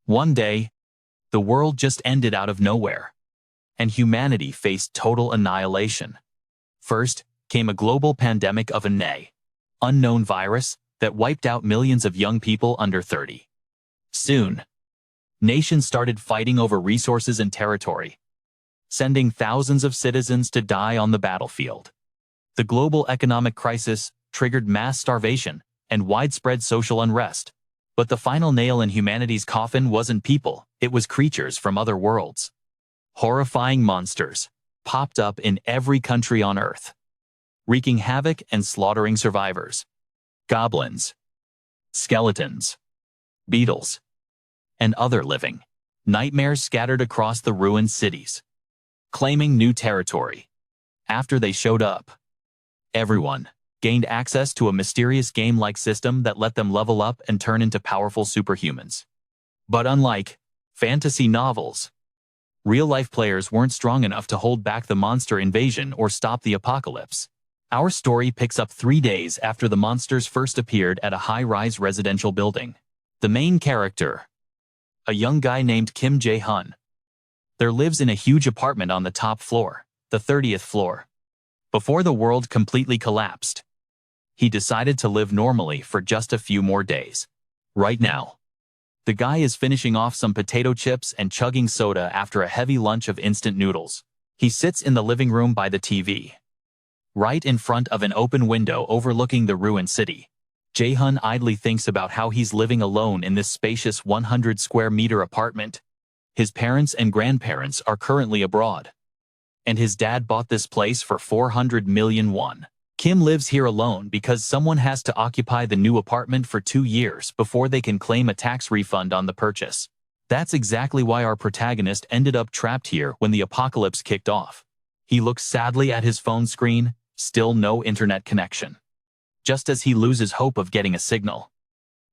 One day, the world just ended out of nowhere, and humanity faced total annihilation. First came a global pandemic of an unknown virus that wiped out millions of young people under 30. Soon, nations started fighting over resources and territory, sending thousands of citizens to die on the battlefield. The global economic crisis triggered mass starvation and widespread social unrest. But the final nail in humanity's coffin wasn't people, it was creatures from other worlds. Horrifying monsters popped up in every country on Earth, wreaking havoc and slaughtering survivors. Goblins, skeletons, beetles, and other living nightmares scattered across the ruined cities, claiming new territory. After they showed up, everyone gained access to a mysterious game-like system that let them level up and turn into powerful superhumans. But unlike fantasy novels, real-life players weren't strong enough to hold back the monster invasion or stop the apocalypse. Our story picks up 3 days after the monsters first appeared at a high-rise residential building. The main character, a young guy named Kim Jae-hun, there lives in a huge apartment on the top floor, the 30th floor. Before the world completely collapsed, he decided to live normally for just a few more days. Right now, the guy is finishing off some potato chips and chugging soda after a heavy lunch of instant noodles. He sits in the living room by the TV, right in front of an open window overlooking the ruined city. Jae-hun idly thinks about how he's living alone in this spacious 100-square-meter apartment. His parents and grandparents are currently abroad, and his dad bought this place for 400 million won. Kim lives here alone because someone has to occupy the new apartment for 2 years before they can claim a tax refund on the purchase. That's exactly why our protagonist ended up trapped here when the apocalypse kicked off. He looks sadly at his phone screen, still no internet connection. Just as he loses hope of getting a signal,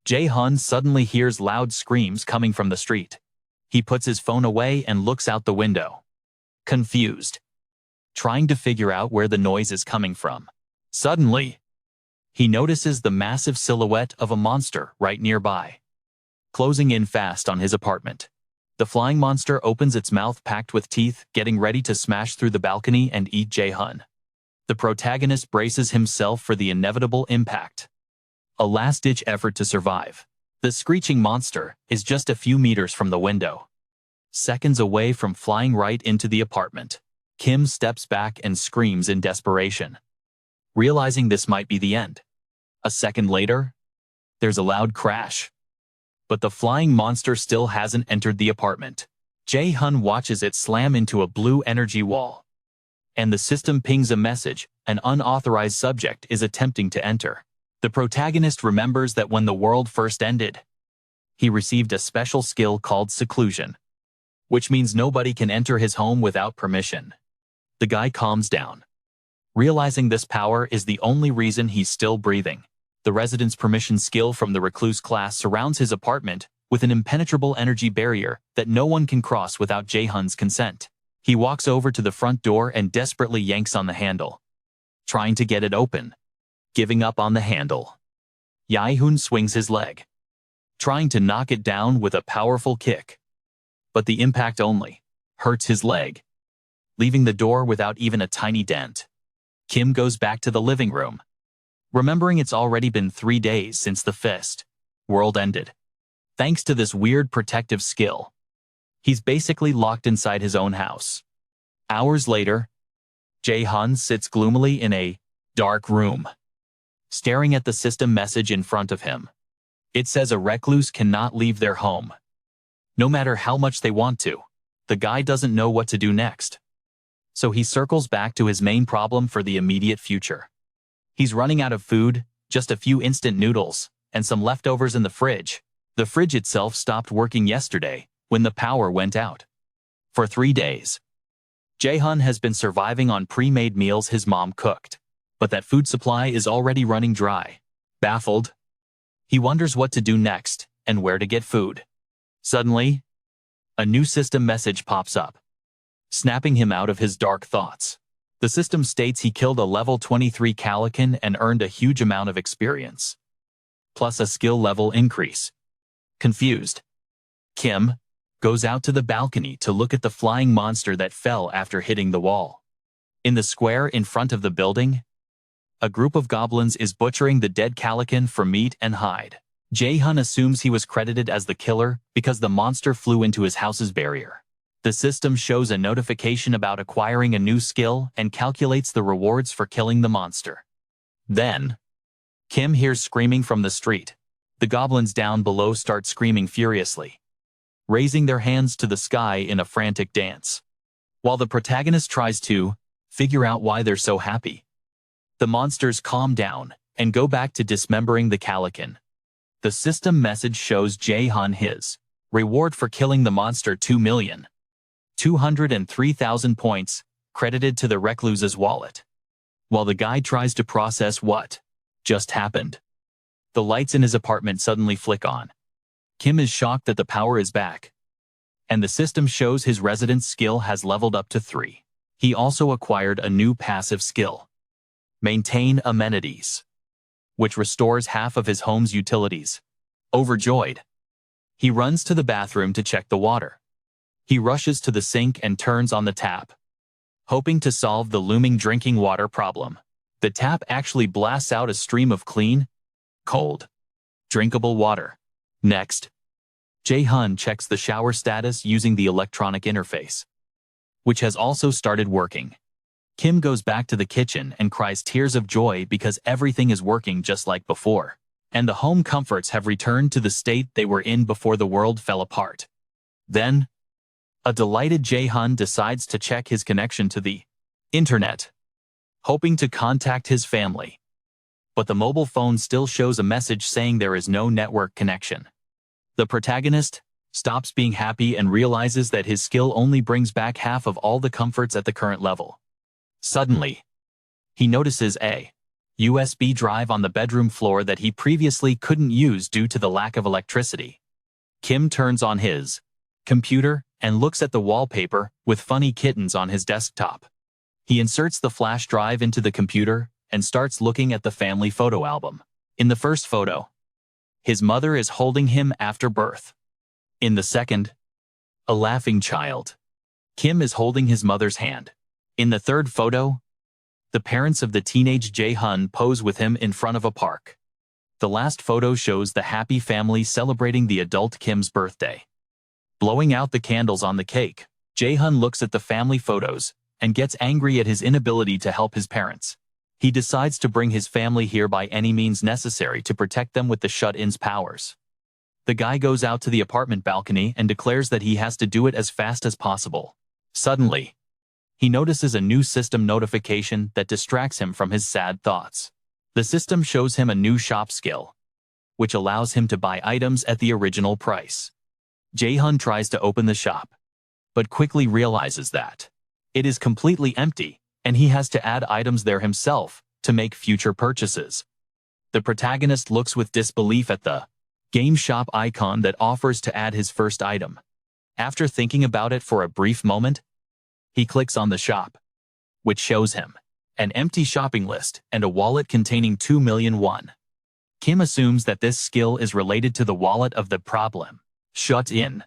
Jae-hun suddenly hears loud screams coming from the street. He puts his phone away and looks out the window, confused, trying to figure out where the noise is coming from. Suddenly, he notices the massive silhouette of a monster right nearby, closing in fast on his apartment. The flying monster opens its mouth packed with teeth, getting ready to smash through the balcony and eat Jae-hun. The protagonist braces himself for the inevitable impact. A last-ditch effort to survive. The screeching monster is just a few meters from the window, seconds away from flying right into the apartment. Kim steps back and screams in desperation, realizing this might be the end. A second later, there's a loud crash, but the flying monster still hasn't entered the apartment. Jae-hun watches it slam into a blue energy wall, and the system pings a message: an unauthorized subject is attempting to enter. The protagonist remembers that when the world first ended, he received a special skill called Seclusion, which means nobody can enter his home without permission. The guy calms down, realizing this power is the only reason he's still breathing. The resident's permission skill from the Recluse class surrounds his apartment with an impenetrable energy barrier that no one can cross without Jae-hun's consent. He walks over to the front door and desperately yanks on the handle, trying to get it open. Giving up on the handle, Jae-hun swings his leg, trying to knock it down with a powerful kick. But the impact only hurts his leg, leaving the door without even a tiny dent. Kim goes back to the living room, remembering it's already been 3 days since the fist world ended. Thanks to this weird protective skill, he's basically locked inside his own house. Hours later, Jae-hun sits gloomily in a dark room, staring at the system message in front of him. It says a recluse cannot leave their home, no matter how much they want to. The guy doesn't know what to do next, so he circles back to his main problem for the immediate future. He's running out of food, just a few instant noodles, and some leftovers in the fridge. The fridge itself stopped working yesterday when the power went out. For 3 days, Jae-hun has been surviving on pre-made meals his mom cooked, but that food supply is already running dry. Baffled, he wonders what to do next and where to get food. Suddenly, a new system message pops up, snapping him out of his dark thoughts. The system states he killed a level 23 Calican and earned a huge amount of experience, plus a skill level increase. Confused, Kim goes out to the balcony to look at the flying monster that fell after hitting the wall. In the square in front of the building, a group of goblins is butchering the dead Calican for meat and hide. Jae-hun assumes he was credited as the killer because the monster flew into his house's barrier. The system shows a notification about acquiring a new skill and calculates the rewards for killing the monster. Then, Kim hears screaming from the street. The goblins down below start screaming furiously, raising their hands to the sky in a frantic dance. While the protagonist tries to figure out why they're so happy, the monsters calm down and go back to dismembering the Calican. The system message shows Jae-hun his reward for killing the monster 2,203,000 points, credited to the Recluse's wallet. While the guy tries to process what just happened, the lights in his apartment suddenly flick on. Kim is shocked that the power is back, and the system shows his residence skill has leveled up to 3. He also acquired a new passive skill, Maintain Amenities, which restores half of his home's utilities. Overjoyed, he runs to the bathroom to check the water. He rushes to the sink and turns on the tap, hoping to solve the looming drinking water problem. The tap actually blasts out a stream of clean, cold, drinkable water. Next, Jae-hun checks the shower status using the electronic interface, which has also started working. Kim goes back to the kitchen and cries tears of joy because everything is working just like before, and the home comforts have returned to the state they were in before the world fell apart. Then, a delighted Jae-hun decides to check his connection to the internet, hoping to contact his family. But the mobile phone still shows a message saying there is no network connection. The protagonist stops being happy and realizes that his skill only brings back half of all the comforts at the current level. Suddenly, he notices a USB drive on the bedroom floor that he previously couldn't use due to the lack of electricity. Kim turns on his computer and looks at the wallpaper with funny kittens on his desktop. He inserts the flash drive into the computer and starts looking at the family photo album. In the first photo, his mother is holding him after birth. In the second, a laughing child. Kim is holding his mother's hand. In the third photo, the parents of the teenage Jae-hun pose with him in front of a park. The last photo shows the happy family celebrating the adult Kim's birthday. Blowing out the candles on the cake, Jae-hun looks at the family photos and gets angry at his inability to help his parents. He decides to bring his family here by any means necessary to protect them with the shut-in's powers. The guy goes out to the apartment balcony and declares that he has to do it as fast as possible. Suddenly, he notices a new system notification that distracts him from his sad thoughts. The system shows him a new shop skill, which allows him to buy items at the original price. Jae-hun tries to open the shop, but quickly realizes that it is completely empty, and he has to add items there himself to make future purchases. The protagonist looks with disbelief at the game shop icon that offers to add his first item. After thinking about it for a brief moment, he clicks on the shop, which shows him an empty shopping list and a wallet containing 2 million won. Kim assumes that this skill is related to the wallet of the problem, shut in,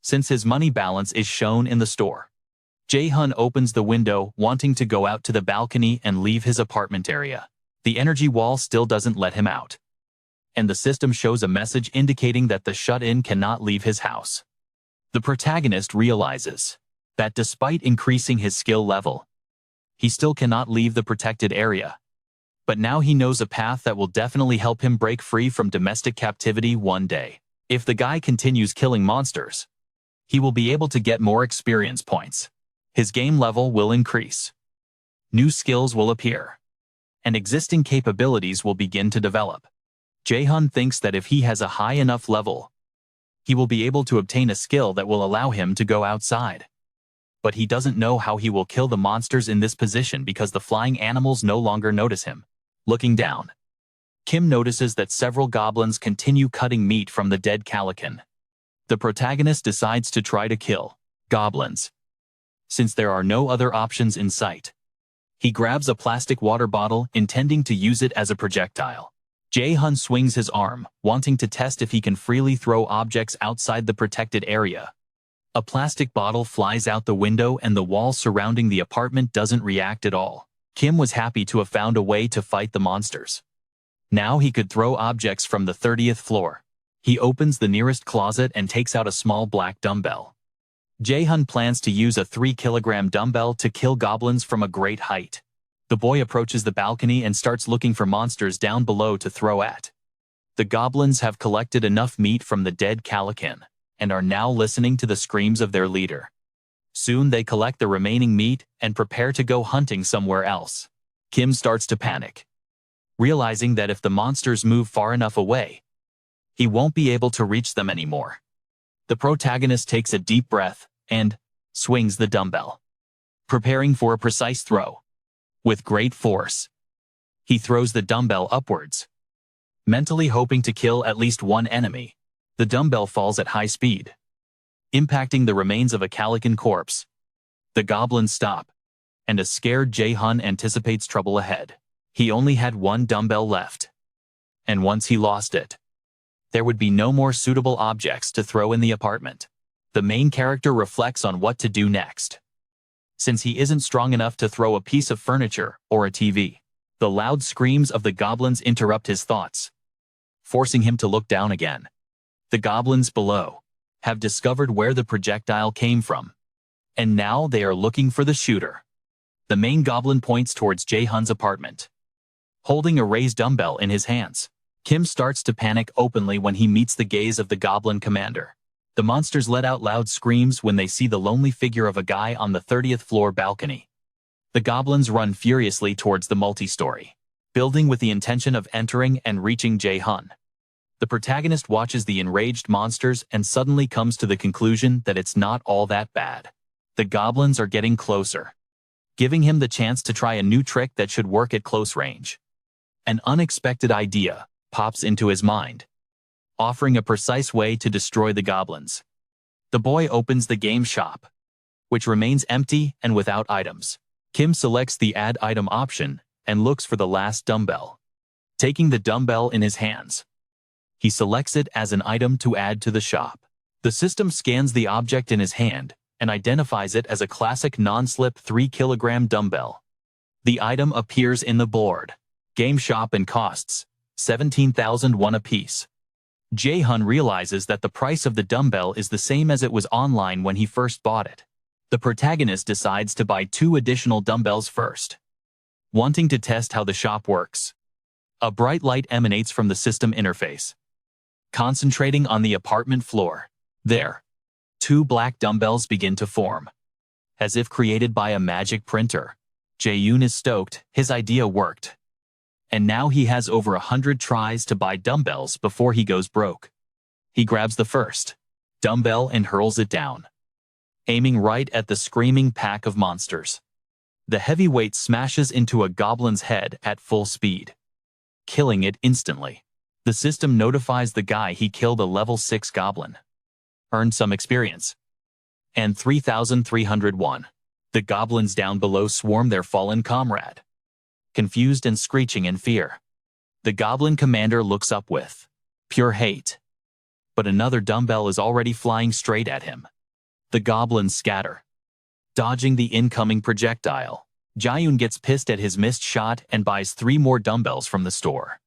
since his money balance is shown in the store. Jae-hun opens the window, wanting to go out to the balcony and leave his apartment area. The energy wall still doesn't let him out, and the system shows a message indicating that the shut-in cannot leave his house. The protagonist realizes that despite increasing his skill level, he still cannot leave the protected area. But now he knows a path that will definitely help him break free from domestic captivity one day. If the guy continues killing monsters, he will be able to get more experience points. His game level will increase. New skills will appear, and existing capabilities will begin to develop. Jae-hun thinks that if he has a high enough level, he will be able to obtain a skill that will allow him to go outside. But he doesn't know how he will kill the monsters in this position because the flying animals no longer notice him. Looking down, Kim notices that several goblins continue cutting meat from the dead Calican. The protagonist decides to try to kill goblins, since there are no other options in sight. He grabs a plastic water bottle, intending to use it as a projectile. Jae-hun swings his arm, wanting to test if he can freely throw objects outside the protected area. A plastic bottle flies out the window and the wall surrounding the apartment doesn't react at all. Kim was happy to have found a way to fight the monsters. Now he could throw objects from the 30th floor. He opens the nearest closet and takes out a small black dumbbell. Jae-hun plans to use a 3-kilogram dumbbell to kill goblins from a great height. The boy approaches the balcony and starts looking for monsters down below to throw at. The goblins have collected enough meat from the dead Calican and are now listening to the screams of their leader. Soon they collect the remaining meat and prepare to go hunting somewhere else. Kim starts to panic, realizing that if the monsters move far enough away, he won't be able to reach them anymore. The protagonist takes a deep breath and swings the dumbbell, preparing for a precise throw. With great force, he throws the dumbbell upwards, mentally hoping to kill at least one enemy. The dumbbell falls at high speed, impacting the remains of a Calican corpse. The goblins stop, and a scared Jae-hun anticipates trouble ahead. He only had one dumbbell left, and once he lost it, there would be no more suitable objects to throw in the apartment. The main character reflects on what to do next. Since he isn't strong enough to throw a piece of furniture or a TV, the loud screams of the goblins interrupt his thoughts, forcing him to look down again. The goblins below have discovered where the projectile came from, and now they are looking for the shooter. The main goblin points towards Jae-hun's apartment, holding a raised dumbbell in his hands. Kim starts to panic openly when he meets the gaze of the goblin commander. The monsters let out loud screams when they see the lonely figure of a guy on the 30th floor balcony. The goblins run furiously towards the multi-story building with the intention of entering and reaching Jae-hun. The protagonist watches the enraged monsters and suddenly comes to the conclusion that it's not all that bad. The goblins are getting closer, giving him the chance to try a new trick that should work at close range. An unexpected idea pops into his mind, offering a precise way to destroy the goblins. The boy opens the game shop, which remains empty and without items. Kim selects the add item option and looks for the last dumbbell. Taking the dumbbell in his hands, he selects it as an item to add to the shop. The system scans the object in his hand and identifies it as a classic non-slip 3-kilogram dumbbell. The item appears in the board game shop and costs 17,001 apiece. Jae-hun realizes that the price of the dumbbell is the same as it was online when he first bought it. The protagonist decides to buy 2 additional dumbbells first, wanting to test how the shop works. A bright light emanates from the system interface, concentrating on the apartment floor. There, 2 black dumbbells begin to form, as if created by a magic printer. Jae-hun is stoked, his idea worked. And now he has over 100 tries to buy dumbbells before he goes broke. He grabs the first dumbbell and hurls it down, aiming right at the screaming pack of monsters. The heavy weight smashes into a goblin's head at full speed, killing it instantly. The system notifies the guy he killed a level 6 goblin, earned some experience, and 3,301. The goblins down below swarm their fallen comrade, confused and screeching in fear. The goblin commander looks up with pure hate, but another dumbbell is already flying straight at him. The goblins scatter, dodging the incoming projectile. Jae-hun gets pissed at his missed shot and buys 3 more dumbbells from the store.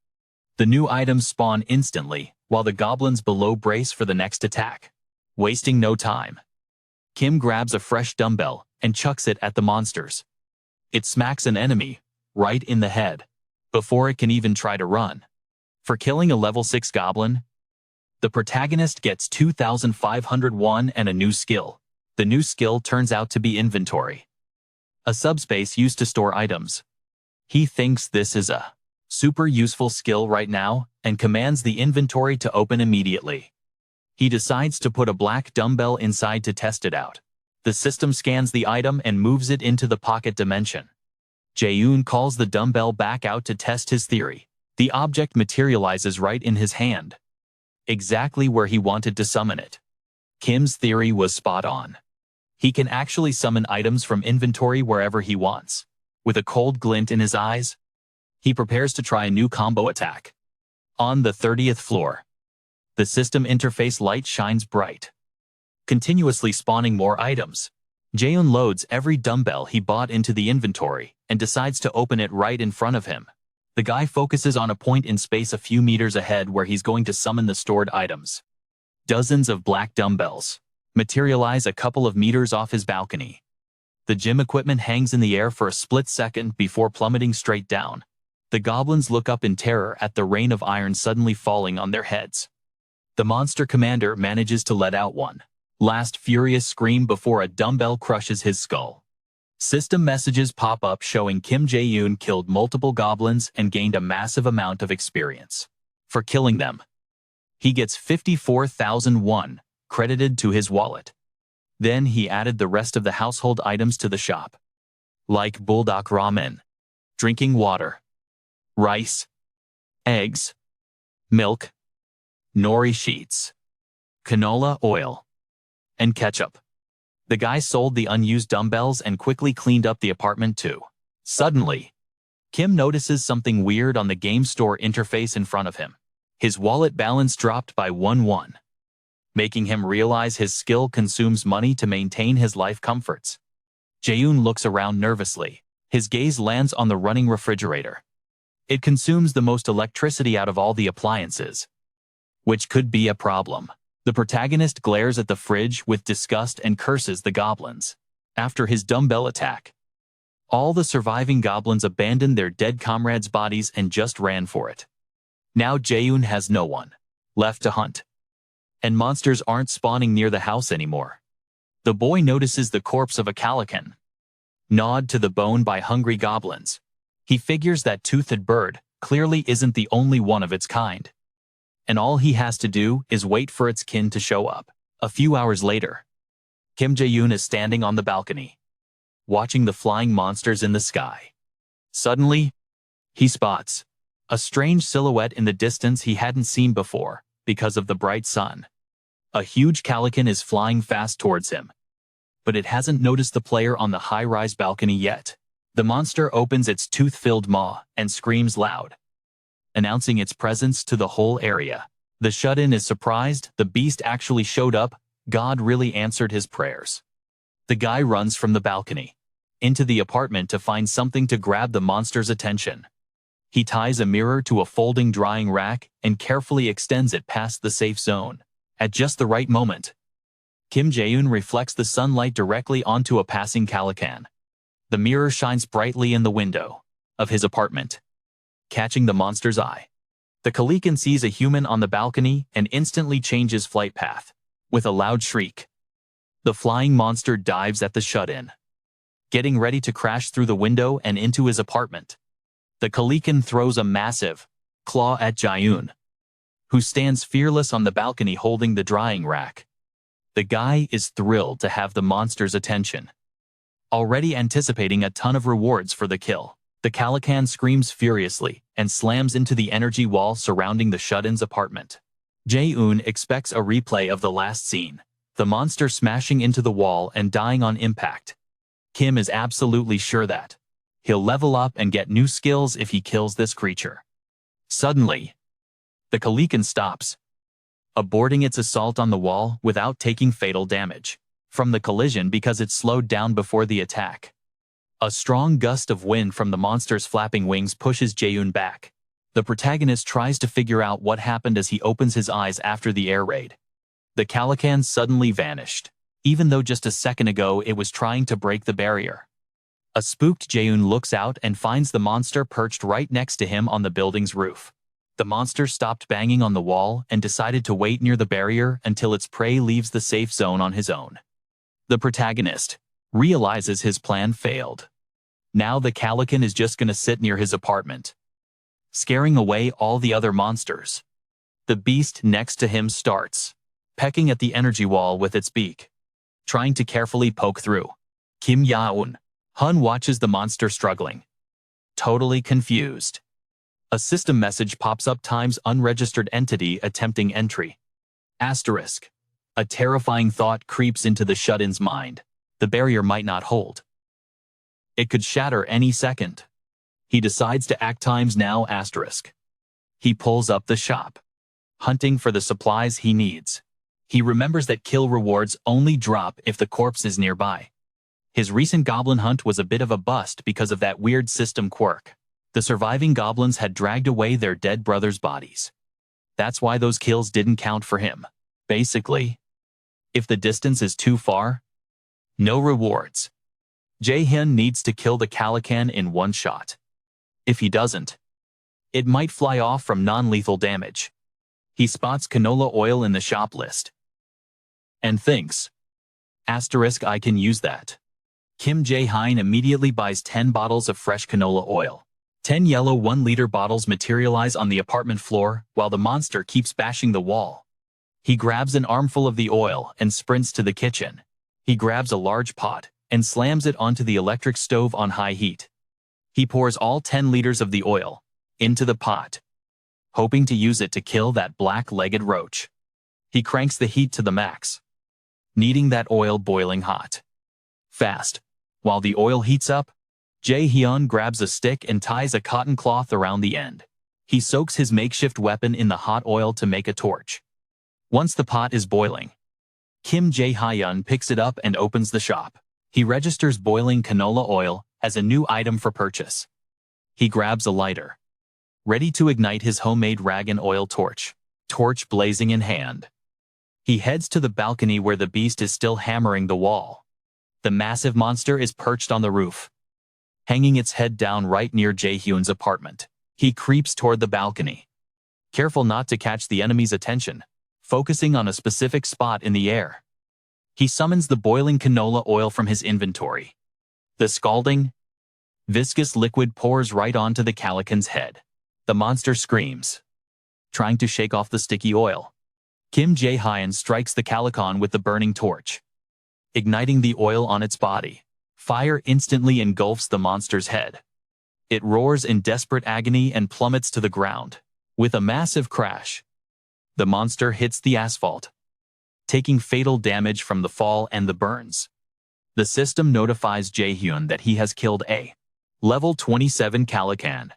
The new items spawn instantly, while the goblins below brace for the next attack. Wasting no time, Kim grabs a fresh dumbbell and chucks it at the monsters. It smacks an enemy right in the head before it can even try to run. For killing a level 6 goblin, the protagonist gets 2,501 and a new skill. The new skill turns out to be inventory, a subspace used to store items. He thinks this is a super useful skill right now and commands the inventory to open immediately. He decides to put a black dumbbell inside to test it out. The system scans the item and moves it into the pocket dimension. Jae-hun calls the dumbbell back out to test his theory. The object materializes right in his hand, exactly where he wanted to summon it. Kim's theory was spot on. He can actually summon items from inventory wherever he wants. With a cold glint in his eyes, he prepares to try a new combo attack. On the 30th floor, the system interface light shines bright, continuously spawning more items. Jae-hun loads every dumbbell he bought into the inventory and decides to open it right in front of him. The guy focuses on a point in space a few meters ahead where he's going to summon the stored items. Dozens of black dumbbells materialize a couple of meters off his balcony. The gym equipment hangs in the air for a split second before plummeting straight down. The goblins look up in terror at the rain of iron suddenly falling on their heads. The monster commander manages to let out one last furious scream before a dumbbell crushes his skull. System messages pop up showing Kim Jae-hun killed multiple goblins and gained a massive amount of experience. For killing them, he gets 54,000 won credited to his wallet. Then he added the rest of the household items to the shop, like bulldog ramen, drinking water, rice, eggs, milk, nori sheets, canola oil, and ketchup. The guy sold the unused dumbbells and quickly cleaned up the apartment too. Suddenly, Kim notices something weird on the game store interface in front of him. His wallet balance dropped by 1 won, making him realize his skill consumes money to maintain his life comforts. Jae-hun looks around nervously. His gaze lands on the running refrigerator. It consumes the most electricity out of all the appliances, which could be a problem. The protagonist glares at the fridge with disgust and curses the goblins. After his dumbbell attack, all the surviving goblins abandoned their dead comrades' bodies and just ran for it. Now Jae-hun has no one left to hunt, and monsters aren't spawning near the house anymore. The boy notices the corpse of a Calican, gnawed to the bone by hungry goblins. He figures that toothed bird clearly isn't the only one of its kind, and all he has to do is wait for its kin to show up. A few hours later, Kim Jae-hun is standing on the balcony, watching the flying monsters in the sky. Suddenly, he spots a strange silhouette in the distance he hadn't seen before because of the bright sun. A huge Calican is flying fast towards him, but it hasn't noticed the player on the high-rise balcony yet. The monster opens its tooth-filled maw and screams loud, announcing its presence to the whole area. The shut-in is surprised the beast actually showed up. God really answered his prayers. The guy runs from the balcony into the apartment to find something to grab the monster's attention. He ties a mirror to a folding drying rack and carefully extends it past the safe zone. At just the right moment, Kim Jae-hun reflects the sunlight directly onto a passing Calican. The mirror shines brightly in the window of his apartment, catching the monster's eye. The Calican sees a human on the balcony and instantly changes flight path. With a loud shriek, the flying monster dives at the shut-in, getting ready to crash through the window and into his apartment. The Calican throws a massive claw at Jae-hun, who stands fearless on the balcony holding the drying rack. The guy is thrilled to have the monster's attention, already anticipating a ton of rewards for the kill. The Calican screams furiously and slams into the energy wall surrounding the shut-in's apartment. Jae-hun expects a replay of the last scene, the monster smashing into the wall and dying on impact. Kim is absolutely sure that he'll level up and get new skills if he kills this creature. Suddenly, the Calican stops, aborting its assault on the wall without taking fatal damage from the collision because it slowed down before the attack. A strong gust of wind from the monster's flapping wings pushes Jae-hun back. The protagonist tries to figure out what happened as he opens his eyes after the air raid. The Calican suddenly vanished, even though just a second ago it was trying to break the barrier. A spooked Jae-hun looks out and finds the monster perched right next to him on the building's roof. The monster stopped banging on the wall and decided to wait near the barrier until its prey leaves the safe zone on his own. The protagonist realizes his plan failed. Now the Calican is just gonna sit near his apartment, scaring away all the other monsters. The beast next to him starts pecking at the energy wall with its beak, trying to carefully poke through. Kim Jae-hun watches the monster struggling, totally confused. A system message pops up times unregistered entity attempting entry. Asterisk. A terrifying thought creeps into the shut-in's mind. The barrier might not hold. It could shatter any second. He decides to act times now asterisk. He pulls up the shop, hunting for the supplies he needs. He remembers that kill rewards only drop if the corpse is nearby. His recent goblin hunt was a bit of a bust because of that weird system quirk. The surviving goblins had dragged away their dead brothers' bodies. That's why those kills didn't count for him. Basically, if the distance is too far, no rewards. Jae-hun needs to kill the Calican in one shot. If he doesn't, it might fly off from non-lethal damage. He spots canola oil in the shop list and thinks, asterisk, I can use that. Jae-hun immediately buys 10 bottles of fresh canola oil. 10 yellow 1-liter bottles materialize on the apartment floor while the monster keeps bashing the wall. He grabs an armful of the oil and sprints to the kitchen. He grabs a large pot and slams it onto the electric stove on high heat. He pours all 10 liters of the oil into the pot, hoping to use it to kill that black-legged roach. He cranks the heat to the max, needing that oil boiling hot. Fast. While the oil heats up, Jae-hun grabs a stick and ties a cotton cloth around the end. He soaks his makeshift weapon in the hot oil to make a torch. Once the pot is boiling, Jae-hun picks it up and opens the shop. He registers boiling canola oil as a new item for purchase. He grabs a lighter, ready to ignite his homemade rag and oil torch blazing in hand. He heads to the balcony where the beast is still hammering the wall. The massive monster is perched on the roof, hanging its head down right near Jae-hun's apartment. He creeps toward the balcony, careful not to catch the enemy's attention, focusing on a specific spot in the air. He summons the boiling canola oil from his inventory. The scalding, viscous liquid pours right onto the Calican's head. The monster screams, trying to shake off the sticky oil. Jae-hun strikes the Calican with the burning torch, igniting the oil on its body. Fire instantly engulfs the monster's head. It roars in desperate agony and plummets to the ground. With a massive crash, the monster hits the asphalt, taking fatal damage from the fall and the burns. The system notifies Jae-hun that he has killed a level 27 Calican.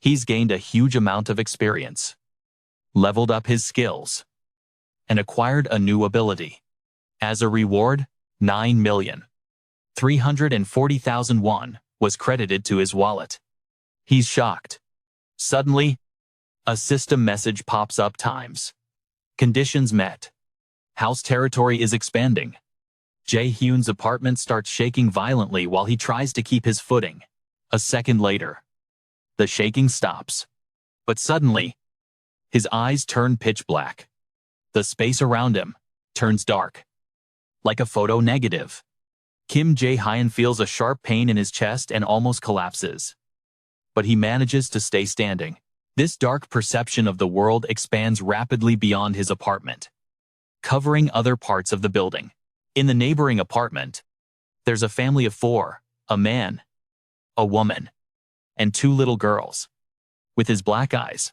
He's gained a huge amount of experience, leveled up his skills, and acquired a new ability. As a reward, 9,340,000 won was credited to his wallet. He's shocked. Suddenly, a system message pops up times. Conditions met. House territory is expanding. Jae-hun's apartment starts shaking violently while he tries to keep his footing. A second later, the shaking stops. But suddenly, his eyes turn pitch black. The space around him turns dark, like a photo negative. Jae-hun feels a sharp pain in his chest and almost collapses. But he manages to stay standing. This dark perception of the world expands rapidly beyond his apartment, covering other parts of the building. In the neighboring apartment, there's a family of 4, a man, a woman, and 2 little girls. With his black eyes,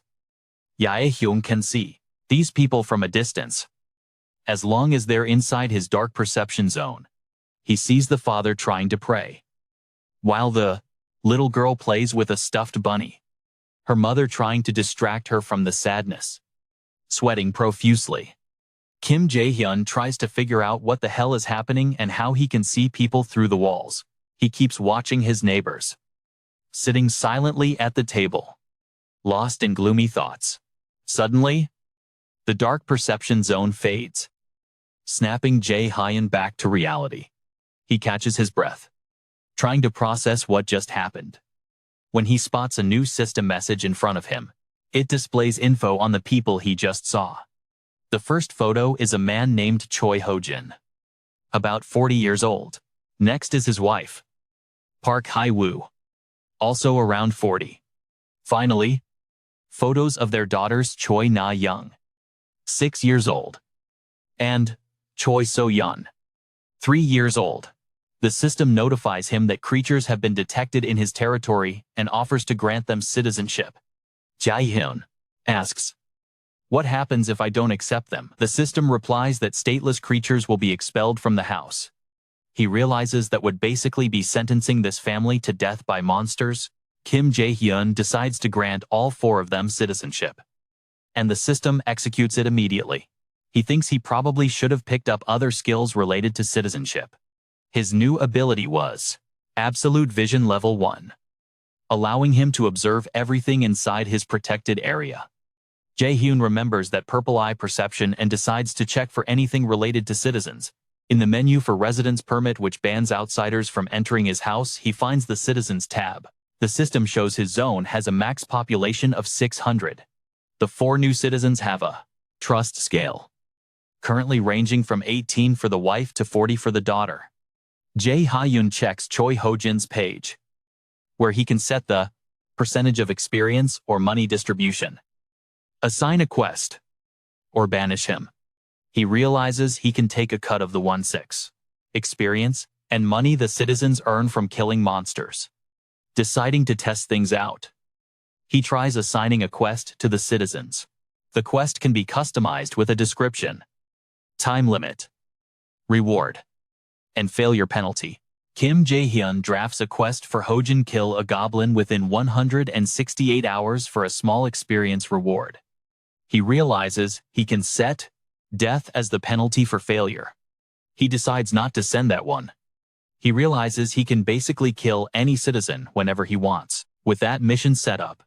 Jae-hun can see these people from a distance. As long as they're inside his dark perception zone, he sees the father trying to pray, while the little girl plays with a stuffed bunny, her mother trying to distract her from the sadness. Sweating profusely, Jae-hun tries to figure out what the hell is happening and how he can see people through the walls. He keeps watching his neighbors, sitting silently at the table, lost in gloomy thoughts. Suddenly, the dark perception zone fades, snapping Jae-hun back to reality. He catches his breath, trying to process what just happened. When he spots a new system message in front of him, it displays info on the people he just saw. The first photo is a man named Choi Ho-jin, about 40 years old. Next is his wife, Park Hae-woo, also around 40. Finally, photos of their daughters Choi Na-young, 6 years old, and Choi So-yeon, 3 years old. The system notifies him that creatures have been detected in his territory and offers to grant them citizenship. Jae-hun asks, "What happens if I don't accept them?" The system replies that stateless creatures will be expelled from the house. He realizes that would basically be sentencing this family to death by monsters, Kim Jae-hun decides to grant all 4 of them citizenship. And the system executes it immediately. He thinks he probably should have picked up other skills related to citizenship. His new ability was Absolute Vision Level 1, allowing him to observe everything inside his protected area. Jae-hun remembers that purple eye perception and decides to check for anything related to citizens. In the menu for residence permit which bans outsiders from entering his house, he finds the citizens tab. The system shows his zone has a max population of 600. The 4 new citizens have a trust scale, currently ranging from 18 for the wife to 40 for the daughter. Jae-hun checks Choi Ho-jin's page, where he can set the percentage of experience or money distribution, assign a quest, or banish him. He realizes he can take a cut of the 1/6 experience and money the citizens earn from killing monsters. Deciding to test things out, he tries assigning a quest to the citizens. The quest can be customized with a description, time limit, reward, and failure penalty. Kim Jae-hun drafts a quest for Ho-jin: kill a goblin within 168 hours for a small experience reward. He realizes he can set death as the penalty for failure. He decides not to send that one. He realizes he can basically kill any citizen whenever he wants. With that mission set up,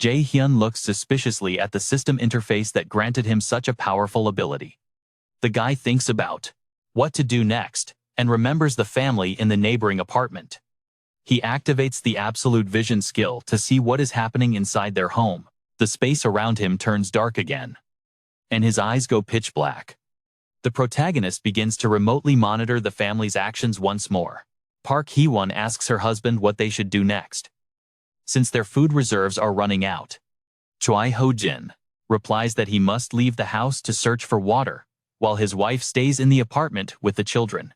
Jae-hun looks suspiciously at the system interface that granted him such a powerful ability. The guy thinks about what to do next and remembers the family in the neighboring apartment. He activates the Absolute Vision skill to see what is happening inside their home. The space around him turns dark again, and his eyes go pitch black. The protagonist begins to remotely monitor the family's actions once more. Park Hee-won asks her husband what they should do next, since their food reserves are running out. Choi Ho-jin replies that he must leave the house to search for water, while his wife stays in the apartment with the children.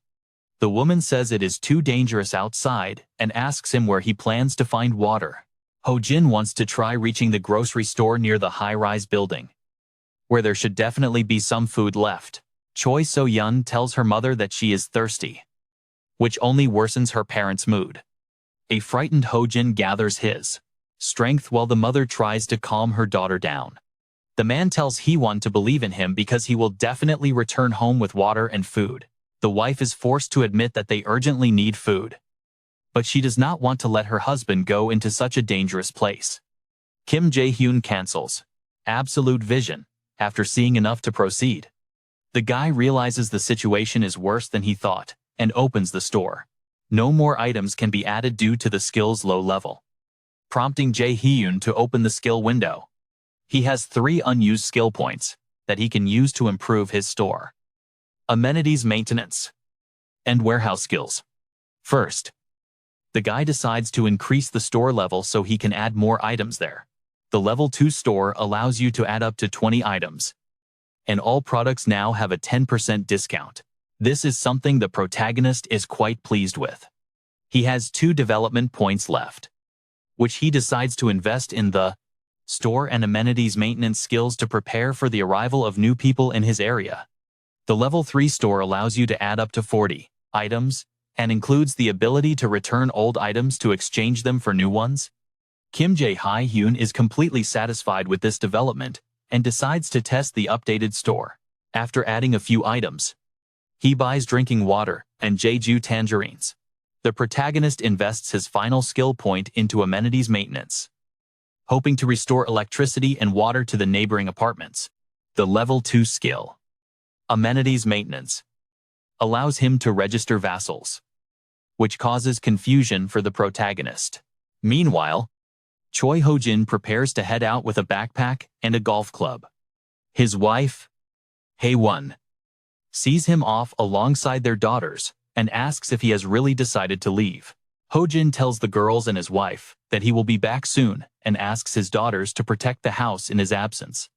The woman says it is too dangerous outside and asks him where he plans to find water. Ho-jin wants to try reaching the grocery store near the high-rise building, where there should definitely be some food left. Choi So-yeon tells her mother that she is thirsty, which only worsens her parents' mood. A frightened Ho-jin gathers his strength while the mother tries to calm her daughter down. The man tells Hee-won to believe in him because he will definitely return home with water and food. The wife is forced to admit that they urgently need food, but she does not want to let her husband go into such a dangerous place. Kim Jae-hun cancels Absolute Vision after seeing enough to proceed. The guy realizes the situation is worse than he thought and opens the store. No more items can be added due to the skill's low level, prompting Jae-hun to open the skill window. He has 3 unused skill points that he can use to improve his store: amenities maintenance and warehouse skills. First, the guy decides to increase the store level so he can add more items there. The level 2 store allows you to add up to 20 items, and all products now have a 10% discount. This is something the protagonist is quite pleased with. He has 2 development points left, which he decides to invest in the store and amenities maintenance skills to prepare for the arrival of new people in his area. The level 3 store allows you to add up to 40 items and includes the ability to return old items to exchange them for new ones. Kim Jae-hun is completely satisfied with this development and decides to test the updated store. After adding a few items, he buys drinking water and Jeju tangerines. The protagonist invests his final skill point into amenities maintenance, hoping to restore electricity and water to the neighboring apartments. The level 2 skill, amenities maintenance, allows him to register vassals, which causes confusion for the protagonist. Meanwhile, Choi Ho-jin prepares to head out with a backpack and a golf club. His wife, Hae-won, sees him off alongside their daughters and asks if he has really decided to leave. Ho-jin tells the girls and his wife that he will be back soon and asks his daughters to protect the house in his absence.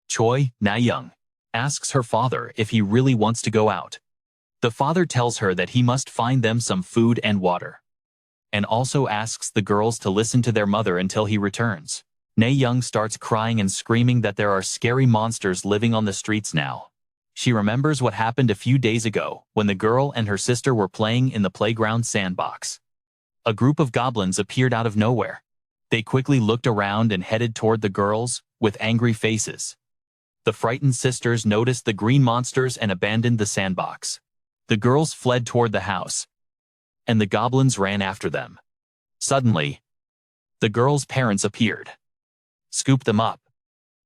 Choi Na-young asks her father if he really wants to go out. The father tells her that he must find them some food and water, and also asks the girls to listen to their mother until he returns. Na-young starts crying and screaming that there are scary monsters living on the streets now. She remembers what happened a few days ago when the girl and her sister were playing in the playground sandbox. A group of goblins appeared out of nowhere. They quickly looked around and headed toward the girls, with angry faces. The frightened sisters noticed the green monsters and abandoned the sandbox. The girls fled toward the house, and the goblins ran after them. Suddenly, the girls' parents appeared, scooped them up,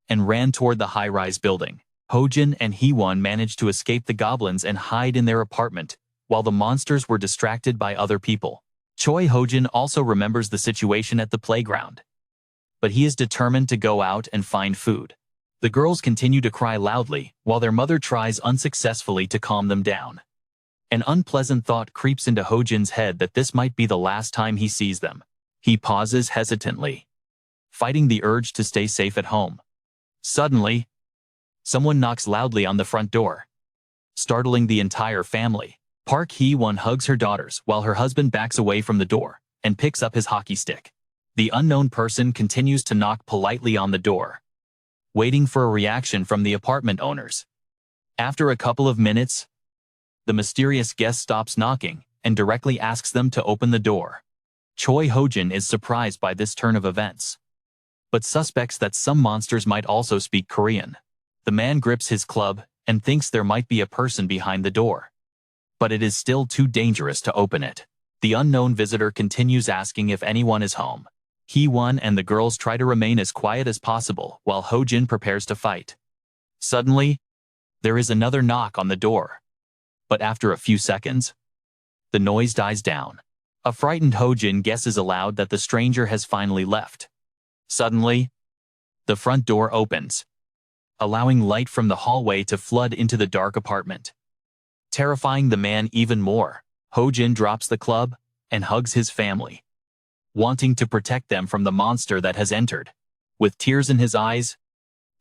and ran toward the high-rise building. Hojin and Hee-won managed to escape the goblins and hide in their apartment, while the monsters were distracted by other people. Choi Hojin also remembers the situation at the playground, but he is determined to go out and find food. The girls continue to cry loudly, while their mother tries unsuccessfully to calm them down. An unpleasant thought creeps into Hojin's head that this might be the last time he sees them. He pauses hesitantly, fighting the urge to stay safe at home. Suddenly, someone knocks loudly on the front door, startling the entire family. Park Hee-won hugs her daughters while her husband backs away from the door and picks up his hockey stick. The unknown person continues to knock politely on the door, waiting for a reaction from the apartment owners. After a couple of minutes, the mysterious guest stops knocking and directly asks them to open the door. Choi Hojin is surprised by this turn of events, but suspects that some monsters might also speak Korean. The man grips his club and thinks there might be a person behind the door, but it is still too dangerous to open it. The unknown visitor continues asking if anyone is home. Hee-won and the girls try to remain as quiet as possible while Hojin prepares to fight. Suddenly, there is another knock on the door, but after a few seconds, the noise dies down. A frightened Hojin guesses aloud that the stranger has finally left. Suddenly, the front door opens, allowing light from the hallway to flood into the dark apartment. Terrifying the man even more, Hojin drops the club and hugs his family, wanting to protect them from the monster that has entered. With tears in his eyes,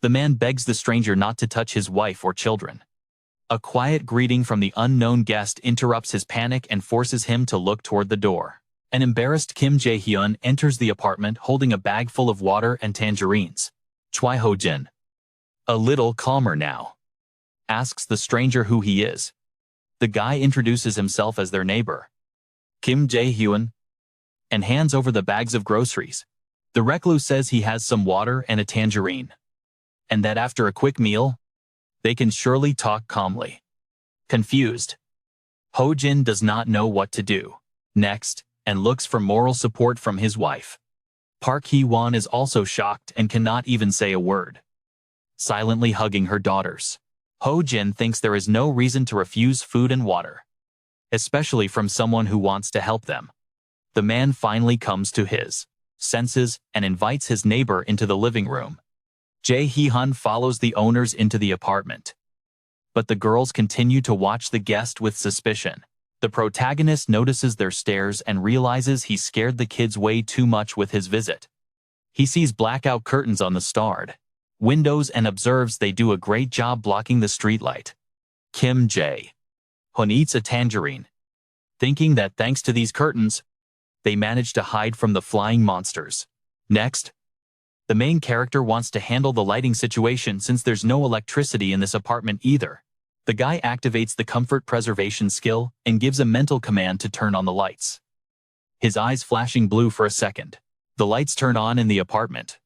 the man begs the stranger not to touch his wife or children. A quiet greeting from the unknown guest interrupts his panic and forces him to look toward the door. An embarrassed Kim Jae-hyun enters the apartment holding a bag full of water and tangerines. Choi Hojin, a little calmer now, asks the stranger who he is. The guy introduces himself as their neighbor, Kim Jae-hyun, and hands over the bags of groceries. The recluse says he has some water and a tangerine, and that after a quick meal, they can surely talk calmly. Confused, Hojin does not know what to do next and looks for moral support from his wife. Park Hee-won is also shocked and cannot even say a word, silently hugging her daughters. Hojin thinks there is no reason to refuse food and water, especially from someone who wants to help them. The man finally comes to his senses and invites his neighbor into the living room. Jae-hyun follows the owners into the apartment, but the girls continue to watch the guest with suspicion. The protagonist notices their stares and realizes he scared the kids way too much with his visit. He sees blackout curtains on the starred windows and observes they do a great job blocking the streetlight. Kim Jae-hun eats a tangerine, thinking that thanks to these curtains, they manage to hide from the flying monsters. Next, the main character wants to handle the lighting situation since there's no electricity in this apartment either. The guy activates the comfort preservation skill and gives a mental command to turn on the lights. His eyes flashing blue for a second. The lights turn on in the apartment,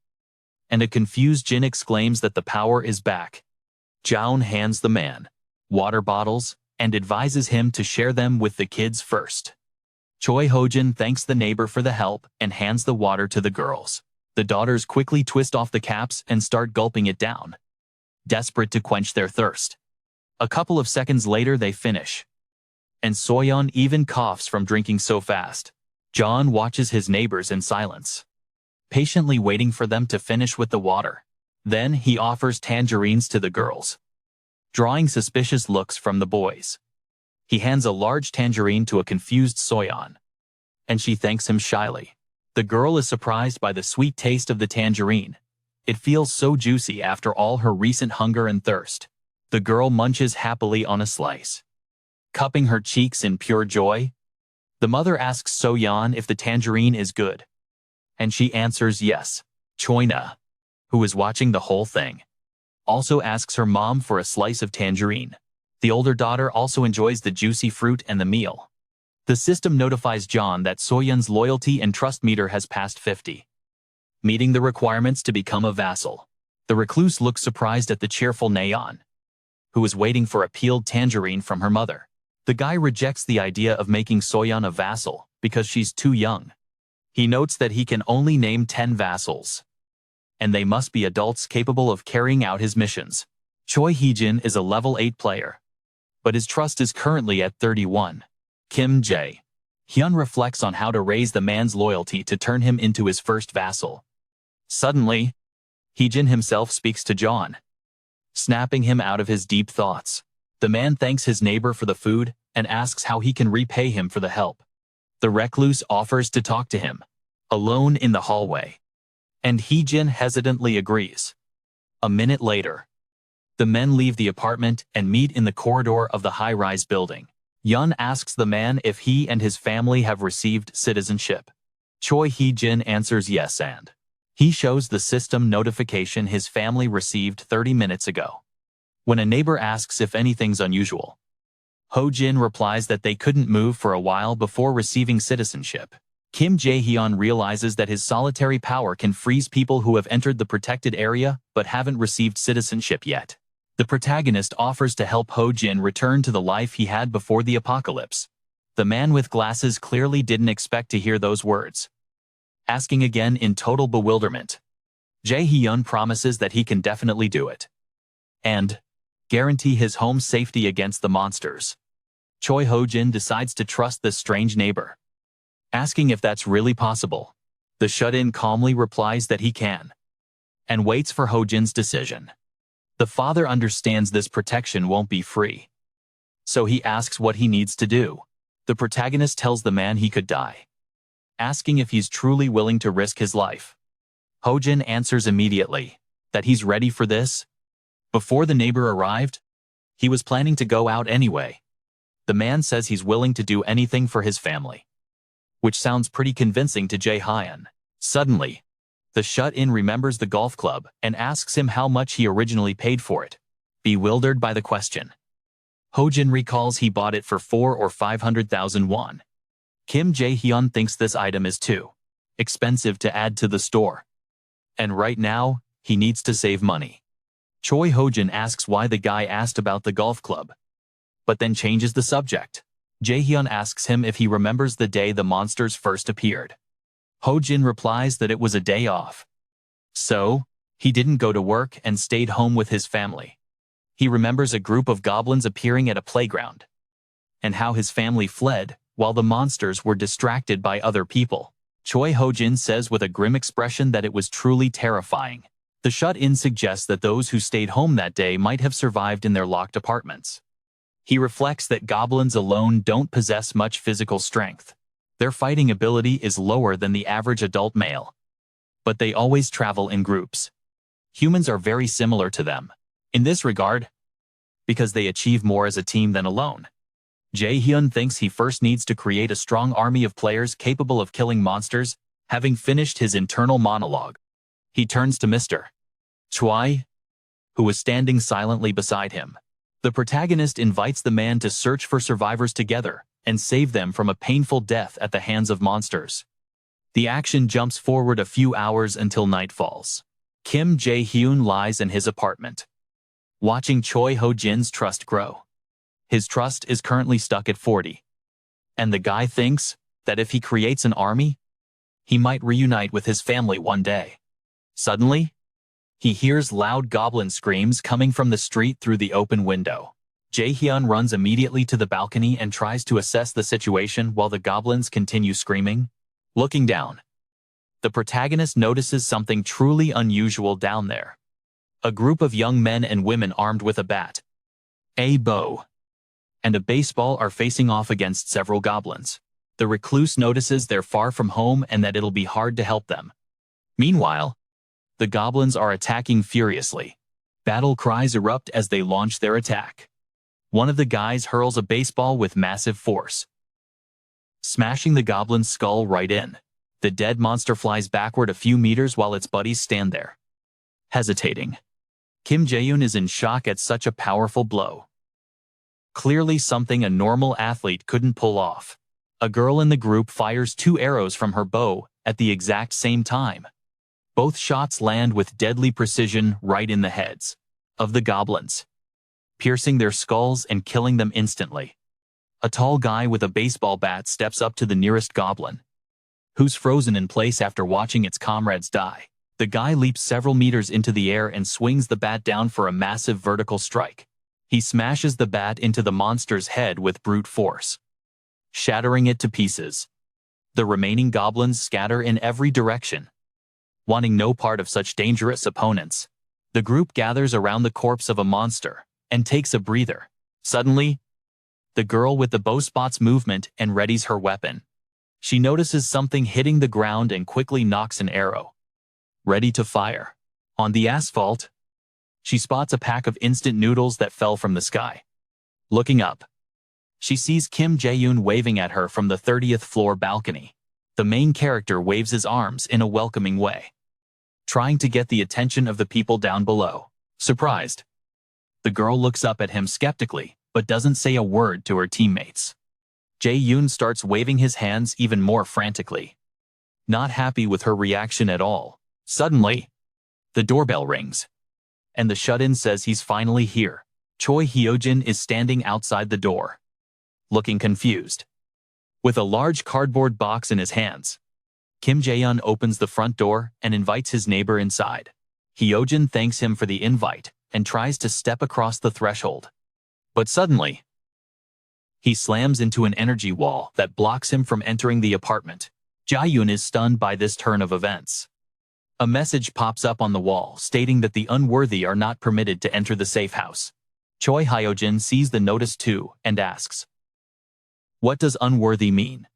and a confused Jin exclaims that the power is back. Jae-hun hands the man water bottles and advises him to share them with the kids first. Choi Hojin thanks the neighbor for the help and hands the water to the girls. The daughters quickly twist off the caps and start gulping it down, desperate to quench their thirst. A couple of seconds later they finish, and Soyeon even coughs from drinking so fast. John watches his neighbors in silence, patiently waiting for them to finish with the water. Then he offers tangerines to the girls, drawing suspicious looks from the boys. He hands a large tangerine to a confused Soyeon, and she thanks him shyly. The girl is surprised by the sweet taste of the tangerine. It feels so juicy after all her recent hunger and thirst. The girl munches happily on a slice, cupping her cheeks in pure joy. The mother asks Soyeon if the tangerine is good, and she answers yes. Choi-na, who is watching the whole thing, also asks her mom for a slice of tangerine. The older daughter also enjoys the juicy fruit and the meal. The system notifies John that Soyeon's loyalty and trust meter has passed 50. meeting the requirements to become a vassal. The recluse looks surprised at the cheerful Jae-hun, who is waiting for a peeled tangerine from her mother. The guy rejects the idea of making Soyeon a vassal because she's too young. He notes that he can only name 10 vassals, and they must be adults capable of carrying out his missions. Choi Hee-jin is a level 8 player, but his trust is currently at 31. Kim Jae-hun reflects on how to raise the man's loyalty to turn him into his first vassal. Suddenly, Hee-jin himself speaks to John, snapping him out of his deep thoughts. The man thanks his neighbor for the food and asks how he can repay him for the help. The recluse offers to talk to him, alone in the hallway, and Hee-jin hesitantly agrees. A minute later, the men leave the apartment and meet in the corridor of the high-rise building. Yun asks the man if he and his family have received citizenship. Choi Hee-jin answers yes, and he shows the system notification his family received 30 minutes ago. When a neighbor asks if anything's unusual, Ho-jin replies that they couldn't move for a while before receiving citizenship. Kim Jae-hyun realizes that his solitary power can freeze people who have entered the protected area but haven't received citizenship yet. The protagonist offers to help Ho-jin return to the life he had before the apocalypse. The man with glasses clearly didn't expect to hear those words, asking again in total bewilderment. Jae-hyun promises that he can definitely do it, and guarantee his home's safety against the monsters. Choi Ho-jin decides to trust this strange neighbor, asking if that's really possible. The shut-in calmly replies that he can, and waits for Ho-jin's decision. The father understands this protection won't be free, so he asks what he needs to do. The protagonist tells the man he could die, asking if he's truly willing to risk his life. Ho-jin answers immediately that he's ready for this. Before the neighbor arrived, he was planning to go out anyway. The man says he's willing to do anything for his family, which sounds pretty convincing to Jae-hyun. Suddenly, the shut-in remembers the golf club and asks him how much he originally paid for it. Bewildered by the question, Ho-jin recalls he bought it for 4 or 500,000 won. Kim Jae-hyun thinks this item is too expensive to add to the store, and right now, he needs to save money. Choi Ho-jin asks why the guy asked about the golf club, but then changes the subject. Jae-hyun asks him if he remembers the day the monsters first appeared. Ho-jin replies that it was a day off, so he didn't go to work and stayed home with his family. He remembers a group of goblins appearing at a playground, and how his family fled while the monsters were distracted by other people. Choi Ho-jin says with a grim expression that it was truly terrifying. The shut-in suggests that those who stayed home that day might have survived in their locked apartments. He reflects that goblins alone don't possess much physical strength. Their fighting ability is lower than the average adult male, but they always travel in groups. Humans are very similar to them in this regard, because they achieve more as a team than alone. Jae-hyun thinks he first needs to create a strong army of players capable of killing monsters. Having finished his internal monologue, he turns to Mr. Choi, who was standing silently beside him. The protagonist invites the man to search for survivors together and save them from a painful death at the hands of monsters. The action jumps forward a few hours until night falls. Kim Jae-hyun lies in his apartment, watching Choi Ho-jin's trust grow. His trust is currently stuck at 40, and the guy thinks that if he creates an army, he might reunite with his family one day. Suddenly, he hears loud goblin screams coming from the street through the open window. Jae-hyun runs immediately to the balcony and tries to assess the situation while the goblins continue screaming. Looking down, the protagonist notices something truly unusual down there. A group of young men and women armed with a bat, a bow, and a baseball are facing off against several goblins. The recluse notices they're far from home and that it'll be hard to help them. Meanwhile, the goblins are attacking furiously. Battle cries erupt as they launch their attack. One of the guys hurls a baseball with massive force, smashing the goblin's skull right in. The dead monster flies backward a few meters while its buddies stand there, hesitating. Kim Jae-hyun is in shock at such a powerful blow. Clearly something a normal athlete couldn't pull off. A girl in the group fires 2 arrows from her bow at the exact same time. Both shots land with deadly precision right in the heads of the goblins, piercing their skulls and killing them instantly. A tall guy with a baseball bat steps up to the nearest goblin, who's frozen in place after watching its comrades die. The guy leaps several meters into the air and swings the bat down for a massive vertical strike. He smashes the bat into the monster's head with brute force, shattering it to pieces. The remaining goblins scatter in every direction, wanting no part of such dangerous opponents. The group gathers around the corpse of a monster and takes a breather. Suddenly, the girl with the bow spots movement and readies her weapon. She notices something hitting the ground and quickly nocks an arrow, ready to fire. On the asphalt, she spots a pack of instant noodles that fell from the sky. Looking up, she sees Kim Jae-hun waving at her from the 30th floor balcony. The main character waves his arms in a welcoming way, trying to get the attention of the people down below. Surprised, the girl looks up at him skeptically, but doesn't say a word to her teammates. Jae-hun starts waving his hands even more frantically, not happy with her reaction at all. Suddenly, the doorbell rings, and the shut-in says he's finally here. Choi Hyojin is standing outside the door, looking confused, with a large cardboard box in his hands. Kim Jae-hun opens the front door and invites his neighbor inside. Hyojin thanks him for the invite and tries to step across the threshold. But suddenly, he slams into an energy wall that blocks him from entering the apartment. Jae-hun is stunned by this turn of events. A message pops up on the wall stating that the unworthy are not permitted to enter the safe house. Choi Hyojin sees the notice too and asks, "What does unworthy mean?"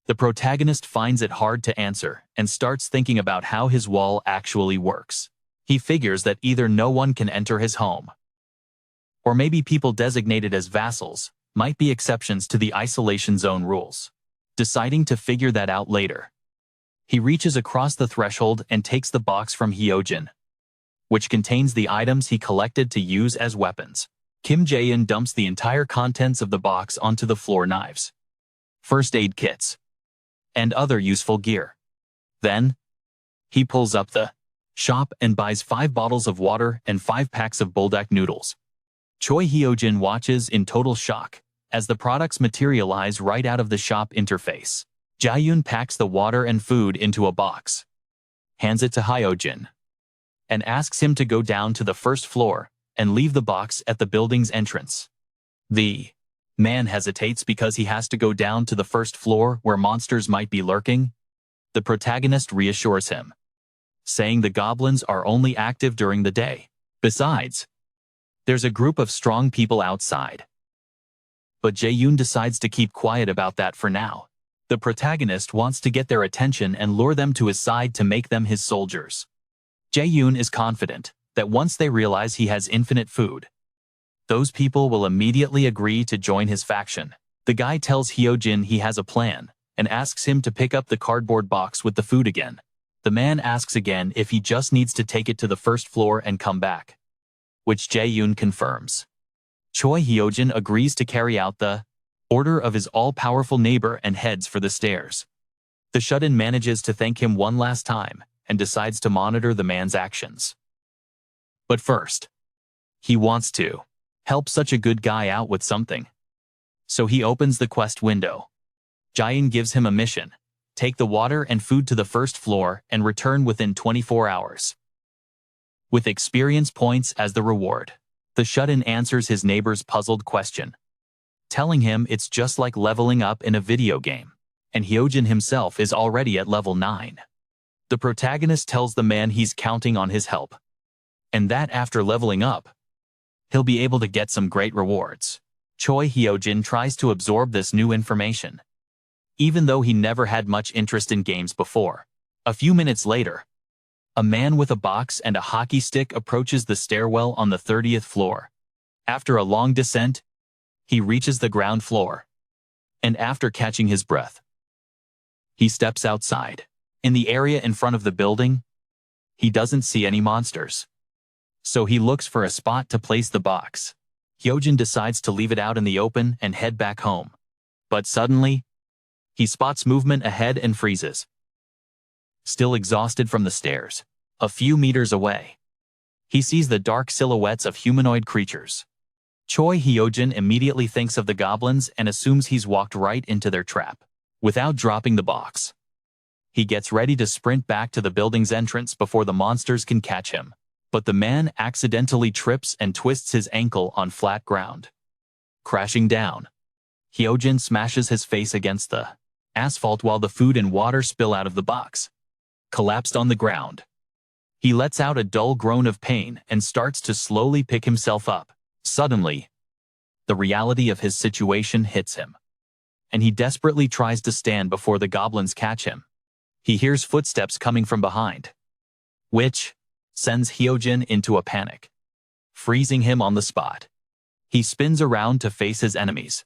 The protagonist finds it hard to answer and starts thinking about how his wall actually works. He figures that either no one can enter his home, or maybe people designated as vassals might be exceptions to the isolation zone rules. Deciding to figure that out later, he reaches across the threshold and takes the box from Hyojin, which contains the items he collected to use as weapons. Kim Jae-hun dumps the entire contents of the box onto the floor: knives, first aid kits, and other useful gear. Then, he pulls up the shop and buys 5 bottles of water and 5 packs of buldak noodles. Choi Hyojin watches in total shock as the products materialize right out of the shop interface. Jae-hun packs the water and food into a box, hands it to Hyojin, and asks him to go down to the first floor and leave the box at the building's entrance. The man hesitates because he has to go down to the first floor where monsters might be lurking. The protagonist reassures him, saying the goblins are only active during the day. Besides, there's a group of strong people outside. But Jae-hun decides to keep quiet about that for now. The protagonist wants to get their attention and lure them to his side to make them his soldiers. Jae-hun is confident that once they realize he has infinite food, those people will immediately agree to join his faction. The guy tells Hyojin he has a plan and asks him to pick up the cardboard box with the food again. The man asks again if he just needs to take it to the first floor and come back, which Jae-hun confirms. Choi Hyojin agrees to carry out the order of his all-powerful neighbor and heads for the stairs. The shut-in manages to thank him one last time and decides to monitor the man's actions. But first, he wants to help such a good guy out with something. So he opens the quest window. Jae-hun gives him a mission: take the water and food to the first floor and return within 24 hours. With experience points as the reward, the shut-in answers his neighbor's puzzled question, telling him it's just like leveling up in a video game, and Hyojin himself is already at level 9. The protagonist tells the man he's counting on his help, and that after leveling up, he'll be able to get some great rewards. Choi Hyojin tries to absorb this new information, even though he never had much interest in games before. A few minutes later, a man with a box and a hockey stick approaches the stairwell on the 30th floor. After a long descent, he reaches the ground floor, and after catching his breath, he steps outside. In the area in front of the building, he doesn't see any monsters, so he looks for a spot to place the box. Hyojin decides to leave it out in the open and head back home. But suddenly, he spots movement ahead and freezes, still exhausted from the stairs. A few meters away, he sees the dark silhouettes of humanoid creatures. Choi Hyojin immediately thinks of the goblins and assumes he's walked right into their trap. Without dropping the box, he gets ready to sprint back to the building's entrance before the monsters can catch him. But the man accidentally trips and twists his ankle on flat ground. Crashing down, Hyojin smashes his face against the asphalt while the food and water spill out of the box. Collapsed on the ground, he lets out a dull groan of pain and starts to slowly pick himself up. Suddenly, the reality of his situation hits him, and he desperately tries to stand before the goblins catch him. He hears footsteps coming from behind, which sends Hyojin into a panic, freezing him on the spot. He spins around to face his enemies,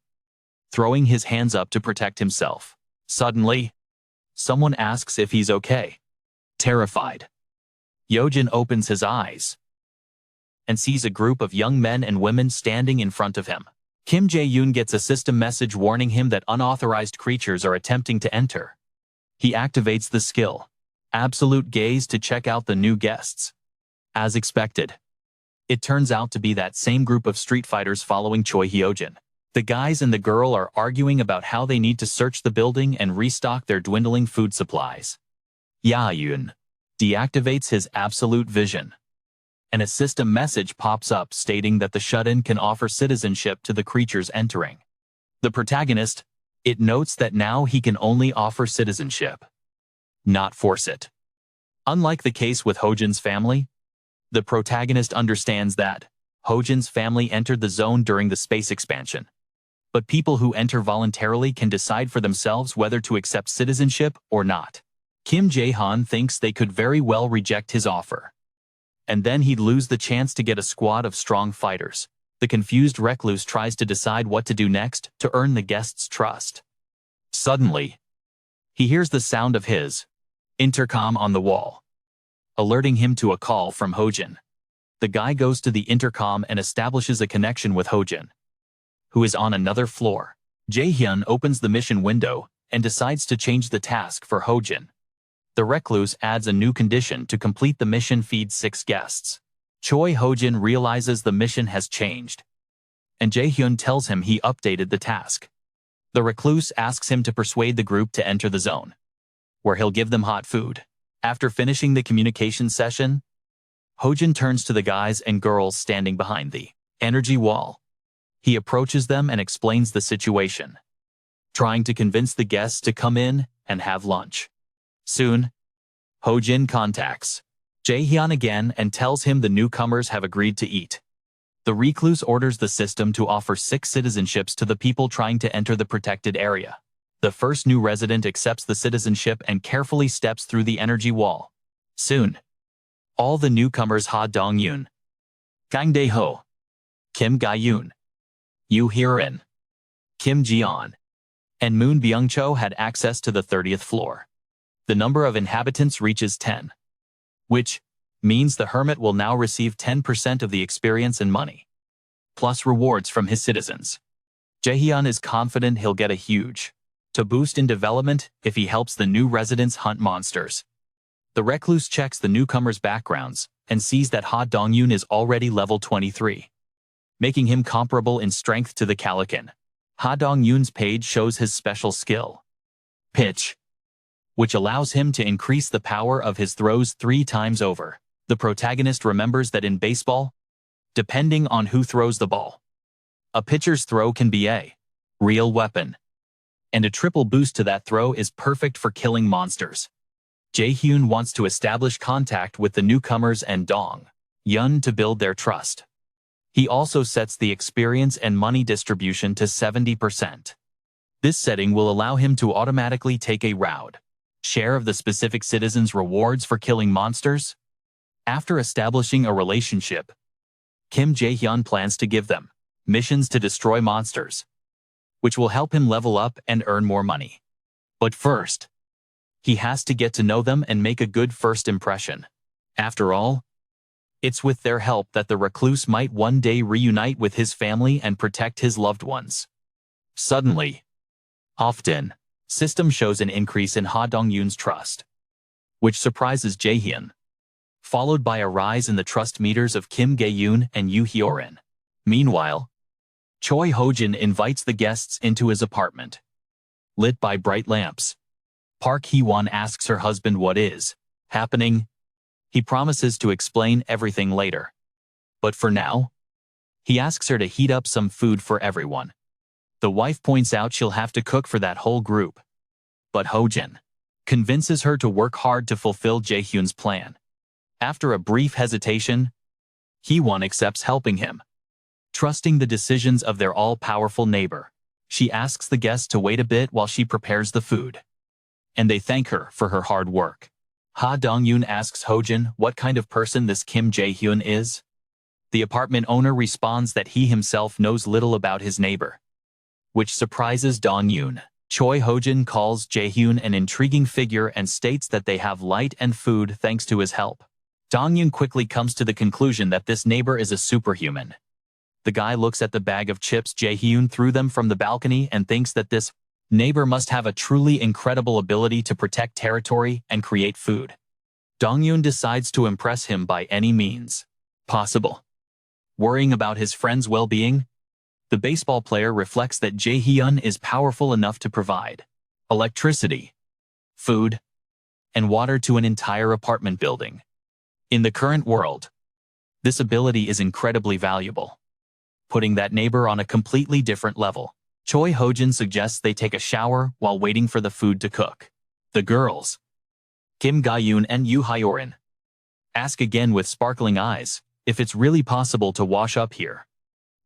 throwing his hands up to protect himself. Suddenly, someone asks if he's okay. Terrified, Hyojin opens his eyes and sees a group of young men and women standing in front of him. Kim Jae-hun gets a system message warning him that unauthorized creatures are attempting to enter. He activates the skill, Absolute Gaze, to check out the new guests. As expected, it turns out to be that same group of street fighters following Choi Hyojin. The guys and the girl are arguing about how they need to search the building and restock their dwindling food supplies. Jae-hun deactivates his absolute vision, and a system message pops up stating that the shut-in can offer citizenship to the creatures entering. The protagonist, it notes that now he can only offer citizenship, not force it. Unlike the case with Hojin's family, the protagonist understands that Hojin's family entered the zone during the space expansion, but people who enter voluntarily can decide for themselves whether to accept citizenship or not. Kim Jae-hun thinks they could very well reject his offer, and then he'd lose the chance to get a squad of strong fighters. The confused Recluse tries to decide what to do next to earn the guests' trust. Suddenly, he hears the sound of his intercom on the wall, alerting him to a call from Hojin. The guy goes to the intercom and establishes a connection with Hojin, who is on another floor. Jae-hun opens the mission window and decides to change the task for Hojin. The Recluse adds a new condition to complete the mission: feed 6 guests. Choi Hyojin realizes the mission has changed, and Jae-hun tells him he updated the task. The Recluse asks him to persuade the group to enter the zone, where he'll give them hot food. After finishing the communication session, Hojin turns to the guys and girls standing behind the energy wall. He approaches them and explains the situation, trying to convince the guests to come in and have lunch. Soon, Hojin contacts Jae-hun again and tells him the newcomers have agreed to eat. The Recluse orders the system to offer 6 citizenships to the people trying to enter the protected area. The first new resident accepts the citizenship and carefully steps through the energy wall. Soon, all the newcomers Ha Dong-yoon, Kang Dae-ho, Kim Ga-yoon, Yoo Hee-rin, Kim Ji-on, and Moon Byung-cho had access to the 30th floor. The number of inhabitants reaches 10, which means the hermit will now receive 10% of the experience and money, plus rewards from his citizens. Jae-hun is confident he'll get a huge boost in development if he helps the new residents hunt monsters. The Recluse checks the newcomers' backgrounds and sees that Ha Dong-yoon is already level 23, making him comparable in strength to the Calican. Ha Dong-yoon's page shows his special skill, Pitch, which allows him to increase the power of his throws 3 times over. The protagonist remembers that in baseball, depending on who throws the ball, a pitcher's throw can be a real weapon, and a triple boost to that throw is perfect for killing monsters. Jae-hun wants to establish contact with the newcomers and Dong-yoon to build their trust. He also sets the experience and money distribution to 70%. This setting will allow him to automatically take a round share of the specific citizens' rewards for killing monsters. After establishing a relationship, Kim Jae-hun plans to give them missions to destroy monsters, which will help him level up and earn more money. But first, he has to get to know them and make a good first impression. After all, it's with their help that the Recluse might one day reunite with his family and protect his loved ones. Suddenly, often, system shows an increase in Ha Dong-yoon's trust, which surprises Jae-hun. followed by a rise in the trust meters of Kim Jae-hun and Yoo Hyo-rin. Meanwhile, Choi Ho-jin invites the guests into his apartment. Lit by bright lamps, Park Hee-won asks her husband what is happening. He promises to explain everything later. But for now, he asks her to heat up some food for everyone. The wife points out she'll have to cook for that whole group. But Ho-jin convinces her to work hard to fulfill Jae-hyun's plan. After a brief hesitation, Hee-won accepts helping him. Trusting the decisions of their all-powerful neighbor, she asks the guests to wait a bit while she prepares the food. And they thank her for her hard work. Ha Dong-yoon asks Ho-jin what kind of person this Kim Jae-hyun is. The apartment owner responds that he himself knows little about his neighbor, which surprises Dong-yoon. Choi Ho-jin calls Jae-hyun an intriguing figure and states that they have light and food thanks to his help. Dong-yoon quickly comes to the conclusion that this neighbor is a superhuman. The guy looks at the bag of chips Jae-hyun threw them from the balcony and thinks that this neighbor must have a truly incredible ability to protect territory and create food. Dong-yoon decides to impress him by any means possible. Worrying about his friend's well-being, the baseball player reflects that Jae-hyun is powerful enough to provide electricity, food, and water to an entire apartment building. In the current world, this ability is incredibly valuable, putting that neighbor on a completely different level. Choi Ho-jin suggests they take a shower while waiting for the food to cook. The girls, Kim Ga-yoon and Yoo Hyo-rin, ask again with sparkling eyes if it's really possible to wash up here.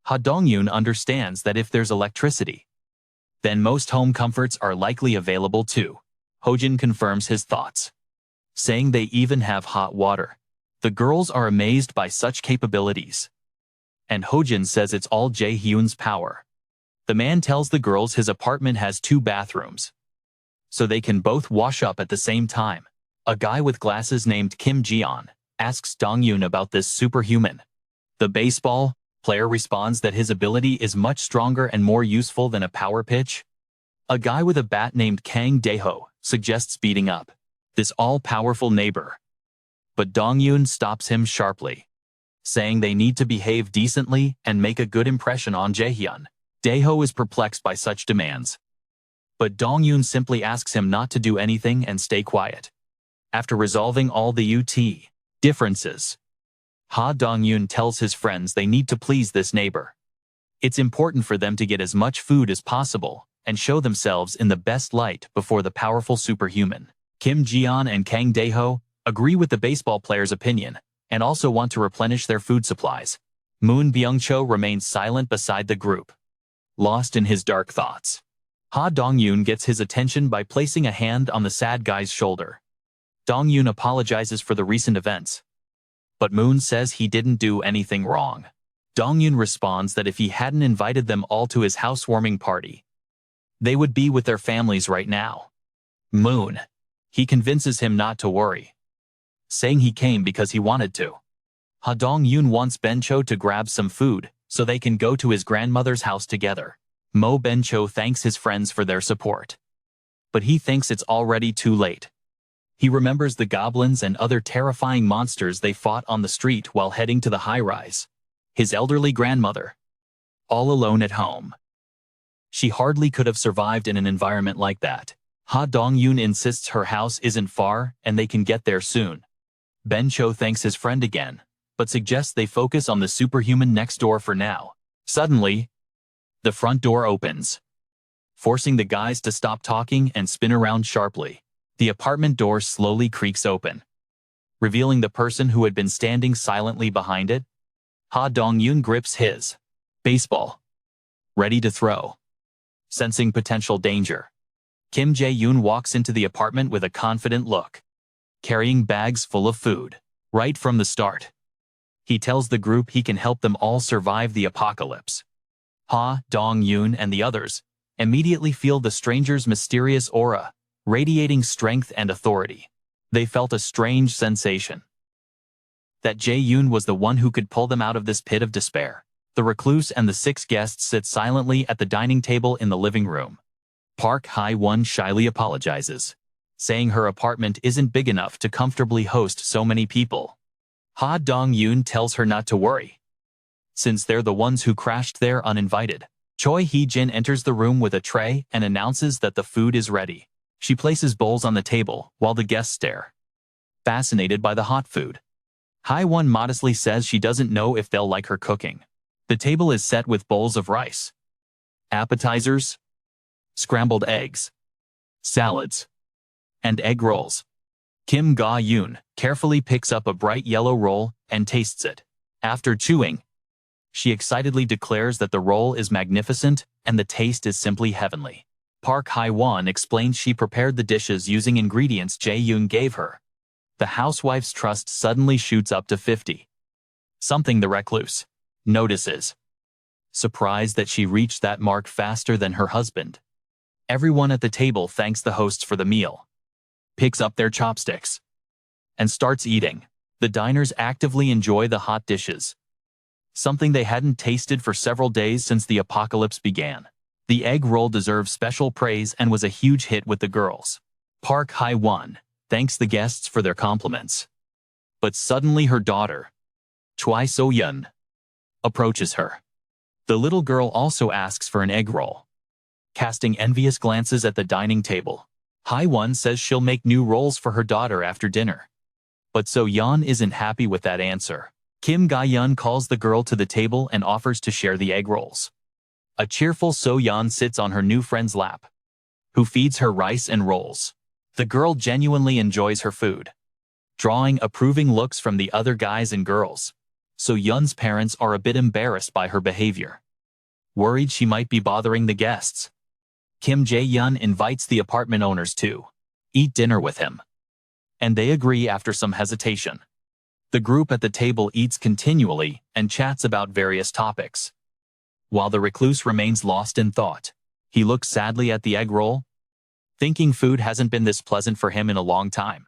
Ha Dong-yoon understands that if there's electricity, then most home comforts are likely available too. Ho-jin confirms his thoughts, saying they even have hot water. The girls are amazed by such capabilities, and Ho-jin says it's all Jae-hyun's power. The man tells the girls his apartment has 2 bathrooms, so they can both wash up at the same time. A guy with glasses named Kim Ji-on asks Dong-yoon about this superhuman. The baseball player responds that his ability is much stronger and more useful than a power pitch. A guy with a bat named Kang Dae-ho suggests beating up this all-powerful neighbor. But Dong-yoon stops him sharply, saying they need to behave decently and make a good impression on Jae-hyun. Dae-ho is perplexed by such demands, but Dong-yoon simply asks him not to do anything and stay quiet. After resolving all the UT differences, Ha Dong-yoon tells his friends they need to please this neighbor. It's important for them to get as much food as possible and show themselves in the best light before the powerful superhuman. Kim Ji-on and Kang Dae-ho agree with the baseball player's opinion and also want to replenish their food supplies. Moon Byung-cho remains silent beside the group, lost in his dark thoughts. Ha Dong-yoon gets his attention by placing a hand on the sad guy's shoulder. Dong-yoon apologizes for the recent events, but Moon says he didn't do anything wrong. Dong-yoon responds that if he hadn't invited them all to his housewarming party, they would be with their families right now. Moon, he convinces him not to worry, saying he came because he wanted to. Ha Dong-yoon wants Ben-cho to grab some food so they can go to his grandmother's house together. Mo Ben-cho thanks his friends for their support, but he thinks it's already too late. He remembers the goblins and other terrifying monsters they fought on the street while heading to the high-rise. His elderly grandmother, all alone at home. She hardly could have survived in an environment like that. Ha Dong-yoon insists her house isn't far and they can get there soon. Ben-cho thanks his friend again, but suggests they focus on the superhuman next door for now. Suddenly, the front door opens, forcing the guys to stop talking and spin around sharply. The apartment door slowly creaks open, revealing the person who had been standing silently behind it. Ha Dong-yoon grips his baseball, ready to throw, sensing potential danger. Kim Jae-yoon walks into the apartment with a confident look, carrying bags full of food. Right from the start, he tells the group he can help them all survive the apocalypse. Ha Dong-yoon and the others immediately feel the stranger's mysterious aura, radiating strength and authority. They felt a strange sensation that Jae-yoon was the one who could pull them out of this pit of despair. The recluse and the 6 guests sit silently at the dining table in the living room. Park Hae-won shyly apologizes, saying her apartment isn't big enough to comfortably host so many people. Ha Dong-yoon tells her not to worry, since they're the ones who crashed there uninvited. Choi Hee-jin enters the room with a tray and announces that the food is ready. She places bowls on the table while the guests stare, fascinated by the hot food. Hae-won modestly says she doesn't know if they'll like her cooking. The table is set with bowls of rice, appetizers, scrambled eggs, salads, and egg rolls. Kim Ga-yoon carefully picks up a bright yellow roll and tastes it. After chewing, she excitedly declares that the roll is magnificent and the taste is simply heavenly. Park Hae-won explains she prepared the dishes using ingredients Jae-hun gave her. The housewife's trust suddenly shoots up to 50. Something the recluse notices, surprised that she reached that mark faster than her husband. Everyone at the table thanks the hosts for the meal, picks up their chopsticks, and starts eating. The diners actively enjoy the hot dishes, something they hadn't tasted for several days since the apocalypse began. The egg roll deserves special praise and was a huge hit with the girls. Park Hae-won thanks the guests for their compliments. But suddenly her daughter, Choi So-yeon, approaches her. The little girl also asks for an egg roll, casting envious glances at the dining table. Hae-won says she'll make new rolls for her daughter after dinner. But So-yeon isn't happy with that answer. Kim Ga-yeon calls the girl to the table and offers to share the egg rolls. A cheerful So-yeon sits on her new friend's lap, who feeds her rice and rolls. The girl genuinely enjoys her food, drawing approving looks from the other guys and girls. So-yeon's parents are a bit embarrassed by her behavior, worried she might be bothering the guests. Kim Jae-yeon invites the apartment owners to eat dinner with him, and they agree after some hesitation. The group at the table eats continually and chats about various topics, while the recluse remains lost in thought. He looks sadly at the egg roll, thinking food hasn't been this pleasant for him in a long time,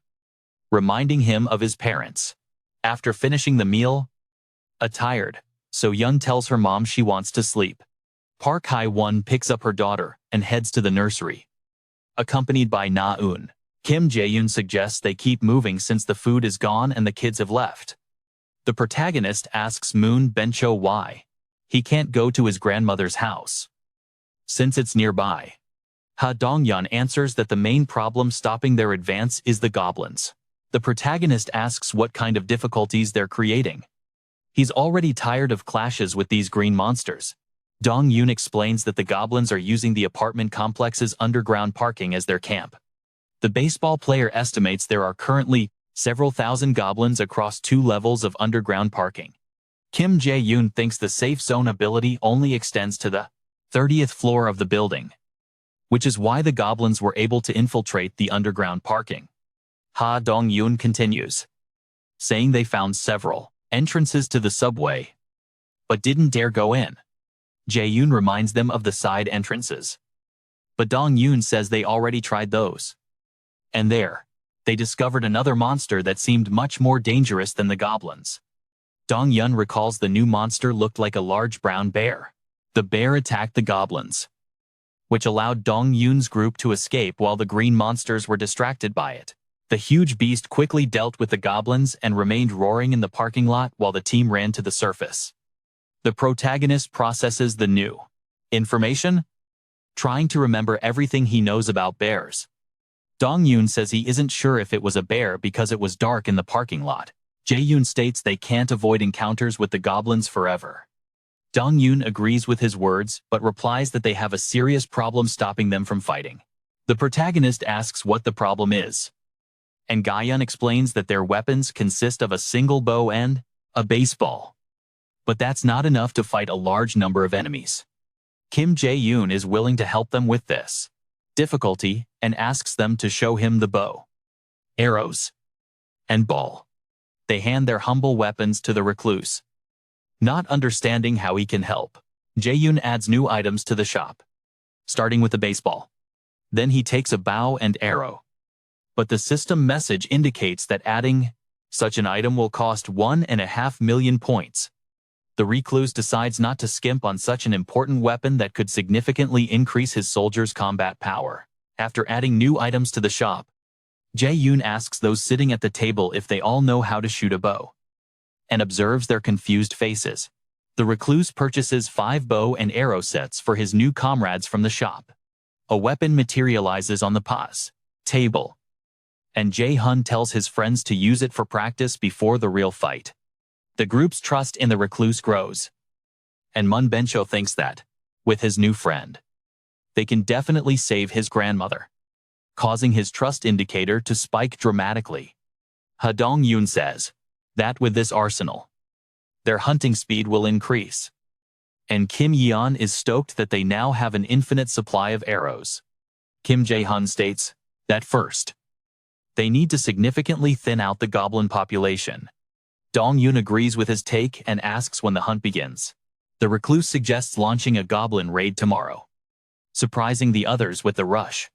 reminding him of his parents. After finishing the meal, tired, So-yeon tells her mom she wants to sleep. Park Hae-won picks up her daughter and heads to the nursery, accompanied by Na-eun. Kim Jae-hun suggests they keep moving since the food is gone and the kids have left. The protagonist asks Moon Ben-cho why he can't go to his grandmother's house, since it's nearby. Ha Dong-yeon answers that the main problem stopping their advance is the goblins. The protagonist asks what kind of difficulties they're creating. He's already tired of clashes with these green monsters. Dong-yoon explains that the goblins are using the apartment complex's underground parking as their camp. The baseball player estimates there are currently several thousand goblins across 2 levels of underground parking. Kim Jae-yoon thinks the safe zone ability only extends to the 30th floor of the building, which is why the goblins were able to infiltrate the underground parking. Ha Dong-yoon continues, saying they found several entrances to the subway, but didn't dare go in. Jae-yoon reminds them of the side entrances, but Dong-yoon says they already tried those. And there, they discovered another monster that seemed much more dangerous than the goblins. Dong-yeon recalls the new monster looked like a large brown bear. The bear attacked the goblins, which allowed Dong-yoon's group to escape while the green monsters were distracted by it. The huge beast quickly dealt with the goblins and remained roaring in the parking lot while the team ran to the surface. The protagonist processes the new information, trying to remember everything he knows about bears. Dong-yoon says he isn't sure if it was a bear because it was dark in the parking lot. Jae-yoon states they can't avoid encounters with the goblins forever. Dong-yoon agrees with his words but replies that they have a serious problem stopping them from fighting. The protagonist asks what the problem is, and Ga-yeon explains that their weapons consist of a single bow and a baseball. But that's not enough to fight a large number of enemies. Kim Jae-yoon is willing to help them with this difficulty and asks them to show him the bow, arrows, and ball. They hand their humble weapons to the recluse, not understanding how he can help. Jae-yoon adds new items to the shop, starting with the baseball. Then he takes a bow and arrow. But the system message indicates that adding such an item will cost 1.5 million points. The recluse decides not to skimp on such an important weapon that could significantly increase his soldiers' combat power. After adding new items to the shop, Jae-yoon asks those sitting at the table if they all know how to shoot a bow. and observes their confused faces. The recluse purchases 5 bow and arrow sets for his new comrades from the shop. A weapon materializes on the pause table, and Jae-hun tells his friends to use it for practice before the real fight. The group's trust in the recluse grows, and Mun Bencho thinks that, with his new friend, they can definitely save his grandmother, causing his trust indicator to spike dramatically. Ha Dong-yoon says that with this arsenal, their hunting speed will increase. And Kim Yeon is stoked that they now have an infinite supply of arrows. Kim Jae-hun states that first, they need to significantly thin out the goblin population. Dong-yoon agrees with his take and asks when the hunt begins. The recluse suggests launching a goblin raid tomorrow, surprising the others with the rush.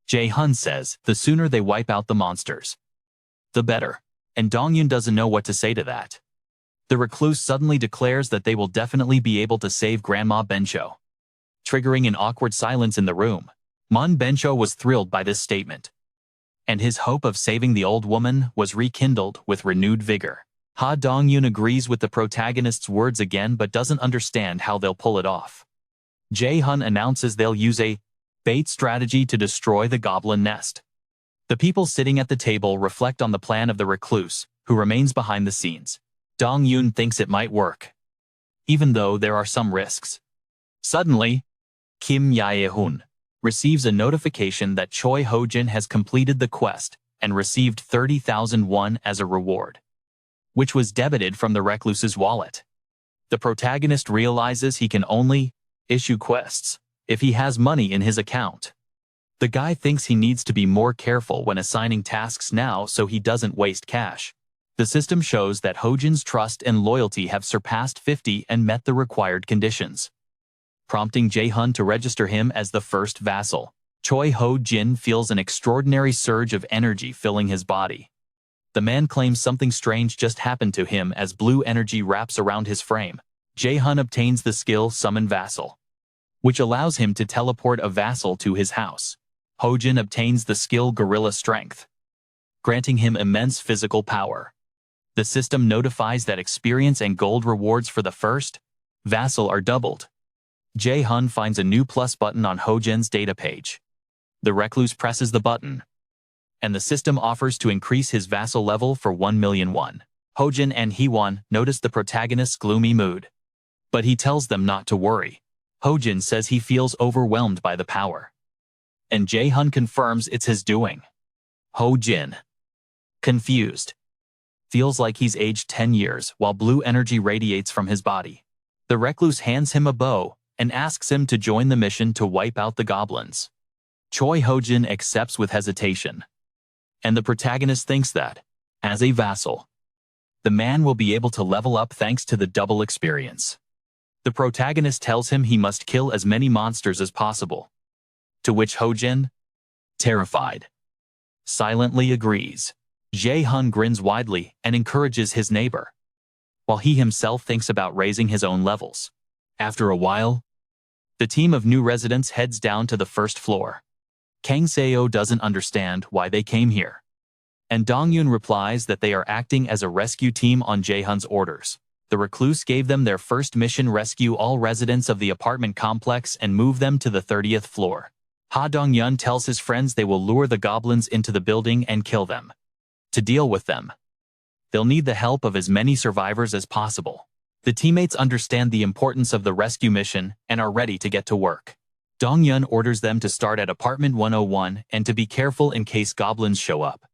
Jae-hun says the sooner they wipe out the monsters, the better, and Dong-yoon doesn't know what to say to that. The recluse suddenly declares that they will definitely be able to save Grandma Bencho, triggering an awkward silence in the room. Mun Bencho was thrilled by this statement, and his hope of saving the old woman was rekindled with renewed vigor. Ha Dong-yoon agrees with the protagonist's words again but doesn't understand how they'll pull it off. Jae-hun announces they'll use a bait strategy to destroy the goblin nest. The people sitting at the table reflect on the plan of the recluse, who remains behind the scenes. Dong-yoon thinks it might work, even though there are some risks. Suddenly, Kim Jae-hun receives a notification that Choi Ho-jin has completed the quest and received 30,000 won as a reward, which was debited from the recluse's wallet. The protagonist realizes he can only issue quests if he has money in his account. The guy thinks he needs to be more careful when assigning tasks now so he doesn't waste cash. The system shows that Ho-jin's trust and loyalty have surpassed 50 and met the required conditions, prompting Jae-hun to register him as the first vassal. Choi Ho-jin feels an extraordinary surge of energy filling his body. The man claims something strange just happened to him as blue energy wraps around his frame. Jae-hun obtains the skill Summon Vassal, which allows him to teleport a vassal to his house. Ho-jin obtains the skill Gorilla Strength, granting him immense physical power. The system notifies that experience and gold rewards for the first vassal are doubled. Jae-hun finds a new plus button on Ho-jin's data page. The recluse presses the button, and the system offers to increase his vassal level for 1 million won. Ho-jin and Hee-won notice the protagonist's gloomy mood, but he tells them not to worry. Ho-jin says he feels overwhelmed by the power, and Jae-hun confirms it's his doing. Ho-jin, confused, feels like he's aged 10 years while blue energy radiates from his body. The recluse hands him a bow and asks him to join the mission to wipe out the goblins. Choi Ho-jin accepts with hesitation, and the protagonist thinks that, as a vassal, the man will be able to level up thanks to the double experience. The protagonist tells him he must kill as many monsters as possible, to which Ho-jin, terrified, silently agrees. Jae-hun grins widely and encourages his neighbor, while he himself thinks about raising his own levels. After a while, the team of new residents heads down to the first floor. Kang Seo doesn't understand why they came here, and Dong-yoon replies that they are acting as a rescue team on Jae-hun's orders. The recluse gave them their first mission: rescue all residents of the apartment complex and move them to the 30th floor. Ha Dong-yeon tells his friends they will lure the goblins into the building and kill them. To deal with them, they'll need the help of as many survivors as possible. The teammates understand the importance of the rescue mission and are ready to get to work. Dong-yeon orders them to start at apartment 101 and to be careful in case goblins show up.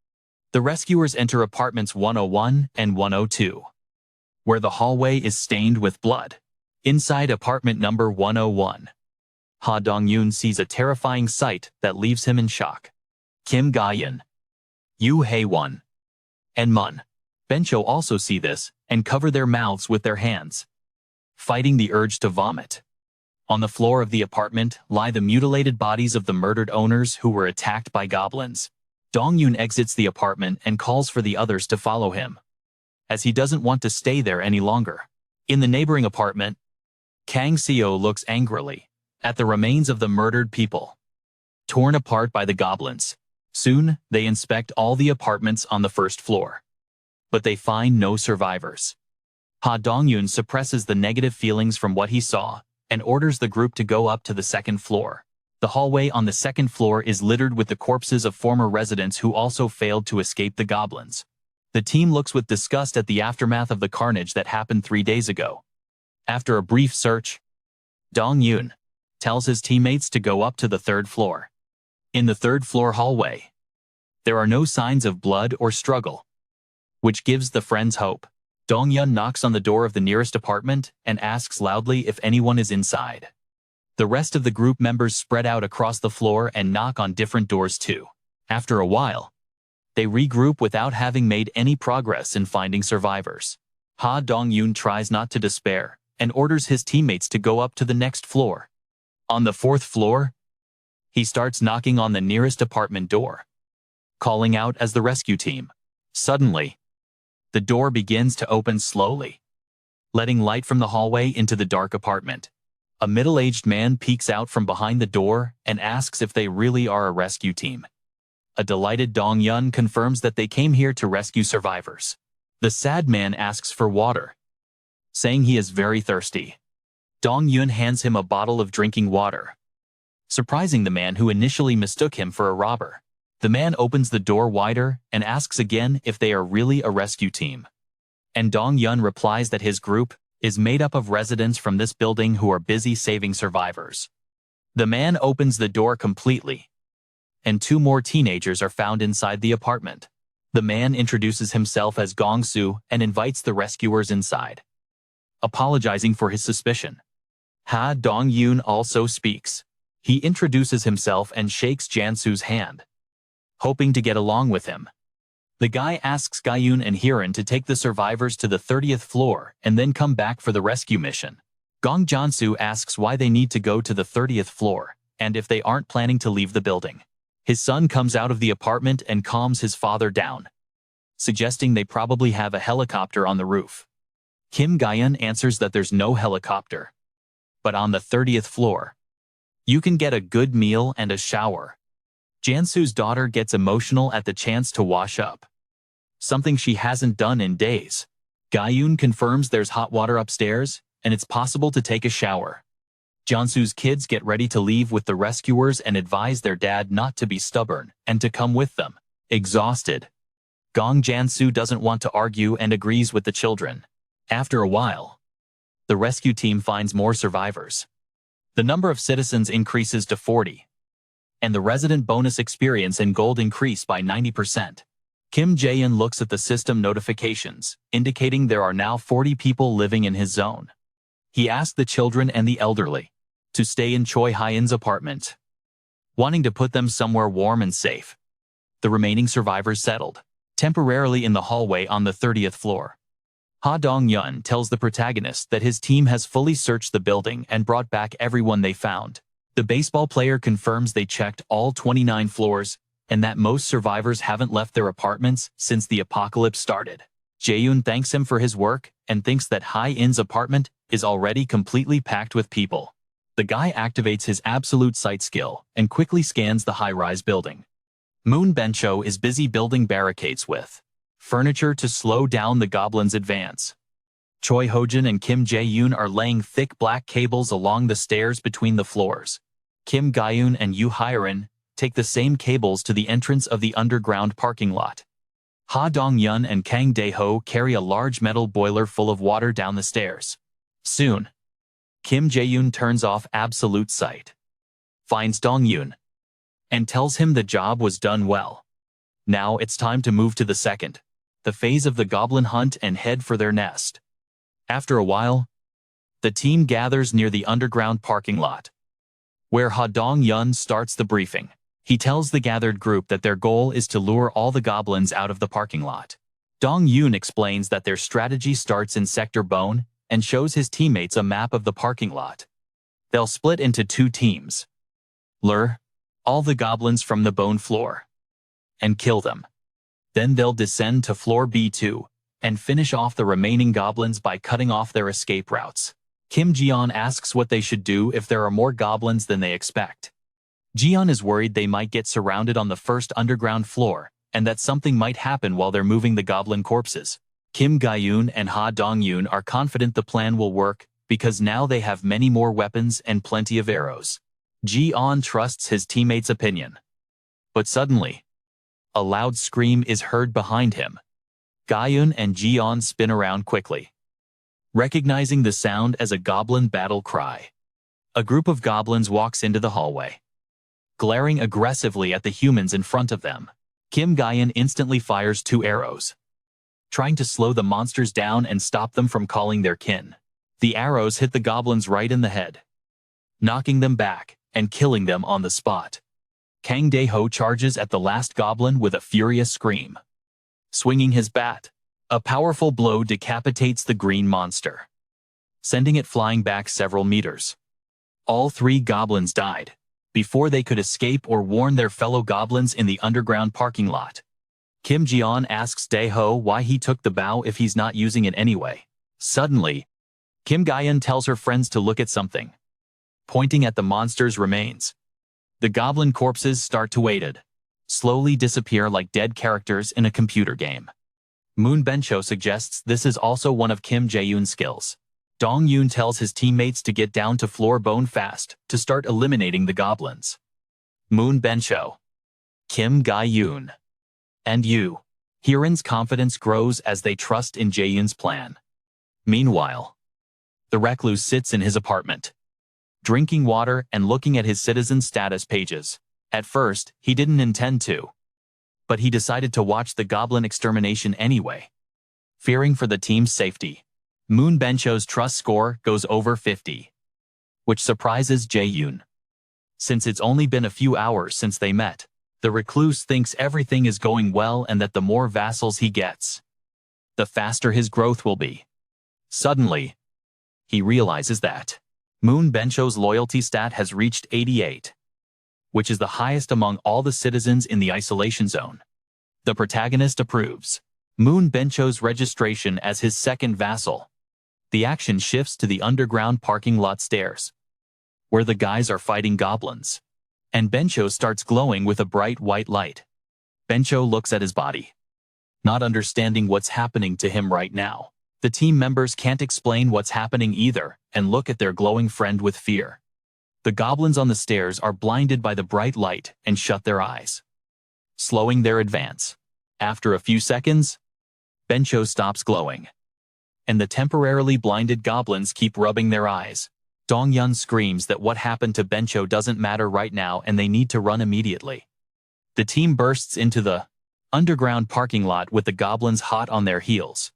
The rescuers enter apartments 101 and 102, where the hallway is stained with blood. Inside apartment number 101, Ha Dong-yoon sees a terrifying sight that leaves him in shock. Kim Ga-yeon, Yoo Hae-won, and Mun Bencho also see this and cover their mouths with their hands, fighting the urge to vomit. On the floor of the apartment lie the mutilated bodies of the murdered owners who were attacked by goblins. Dong-yoon exits the apartment and calls for the others to follow him, as he doesn't want to stay there any longer. In the neighboring apartment, Kang Seo looks angrily at the remains of the murdered people, torn apart by the goblins. Soon, they inspect all the apartments on the first floor, but they find no survivors. Ha Dong-yun suppresses the negative feelings from what he saw and orders the group to go up to the second floor. The hallway on the second floor is littered with the corpses of former residents who also failed to escape the goblins. The team looks with disgust at the aftermath of the carnage that happened 3 days ago. After a brief search, Dong-yun tells his teammates to go up to the third floor. In the third floor hallway, there are no signs of blood or struggle, which gives the friends hope. Dong-yun knocks on the door of the nearest apartment and asks loudly if anyone is inside. The rest of the group members spread out across the floor and knock on different doors too. After a while, they regroup without having made any progress in finding survivors. Ha Dong-yun tries not to despair and orders his teammates to go up to the next floor. On the fourth floor, he starts knocking on the nearest apartment door, calling out as the rescue team. Suddenly, the door begins to open slowly, letting light from the hallway into the dark apartment. A middle-aged man peeks out from behind the door and asks if they really are a rescue team. A delighted Dong-yun confirms that they came here to rescue survivors. The sad man asks for water, saying he is very thirsty. Dong-yun hands him a bottle of drinking water, surprising the man who initially mistook him for a robber. The man opens the door wider and asks again if they are really a rescue team. And Dong-yun replies that his group is made up of residents from this building who are busy saving survivors. The man opens the door completely, and 2 more teenagers are found inside the apartment. The man introduces himself as Gong-soo and invites the rescuers inside, apologizing for his suspicion. Ha Dong-yun also speaks. He introduces himself and shakes Jansoo's hand, hoping to get along with him. The guy asks Jae-hun and Hiren to take the survivors to the 30th floor and then come back for the rescue mission. Gong Jansoo asks why they need to go to the 30th floor and if they aren't planning to leave the building. His son comes out of the apartment and calms his father down, suggesting they probably have a helicopter on the roof. Kim Jae-hun answers that there's no helicopter, but on the 30th floor, you can get a good meal and a shower. Jansoo's daughter gets emotional at the chance to wash up, something she hasn't done in days. Jae-hun confirms there's hot water upstairs, and it's possible to take a shower. Jansoo's kids get ready to leave with the rescuers and advise their dad not to be stubborn and to come with them. Exhausted, Gong Jansoo doesn't want to argue and agrees with the children. After a while, the rescue team finds more survivors. The number of citizens increases to 40. And the resident bonus experience and gold increase by 90%. Kim Jae-hun looks at the system notifications, indicating there are now 40 people living in his zone. He asks the children and the elderly to stay in Choi Hyun's apartment, wanting to put them somewhere warm and safe. The remaining survivors settled temporarily in the hallway on the 30th floor. Ha Dong-yun tells the protagonist that his team has fully searched the building and brought back everyone they found. The baseball player confirms they checked all 29 floors and that most survivors haven't left their apartments since the apocalypse started. Jae-hun thanks him for his work and thinks that Hyun's apartment is already completely packed with people. The guy activates his absolute sight skill and quickly scans the high-rise building. Moon Bencho is busy building barricades with furniture to slow down the goblins' advance. Choi Hojin and Kim Jae-hun are laying thick black cables along the stairs between the floors. Kim Jae-hun and Yoo Hyun take the same cables to the entrance of the underground parking lot. Ha Dong-yun and Kang Dae-ho carry a large metal boiler full of water down the stairs. Soon, Kim Jae-hun turns off absolute sight, finds Dong-yun, and tells him the job was done well. Now it's time to move to the phase of the goblin hunt and head for their nest. After a while, the team gathers near the underground parking lot, where Ha Dong-yun starts the briefing. He tells the gathered group that their goal is to lure all the goblins out of the parking lot. Dong-yun explains that their strategy starts in Sector Bone and shows his teammates a map of the parking lot. They'll split into 2 teams, lure all the goblins from the bone floor, and kill them. Then they'll descend to floor B2 and finish off the remaining goblins by cutting off their escape routes. Kim Ji-yeon asks what they should do if there are more goblins than they expect. Ji-yeon is worried they might get surrounded on the first underground floor and that something might happen while they're moving the goblin corpses. Kim Ga-eun and Ha Dong-yoon are confident the plan will work because now they have many more weapons and plenty of arrows. Jae-hun trusts his teammates' opinion. But suddenly, a loud scream is heard behind him. Ga-eun and Jae-hun spin around quickly, recognizing the sound as a goblin battle cry. A group of goblins walks into the hallway, glaring aggressively at the humans in front of them. Kim Ga-eun instantly fires 2 arrows, trying to slow the monsters down and stop them from calling their kin. The arrows hit the goblins right in the head, knocking them back and killing them on the spot. Kang Dae-ho charges at the last goblin with a furious scream. Swinging his bat, a powerful blow decapitates the green monster, sending it flying back several meters. All 3 goblins died before they could escape or warn their fellow goblins in the underground parking lot. Kim Ji-yeon asks Dae-ho why he took the bow if he's not using it anyway. Suddenly, Kim Ga-eun tells her friends to look at something, pointing at the monster's remains. The goblin corpses start to fade, slowly disappear like dead characters in a computer game. Moon Bencho suggests this is also one of Kim Jae-yoon's skills. Dong-yoon tells his teammates to get down to floor bone fast to start eliminating the goblins. Moon Bencho, Kim Ga-eun, and you. Hiren's confidence grows as they trust in Jae-yoon's plan. Meanwhile, the Recluse sits in his apartment, drinking water and looking at his citizen status pages. At first, he didn't intend to, but he decided to watch the goblin extermination anyway. Fearing for the team's safety, Moon Bencho's trust score goes over 50, which surprises Jae-yoon. Since it's only been a few hours since they met, the Recluse thinks everything is going well and that the more vassals he gets, the faster his growth will be. Suddenly, he realizes that Moon Bencho's loyalty stat has reached 88, which is the highest among all the citizens in the isolation zone. The protagonist approves Moon Bencho's registration as his second vassal. The action shifts to the underground parking lot stairs, where the guys are fighting goblins, and Bencho starts glowing with a bright white light. Bencho looks at his body, not understanding what's happening to him right now. The team members can't explain what's happening either and look at their glowing friend with fear. The goblins on the stairs are blinded by the bright light and shut their eyes, slowing their advance. After a few seconds, Bencho stops glowing, and the temporarily blinded goblins keep rubbing their eyes. Dong-yeon screams that what happened to Bencho doesn't matter right now and they need to run immediately. The team bursts into the underground parking lot with the goblins hot on their heels.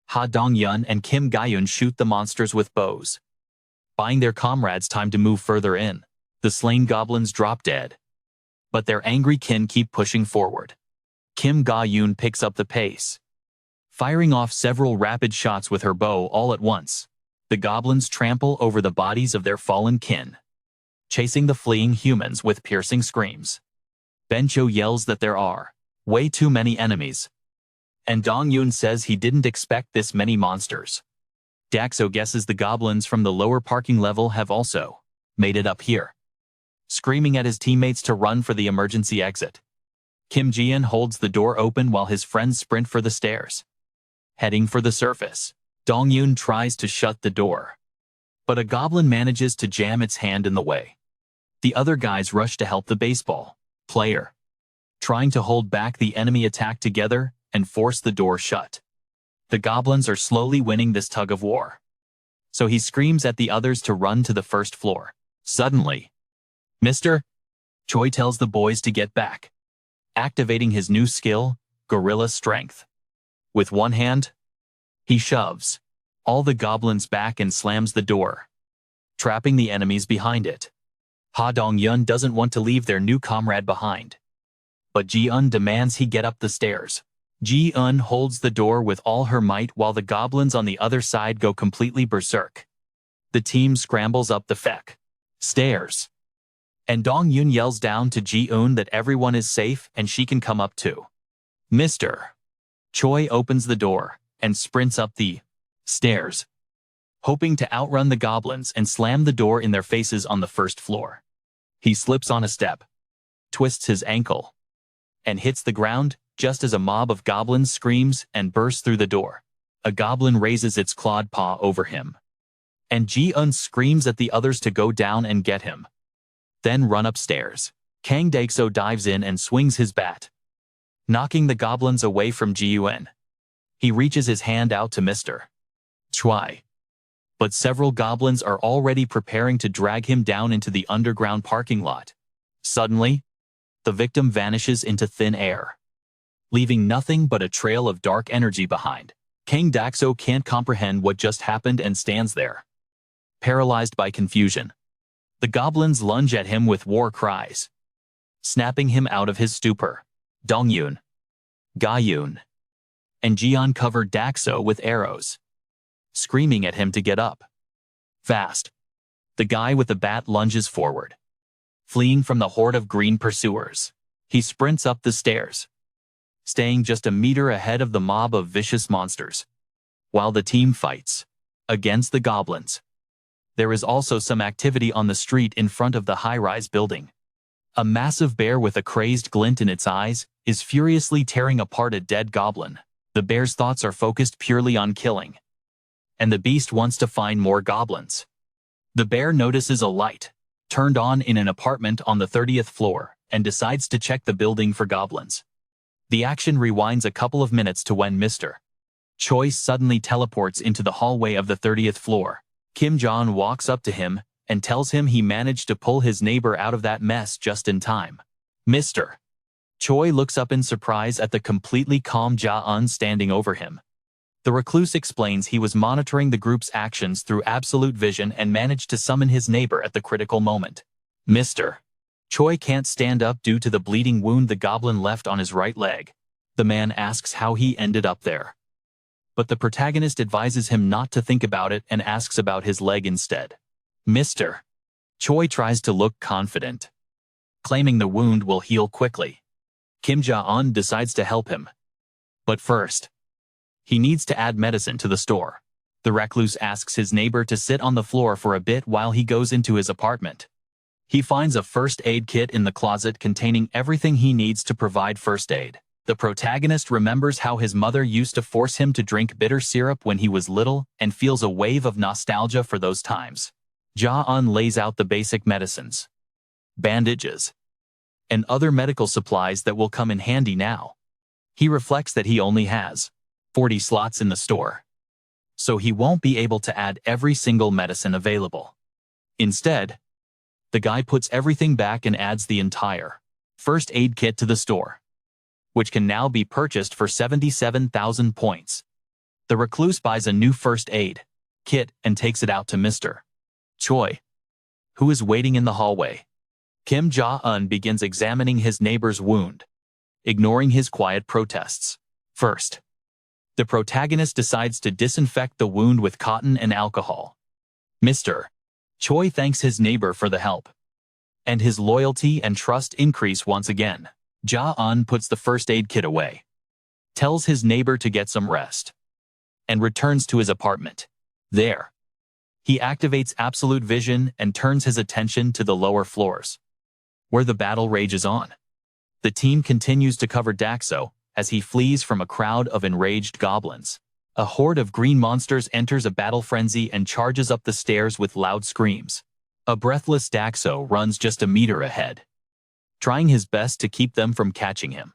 Ha Dong-yeon and Kim Ga-eun shoot the monsters with bows, buying their comrades time to move further in. The slain goblins drop dead, but their angry kin keep pushing forward. Kim Ga-eun picks up the pace, firing off several rapid shots with her bow all at once. The goblins trample over the bodies of their fallen kin, chasing the fleeing humans with piercing screams. Bencho yells that there are way too many enemies, and Dong-yoon says he didn't expect this many monsters. Daxo guesses the goblins from the lower parking level have also made it up here, screaming at his teammates to run for the emergency exit. Kim Ji-yeon holds the door open while his friends sprint for the stairs, heading for the surface. Dong-yoon tries to shut the door, but a goblin manages to jam its hand in the way. The other guys rush to help the baseball player, trying to hold back the enemy attack together and force the door shut. The goblins are slowly winning this tug of war, so he screams at the others to run to the first floor. Suddenly, Mr. Choi tells the boys to get back, activating his new skill, Gorilla Strength. With one hand, he shoves all the goblins back and slams the door, trapping the enemies behind it. Ha Dong-yeon doesn't want to leave their new comrade behind, but Jae-hun demands he get up the stairs. Jae-hun holds the door with all her might while the goblins on the other side go completely berserk. The team scrambles up the stairs, and Dong-yoon yells down to Jae-hun that everyone is safe and she can come up too. Mr. Choi opens the door and sprints up the stairs, hoping to outrun the goblins and slam the door in their faces on the first floor. He slips on a step, twists his ankle, and hits the ground just as a mob of goblins screams and bursts through the door. A goblin raises its clawed paw over him, and Jae-hun screams at the others to go down and get him. Then run upstairs. Kang Dae-so dives in and swings his bat, knocking the goblins away from Jae-hun. He reaches his hand out to Mr. Choi, but several goblins are already preparing to drag him down into the underground parking lot. Suddenly, the victim vanishes into thin air, leaving nothing but a trail of dark energy behind. Kang Dae-so can't comprehend what just happened and stands there, paralyzed by confusion. The goblins lunge at him with war cries, snapping him out of his stupor. Dong-yoon, Ga-yoon, and Jae-hun cover Dae-so with arrows, screaming at him to get up. Fast, the guy with the bat lunges forward, fleeing from the horde of green pursuers. He sprints up the stairs, staying just a meter ahead of the mob of vicious monsters. While the team fights against the goblins, there is also some activity on the street in front of the high-rise building. A massive bear with a crazed glint in its eyes is furiously tearing apart a dead goblin. The bear's thoughts are focused purely on killing, and the beast wants to find more goblins. The bear notices a light turned on in an apartment on the 30th floor and decides to check the building for goblins. The action rewinds a couple of minutes to when Mr. Choi suddenly teleports into the hallway of the 30th floor. Kim Jong walks up to him and tells him he managed to pull his neighbor out of that mess just in time. Mr. Choi looks up in surprise at the completely calm Jae-hun standing over him. The recluse explains he was monitoring the group's actions through absolute vision and managed to summon his neighbor at the critical moment. Mr. Choi can't stand up due to the bleeding wound the goblin left on his right leg. The man asks how he ended up there, but the protagonist advises him not to think about it and asks about his leg instead. Mr. Choi tries to look confident, claiming the wound will heal quickly. Kim Jae-hun decides to help him, but first, he needs to add medicine to the store. The recluse asks his neighbor to sit on the floor for a bit while he goes into his apartment. He finds a first aid kit in the closet containing everything he needs to provide first aid. The protagonist remembers how his mother used to force him to drink bitter syrup when he was little and feels a wave of nostalgia for those times. Jae-hun lays out the basic medicines, bandages, and other medical supplies that will come in handy now. He reflects that he only has 40 slots in the store, so he won't be able to add every single medicine available. Instead, the guy puts everything back and adds the entire first aid kit to the store, which can now be purchased for 77,000 points. The recluse buys a new first aid kit and takes it out to Mr. Choi, who is waiting in the hallway. Kim Jae-hun begins examining his neighbor's wound, ignoring his quiet protests. First, the protagonist decides to disinfect the wound with cotton and alcohol. Mr. Choi thanks his neighbor for the help, and his loyalty and trust increase once again. Jae-hun puts the first aid kit away, tells his neighbor to get some rest, and returns to his apartment. There, he activates absolute vision and turns his attention to the lower floors, where the battle rages on. The team continues to cover Dae-so as he flees from a crowd of enraged goblins. A horde of green monsters enters a battle frenzy and charges up the stairs with loud screams. A breathless Dae-so runs just a meter ahead, trying his best to keep them from catching him.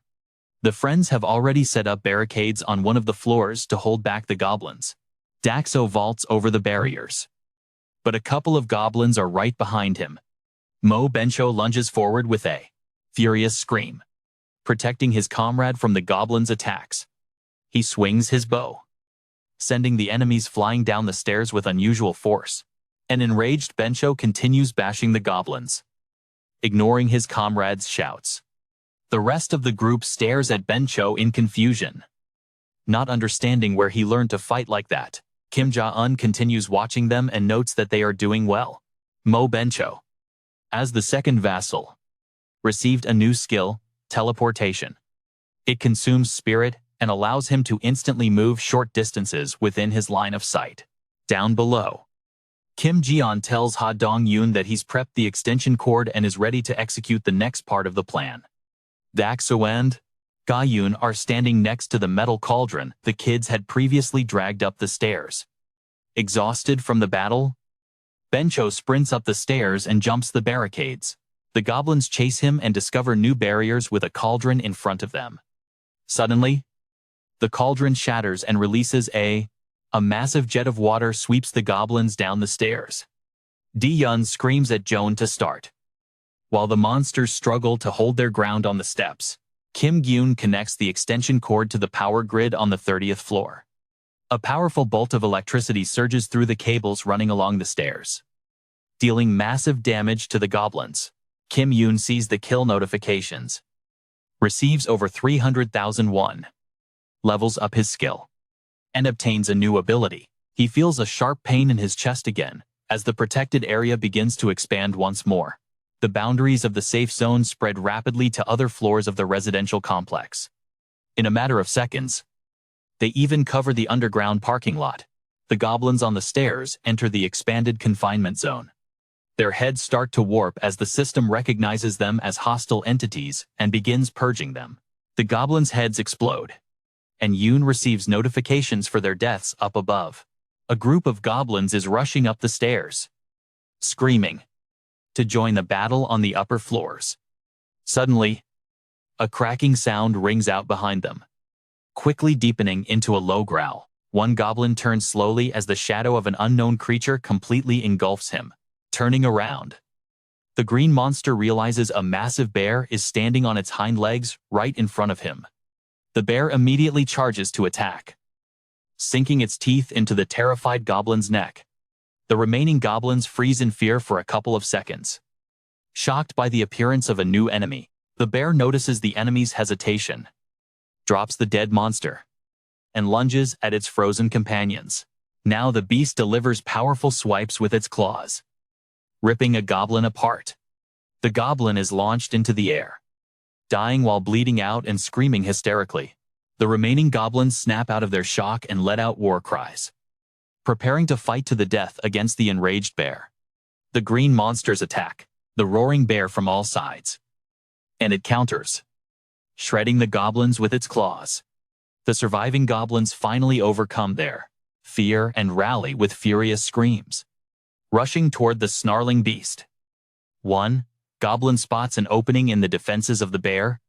The friends have already set up barricades on one of the floors to hold back the goblins. Dae-so vaults over the barriers, but a couple of goblins are right behind him. Mo Bencho lunges forward with a furious scream, protecting his comrade from the goblins' attacks. He swings his bow, sending the enemies flying down the stairs with unusual force. An enraged Bencho continues bashing the goblins, ignoring his comrades' shouts. The rest of the group stares at Bencho in confusion, not understanding where he learned to fight like that. Kim Jae-hun continues watching them and notes that they are doing well. Mo Bencho, as the second vassal, received a new skill, teleportation. It consumes spirit and allows him to instantly move short distances within his line of sight. Down below, Kim Ji-yeon tells Ha Dong-yoon that he's prepped the extension cord and is ready to execute the next part of the plan. Dae-so and Jae-hun are standing next to the metal cauldron the kids had previously dragged up the stairs. Exhausted from the battle, Bencho sprints up the stairs and jumps the barricades. The goblins chase him and discover new barriers with a cauldron in front of them. Suddenly, the cauldron shatters and releases a massive jet of water sweeps the goblins down the stairs. Jae-hun screams at Jae-hun to start. While the monsters struggle to hold their ground on the steps, Kim Gyun connects the extension cord to the power grid on the 30th floor. A powerful bolt of electricity surges through the cables running along the stairs, dealing massive damage to the goblins. Kim Gyun sees the kill notifications, receives over 300,000 won, levels up his skill, and obtains a new ability. He feels a sharp pain in his chest again, as the protected area begins to expand once more. The boundaries of the safe zone spread rapidly to other floors of the residential complex. In a matter of seconds, they even cover the underground parking lot. The goblins on the stairs enter the expanded confinement zone. Their heads start to warp as the system recognizes them as hostile entities and begins purging them. The goblins' heads explode, and Yoon receives notifications for their deaths up above. A group of goblins is rushing up the stairs, screaming, to join the battle on the upper floors. Suddenly, a cracking sound rings out behind them, quickly deepening into a low growl. One goblin turns slowly as the shadow of an unknown creature completely engulfs him. Turning around, the green monster realizes a massive bear is standing on its hind legs right in front of him. The bear immediately charges to attack, sinking its teeth into the terrified goblin's neck. The remaining goblins freeze in fear for a couple of seconds. Shocked by the appearance of a new enemy, the bear notices the enemy's hesitation, drops the dead monster, and lunges at its frozen companions. Now the beast delivers powerful swipes with its claws, ripping a goblin apart. The goblin is launched into the air, dying while bleeding out and screaming hysterically. The remaining goblins snap out of their shock and let out war cries, preparing to fight to the death against the enraged bear. The green monsters attack the roaring bear from all sides, and it counters, shredding the goblins with its claws. The surviving goblins finally overcome their fear and rally with furious screams, rushing toward the snarling beast. One goblin spots an opening in the defenses of the bear,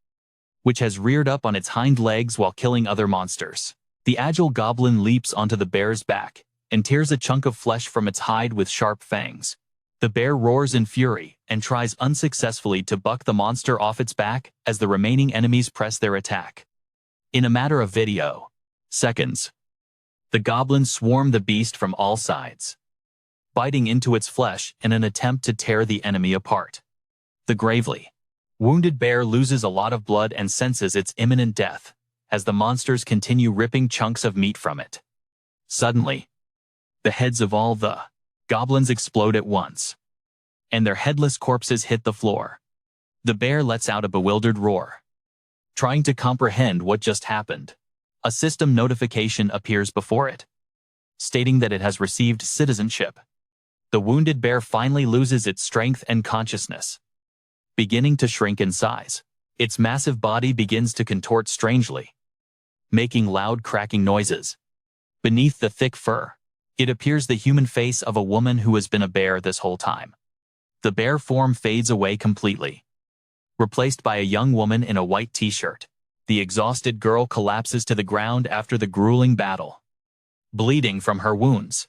which has reared up on its hind legs while killing other monsters. The agile goblin leaps onto the bear's back and tears a chunk of flesh from its hide with sharp fangs. The bear roars in fury and tries unsuccessfully to buck the monster off its back as the remaining enemies press their attack. In a matter of seconds, the goblins swarm the beast from all sides, biting into its flesh in an attempt to tear the enemy apart. The gravely wounded bear loses a lot of blood and senses its imminent death as the monsters continue ripping chunks of meat from it. Suddenly, the heads of all the goblins explode at once, and their headless corpses hit the floor. The bear lets out a bewildered roar, trying to comprehend what just happened. A system notification appears before it, stating that it has received citizenship. The wounded bear finally loses its strength and consciousness, beginning to shrink in size. Its massive body begins to contort strangely, making loud cracking noises. Beneath the thick fur, it appears the human face of a woman who has been a bear this whole time. The bear form fades away completely, replaced by a young woman in a white t-shirt. The exhausted girl collapses to the ground after the grueling battle, bleeding from her wounds.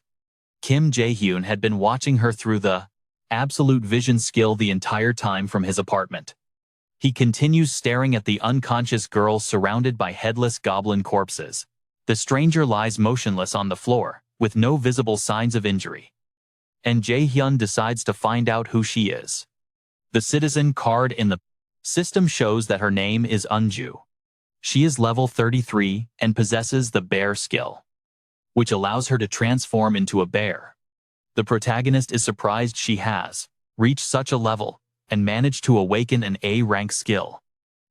Kim Jae-hun had been watching her through the absolute vision skill the entire time from his apartment. He continues staring at the unconscious girl surrounded by headless goblin corpses. The stranger lies motionless on the floor, with no visible signs of injury, and Jae-hun decides to find out who she is. The citizen card in the system shows that her name is Unju. She is level 33 and possesses the bear skill, which allows her to transform into a bear. The protagonist is surprised she has reached such a level and managed to awaken an A-rank skill.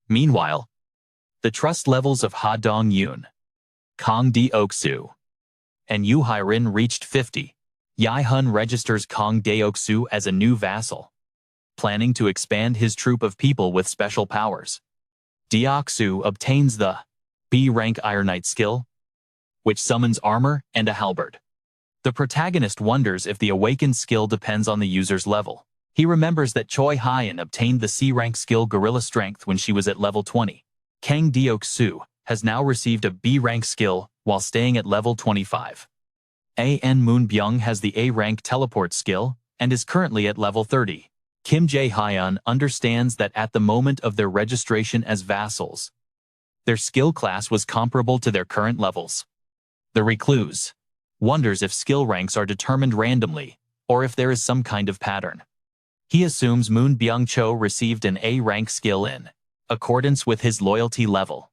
Meanwhile, the trust levels of Ha Dong-yoon, Kang Deok-soo, and Yu Hai-rin reached 50. Jae-hun registers Kang Deok-soo as a new vassal, planning to expand his troop of people with special powers. Deoksu obtains the B-rank Iron Knight skill, which summons armor and a halberd. The protagonist wonders if the awakened skill depends on the user's level. He remembers that Choi Hyun obtained the C-rank skill Gorilla Strength when she was at level 20. Kang Deok-soo has now received a B-rank skill while staying at level 25. An Moon Byung has the A-rank teleport skill and is currently at level 30. Kim Jae-hyun understands that at the moment of their registration as vassals, their skill class was comparable to their current levels. The Recluse wonders if skill ranks are determined randomly or if there is some kind of pattern. He assumes Moon Byung-cho received an A-rank skill in accordance with his loyalty level.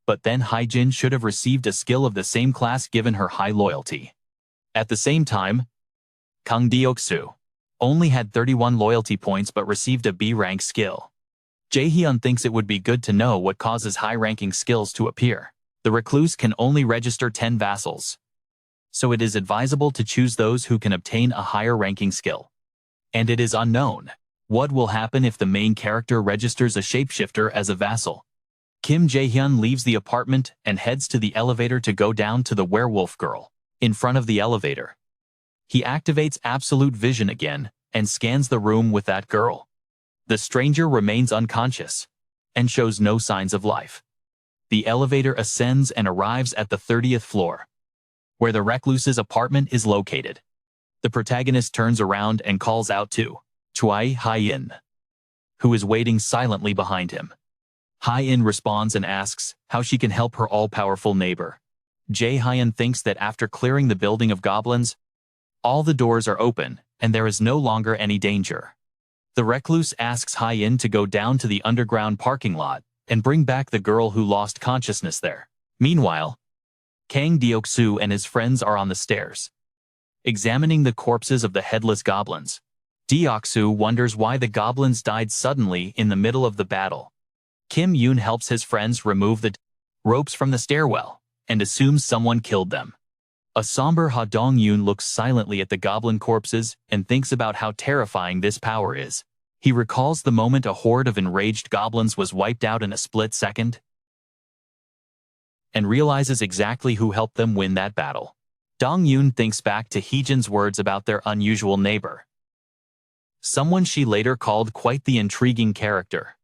But then Hyejin should have received a skill of the same class given her high loyalty. At the same time, Kang Deok-soo only had 31 loyalty points but received a B-rank skill. Jae-hyun thinks it would be good to know what causes high-ranking skills to appear. The Recluse can only register 10 vassals, so it is advisable to choose those who can obtain a higher-ranking skill. And it is unknown what will happen if the main character registers a shapeshifter as a vassal. Kim Jae-hyun leaves the apartment and heads to the elevator to go down to the werewolf girl. In front of the elevator, he activates absolute vision again and scans the room with that girl. The stranger remains unconscious and shows no signs of life. The elevator ascends and arrives at the 30th floor, where the Recluse's apartment is located. The protagonist turns around and calls out to Choi Hyun, who is waiting silently behind him. Hyun responds and asks how she can help her all-powerful neighbor. Jae-hyun thinks that after clearing the building of goblins, all the doors are open and there is no longer any danger. The Recluse asks Hyun to go down to the underground parking lot and bring back the girl who lost consciousness there. Meanwhile, Kang Deok-soo and his friends are on the stairs, examining the corpses of the headless goblins. Deok-soo wonders why the goblins died suddenly in the middle of the battle. Kim Yoon helps his friends remove the ropes from the stairwell and assumes someone killed them. A somber Ha Dong-yoon looks silently at the goblin corpses and thinks about how terrifying this power is. He recalls the moment a horde of enraged goblins was wiped out in a split second and realizes exactly who helped them win that battle. Dong-yoon thinks back to Heejin's words about their unusual neighbor, someone she later called quite the intriguing character.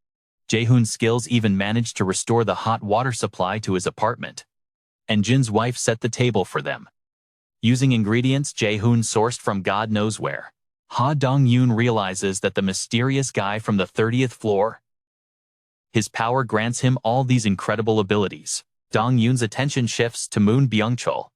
Jae-hun's skills even managed to restore the hot water supply to his apartment, and Jin's wife set the table for them, using ingredients Jae-hun sourced from God knows where. Ha Dong-yoon realizes that the mysterious guy from the 30th floor, his power grants him all these incredible abilities. Dong-yoon's attention shifts to Moon Byung-chul,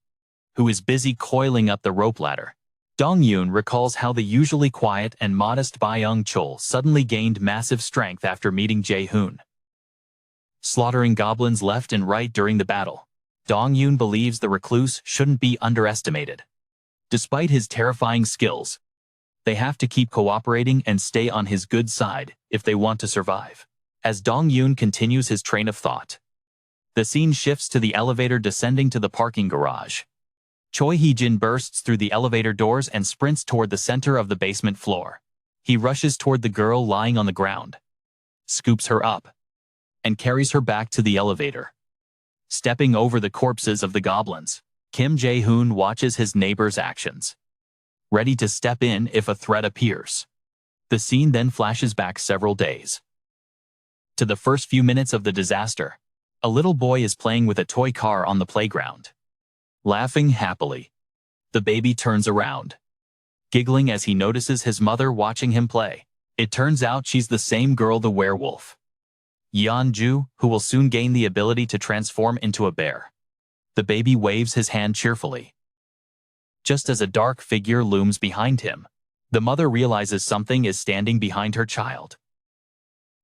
who is busy coiling up the rope ladder. Dong-yoon recalls how the usually quiet and modest Byung-chul suddenly gained massive strength after meeting Jae-hun, slaughtering goblins left and right during the battle. Dong-yoon believes the Recluse shouldn't be underestimated. Despite his terrifying skills, they have to keep cooperating and stay on his good side if they want to survive. As Dong-yoon continues his train of thought, the scene shifts to the elevator descending to the parking garage. Choi Hee-jin bursts through the elevator doors and sprints toward the center of the basement floor. He rushes toward the girl lying on the ground, scoops her up, and carries her back to the elevator. Stepping over the corpses of the goblins, Kim Jae-hun watches his neighbor's actions, ready to step in if a threat appears. The scene then flashes back several days to the first few minutes of the disaster. A little boy is playing with a toy car on the playground, laughing happily. The baby turns around, giggling as he notices his mother watching him play. It turns out she's the same girl, the werewolf, Yeon-ju, who will soon gain the ability to transform into a bear. The baby waves his hand cheerfully. Just as a dark figure looms behind him, the mother realizes something is standing behind her child.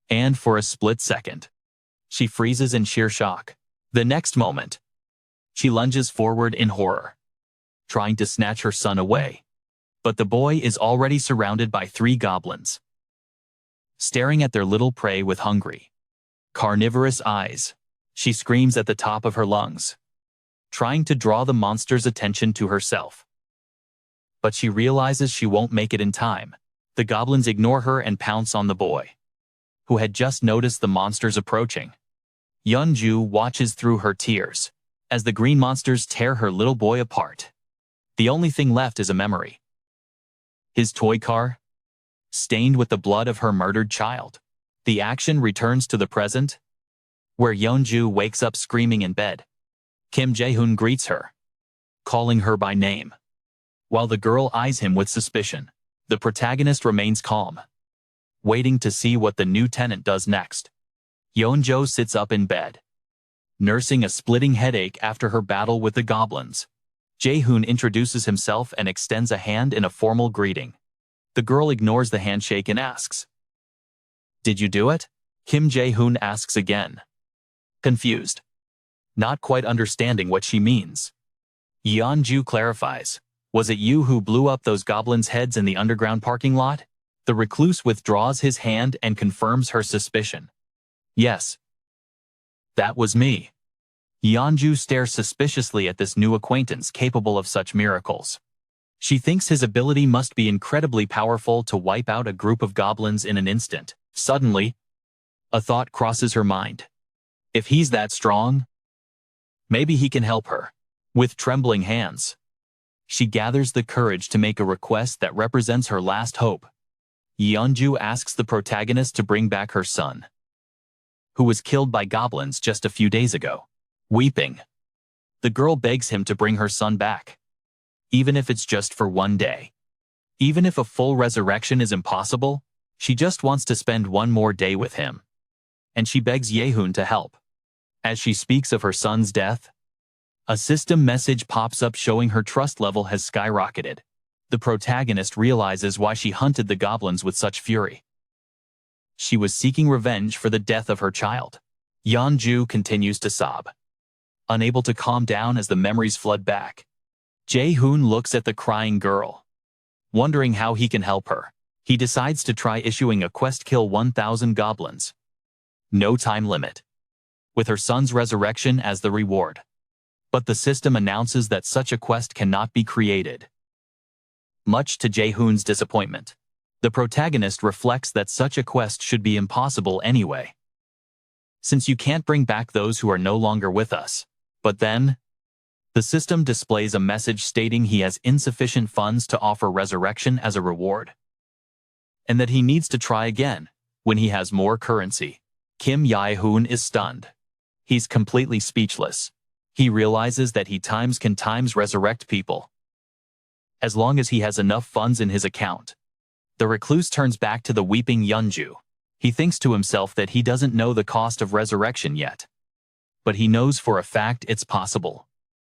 And for a split second, she freezes in sheer shock. The next moment, she lunges forward in horror, trying to snatch her son away. But the boy is already surrounded by 3 goblins, staring at their little prey with hungry, carnivorous eyes. She screams at the top of her lungs, trying to draw the monster's attention to herself. But she realizes she won't make it in time. The goblins ignore her and pounce on the boy, who had just noticed the monsters approaching. Yeonju watches through her tears as the green monsters tear her little boy apart. The only thing left is a memory. His toy car, stained with the blood of her murdered child. The action returns to the present, where Yeonju wakes up screaming in bed. Kim Jae-hun greets her, calling her by name. While the girl eyes him with suspicion, the protagonist remains calm, waiting to see what the new tenant does next. Yeonju sits up in bed, nursing a splitting headache after her battle with the goblins. Jae-hun introduces himself and extends a hand in a formal greeting. The girl ignores the handshake and asks, "Did you do it?" Kim Jae-hun asks again, confused, not quite understanding what she means. Yeonju clarifies, "Was it you who blew up those goblins' heads in the underground parking lot?" The recluse withdraws his hand and confirms her suspicion. "Yes, that was me." Yeonju stares suspiciously at this new acquaintance capable of such miracles. She thinks his ability must be incredibly powerful to wipe out a group of goblins in an instant. Suddenly, a thought crosses her mind. If he's that strong, maybe he can help her. With trembling hands, she gathers the courage to make a request that represents her last hope. Yeonju asks the protagonist to bring back her son, who was killed by goblins just a few days ago. Weeping, the girl begs him to bring her son back, even if it's just for one day. Even if a full resurrection is impossible, she just wants to spend one more day with him. And she begs Jae-hun to help. As she speaks of her son's death, a system message pops up showing her trust level has skyrocketed. The protagonist realizes why she hunted the goblins with such fury. She was seeking revenge for the death of her child. Yeonju continues to sob, unable to calm down as the memories flood back. Jae-hun looks at the crying girl, wondering how he can help her. He decides to try issuing a quest: kill 1,000 goblins. No time limit, with her son's resurrection as the reward. But the system announces that such a quest cannot be created. Much to Jae-hun's disappointment, the protagonist reflects that such a quest should be impossible anyway, since you can't bring back those who are no longer with us. But then, the system displays a message stating he has insufficient funds to offer resurrection as a reward, and that he needs to try again when he has more currency. Kim Jae-hun is stunned. He's completely speechless. He realizes that he can resurrect people, as long as he has enough funds in his account. The recluse turns back to the weeping Yeonju. He thinks to himself that he doesn't know the cost of resurrection yet, but he knows for a fact it's possible.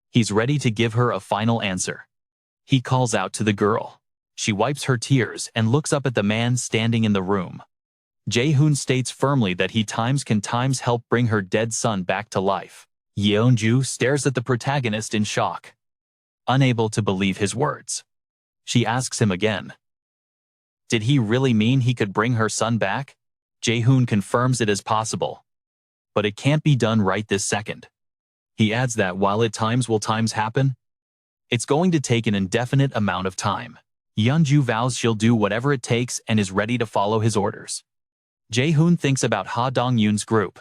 He's ready to give her a final answer. He calls out to the girl. She wipes her tears and looks up at the man standing in the room. Jae-hun states firmly that he can help bring her dead son back to life. Yeonju stares at the protagonist in shock, unable to believe his words. She asks him again, did he really mean he could bring her son back? Jae-hun confirms it is possible, but it can't be done right this second. He adds that while at times will happen, it's going to take an indefinite amount of time. Yeonju vows she'll do whatever it takes and is ready to follow his orders. Jae-hun thinks about Ha Dong-yoon's group.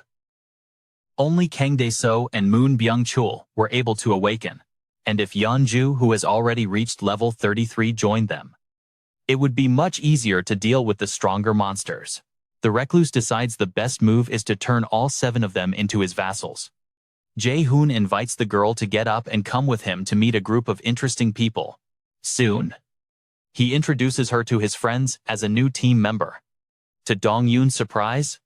Only Kang Dae-so and Moon Byung-chul were able to awaken, and if Yeonju, who has already reached level 33, joined them, it would be much easier to deal with the stronger monsters. The recluse decides the best move is to turn all 7 of them into his vassals. Jae-hun invites the girl to get up and come with him to meet a group of interesting people. Soon, he introduces her to his friends as a new team member. To Dong-yoon's surprise,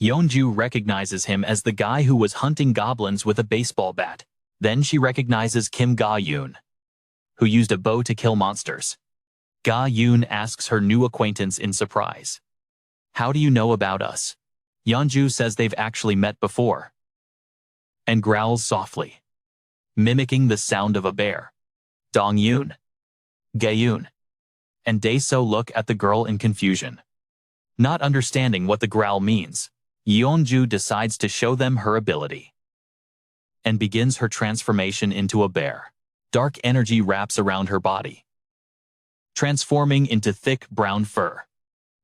Yeonju recognizes him as the guy who was hunting goblins with a baseball bat. Then she recognizes Kim Ga-yoon, who used a bow to kill monsters. Ga-yoon asks her new acquaintance in surprise, "How do you know about us?" Yeonju says they've actually met before, and growls softly, mimicking the sound of a bear. Dong-yoon, Ga-yoon, and Dae-so look at the girl in confusion. Not understanding what the growl means, Yeonju decides to show them her ability and begins her transformation into a bear. Dark energy wraps around her body, transforming into thick brown fur.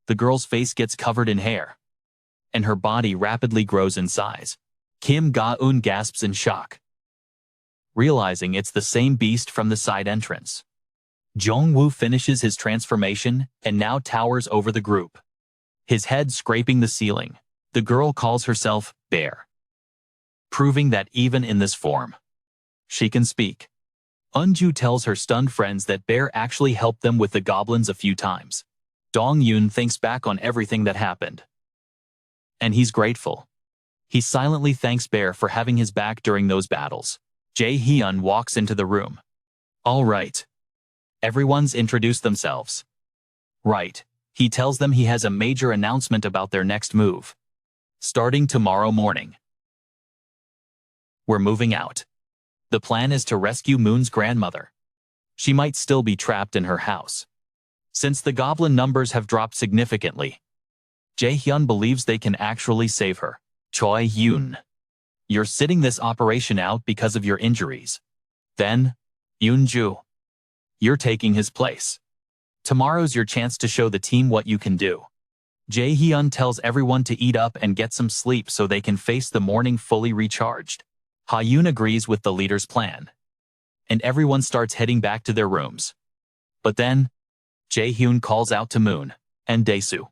The girl's face gets covered in hair, and her body rapidly grows in size. Kim Ga-eun gasps in shock, realizing it's the same beast from the side entrance. Jong-woo finishes his transformation and now towers over the group, his head scraping the ceiling. The girl calls herself Bear, proving that even in this form, she can speak. Eunju tells her stunned friends that Bear actually helped them with the goblins a few times. Dong-yoon thinks back on everything that happened, and he's grateful. He silently thanks Bear for having his back during those battles. Jae-hun walks into the room. All right. Everyone's introduced themselves. Right. He tells them he has a major announcement about their next move. Starting tomorrow morning, we're moving out. The plan is to rescue Moon's grandmother. She might still be trapped in her house, since the goblin numbers have dropped significantly. Jae-hun believes they can actually save her. Choi-yoon, you're sitting this operation out because of your injuries. Then, Yoon-ju, you're taking his place. Tomorrow's your chance to show the team what you can do. Jae-hun tells everyone to eat up and get some sleep so they can face the morning fully recharged. Ha-yoon agrees with the leader's plan, and everyone starts heading back to their rooms. But then, Jae-hun calls out to Moon and Dae-soo,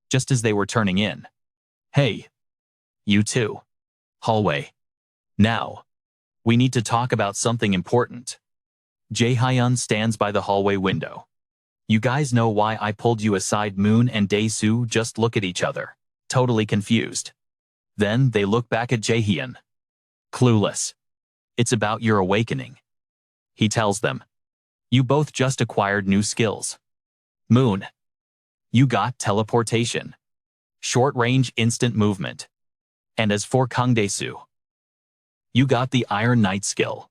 just as they were turning in. Hey, you two. Hallway. Now, we need to talk about something important. Jae-hyun stands by the hallway window. You guys know why I pulled you aside? Moon and Dae-soo just look at each other, totally confused. Then they look back at Jae-hyun, clueless. It's about your awakening. He tells them. You both just acquired new skills. Moon, you got teleportation, short-range instant movement. And as for Kang Dae-soo, you got the Iron Knight skill.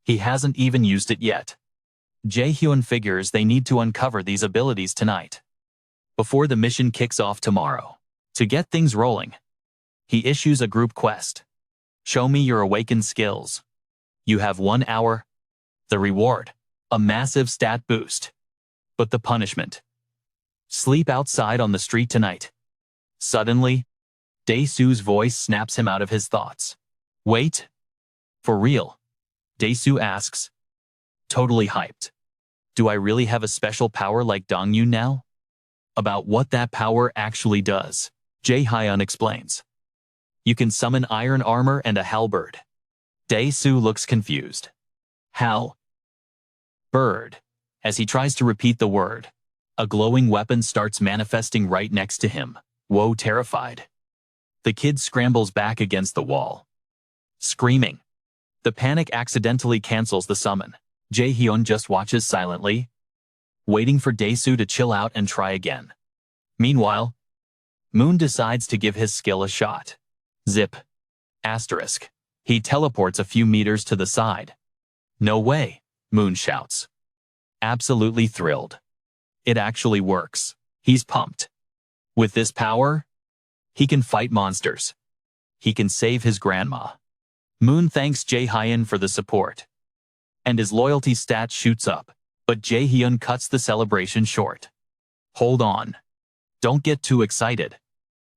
He hasn't even used it yet. Jae-hyun figures they need to uncover these abilities tonight, before the mission kicks off tomorrow. To get things rolling, he issues a group quest. Show me your awakened skills. You have 1 hour. The reward, a massive stat boost. But the punishment, sleep outside on the street tonight. Suddenly, Dae-soo's voice snaps him out of his thoughts. Wait. For real? Dae-soo asks, totally hyped. Do I really have a special power like Dong-yoon now? About what that power actually does, Jae-hyun explains. You can summon iron armor and a halberd. Dae-soo looks confused. How? Bird. As he tries to repeat the word, a glowing weapon starts manifesting right next to him. Whoa, terrified. The kid scrambles back against the wall, screaming. The panic accidentally cancels the summon. Jae-hyun just watches silently, waiting for Dae-soo to chill out and try again. Meanwhile, Moon decides to give his skill a shot. Zip. Asterisk. He teleports a few meters to the side. No way, Moon shouts. Absolutely thrilled. It actually works. He's pumped. With this power, he can fight monsters. He can save his grandma. Moon thanks Jae-hyun for the support, and his loyalty stat shoots up, but Jae-hyun cuts the celebration short. Hold on. Don't get too excited.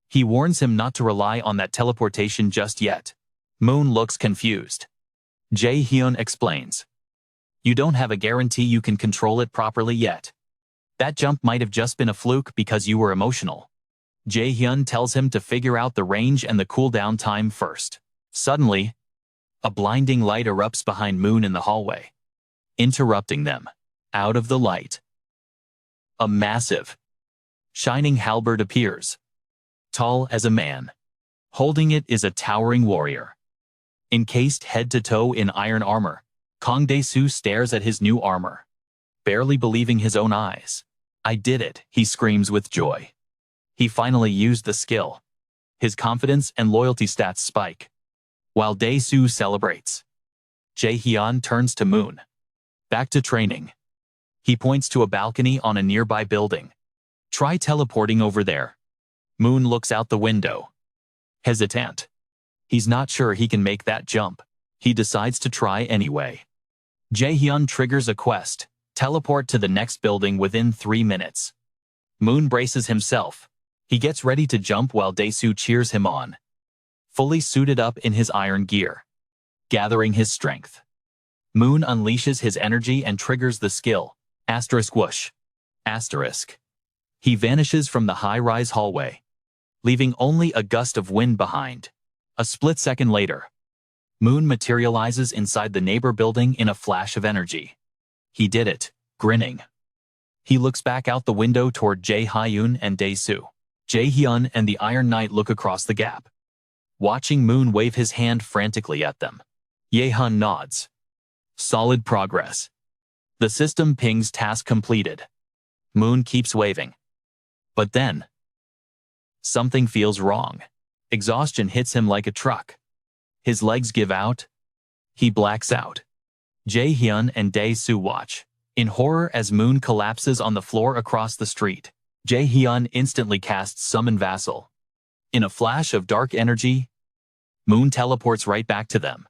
He warns him not to rely on that teleportation just yet. Moon looks confused. Jae-hyun explains. You don't have a guarantee you can control it properly yet. That jump might have just been a fluke because you were emotional. Jae-hyun tells him to figure out the range and the cooldown time first. Suddenly, a blinding light erupts behind Moon in the hallway, interrupting them. Out of the light, a massive, shining halberd appears, tall as a man. Holding it is a towering warrior, encased head to toe in iron armor. Kang Dae-soo stares at his new armor, barely believing his own eyes. I did it, he screams with joy. He finally used the skill. His confidence and loyalty stats spike. While Dae-soo celebrates, Jae-hyun turns to Moon. Back to training. He points to a balcony on a nearby building. Try teleporting over there. Moon looks out the window, hesitant. He's not sure he can make that jump. He decides to try anyway. Jae-hyun triggers a quest. Teleport to the next building within 3 minutes. Moon braces himself. He gets ready to jump while Dae-soo cheers him on. fully suited up in his iron gear. Gathering his strength, Moon unleashes his energy and triggers the skill, *whoosh. He vanishes from the high-rise hallway, leaving only a gust of wind behind. A split second later, Moon materializes inside the neighbor building in a flash of energy. He did it, grinning. He looks back out the window toward Jae-hun and Dae-soo. Jae-hun and the Iron Knight look across the gap, watching Moon wave his hand frantically at them. Jae-hun nods. Solid progress. The system pings task completed. Moon keeps waving. But then, something feels wrong. Exhaustion hits him like a truck. His legs give out. He blacks out. Jae-hun and Dae-soo watch in horror as Moon collapses on the floor across the street. Jae-hun instantly casts Summon Vassal. In a flash of dark energy, Moon teleports right back to them.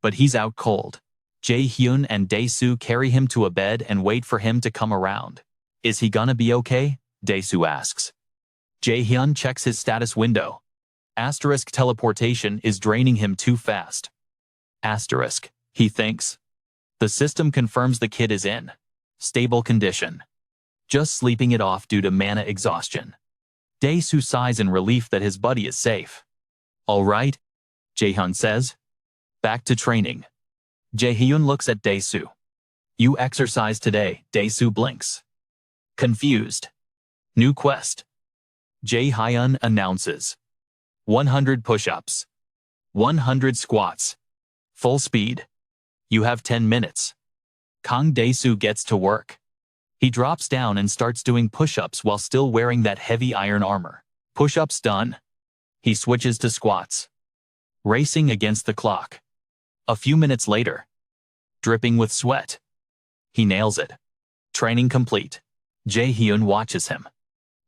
But he's out cold. Jae-hun and Dae-soo carry him to a bed and wait for him to come around. Is he gonna be okay? Dae-soo asks. Jae-hun checks his status window. Teleportation is draining him too fast. He thinks. The system confirms the kid is in stable condition, just sleeping it off due to mana exhaustion. Dae-soo sighs in relief that his buddy is safe. All right, Jae-hun says. Back to training. Jae-hun looks at Dae-soo. You exercise today, Dae-soo blinks. Confused. New quest. Jae-hun announces. 100 push-ups. 100 squats. Full speed. You have 10 minutes. Dae-soo gets to work. He drops down and starts doing push-ups while still wearing that heavy iron armor. Push-ups done. He switches to squats. Racing against the clock. A few minutes later, dripping with sweat, he nails it. Training complete. Jae-hun watches him.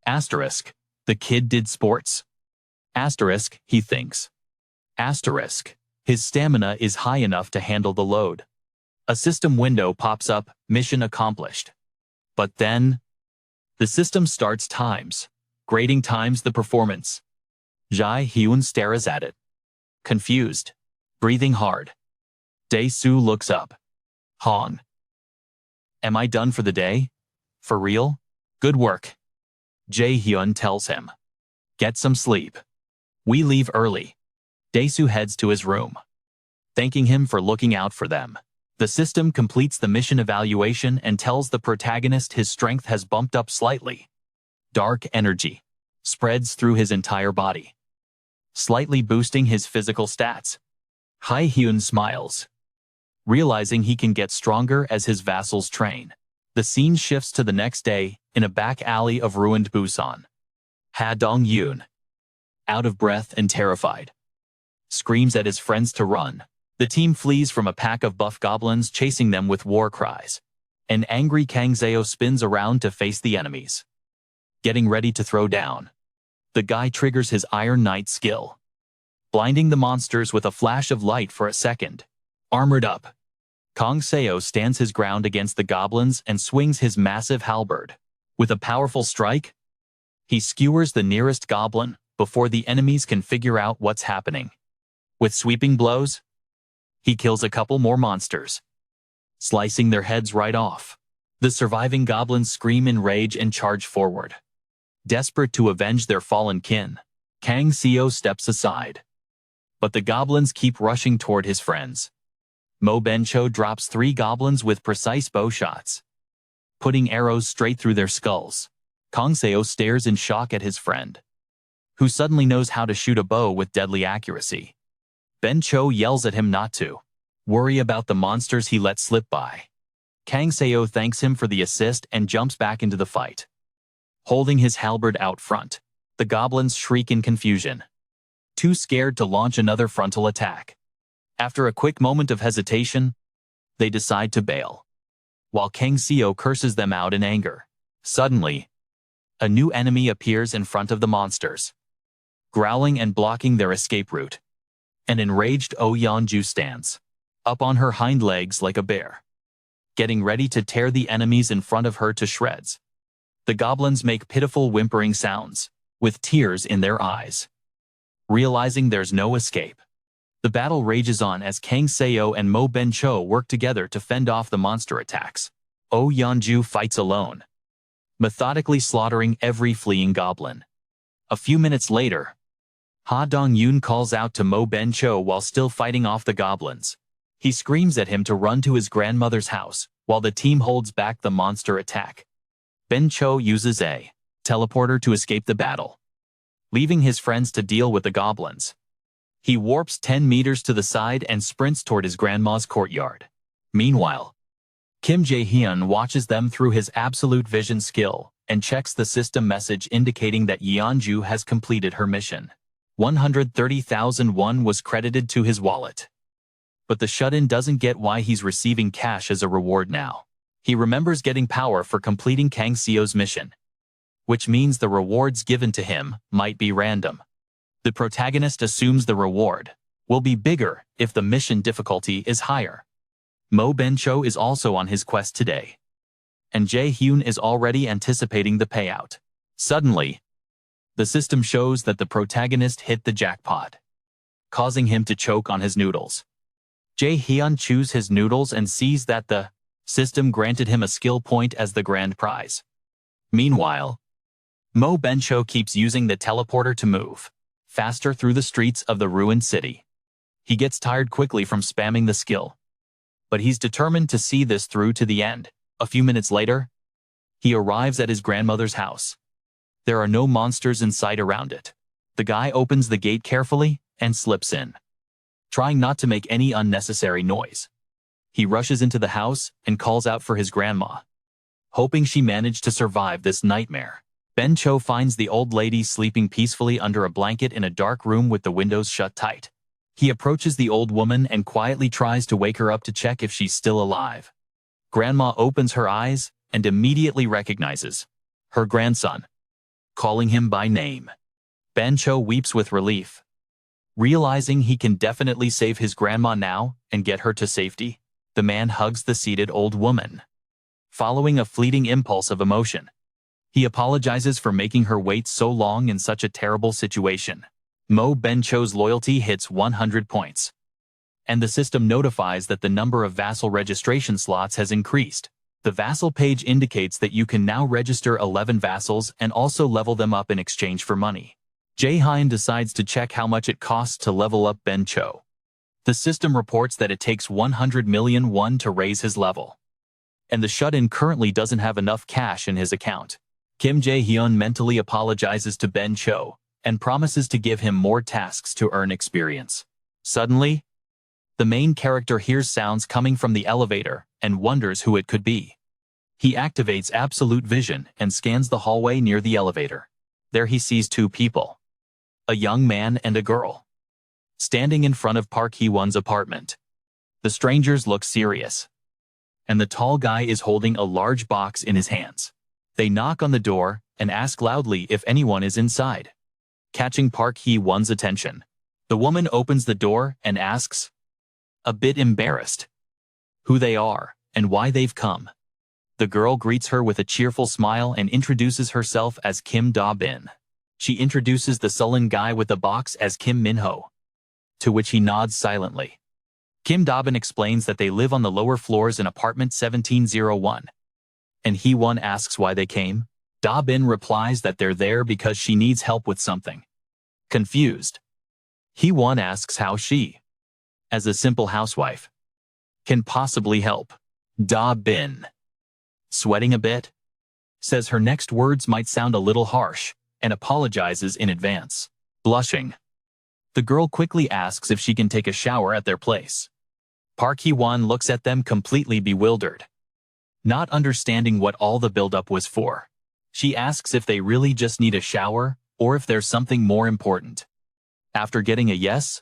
The kid did sports. He thinks. His stamina is high enough to handle the load. A system window pops up, mission accomplished. But then, the system starts grading the performance. Jae-hun stares at it, confused, breathing hard. Dae-soo looks up. Hong. Am I done for the day? For real? Good work. Jae-hun tells him. Get some sleep. We leave early. Dae-soo heads to his room, thanking him for looking out for them. The system completes the mission evaluation and tells the protagonist his strength has bumped up slightly. Dark energy spreads through his entire body, slightly boosting his physical stats. Jae-hun smiles, realizing he can get stronger as his vassals train. The scene shifts to the next day in a back alley of ruined Busan. Ha-dong-yoon, out of breath and terrified, screams at his friends to run. The team flees from a pack of buff goblins chasing them with war cries. An angry Kang-seo spins around to face the enemies, getting ready to throw down. The guy triggers his Iron Knight skill, blinding the monsters with a flash of light for a second. Armored up, Kang-seo stands his ground against the goblins and swings his massive halberd. With a powerful strike, he skewers the nearest goblin before the enemies can figure out what's happening. With sweeping blows, he kills a couple more monsters, slicing their heads right off. The surviving goblins scream in rage and charge forward. Desperate to avenge their fallen kin, Kang-seo steps aside. But the goblins keep rushing toward his friends. Mo Ben-cho drops 3 goblins with precise bow shots, putting arrows straight through their skulls. Kang-seo stares in shock at his friend, who suddenly knows how to shoot a bow with deadly accuracy. Ben-cho yells at him not to worry about the monsters he let slip by. Kang-seo thanks him for the assist and jumps back into the fight. Holding his halberd out front, the goblins shriek in confusion, too scared to launch another frontal attack. After a quick moment of hesitation, they decide to bail, while Kang-seo curses them out in anger. Suddenly, a new enemy appears in front of the monsters, growling and blocking their escape route. An enraged Oh Yeonju stands up on her hind legs like a bear, getting ready to tear the enemies in front of her to shreds. The goblins make pitiful whimpering sounds, with tears in their eyes. realizing there's no escape. The battle rages on as Kang Seo and Mo Ben-cho work together to fend off the monster attacks. Oh Yeonju fights alone, methodically slaughtering every fleeing goblin. A few minutes later, Ha Dong-yoon calls out to Mo Ben-cho while still fighting off the goblins. He screams at him to run to his grandmother's house, while the team holds back the monster attack. Ben-cho uses a teleporter to escape the battle, leaving his friends to deal with the goblins. He warps 10 meters to the side and sprints toward his grandma's courtyard. Meanwhile, Kim Jae-hun watches them through his absolute vision skill and checks the system message indicating that Yeonju has completed her mission. 130,000 won was credited to his wallet. But the shut-in doesn't get why he's receiving cash as a reward now. He remembers getting power for completing Kang Seo's mission, which means the rewards given to him might be random. The protagonist assumes the reward will be bigger if the mission difficulty is higher. Mo Ben-cho is also on his quest today, and Jae-hun is already anticipating the payout. Suddenly, the system shows that the protagonist hit the jackpot, causing him to choke on his noodles. Jae-hyun chews his noodles and sees that the system granted him a skill point as the grand prize. Meanwhile, Mo Ben-cho keeps using the teleporter to move faster through the streets of the ruined city. He gets tired quickly from spamming the skill, but he's determined to see this through to the end. A few minutes later, he arrives at his grandmother's house. There are no monsters in sight around it. The guy opens the gate carefully and slips in, trying not to make any unnecessary noise. He rushes into the house and calls out for his grandma, hoping she managed to survive this nightmare. Ben-cho finds the old lady sleeping peacefully under a blanket in a dark room with the windows shut tight. He approaches the old woman and quietly tries to wake her up to check if she's still alive. Grandma opens her eyes and immediately recognizes her grandson, calling him by name. Ben-cho weeps with relief, realizing he can definitely save his grandma now and get her to safety. The man hugs the seated old woman, following a fleeting impulse of emotion. He apologizes for making her wait so long in such a terrible situation. Mo Ben-cho's loyalty hits 100 points, and the system notifies that the number of vassal registration slots has increased. The vassal page indicates that you can now register 11 vassals and also level them up in exchange for money. Jae-hun decides to check how much it costs to level up Ben-cho. The system reports that it takes 100 million won to raise his level, and the shut-in currently doesn't have enough cash in his account. Kim Jae-hyun mentally apologizes to Ben-cho and promises to give him more tasks to earn experience. Suddenly, the main character hears sounds coming from the elevator and wonders who it could be. He activates absolute vision and scans the hallway near the elevator. There he sees two people, a young man and a girl, standing in front of Park Hee-won's apartment. The strangers look serious, and the tall guy is holding a large box in his hands. They knock on the door and ask loudly if anyone is inside, catching Park Hee-won's attention. The woman opens the door and asks, a bit embarrassed, who they are and why they've come. The girl greets her with a cheerful smile and introduces herself as Kim Da-bin. She introduces the sullen guy with the box as Kim Min-ho, to which he nods silently. Kim Da-bin explains that they live on the lower floors in apartment 1701. And Hee-won asks why they came. Da-bin replies that they're there because she needs help with something. Confused, Hee-won asks how she, as a simple housewife, can possibly help. Da-bin, sweating a bit, says her next words might sound a little harsh and apologizes in advance. Blushing, the girl quickly asks if she can take a shower at their place. Park Hee-won looks at them completely bewildered, not understanding what all the buildup was for. She asks if they really just need a shower or if there's something more important. After getting a yes,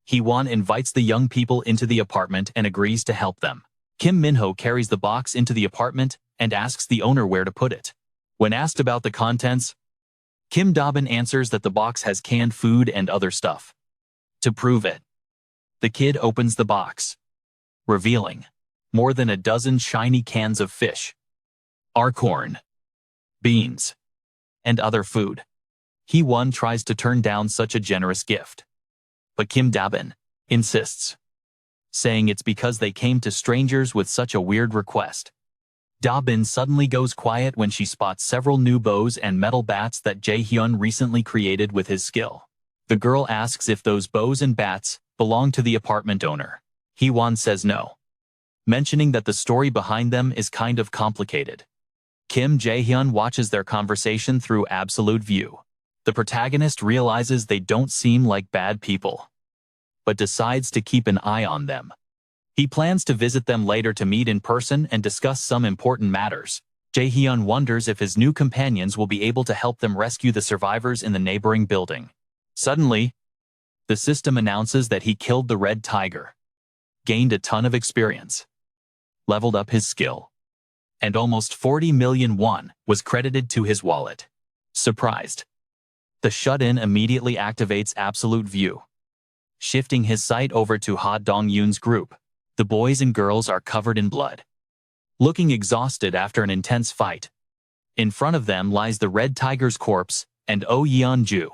Hee-won invites the young people into the apartment and agrees to help them. Kim Min-ho carries the box into the apartment and asks the owner where to put it. When asked about the contents, Kim Da-bin answers that the box has canned food and other stuff. To prove it, the kid opens the box, revealing more than a dozen shiny cans of fish, corn, beans, and other food. Hee-won tries to turn down such a generous gift. But Kim Da-bin insists, saying it's because they came to strangers with such a weird request. Da-bin suddenly goes quiet when she spots several new bows and metal bats that Jae-hun recently created with his skill. The girl asks if those bows and bats belong to the apartment owner. Hee-won says no, mentioning that the story behind them is kind of complicated. Kim Jae-hun watches their conversation through absolute view. The protagonist realizes they don't seem like bad people, but decides to keep an eye on them. He plans to visit them later to meet in person and discuss some important matters. Jae-hun wonders if his new companions will be able to help them rescue the survivors in the neighboring building. Suddenly, the system announces that he killed the red tiger, gained a ton of experience, leveled up his skill, and almost 40 million won was credited to his wallet. Surprised, the shut-in immediately activates absolute view, shifting his sight over to Ha Dong-yoon's group. The boys and girls are covered in blood, looking exhausted after an intense fight. In front of them lies the red tiger's corpse and Oh Yeon-ju,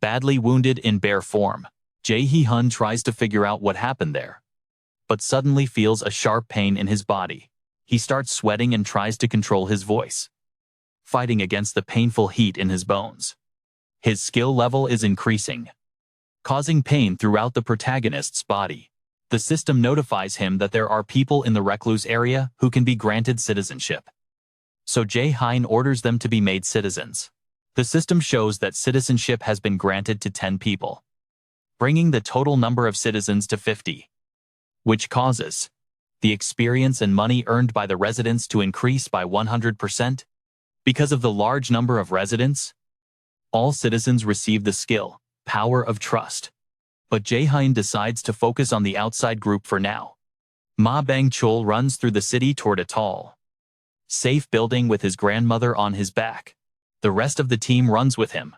badly wounded in bare form. Jae-hun tries to figure out what happened there, but suddenly feels a sharp pain in his body. He starts sweating and tries to control his voice, fighting against the painful heat in his bones. His skill level is increasing, causing pain throughout the protagonist's body. The system notifies him that there are people in the Recluse area who can be granted citizenship. So Jae-hun orders them to be made citizens. The system shows that citizenship has been granted to 10 people, bringing the total number of citizens to 50, which causes the experience and money earned by the residents to increase by 100%. Because of the large number of residents, all citizens receive the skill, power of trust. But Jae-hun decides to focus on the outside group for now. Ma Bang-chul runs through the city toward a tall, safe building with his grandmother on his back. The rest of the team runs with him,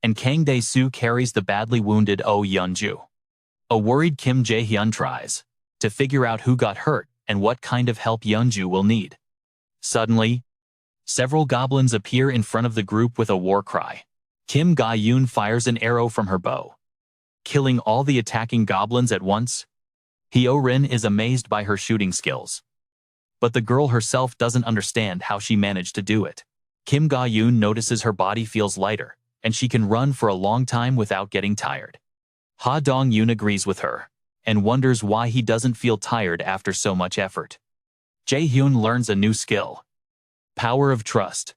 and Kang Dae-soo carries the badly wounded Oh Yeon-ju. A worried Kim Jae-hun tries to figure out who got hurt and what kind of help Yeon-ju will need. Suddenly, several goblins appear in front of the group with a war cry. Kim Ga-yoon fires an arrow from her bow, killing all the attacking goblins at once. Hyo-rin is amazed by her shooting skills, but the girl herself doesn't understand how she managed to do it. Kim Ga-yoon notices her body feels lighter, and she can run for a long time without getting tired. Ha Dong-yoon agrees with her, and wonders why he doesn't feel tired after so much effort. Jae-hun learns a new skill, Power of Trust,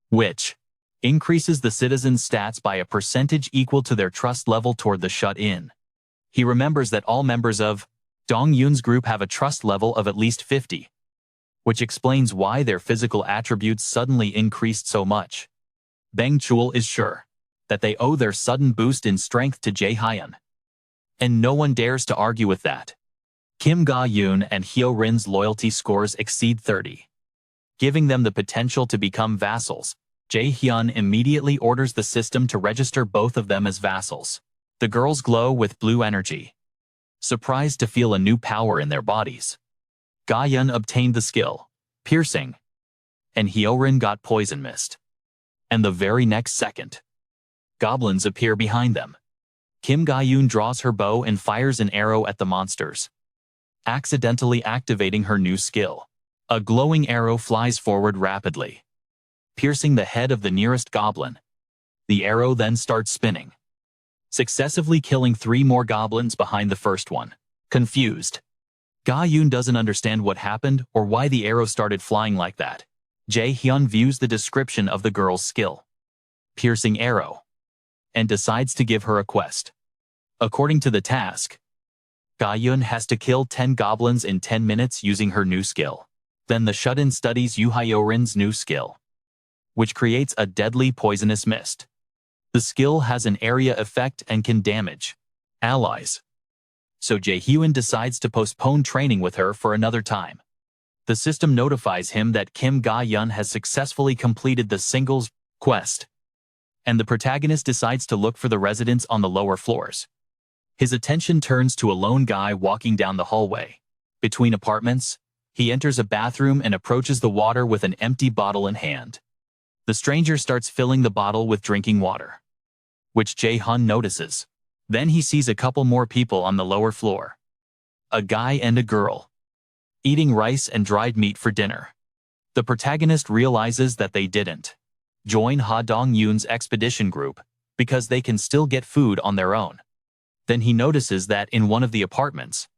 which increases the citizens' stats by a percentage equal to their trust level toward the shut-in. He remembers that all members of Dong-yoon's group have a trust level of at least 50, which explains why their physical attributes suddenly increased so much. Bang-chul is sure that they owe their sudden boost in strength to Jae-hun, and no one dares to argue with that. Kim Ga-yoon and Hyo-rin's loyalty scores exceed 30, giving them the potential to become vassals. Jae-hun immediately orders the system to register both of them as vassals. The girls glow with blue energy, surprised to feel a new power in their bodies. Ga-yeon obtained the skill, Piercing, and Hyo-rin got Poison Mist. And the very next second, goblins appear behind them. Kim Ga-yoon draws her bow and fires an arrow at the monsters, accidentally activating her new skill. A glowing arrow flies forward rapidly, piercing the head of the nearest goblin. The arrow then starts spinning, successively killing 3 more goblins behind the first one. Confused, Ga-yoon doesn't understand what happened or why the arrow started flying like that. Jae-hun views the description of the girl's skill, Piercing Arrow, and decides to give her a quest. According to the task, Ga-yeon has to kill 10 goblins in 10 minutes using her new skill. Then the shut-in studies Yoo Hyo-rin's new skill, which creates a deadly poisonous mist. The skill has an area effect and can damage allies. So Jae-hun decides to postpone training with her for another time. The system notifies him that Kim Ga-yeon has successfully completed the singles quest, and the protagonist decides to look for the residents on the lower floors. His attention turns to a lone guy walking down the hallway. Between apartments, he enters a bathroom and approaches the water with an empty bottle in hand. The stranger starts filling the bottle with drinking water, which Jae-hun notices. Then he sees a couple more people on the lower floor. A guy and a girl, eating rice and dried meat for dinner. The protagonist realizes that they didn't join Ha Dong-yoon's expedition group because they can still get food on their own. Then he notices that in one of the apartments,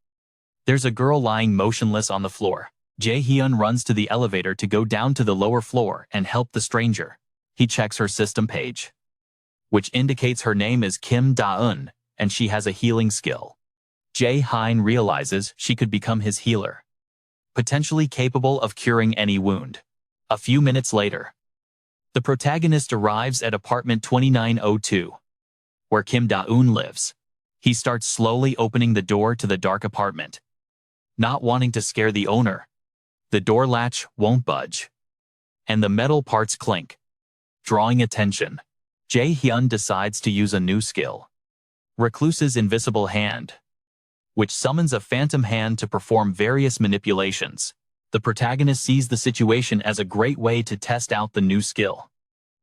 there's a girl lying motionless on the floor. Jae-hyun runs to the elevator to go down to the lower floor and help the stranger. He checks her system page, which indicates her name is Kim Da-eun, and she has a healing skill. Jae-hyun realizes she could become his healer, potentially capable of curing any wound. A few minutes later, the protagonist arrives at apartment 2902, where Kim Da-eun lives. He starts slowly opening the door to the dark apartment. Not wanting to scare the owner, the door latch won't budge, and the metal parts clink. Drawing attention, Jae-hyun decides to use a new skill, Recluse's invisible hand, which summons a phantom hand to perform various manipulations. The protagonist sees the situation as a great way to test out the new skill.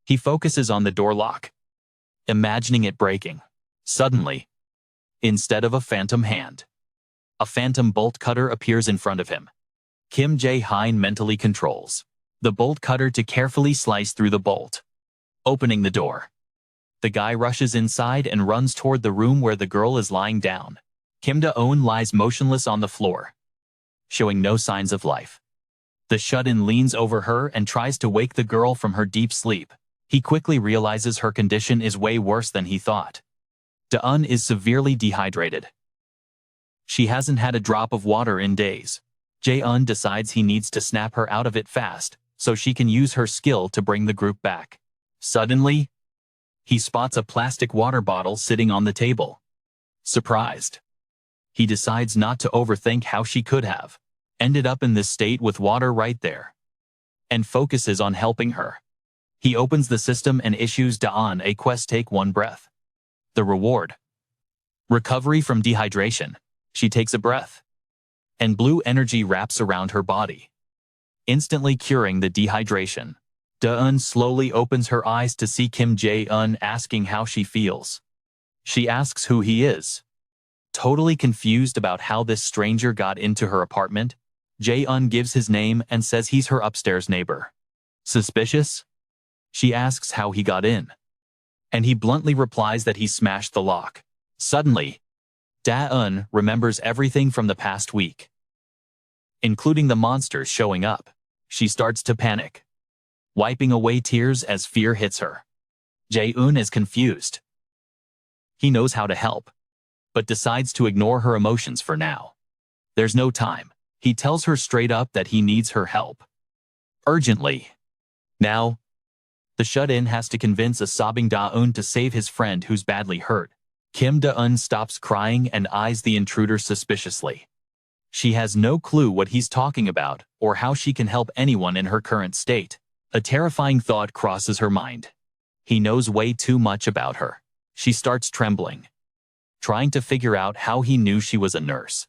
He focuses on the door lock, imagining it breaking. Suddenly, instead of a phantom hand, a phantom bolt cutter appears in front of him. Kim Jae-hyun mentally controls the bolt cutter to carefully slice through the bolt, opening the door. The guy rushes inside and runs toward the room where the girl is lying down. Kim Da-eun lies motionless on the floor, showing no signs of life. The shut-in leans over her and tries to wake the girl from her deep sleep. He quickly realizes her condition is way worse than he thought. Da-eun is severely dehydrated. She hasn't had a drop of water in days. Jae-hun decides he needs to snap her out of it fast, so she can use her skill to bring the group back. Suddenly, he spots a plastic water bottle sitting on the table. Surprised, he decides not to overthink how she could have ended up in this state with water right there, and focuses on helping her. He opens the system and issues Da-eun a quest: take one breath. The reward: recovery from dehydration. She takes a breath, and blue energy wraps around her body, instantly curing the dehydration. Da-eun slowly opens her eyes to see Kim Jae-hun, asking how she feels. She asks who he is. Totally confused about how this stranger got into her apartment, Jae-hun gives his name and says he's her upstairs neighbor. Suspicious? She asks how he got in, and he bluntly replies that he smashed the lock. Suddenly, Da-eun remembers everything from the past week, including the monsters showing up. She starts to panic, wiping away tears as fear hits her. Jae-hun is confused. He knows how to help, but decides to ignore her emotions for now. There's no time. He tells her straight up that he needs her help urgently. Now, the shut-in has to convince a sobbing Da-eun to save his friend who's badly hurt. Kim Da-eun stops crying and eyes the intruder suspiciously. She has no clue what he's talking about or how she can help anyone in her current state. A terrifying thought crosses her mind. He knows way too much about her. She starts trembling, trying to figure out how he knew she was a nurse.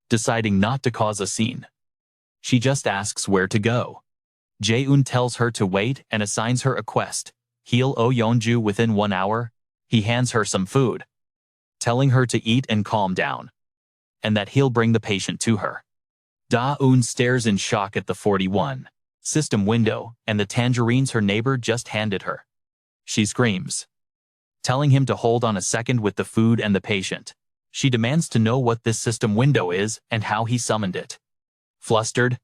Deciding not to cause a scene, she just asks where to go. Jae-hun tells her to wait and assigns her a quest: heal Oh Yeonju within 1 hour. He hands her some food, telling her to eat and calm down, and that he'll bring the patient to her. Da-eun stares in shock at the 41 system window and the tangerines her neighbor just handed her. She screams, telling him to hold on a second with the food and the patient. She demands to know what this system window is and how he summoned it. Flustered,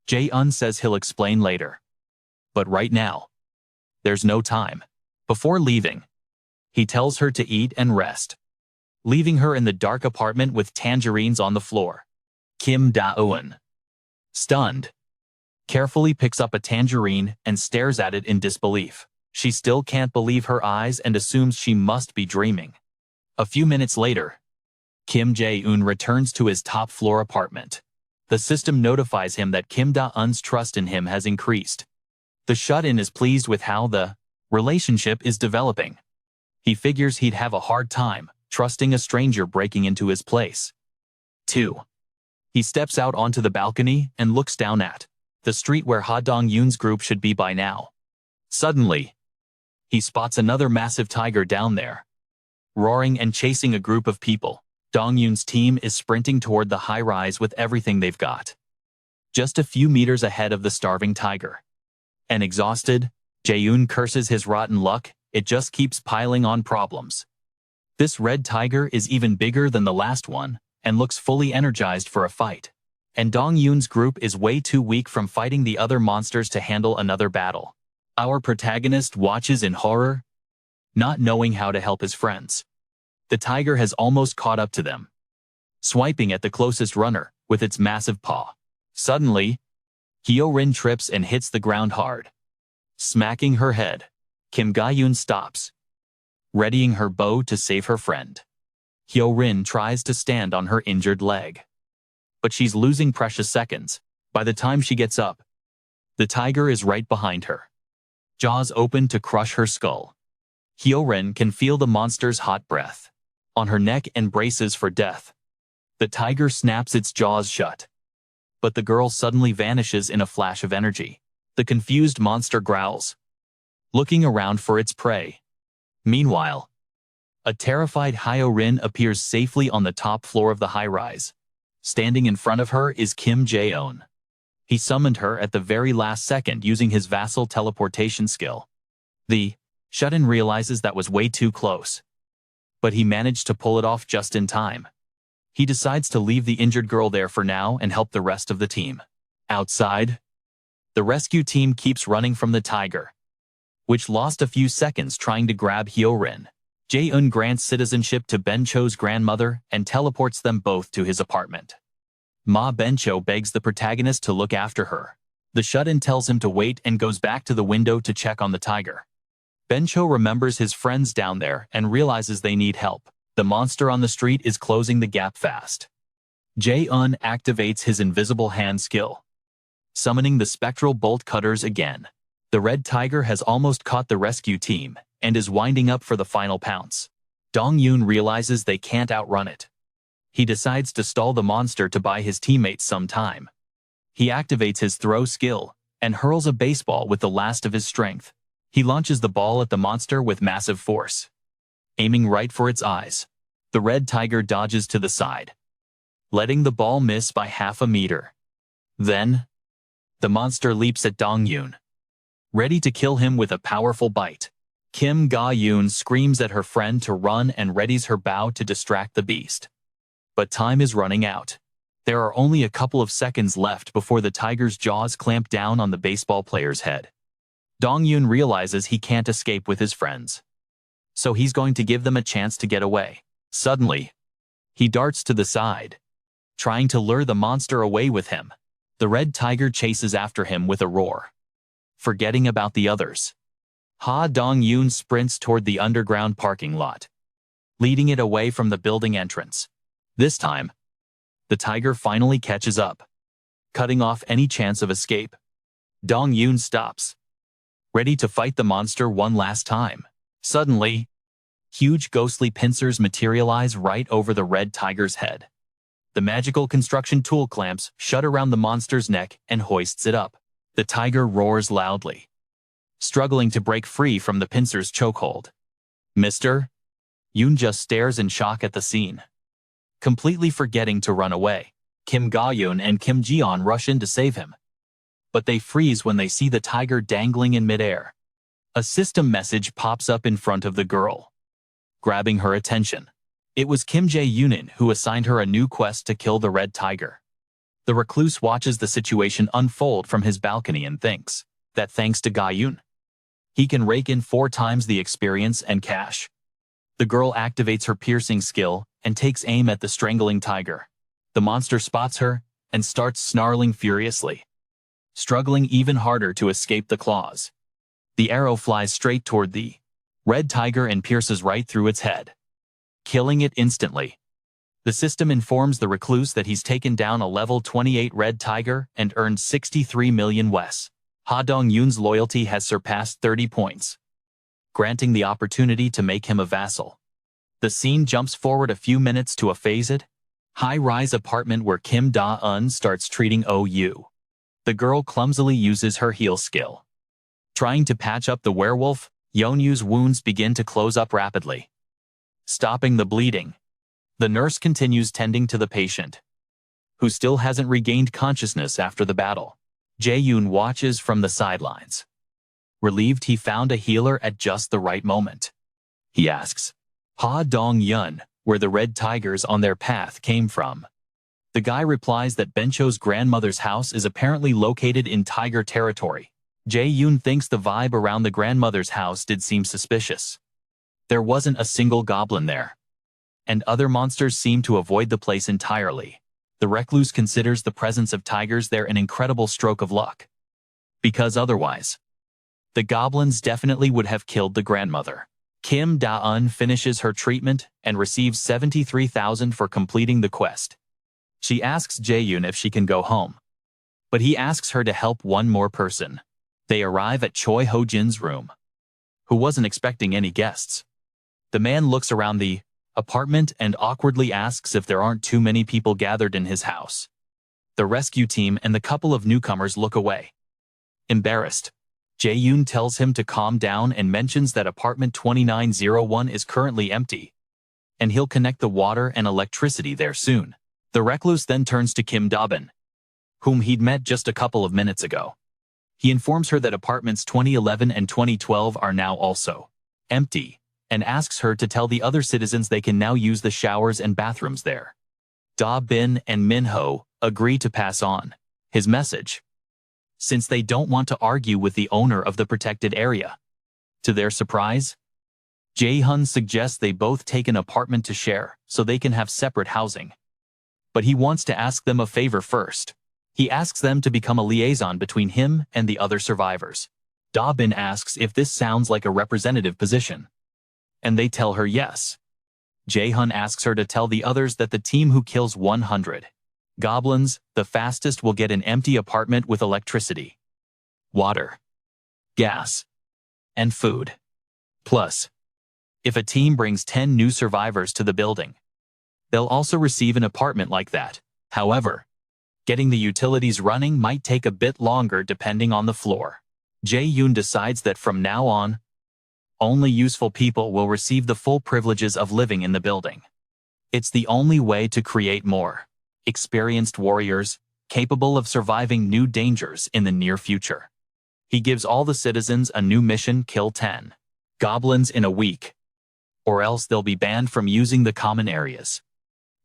Jae-hun says he'll explain later. But right now, there's no time. Before leaving, he tells her to eat and rest, leaving her in the dark apartment with tangerines on the floor. Kim Da-eun, stunned, carefully picks up a tangerine and stares at it in disbelief. She still can't believe her eyes and assumes she must be dreaming. A few minutes later, Kim Jae-hun returns to his top-floor apartment. The system notifies him that Kim Da-eun's trust in him has increased. The shut-in is pleased with how the relationship is developing. He figures he'd have a hard time trusting a stranger breaking into his place. 2. He steps out onto the balcony and looks down at the street where Ha Dong-yoon's group should be by now. Suddenly, he spots another massive tiger down there, roaring and chasing a group of people. Dong-yoon's team is sprinting toward the high-rise with everything they've got, just a few meters ahead of the starving tiger. And exhausted, Jae-hun curses his rotten luck. It just keeps piling on problems. This red tiger is even bigger than the last one and looks fully energized for a fight. And Dong-yoon's group is way too weak from fighting the other monsters to handle another battle. Our protagonist watches in horror, not knowing how to help his friends. The tiger has almost caught up to them, swiping at the closest runner with its massive paw. Suddenly, Hyo-rin trips and hits the ground hard, smacking her head. Kim Ga-yoon stops, readying her bow to save her friend. Hyo-rin tries to stand on her injured leg, but she's losing precious seconds. By the time she gets up, the tiger is right behind her, jaws open to crush her skull. Hyo-rin can feel the monster's hot breath on her neck and braces for death. The tiger snaps its jaws shut, but the girl suddenly vanishes in a flash of energy. The confused monster growls, looking around for its prey. Meanwhile, a terrified Hyo-rin appears safely on the top floor of the high-rise. Standing in front of her is Kim Jae-hun. He summoned her at the very last second using his vassal teleportation skill. The shut-in realizes that was way too close, but he managed to pull it off just in time. He decides to leave the injured girl there for now and help the rest of the team. Outside, the rescue team keeps running from the tiger, which lost a few seconds trying to grab Hyo-rin. Jae-hun grants citizenship to Ben-cho's grandmother and teleports them both to his apartment. Ma Ben-cho begs the protagonist to look after her. The shut-in tells him to wait and goes back to the window to check on the tiger. Ben-cho remembers his friends down there and realizes they need help. The monster on the street is closing the gap fast. Jae-hun activates his invisible hand skill, summoning the spectral bolt cutters again. The red tiger has almost caught the rescue team and is winding up for the final pounce. Dong-yoon realizes they can't outrun it. He decides to stall the monster to buy his teammates some time. He activates his throw skill and hurls a baseball with the last of his strength. He launches the ball at the monster with massive force, aiming right for its eyes. The red tiger dodges to the side, letting the ball miss by half a meter. Then, the monster leaps at Dong-yoon, ready to kill him with a powerful bite. Kim Ga-yoon screams at her friend to run and readies her bow to distract the beast. But time is running out. There are only a couple of seconds left before the tiger's jaws clamp down on the baseball player's head. Dong-yoon realizes he can't escape with his friends, so he's going to give them a chance to get away. Suddenly, he darts to the side, trying to lure the monster away with him. The red tiger chases after him with a roar, forgetting about the others. Dong-yoon sprints toward the underground parking lot, leading it away from the building entrance. This time, the tiger finally catches up, cutting off any chance of escape. Dong-yoon stops, ready to fight the monster one last time. Suddenly, huge ghostly pincers materialize right over the red tiger's head. The magical construction tool clamps shut around the monster's neck and hoists it up. The tiger roars loudly, struggling to break free from the pincer's chokehold. Mr. Yoon just stares in shock at the scene, completely forgetting to run away. Kim Ga-yoon and Kim Ji-on rush in to save him, but they freeze when they see the tiger dangling in midair. A system message pops up in front of the girl, grabbing her attention. It was Kim Jae-yoon who assigned her a new quest to kill the red tiger. The recluse watches the situation unfold from his balcony and thinks that thanks to Ga-yoon, he can rake in 4 times the experience and cash. The girl activates her piercing skill and takes aim at the strangling tiger. The monster spots her and starts snarling furiously, struggling even harder to escape the claws. The arrow flies straight toward the red tiger and pierces right through its head, killing it instantly. The system informs the recluse that he's taken down a level 28 red tiger and earned 63 million Wes. Dong-yoon's loyalty has surpassed 30 points, granting the opportunity to make him a vassal. The scene jumps forward a few minutes to a phased, high-rise apartment where Kim Da-eun starts treating OU. The girl clumsily uses her heal skill, Trying to patch up the werewolf, Yeonyu's wounds begin to close up rapidly, stopping the bleeding. The nurse continues tending to the patient, who still hasn't regained consciousness after the battle. Jae-hun watches from the sidelines, relieved he found a healer at just the right moment. He asks, Ha Dong-yun, where the red tigers on their path came from. The guy replies that Bencho's grandmother's house is apparently located in tiger territory. Jae-hun thinks the vibe around the grandmother's house did seem suspicious. There wasn't a single goblin there, and other monsters seem to avoid the place entirely. The Recluse considers the presence of tigers there an incredible stroke of luck, because otherwise, the goblins definitely would have killed the grandmother. Kim Da-eun finishes her treatment and receives 73,000 for completing the quest. She asks Jae-hun if she can go home, but he asks her to help one more person. They arrive at Choi Ho-jin's room, who wasn't expecting any guests. The man looks around the apartment and awkwardly asks if there aren't too many people gathered in his house. The rescue team and the couple of newcomers look away. Embarrassed, Jae-hun tells him to calm down and mentions that apartment 2901 is currently empty, and he'll connect the water and electricity there soon. The Recluse then turns to Kim Da-eun, whom he'd met just a couple of minutes ago. He informs her that apartments 2011 and 2012 are now also empty, and asks her to tell the other citizens they can now use the showers and bathrooms there. Da-bin and Min-ho agree to pass on his message, since they don't want to argue with the owner of the protected area. To their surprise, Jae-hun suggests they both take an apartment to share so they can have separate housing. But he wants to ask them a favor first. He asks them to become a liaison between him and the other survivors. Da-bin asks if this sounds like a representative position, and they tell her yes. Jae-hun asks her to tell the others that the team who kills 100 goblins the fastest will get an empty apartment with electricity, water, gas, and food. Plus, if a team brings 10 new survivors to the building, they'll also receive an apartment like that. However, getting the utilities running might take a bit longer depending on the floor. Jae-hun decides that from now on, only useful people will receive the full privileges of living in the building. It's the only way to create more experienced warriors capable of surviving new dangers in the near future. He gives all the citizens a new mission: kill 10 goblins in a week, or else they'll be banned from using the common areas.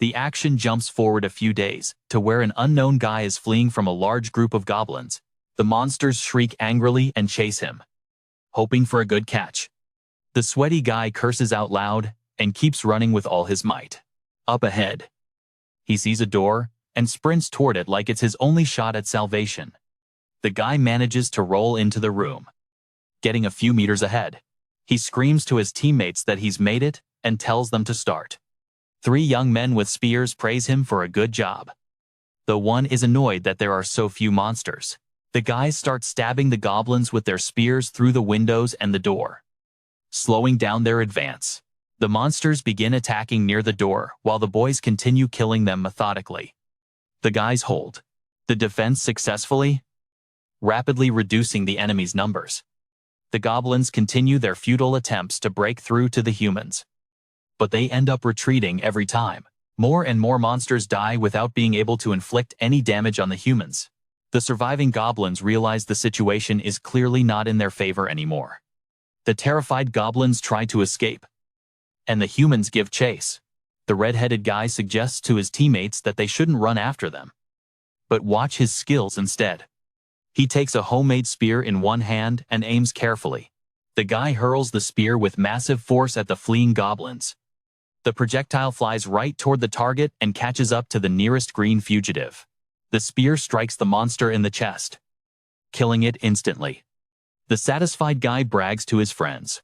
The action jumps forward a few days to where an unknown guy is fleeing from a large group of goblins. The monsters shriek angrily and chase him, hoping for a good catch. The sweaty guy curses out loud and keeps running with all his might. Up ahead, he sees a door and sprints toward it like it's his only shot at salvation. The guy manages to roll into the room. Getting a few meters ahead, he screams to his teammates that he's made it and tells them to start. 3 young men with spears praise him for a good job. The one is annoyed that there are so few monsters. The guys start stabbing the goblins with their spears through the windows and the door, slowing down their advance. The monsters begin attacking near the door while the boys continue killing them methodically. The guys hold the defense successfully, rapidly reducing the enemy's numbers. The goblins continue their futile attempts to break through to the humans, but they end up retreating every time. More and more monsters die without being able to inflict any damage on the humans. The surviving goblins realize the situation is clearly not in their favor anymore. The terrified goblins try to escape, and the humans give chase. The red-headed guy suggests to his teammates that they shouldn't run after them, but watch his skills instead. He takes a homemade spear in one hand and aims carefully. The guy hurls the spear with massive force at the fleeing goblins. The projectile flies right toward the target and catches up to the nearest green fugitive. The spear strikes the monster in the chest, killing it instantly. The satisfied guy brags to his friends,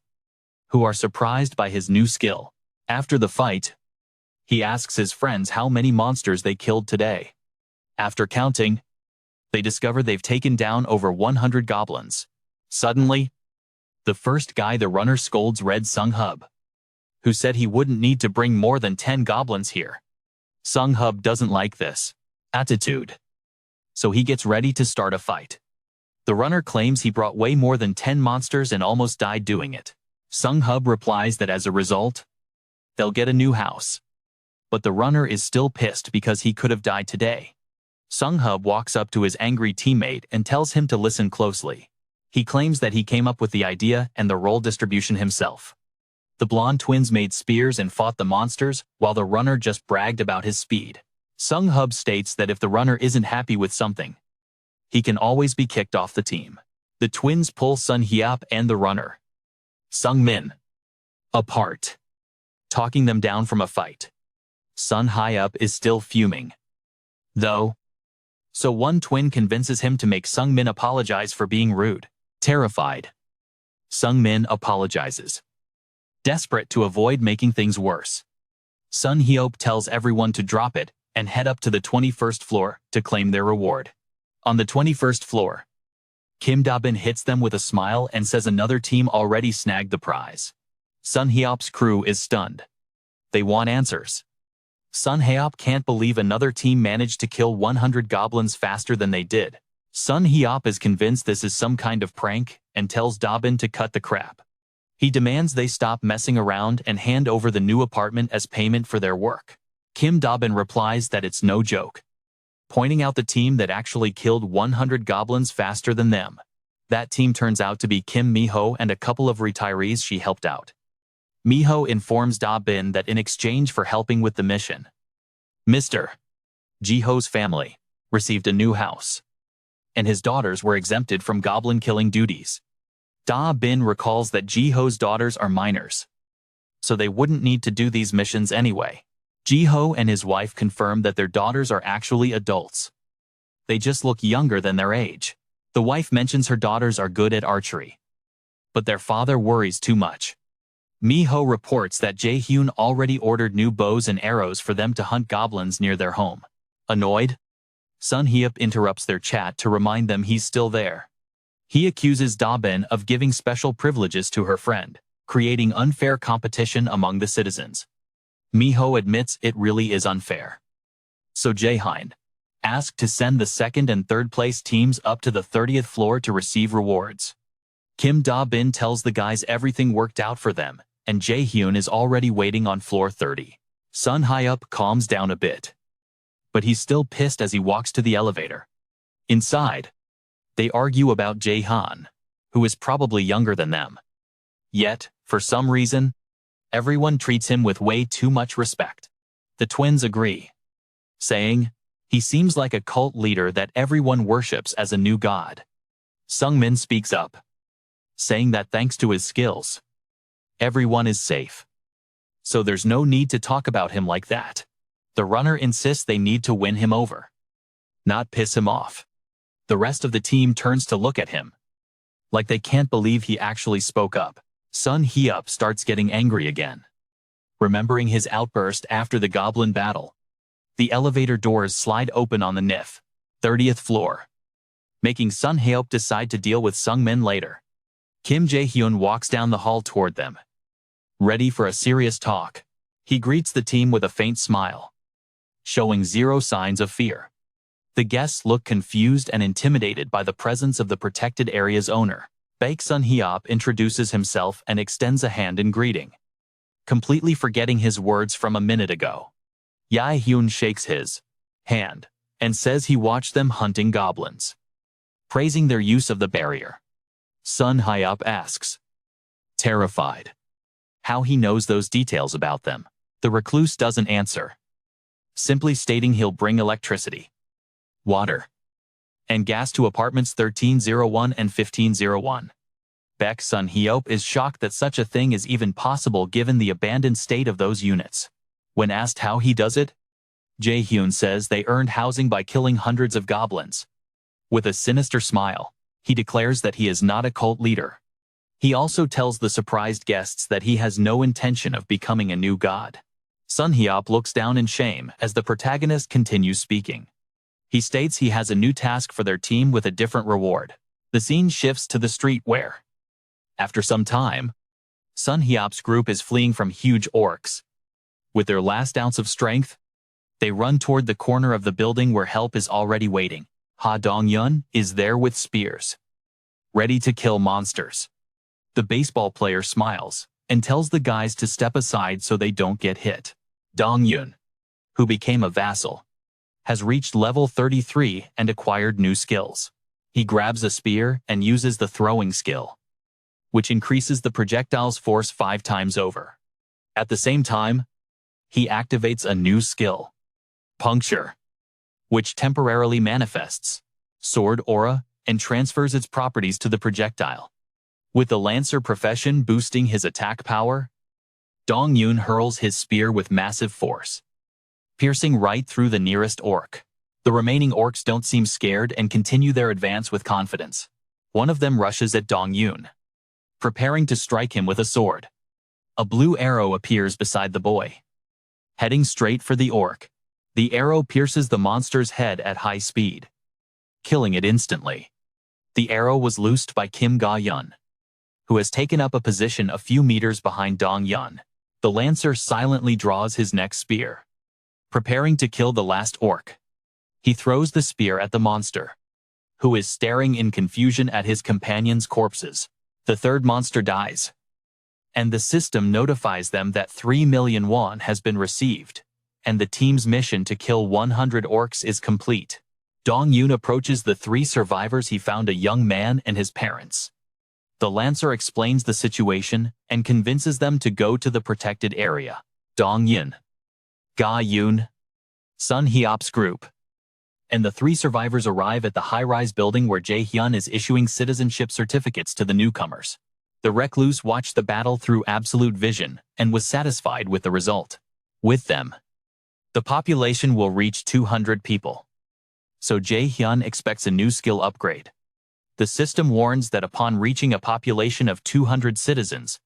who are surprised by his new skill. After the fight, he asks his friends how many monsters they killed today. After counting, they discover they've taken down over 100 goblins. Suddenly, the first guy the runner scolds Red Sung-hub, who said he wouldn't need to bring more than 10 goblins here. Sung-hub doesn't like this attitude, so he gets ready to start a fight. The runner claims he brought way more than 10 monsters and almost died doing it. Sung Hub replies that as a result, they'll get a new house. But the runner is still pissed because he could have died today. Sung Hub walks up to his angry teammate and tells him to listen closely. He claims that he came up with the idea and the role distribution himself. The blonde twins made spears and fought the monsters, while the runner just bragged about his speed. Sung Hub states that if the runner isn't happy with something, he can always be kicked off the team. The twins pull Sun Hyap and the runner, Sung Min, apart, talking them down from a fight. Sun Hyap is still fuming, though, so one twin convinces him to make Sung Min apologize for being rude. Terrified, Sung Min apologizes, desperate to avoid making things worse. Sun Hyap tells everyone to drop it and head up to the 21st floor to claim their reward. On the 21st floor, Kim Da-bin hits them with a smile and says another team already snagged the prize. Sun Hyap's crew is stunned. They want answers. Sun Hyap can't believe another team managed to kill 100 goblins faster than they did. Sun Hyap is convinced this is some kind of prank and tells Da-bin to cut the crap. He demands they stop messing around and hand over the new apartment as payment for their work. Kim Da-bin replies that it's no joke, pointing out the team that actually killed 100 goblins faster than them. That team turns out to be Kim Miho and a couple of retirees she helped out. Miho informs Da-bin that in exchange for helping with the mission, Mr. Jiho's family received a new house, and his daughters were exempted from goblin-killing duties. Da-bin recalls that Jiho's daughters are minors, so they wouldn't need to do these missions anyway. Jiho and his wife confirm that their daughters are actually adults. They just look younger than their age. The wife mentions her daughters are good at archery, but their father worries too much. Miho reports that Jae-hun already ordered new bows and arrows for them to hunt goblins near their home. Annoyed, Sun Hyap interrupts their chat to remind them he's still there. He accuses Da-bin of giving special privileges to her friend, creating unfair competition among the citizens. Miho admits it really is unfair. So Jae-hun asked to send the second and third place teams up to the 30th floor to receive rewards. Kim Da-bin tells the guys everything worked out for them, and Jae-hun is already waiting on floor 30. Sun Hyap calms down a bit, but he's still pissed as he walks to the elevator. Inside, they argue about Jae-hun, who is probably younger than them. Yet, for some reason, everyone treats him with way too much respect. The twins agree, saying, he seems like a cult leader that everyone worships as a new god. Sung Min speaks up, saying that thanks to his skills, everyone is safe. So there's no need to talk about him like that. The runner insists they need to win him over, not piss him off. The rest of the team turns to look at him, like they can't believe he actually spoke up. Sun Hyap starts getting angry again, remembering his outburst after the goblin battle. The elevator doors slide open on the 30th floor, making Sun Hyap decide to deal with Sung Min later. Kim Jae-hun walks down the hall toward them, ready for a serious talk. He greets the team with a faint smile, showing zero signs of fear. The guests look confused and intimidated by the presence of the protected area's owner. Baek Sun Hyap introduces himself and extends a hand in greeting, completely forgetting his words from a minute ago. Jae-hun shakes his hand and says he watched them hunting goblins, praising their use of the barrier. Sun Hyap asks, terrified, how he knows those details about them. The recluse doesn't answer, simply stating he'll bring electricity, water, and gas to apartments 1301 and 1501. Baek Sun Hyap is shocked that such a thing is even possible given the abandoned state of those units. When asked how he does it, Jae-hun says they earned housing by killing hundreds of goblins. With a sinister smile, he declares that he is not a cult leader. He also tells the surprised guests that he has no intention of becoming a new god. Sun Hyap looks down in shame as the protagonist continues speaking. He states he has a new task for their team with a different reward. The scene shifts to the street where, after some time, Sun Hyap's group is fleeing from huge orcs. With their last ounce of strength, they run toward the corner of the building where help is already waiting. Ha Dong-yun is there with spears. ready to kill monsters. The baseball player smiles and tells the guys to step aside so they don't get hit. Dong-yun, who became a vassal, has reached level 33 and acquired new skills. He grabs a spear and uses the throwing skill, which increases the projectile's force 5 times over. At the same time, he activates a new skill, Puncture, which temporarily manifests sword aura and transfers its properties to the projectile. With the Lancer profession boosting his attack power, Dong-yun hurls his spear with massive force, piercing right through the nearest orc. The remaining orcs don't seem scared and continue their advance with confidence. One of them rushes at Dong-yun, preparing to strike him with a sword. A blue arrow appears beside the boy. Heading straight for the orc, the arrow pierces the monster's head at high speed, killing it instantly. The arrow was loosed by Kim Ga-yun, who has taken up a position a few meters behind Dong-yun. The Lancer silently draws his next spear, preparing to kill the last orc. He throws the spear at the monster, who is staring in confusion at his companions' corpses. The third monster dies, and the system notifies them that 3 million won has been received, and the team's mission to kill 100 orcs is complete. Dong-yun approaches the 3 survivors. He found a young man and his parents. The Lancer explains the situation and convinces them to go to the protected area. Dong-yun, Ga-yun, Sun Hyop's group, and the 3 survivors arrive at the high-rise building where Jae-hun is issuing citizenship certificates to the newcomers. The Recluse watched the battle through absolute vision and was satisfied with the result. With them, the population will reach 200 people. So Jae-hun expects a new skill upgrade. The system warns that upon reaching a population of 200 citizens,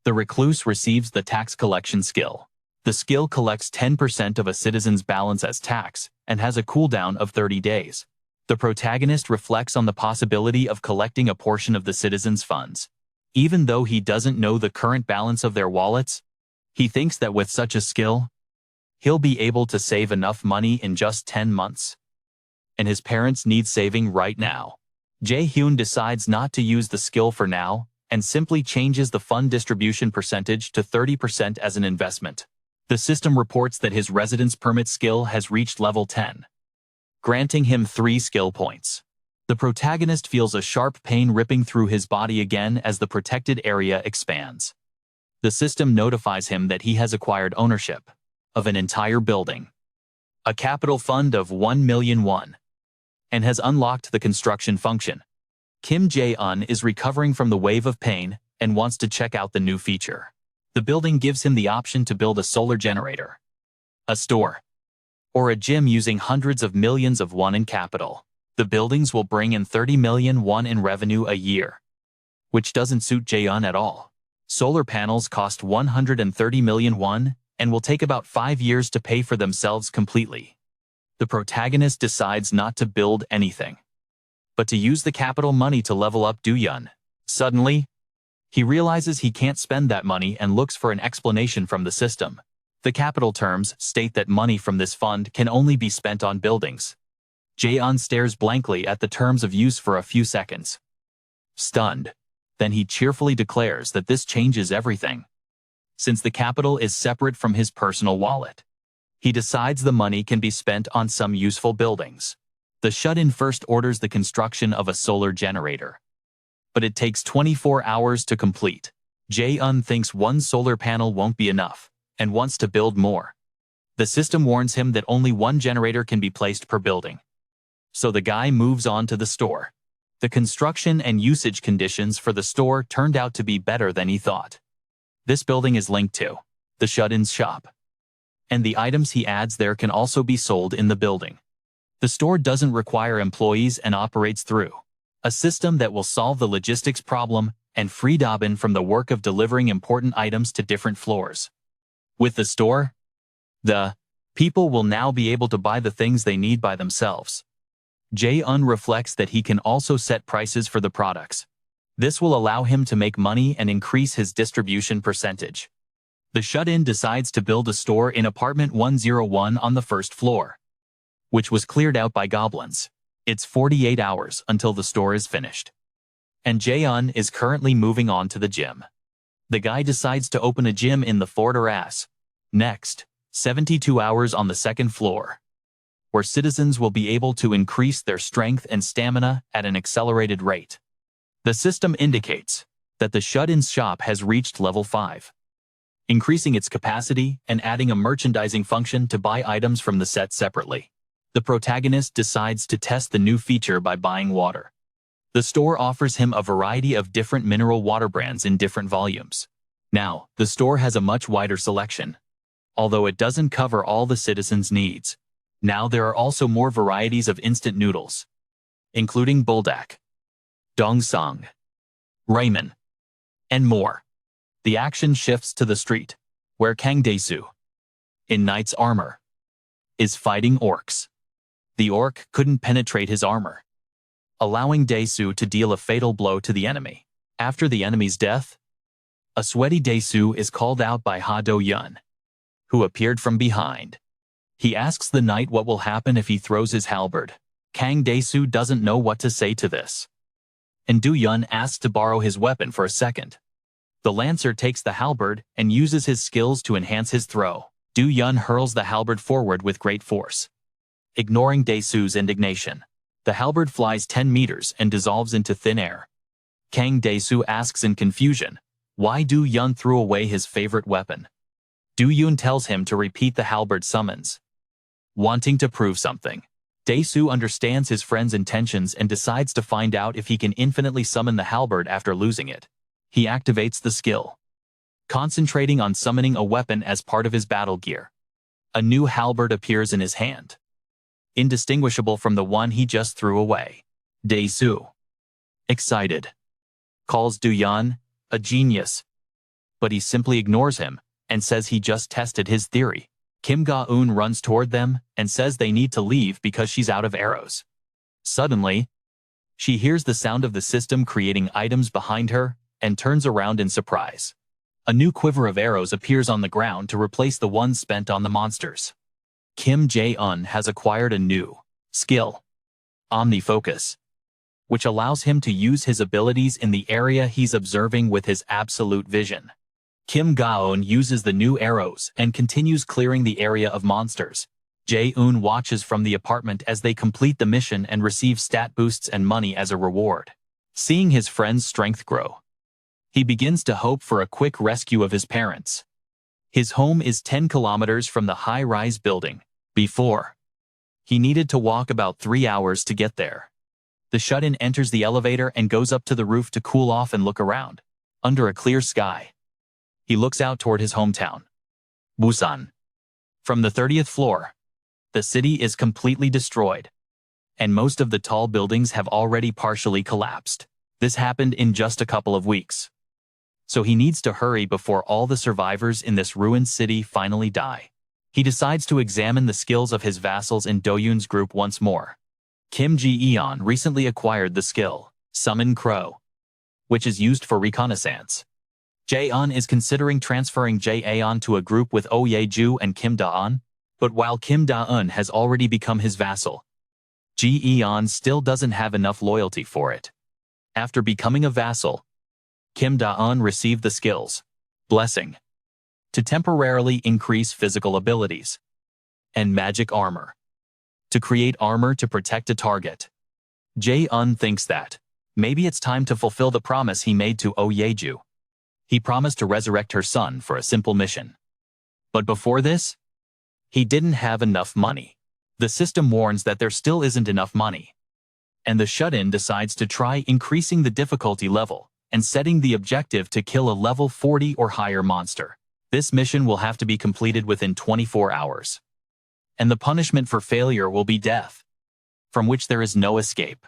the Recluse receives the tax collection skill. The skill collects 10% of a citizen's balance as tax and has a cooldown of 30 days. The protagonist reflects on the possibility of collecting a portion of the citizens' funds. Even though he doesn't know the current balance of their wallets, he thinks that with such a skill, he'll be able to save enough money in just 10 months. And his parents need saving right now. Jae-hun decides not to use the skill for now and simply changes the fund distribution percentage to 30% as an investment. The system reports that his residence permit skill has reached level 10, granting him 3 skill points. The protagonist feels a sharp pain ripping through his body again as the protected area expands. The system notifies him that he has acquired ownership of an entire building, a capital fund of 1 million won, and has unlocked the construction function. Kim Jae-hun is recovering from the wave of pain and wants to check out the new feature. The building gives him the option to build a solar generator, a store, or a gym using hundreds of millions of won in capital. The buildings will bring in 30 million won in revenue a year, which doesn't suit Jae-hun at all. Solar panels cost 130 million won and will take about 5 years to pay for themselves completely. The protagonist decides not to build anything, but to use the capital money to level up Do-yun. Suddenly, he realizes he can't spend that money and looks for an explanation from the system. The capital terms state that money from this fund can only be spent on buildings. Jae-hun stares blankly at the terms of use for a few seconds, stunned. Then he cheerfully declares that this changes everything. Since the capital is separate from his personal wallet, he decides the money can be spent on some useful buildings. The shut-in first orders the construction of a solar generator, but it takes 24 hours to complete. Jae-hun thinks one solar panel won't be enough and wants to build more. The system warns him that only one generator can be placed per building. So the guy moves on to the store. The construction and usage conditions for the store turned out to be better than he thought. This building is linked to the shut-in's shop, and the items he adds there can also be sold in the building. The store doesn't require employees and operates through a system that will solve the logistics problem and free Dobbin from the work of delivering important items to different floors. With the store, the people will now be able to buy the things they need by themselves. Jae-hun reflects that he can also set prices for the products. This will allow him to make money and increase his distribution percentage. The shut-in decides to build a store in apartment 101 on the first floor, which was cleared out by goblins. It's 48 hours until the store is finished. and Jae-hun is currently moving on to the gym. The guy decides to open a gym in the fortress. Next, 72 hours on the second floor, where citizens will be able to increase their strength and stamina at an accelerated rate. The system indicates that the shut-in shop has reached level 5, increasing its capacity and adding a merchandising function to buy items from the set separately. The protagonist decides to test the new feature by buying water. The store offers him a variety of different mineral water brands in different volumes. Now, the store has a much wider selection. Although it doesn't cover all the citizens' needs, now there are also more varieties of instant noodles, including buldak, dongsang, ramen, and more. The action shifts to the street, where Kang Dae-soo, in knight's armor, is fighting orcs. The orc couldn't penetrate his armor, allowing Dae-soo to deal a fatal blow to the enemy. After the enemy's death, a sweaty Dae-soo is called out by Ha Do-yeon, who appeared from behind. He asks the knight what will happen if he throws his halberd. Kang Dae-soo doesn't know what to say to this, and Do-yeon asks to borrow his weapon for a second. The lancer takes the halberd and uses his skills to enhance his throw. Do-yeon hurls the halberd forward with great force, ignoring Dae-soo's indignation. The halberd flies 10 meters and dissolves into thin air. Kang Dae-soo asks in confusion why Do-yeon threw away his favorite weapon. Do-yeon tells him to repeat the halberd summons, wanting to prove something. Dae-soo understands his friend's intentions and decides to find out if he can infinitely summon the halberd after losing it. He activates the skill, concentrating on summoning a weapon as part of his battle gear. A new halberd appears in his hand, indistinguishable from the one he just threw away. Dae-soo, excited, calls Do-yeon a genius, but he simply ignores him and says he just tested his theory. Kim Ga-eun runs toward them and says they need to leave because she's out of arrows. Suddenly, she hears the sound of the system creating items behind her and turns around in surprise. A new quiver of arrows appears on the ground to replace the ones spent on the monsters. Kim Jae-hun has acquired a new skill, Omnifocus, which allows him to use his abilities in the area he's observing with his absolute vision. Kim Ga-eun uses the new arrows and continues clearing the area of monsters. Jae-hun watches from the apartment as they complete the mission and receive stat boosts and money as a reward. Seeing his friend's strength grow, he begins to hope for a quick rescue of his parents. His home is 10 kilometers from the high-rise building. Before, he needed to walk about 3 hours to get there. The shut-in enters the elevator and goes up to the roof to cool off and look around. Under a clear sky, he looks out toward his hometown, Busan. From the 30th floor, the city is completely destroyed, and most of the tall buildings have already partially collapsed. This happened in just a couple of weeks, so he needs to hurry before all the survivors in this ruined city finally die. He decides to examine the skills of his vassals in Do-yeon's group once more. Kim Ji-eon recently acquired the skill, Summon Crow, which is used for reconnaissance. Jae-hun is considering transferring Jae-eon to a group with Oh Ye-ju and Kim Da-eun, but while Kim Da-eun has already become his vassal, Ji-eon still doesn't have enough loyalty for it. After becoming a vassal, Kim Da-eun received the skills, Blessing, to temporarily increase physical abilities, and Magic Armor, to create armor to protect a target. Jae-hun thinks that maybe it's time to fulfill the promise he made to Oh Ye-ju. He promised to resurrect her son for a simple mission. But before this, he didn't have enough money. The system warns that there still isn't enough money, and the shut-in decides to try increasing the difficulty level and setting the objective to kill a level 40 or higher monster. This mission will have to be completed within 24 hours. And the punishment for failure will be death, from which there is no escape.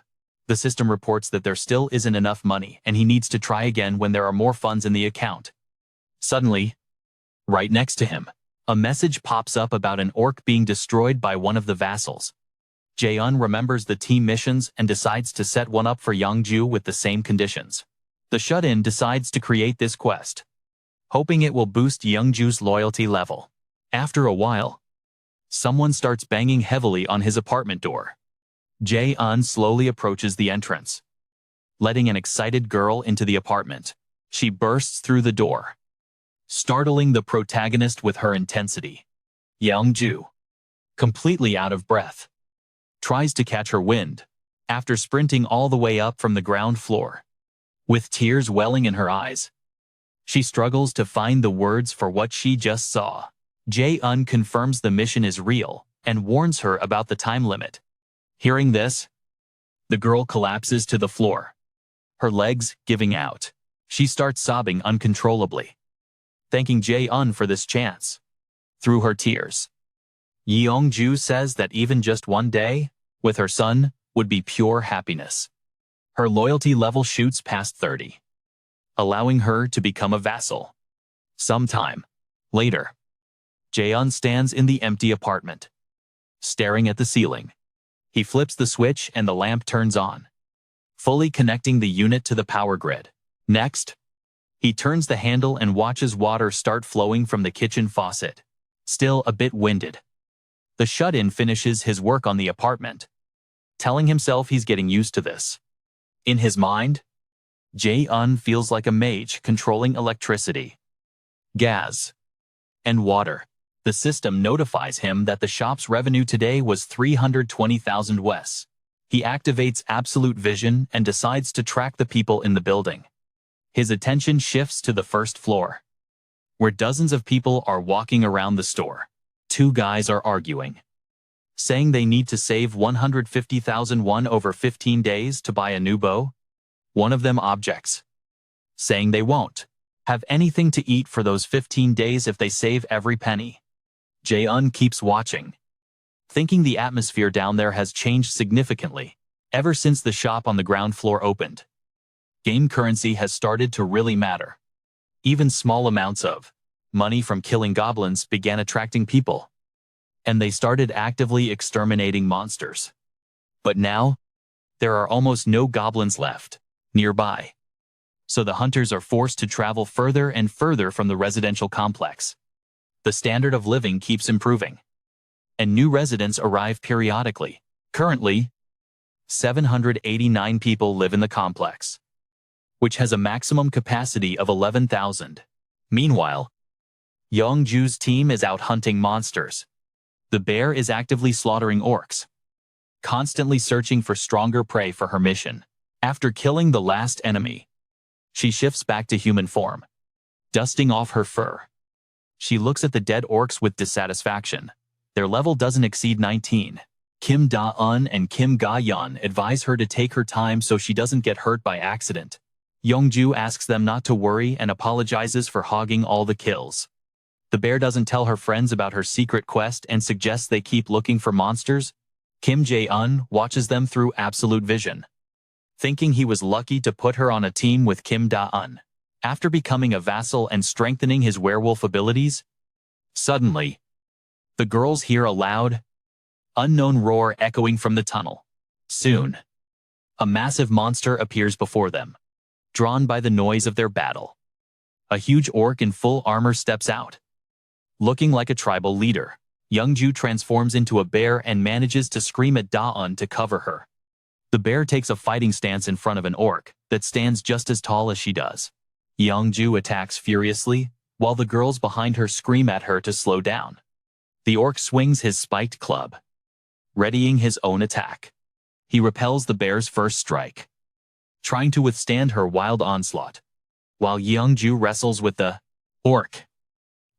The system reports that there still isn't enough money and he needs to try again when there are more funds in the account. Suddenly, right next to him, a message pops up about an orc being destroyed by one of the vassals. Jae-hun remembers the team missions and decides to set one up for Youngju with the same conditions. The shut-in decides to create this quest, hoping it will boost Youngju's loyalty level. After a while, someone starts banging heavily on his apartment door. Jae-hun slowly approaches the entrance, letting an excited girl into the apartment. She bursts through the door, startling the protagonist with her intensity. Yeongju, completely out of breath, tries to catch her wind after sprinting all the way up from the ground floor. With tears welling in her eyes, she struggles to find the words for what she just saw. Jae-hun confirms the mission is real and warns her about the time limit. Hearing this, the girl collapses to the floor, her legs giving out. She starts sobbing uncontrollably, thanking Jae-hun for this chance. Through her tears, Yeongju says that even just one day with her son would be pure happiness. Her loyalty level shoots past 30, allowing her to become a vassal. Sometime later, Jae-hun stands in the empty apartment, staring at the ceiling. He flips the switch and the lamp turns on, fully connecting the unit to the power grid. Next, he turns the handle and watches water start flowing from the kitchen faucet. Still a bit winded, the shut-in finishes his work on the apartment, telling himself he's getting used to this. In his mind, Jae-hun feels like a mage controlling electricity, gas, and water. The system notifies him that the shop's revenue today was 320,000 wes. He activates absolute vision and decides to track the people in the building. His attention shifts to the first floor, where dozens of people are walking around the store. Two guys are arguing, saying they need to save 150,000 won over 15 days to buy a new bow. One of them objects, saying they won't have anything to eat for those 15 days if they save every penny. Jae-hun keeps watching, thinking the atmosphere down there has changed significantly ever since the shop on the ground floor opened. Game currency has started to really matter. Even small amounts of money from killing goblins began attracting people, and they started actively exterminating monsters. But now, there are almost no goblins left nearby, so the hunters are forced to travel further and further from the residential complex. The standard of living keeps improving, and new residents arrive periodically. Currently, 789 people live in the complex, which has a maximum capacity of 11,000. Meanwhile, Yeongju's team is out hunting monsters. The bear is actively slaughtering orcs, constantly searching for stronger prey for her mission. After killing the last enemy, she shifts back to human form, dusting off her fur. She looks at the dead orcs with dissatisfaction. Their level doesn't exceed 19. Kim Da-eun and Kim Ga-yeon advise her to take her time so she doesn't get hurt by accident. Yeongju asks them not to worry and apologizes for hogging all the kills. The bear doesn't tell her friends about her secret quest and suggests they keep looking for monsters. Kim Jae-hun watches them through absolute vision, thinking he was lucky to put her on a team with Kim Da-eun. After becoming a vassal and strengthening his werewolf abilities, suddenly, the girls hear a loud, unknown roar echoing from the tunnel. Soon, a massive monster appears before them, drawn by the noise of their battle. A huge orc in full armor steps out, looking like a tribal leader. Yeongju transforms into a bear and manages to scream at Da-eun to cover her. The bear takes a fighting stance in front of an orc that stands just as tall as she does. Yeongju attacks furiously, while the girls behind her scream at her to slow down. The orc swings his spiked club, readying his own attack. He repels the bear's first strike, trying to withstand her wild onslaught. While Yeongju wrestles with the orc,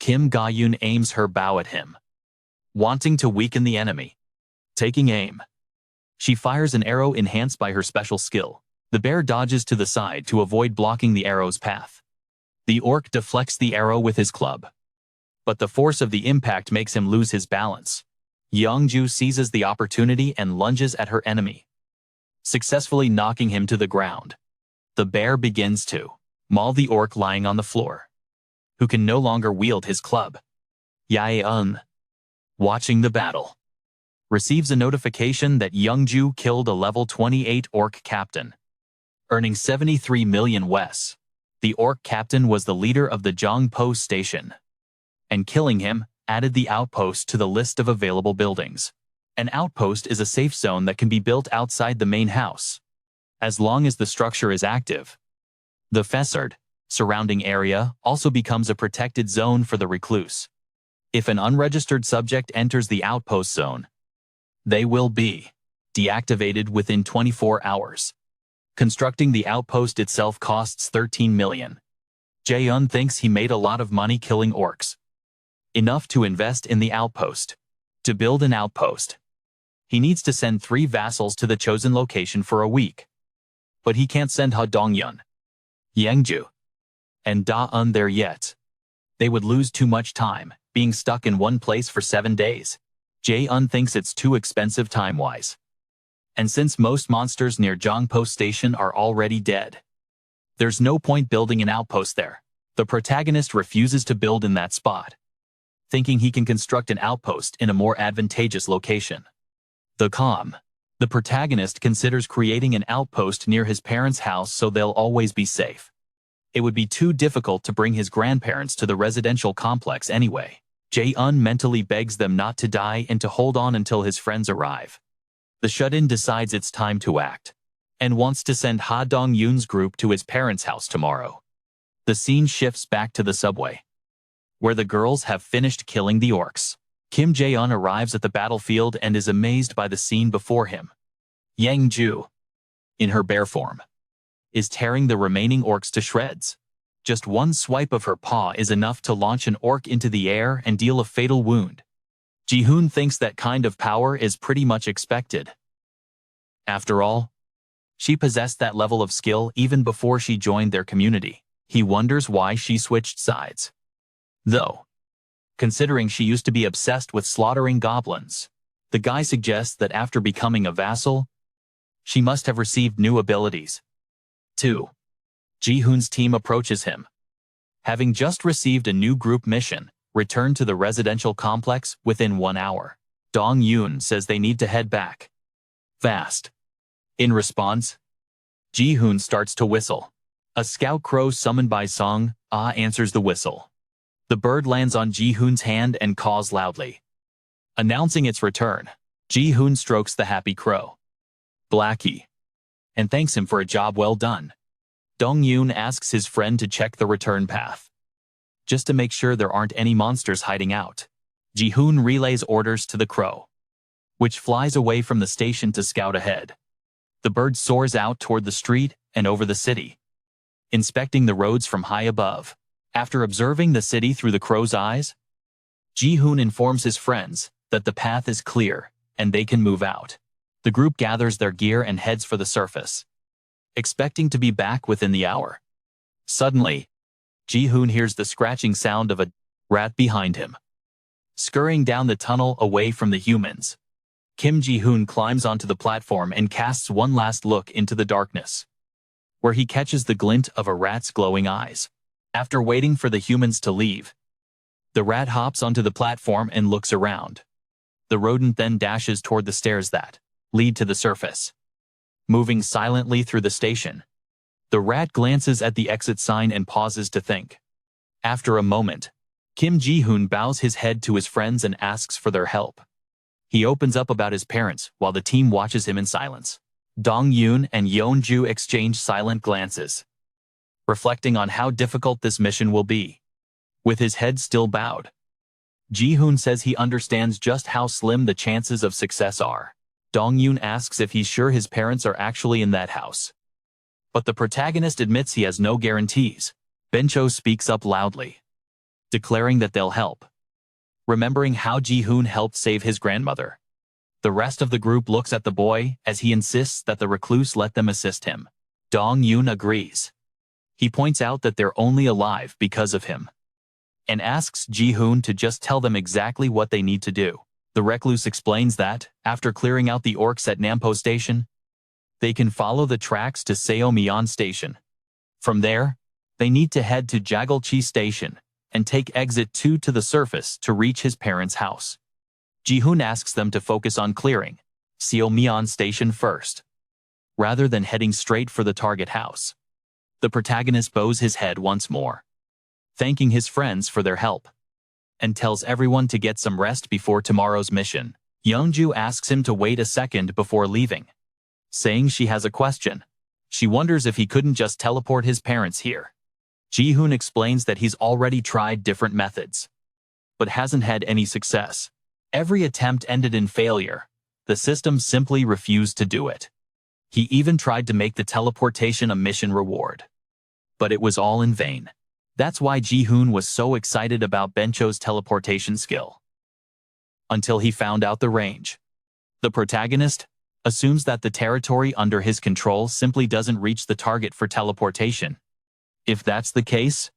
Kim Ga-yeon aims her bow at him, wanting to weaken the enemy. Taking aim, she fires an arrow enhanced by her special skill. The bear dodges to the side to avoid blocking the arrow's path. The orc deflects the arrow with his club, but the force of the impact makes him lose his balance. Yeongju seizes the opportunity and lunges at her enemy, successfully knocking him to the ground. The bear begins to maul the orc lying on the floor, who can no longer wield his club. Jae-hun, watching the battle, receives a notification that Yeongju killed a level 28 orc captain, earning 73 million wes. The orc captain was the leader of the Jongpo station, and killing him added the outpost to the list of available buildings. An outpost is a safe zone that can be built outside the main house. as long as the structure is active. The facade surrounding area also becomes a protected zone for the recluse. If an unregistered subject enters the outpost zone, they will be deactivated within 24 hours. Constructing the outpost itself costs 13 million. Jae-hun thinks he made a lot of money killing orcs. Enough to invest in the outpost. To build an outpost, he needs to send 3 vassals to the chosen location for a week. But he can't send Ha Dong-yun, Yangju, and Da-un there yet. They would lose too much time, being stuck in one place for 7 days. Jae-hun thinks it's too expensive time-wise. And since most monsters near Jongpo Station are already dead, there's no point building an outpost there. The protagonist refuses to build in that spot, thinking he can construct an outpost in a more advantageous location. The protagonist considers creating an outpost near his parents' house so they'll always be safe. It would be too difficult to bring his grandparents to the residential complex anyway. Jae-hun mentally begs them not to die and to hold on until his friends arrive. The shut-in decides it's time to act, and wants to send Ha Dong-yun's group to his parents' house tomorrow. The scene shifts back to the subway, where the girls have finished killing the orcs. Kim Jae-hun arrives at the battlefield and is amazed by the scene before him. Yang Ju, in her bear form, is tearing the remaining orcs to shreds. Just one swipe of her paw is enough to launch an orc into the air and deal a fatal wound. Jae-hun thinks that kind of power is pretty much expected. After all, she possessed that level of skill even before she joined their community. He wonders why she switched sides, though, considering she used to be obsessed with slaughtering goblins. The guy suggests that after becoming a vassal, she must have received new abilities. 2. Jae-hun's team approaches him. Having just received a new group mission, return to the residential complex within 1 hour. Dong-yun says they need to head back fast. In response, Jae-hun starts to whistle. A scout crow summoned by Song Ah answers the whistle. The bird lands on Jae-hun's hand and caws loudly, announcing its return. Jae-hun strokes the happy crow, Blackie, and thanks him for a job well done. Dong-yun asks his friend to check the return path, just to make sure there aren't any monsters hiding out. Jae-hun relays orders to the crow, which flies away from the station to scout ahead. The bird soars out toward the street and over the city, inspecting the roads from high above. After observing the city through the crow's eyes, Jae-hun informs his friends that the path is clear and they can move out. The group gathers their gear and heads for the surface, expecting to be back within the hour. Suddenly, Jae-hun hears the scratching sound of a rat behind him, scurrying down the tunnel away from the humans. Kim Jae-hun climbs onto the platform and casts one last look into the darkness, where he catches the glint of a rat's glowing eyes. After waiting for the humans to leave, the rat hops onto the platform and looks around. The rodent then dashes toward the stairs that lead to the surface, moving silently through the station. The rat glances at the exit sign and pauses to think. After a moment, Kim Jae-hun bows his head to his friends and asks for their help. He opens up about his parents while the team watches him in silence. Dong-yun and Yeonju exchange silent glances, reflecting on how difficult this mission will be. With his head still bowed, Jae-hun says he understands just how slim the chances of success are. Dong-yun asks if he's sure his parents are actually in that house, but the protagonist admits he has no guarantees. Bencho speaks up loudly, declaring that they'll help, remembering how Jae-hun helped save his grandmother. The rest of the group looks at the boy as he insists that the recluse let them assist him. Dong-yun agrees. He points out that they're only alive because of him, and asks Jae-hun to just tell them exactly what they need to do. The recluse explains that, after clearing out the orcs at Nampo Station, they can follow the tracks to Seomyeon Station. From there, they need to head to Jagalchi Station and take exit 2 to the surface to reach his parents' house. Jae-hun asks them to focus on clearing Seomyeon Station first, rather than heading straight for the target house. The protagonist bows his head once more, thanking his friends for their help, and tells everyone to get some rest before tomorrow's mission. Yeonju asks him to wait a second before leaving, saying she has a question. She wonders if he couldn't just teleport his parents here. Jae-hun explains that he's already tried different methods, but hasn't had any success. Every attempt ended in failure. The system simply refused to do it. He even tried to make the teleportation a mission reward, but it was all in vain. That's why Jae-hun was so excited about Bencho's teleportation skill. Until he found out the range. The protagonist assumes that the territory under his control simply doesn't reach the target for teleportation. If that's the case,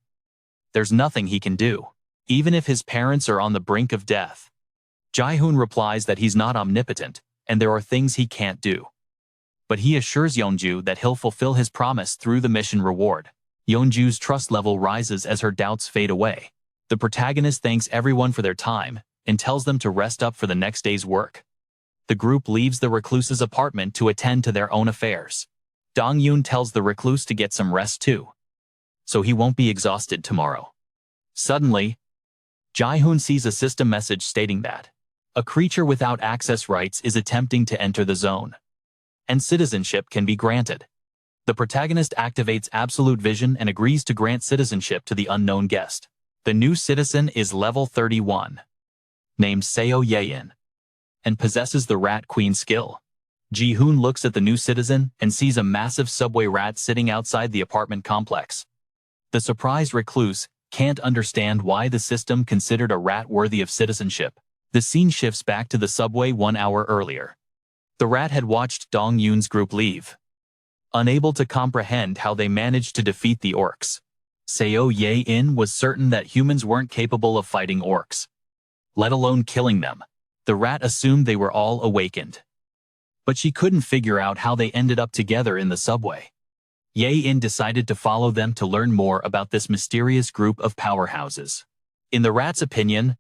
there's nothing he can do, even if his parents are on the brink of death. Jae-hun replies that he's not omnipotent, and there are things he can't do. But he assures Yeonju that he'll fulfill his promise through the mission reward. Yeonju's trust level rises as her doubts fade away. The protagonist thanks everyone for their time and tells them to rest up for the next day's work. The group leaves the recluse's apartment to attend to their own affairs. Dong-yoon tells the recluse to get some rest too, so he won't be exhausted tomorrow. Suddenly, Jae-hun sees a system message stating that a creature without access rights is attempting to enter the zone, and citizenship can be granted. The protagonist activates absolute vision and agrees to grant citizenship to the unknown guest. The new citizen is level 31, named Seo Jae-in, and possesses the Rat Queen skill. Jae-hun looks at the new citizen and sees a massive subway rat sitting outside the apartment complex. The surprised recluse can't understand why the system considered a rat worthy of citizenship. The scene shifts back to the subway 1 hour earlier. The rat had watched Dong-yoon's group leave, unable to comprehend how they managed to defeat the orcs. Seo Jae-in was certain that humans weren't capable of fighting orcs, let alone killing them. The rat assumed they were all awakened, but she couldn't figure out how they ended up together in the subway. Jae-in decided to follow them to learn more about this mysterious group of powerhouses. In the rat's opinion,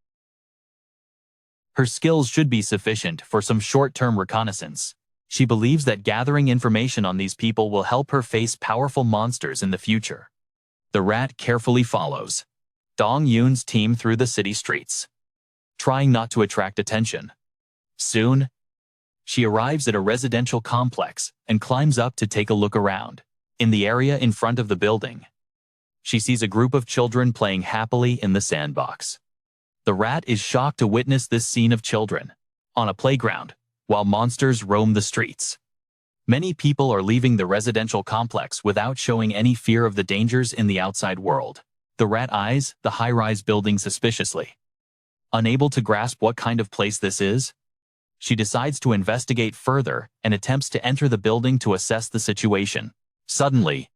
her skills should be sufficient for some short-term reconnaissance. She believes that gathering information on these people will help her face powerful monsters in the future. The rat carefully follows Dong-yoon's team through the city streets, trying not to attract attention. Soon, she arrives at a residential complex and climbs up to take a look around. In the area in front of the building, she sees a group of children playing happily in the sandbox. The rat is shocked to witness this scene of children on a playground while monsters roam the streets. Many people are leaving the residential complex without showing any fear of the dangers in the outside world. The rat eyes the high-rise building suspiciously. Unable to grasp what kind of place this is, she decides to investigate further and attempts to enter the building to assess the situation. Suddenly,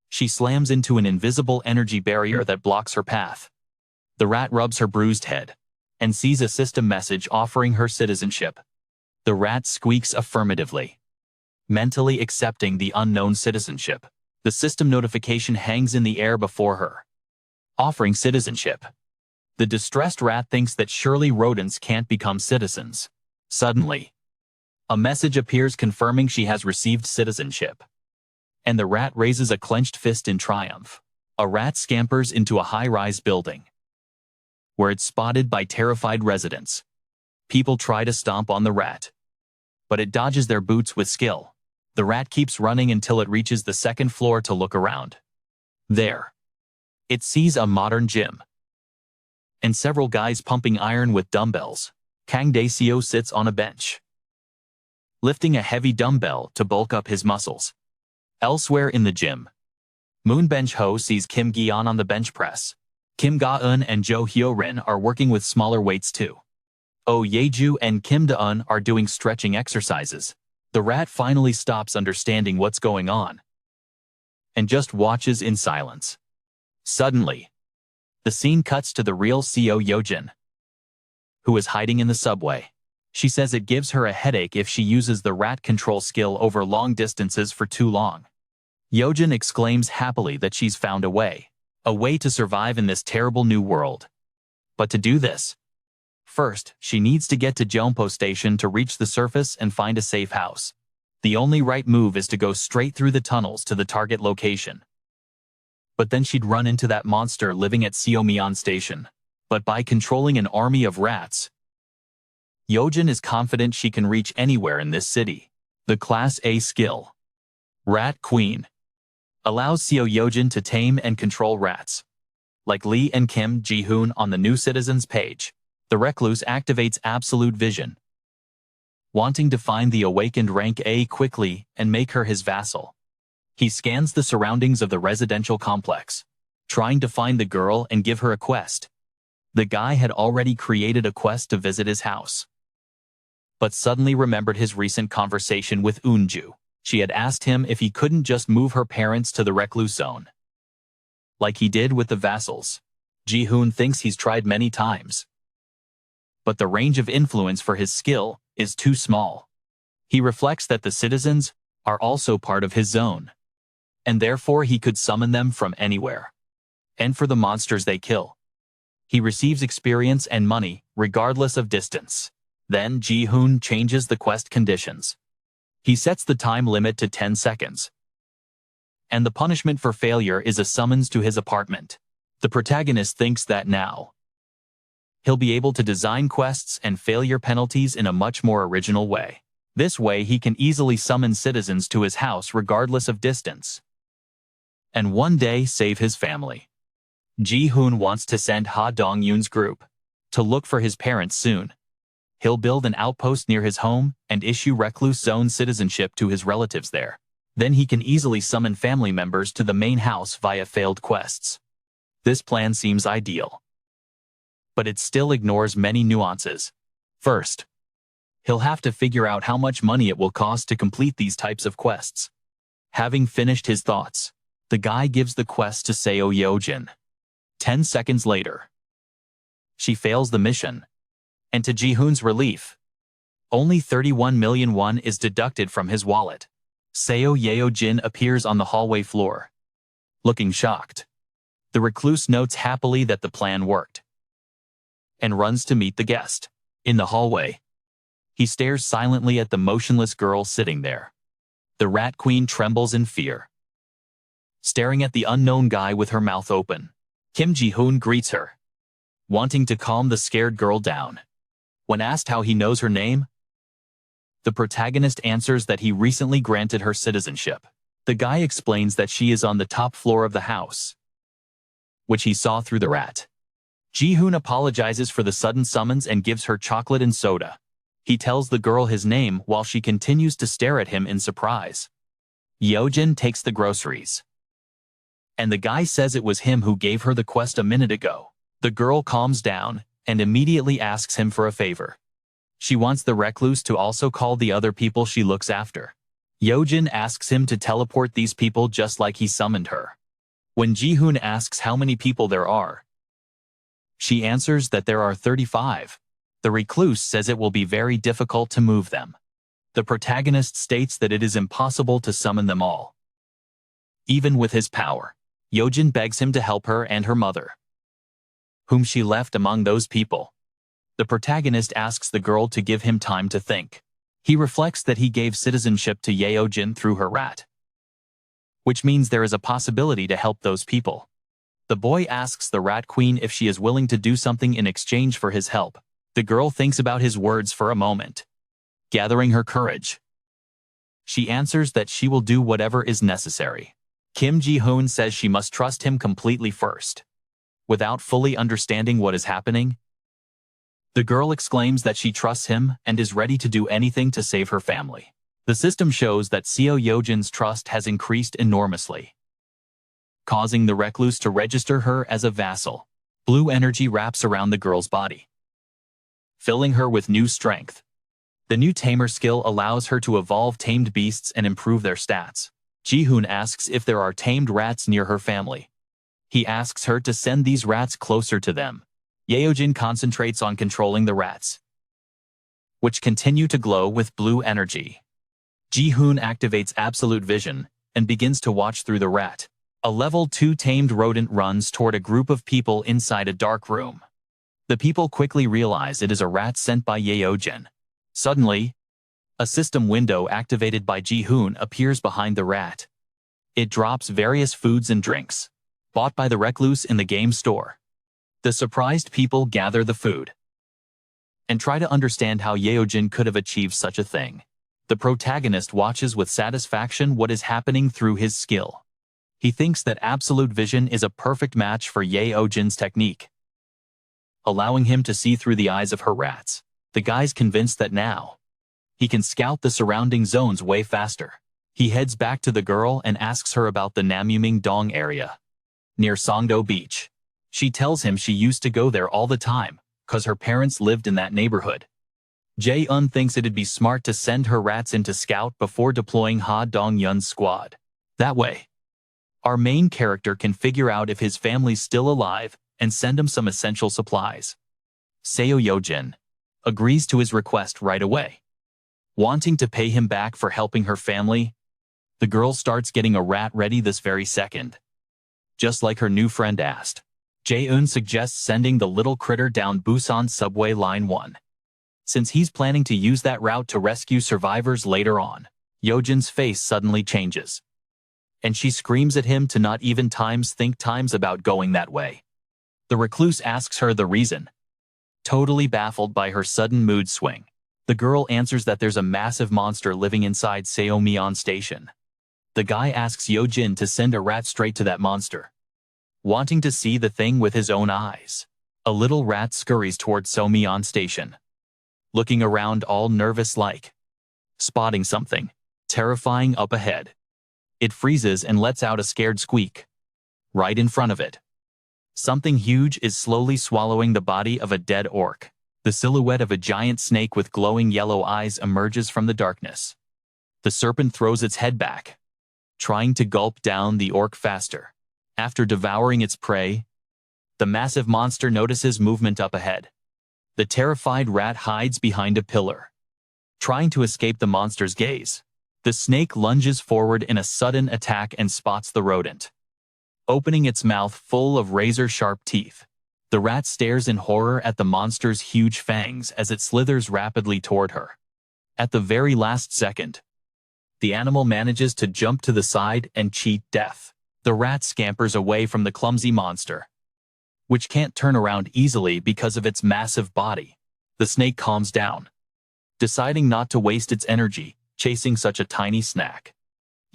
she slams into an invisible energy barrier that blocks her path. The rat rubs her bruised head and sees a system message offering her citizenship. The rat squeaks affirmatively, mentally accepting the unknown citizenship. The system notification hangs in the air before her, offering citizenship. The distressed rat thinks that surely rodents can't become citizens. Suddenly, a message appears confirming she has received citizenship, and the rat raises a clenched fist in triumph. A rat scampers into a high-rise building, where it's spotted by terrified residents. People try to stomp on the rat, but it dodges their boots with skill. The rat keeps running until it reaches the second floor to look around. There, it sees a modern gym and several guys pumping iron with dumbbells. Kang Dae-seo sits on a bench, lifting a heavy dumbbell to bulk up his muscles. Elsewhere in the gym, Moon Bench Ho sees Kim Gi-on on the bench press. Kim Ga-eun and Jo Hyo-rin are working with smaller weights too. Oh Ye-ju and Kim Da-eun are doing stretching exercises. The rat finally stops understanding what's going on and just watches in silence. Suddenly, the scene cuts to the real Seo Yojin, who is hiding in the subway. She says it gives her a headache if she uses the rat control skill over long distances for too long. Yojin exclaims happily that she's found a way to survive in this terrible new world. But to do this, first, she needs to get to Jeonpo Station to reach the surface and find a safe house. The only right move is to go straight through the tunnels to the target location. But then she'd run into that monster living at Seomyeon Station. But by controlling an army of rats, Yojin is confident she can reach anywhere in this city. The Class A skill Rat Queen allows Seo Yojin to tame and control rats. Like Lee and Kim Jae-hun on the new citizens page, the Recluse activates absolute vision, wanting to find the awakened rank A quickly and make her his vassal. He scans the surroundings of the residential complex, trying to find the girl and give her a quest. The guy had already created a quest to visit his house, but suddenly remembered his recent conversation with Eunju. She had asked him if he couldn't just move her parents to the recluse zone, like he did with the vassals. Jae-hun thinks he's tried many times, but the range of influence for his skill is too small. He reflects that the citizens are also part of his zone, and therefore he could summon them from anywhere. And for the monsters they kill, he receives experience and money regardless of distance. Then Jae-hun changes the quest conditions. He sets the time limit to 10 seconds. And the punishment for failure is a summons to his apartment. The protagonist thinks that now he'll be able to design quests and failure penalties in a much more original way. This way he can easily summon citizens to his house regardless of distance, and one day save his family. Jae-hun wants to send Ha Dong-yoon's group to look for his parents soon. He'll build an outpost near his home and issue recluse zone citizenship to his relatives there. Then he can easily summon family members to the main house via failed quests. This plan seems ideal, but it still ignores many nuances. First, he'll have to figure out how much money it will cost to complete these types of quests. Having finished his thoughts, the guy gives the quest to Seo Yojin. 10 seconds later, she fails the mission, and to Jae-hun's relief, only 31 million won is deducted from his wallet. Seo Yojin appears on the hallway floor, looking shocked. The recluse notes happily that the plan worked, and runs to meet the guest. In the hallway, he stares silently at the motionless girl sitting there. The Rat Queen trembles in fear, staring at the unknown guy with her mouth open. Kim Jae-hun greets her, wanting to calm the scared girl down. When asked how he knows her name, the protagonist answers that he recently granted her citizenship. The guy explains that she is on the top floor of the house, which he saw through the rat. Jae-hun apologizes for the sudden summons and gives her chocolate and soda. He tells the girl his name while she continues to stare at him in surprise. Yojin takes the groceries, and the guy says it was him who gave her the quest a minute ago. The girl calms down and immediately asks him for a favor. She wants the recluse to also call the other people she looks after. Yojin asks him to teleport these people just like he summoned her. When Jae-hun asks how many people there are, she answers that there are 35. The recluse says it will be very difficult to move them. The protagonist states that it is impossible to summon them all, even with his power. Yojin begs him to help her and her mother, whom she left among those people. The protagonist asks the girl to give him time to think. He reflects that he gave citizenship to Yojin through her rat, which means there is a possibility to help those people. The boy asks the Rat Queen if she is willing to do something in exchange for his help. The girl thinks about his words for a moment, gathering her courage. She answers that she will do whatever is necessary. Kim Jae-hun says she must trust him completely first. Without fully understanding what is happening, the girl exclaims that she trusts him and is ready to do anything to save her family. The system shows that Seo Yojin's trust has increased enormously, causing the recluse to register her as a vassal. Blue energy wraps around the girl's body, filling her with new strength. The new tamer skill allows her to evolve tamed beasts and improve their stats. Jae-hun asks if there are tamed rats near her family. He asks her to send these rats closer to them. Yojin concentrates on controlling the rats, which continue to glow with blue energy. Jae-hun activates absolute vision and begins to watch through the rat. A level 2 tamed rodent runs toward a group of people inside a dark room. The people quickly realize it is a rat sent by Yojin. Suddenly, a system window activated by Jae-hun appears behind the rat. It drops various foods and drinks, bought by the recluse in the game store. The surprised people gather the food and try to understand how Yojin could have achieved such a thing. The protagonist watches with satisfaction what is happening through his skill. He thinks that absolute vision is a perfect match for Jae-jun's technique, allowing him to see through the eyes of her rats. The guy's convinced that now he can scout the surrounding zones way faster. He heads back to the girl and asks her about the Namuming Dong area near Songdo Beach. She tells him she used to go there all the time because her parents lived in that neighborhood. Jae-hun thinks it'd be smart to send her rats in to scout before deploying Ha Dong-yun's squad. That way, our main character can figure out if his family's still alive and send him some essential supplies. Seo Yojin agrees to his request right away. Wanting to pay him back for helping her family, the girl starts getting a rat ready this very second. Just like her new friend asked, Jae-hun suggests sending the little critter down Busan Subway Line 1. Since he's planning to use that route to rescue survivors later on, Yojin's face suddenly changes, and she screams at him to not even think times about going that way. The recluse asks her the reason. Totally baffled by her sudden mood swing, the girl answers that there's a massive monster living inside Seomyeon Station. The guy asks Yojin to send a rat straight to that monster, wanting to see the thing with his own eyes. A little rat scurries towards Seomyeon Station, looking around all nervous like spotting something terrifying up ahead. It freezes and lets out a scared squeak. Right in front of it, something huge is slowly swallowing the body of a dead orc. The silhouette of a giant snake with glowing yellow eyes emerges from the darkness. The serpent throws its head back, trying to gulp down the orc faster. After devouring its prey, the massive monster notices movement up ahead. The terrified rat hides behind a pillar, trying to escape the monster's gaze. The snake lunges forward in a sudden attack and spots the rodent, opening its mouth full of razor-sharp teeth. The rat stares in horror at the monster's huge fangs as it slithers rapidly toward her. At the very last second, the animal manages to jump to the side and cheat death. The rat scampers away from the clumsy monster, which can't turn around easily because of its massive body. The snake calms down, deciding not to waste its energy chasing such a tiny snack.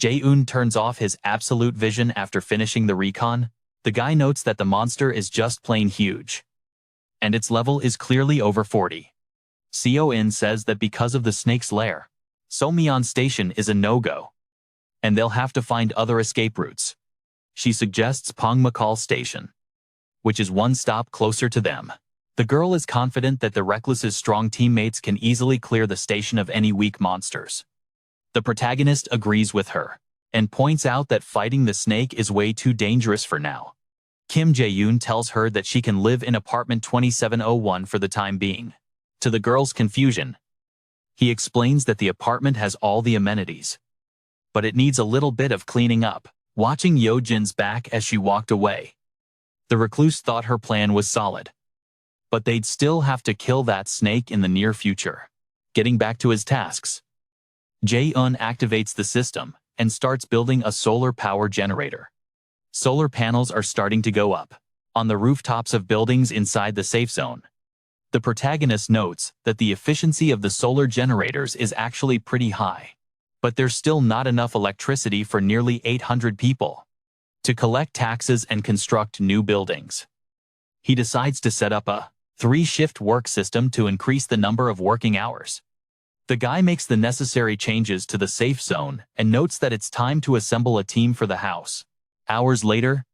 Jae-hun turns off his absolute vision after finishing the recon. The guy notes that the monster is just plain huge, and its level is clearly over 40. Seo-in says that because of the snake's lair, Seomyeon Station is a no-go, and they'll have to find other escape routes. She suggests Pongmakal Station, which is one stop closer to them. The girl is confident that the Recluse's strong teammates can easily clear the station of any weak monsters. The protagonist agrees with her, and points out that fighting the snake is way too dangerous for now. Kim Jae-hun tells her that she can live in apartment 2701 for the time being. To the girl's confusion, he explains that the apartment has all the amenities, but it needs a little bit of cleaning up. Watching Yojin's back as she walked away, the recluse thought her plan was solid, but they'd still have to kill that snake in the near future. Getting back to his tasks, Jae-hun activates the system and starts building a solar power generator. Solar panels are starting to go up on the rooftops of buildings inside the safe zone. The protagonist notes that the efficiency of the solar generators is actually pretty high, but there's still not enough electricity for nearly 800 people to collect taxes and construct new buildings. He decides to set up a 3-shift work system to increase the number of working hours. The guy makes the necessary changes to the safe zone and notes that it's time to assemble a team for the house. Hours later,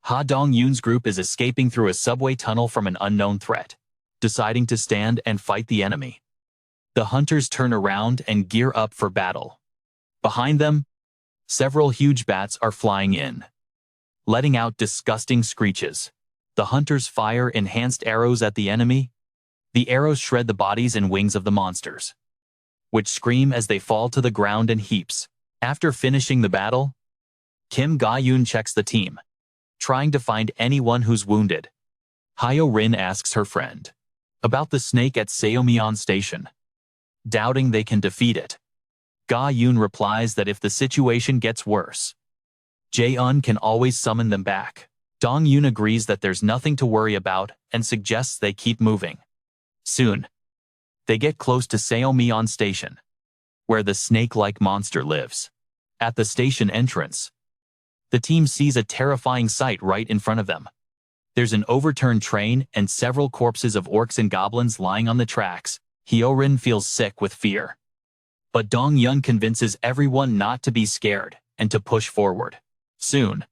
Ha Dong-yun's group is escaping through a subway tunnel from an unknown threat, deciding to stand and fight the enemy. The hunters turn around and gear up for battle. Behind them, several huge bats are flying in, letting out disgusting screeches. The hunters fire enhanced arrows at the enemy. The arrows shred the bodies and wings of the monsters, which scream as they fall to the ground in heaps. After finishing the battle, Kim Ga-yoon checks the team, trying to find anyone who's wounded. Hyo-rin asks her friend about the snake at Seomyeon Station, doubting they can defeat it. Ga-yoon replies that if the situation gets worse, Jae-hun can always summon them back. Dong-yoon agrees that there's nothing to worry about and suggests they keep moving. Soon, they get close to Seomyeon Station, where the snake-like monster lives. At the station entrance, the team sees a terrifying sight right in front of them. There's an overturned train and several corpses of orcs and goblins lying on the tracks. Hyorin feels sick with fear. But Dong-yun convinces everyone not to be scared and to push forward. Soon,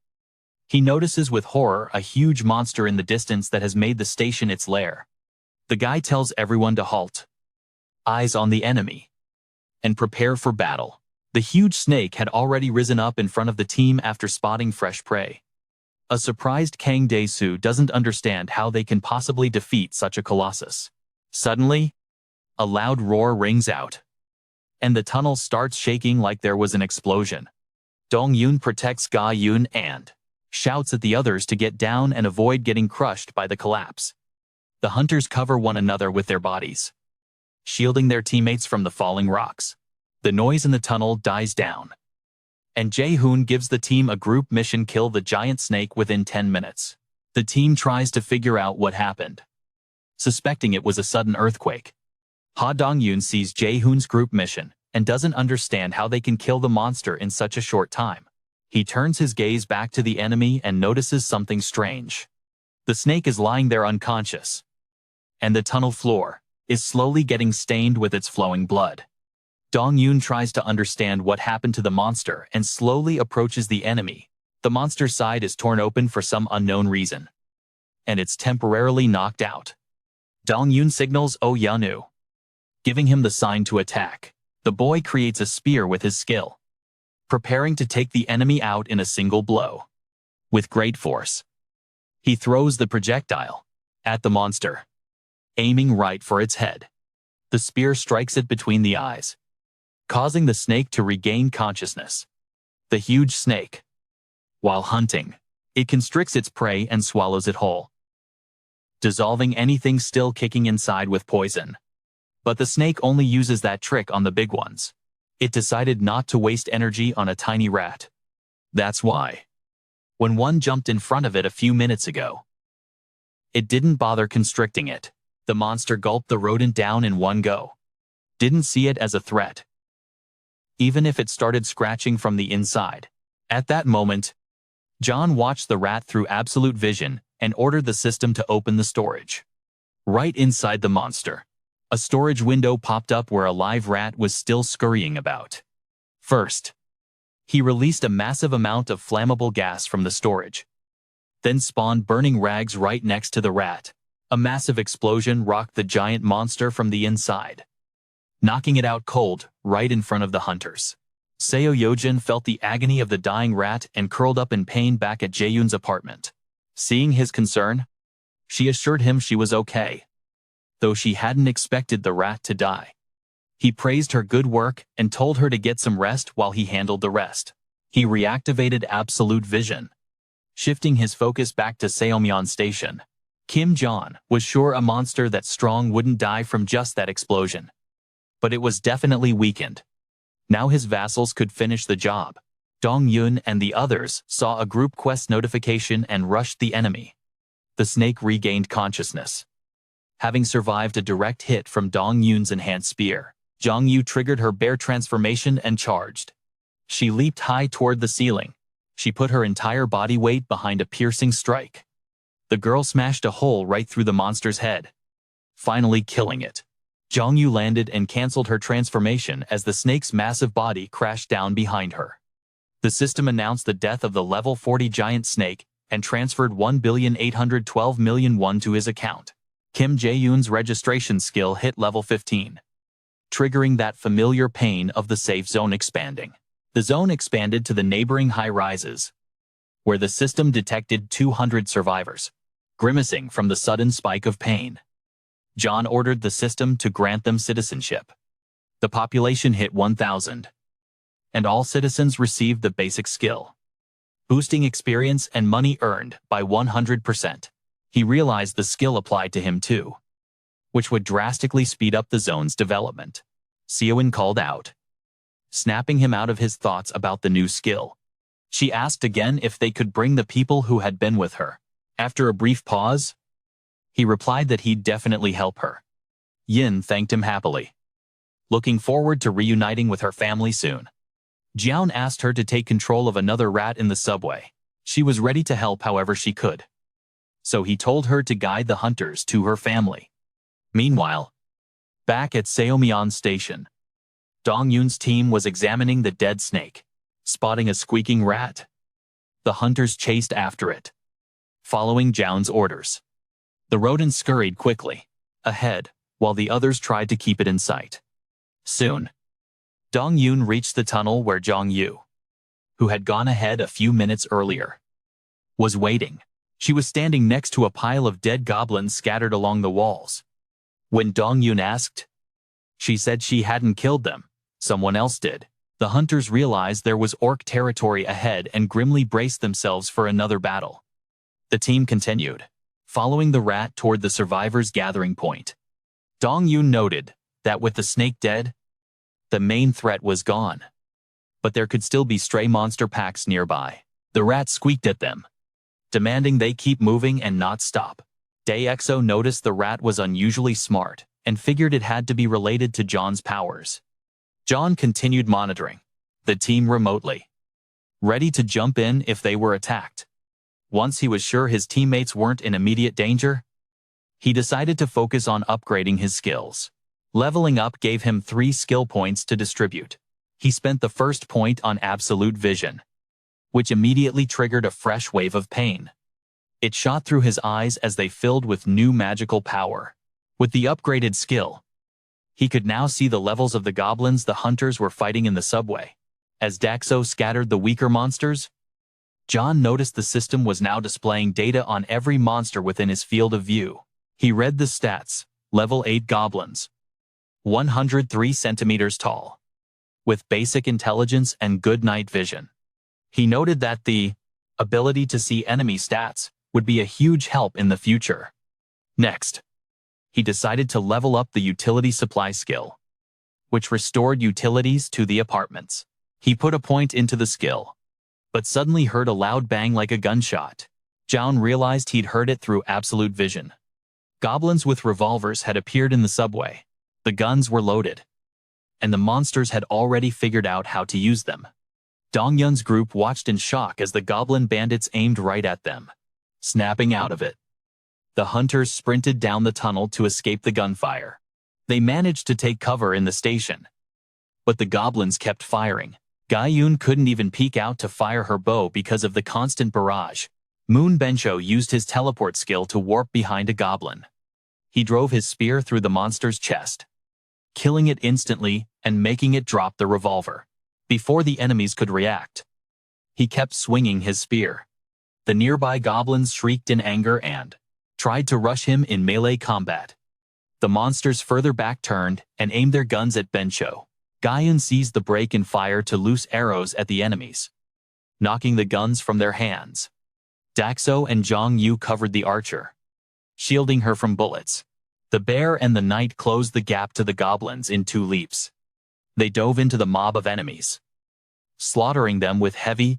he notices with horror a huge monster in the distance that has made the station its lair. The guy tells everyone to halt, eyes on the enemy, and prepare for battle. The huge snake had already risen up in front of the team after spotting fresh prey. A surprised Kang Dae-soo doesn't understand how they can possibly defeat such a colossus. Suddenly, a loud roar rings out, and the tunnel starts shaking like there was an explosion. Dong-yun protects Ga-yun and shouts at the others to get down and avoid getting crushed by the collapse. The hunters cover one another with their bodies, shielding their teammates from the falling rocks. The noise in the tunnel dies down, and Jae-hun gives the team a group mission: kill the giant snake within 10 minutes. The team tries to figure out what happened, suspecting it was a sudden earthquake. Ha Dong-yun sees Jae-hun's group mission and doesn't understand how they can kill the monster in such a short time. He turns his gaze back to the enemy and notices something strange. The snake is lying there unconscious, and the tunnel floor is slowly getting stained with its flowing blood. Dong-yun tries to understand what happened to the monster and slowly approaches the enemy. The monster's side is torn open for some unknown reason, and it's temporarily knocked out. Dong-yun signals Oh Yanu, giving him the sign to attack. The boy creates a spear with his skill, preparing to take the enemy out in a single blow. With great force, he throws the projectile at the monster, aiming right for its head. The spear strikes it between the eyes, causing the snake to regain consciousness. The huge snake, while hunting, it constricts its prey and swallows it whole, dissolving anything still kicking inside with poison. But the snake only uses that trick on the big ones. It decided not to waste energy on a tiny rat. That's why, when one jumped in front of it a few minutes ago, it didn't bother constricting it. The monster gulped the rodent down in one go. Didn't see it as a threat, even if it started scratching from the inside. At that moment, John watched the rat through absolute vision and ordered the system to open the storage. Right inside the monster, a storage window popped up where a live rat was still scurrying about. First, he released a massive amount of flammable gas from the storage, then spawned burning rags right next to the rat. A massive explosion rocked the giant monster from the inside, knocking it out cold right in front of the hunters. Seo Yojin felt the agony of the dying rat and curled up in pain back at Jae-hun's apartment. Seeing his concern, she assured him she was okay, though she hadn't expected the rat to die. He praised her good work and told her to get some rest while he handled the rest. He reactivated absolute vision, shifting his focus back to Seomyeon Station. Kim Jong was sure a monster that strong wouldn't die from just that explosion, but it was definitely weakened. Now his vassals could finish the job. Dong-yun and the others saw a group quest notification and rushed the enemy. The snake regained consciousness, having survived a direct hit from Dong-yun's enhanced spear. Jong-yu triggered her bear transformation and charged. She leaped high toward the ceiling. She put her entire body weight behind a piercing strike. The girl smashed a hole right through the monster's head, finally killing it. Jong-yu landed and canceled her transformation as the snake's massive body crashed down behind her. The system announced the death of the level 40 giant snake and transferred 1,812,000,000 won to his account. Kim Jae-hun's registration skill hit level 15, triggering that familiar pain of the safe zone expanding. The zone expanded to the neighboring high-rises, where the system detected 200 survivors, grimacing from the sudden spike of pain. John ordered the system to grant them citizenship. The population hit 1,000, and all citizens received the basic skill, boosting experience and money earned by 100%. He realized the skill applied to him too, which would drastically speed up the zone's development. Seo-in called out, snapping him out of his thoughts about the new skill. She asked again if they could bring the people who had been with her. After a brief pause, he replied that he'd definitely help her. Yin thanked him happily. looking forward to reuniting with her family soon. Jae-hun asked her to take control of another rat in the subway. She was ready to help however she could. So he told her to guide the hunters to her family. Meanwhile, back at Seomyeon Station, Dong-yoon's team was examining the dead snake, spotting a squeaking rat. The hunters chased after it, following Jae-hun's orders. The rodent scurried quickly ahead, while the others tried to keep it in sight. Soon, Dong-yoon reached the tunnel where Jong-yu, who had gone ahead a few minutes earlier, was waiting. She was standing next to a pile of dead goblins scattered along the walls. When Dong-yoon asked, she said she hadn't killed them, someone else did. The hunters realized there was orc territory ahead and grimly braced themselves for another battle. The team continued, following the rat toward the survivors' gathering point. Dong-yoon noted that with the snake dead, the main threat was gone. But there could still be stray monster packs nearby. The rat squeaked at them, demanding they keep moving and not stop. Daexo noticed the rat was unusually smart and figured it had to be related to John's powers. John continued monitoring the team remotely, ready to jump in if they were attacked. Once he was sure his teammates weren't in immediate danger, he decided to focus on upgrading his skills. Leveling up gave him 3 skill points to distribute. He spent the first point on absolute vision, which immediately triggered a fresh wave of pain. It shot through his eyes as they filled with new magical power. With the upgraded skill, he could now see the levels of the goblins the hunters were fighting in the subway. As Daxo scattered the weaker monsters, John noticed the system was now displaying data on every monster within his field of view. He read the stats: level 8 goblins, 103 centimeters tall, with basic intelligence and good night vision. He noted that the ability to see enemy stats would be a huge help in the future. Next, he decided to level up the utility supply skill, which restored utilities to the apartments. He put a point into the skill, but suddenly heard a loud bang like a gunshot. Jae-hun realized he'd heard it through absolute vision. Goblins with revolvers had appeared in the subway. The guns were loaded, and the monsters had already figured out how to use them. Dong-yun's group watched in shock as the goblin bandits aimed right at them, snapping out of it. The hunters sprinted down the tunnel to escape the gunfire. They managed to take cover in the station, but the goblins kept firing. Jae-hun couldn't even peek out to fire her bow because of the constant barrage. Moon Bencho used his teleport skill to warp behind a goblin. He drove his spear through the monster's chest, killing it instantly and making it drop the revolver. Before the enemies could react, he kept swinging his spear. The nearby goblins shrieked in anger and tried to rush him in melee combat. The monsters further back turned and aimed their guns at Bencho. Jae-hun seized the break and fired to loose arrows at the enemies, knocking the guns from their hands. Daxo and Jong-yu covered the archer, shielding her from bullets. The bear and the knight closed the gap to the goblins in 2 leaps. They dove into the mob of enemies, slaughtering them with heavy,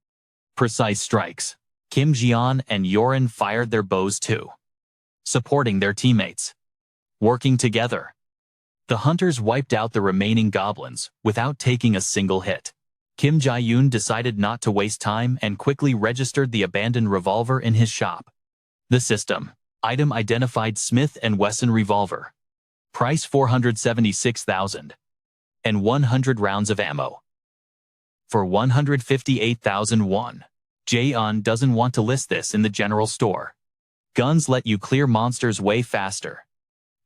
precise strikes. Kim Jian and Yorin fired their bows too, supporting their teammates. Working together, the hunters wiped out the remaining goblins without taking a single hit. Kim Jae-hun decided not to waste time and quickly registered the abandoned revolver in his shop. The system item identified Smith & Wesson revolver. Price 476,000. And 100 rounds of ammo. For 158,000 won. Jae-hun doesn't want to list this in the general store. Guns let you clear monsters way faster.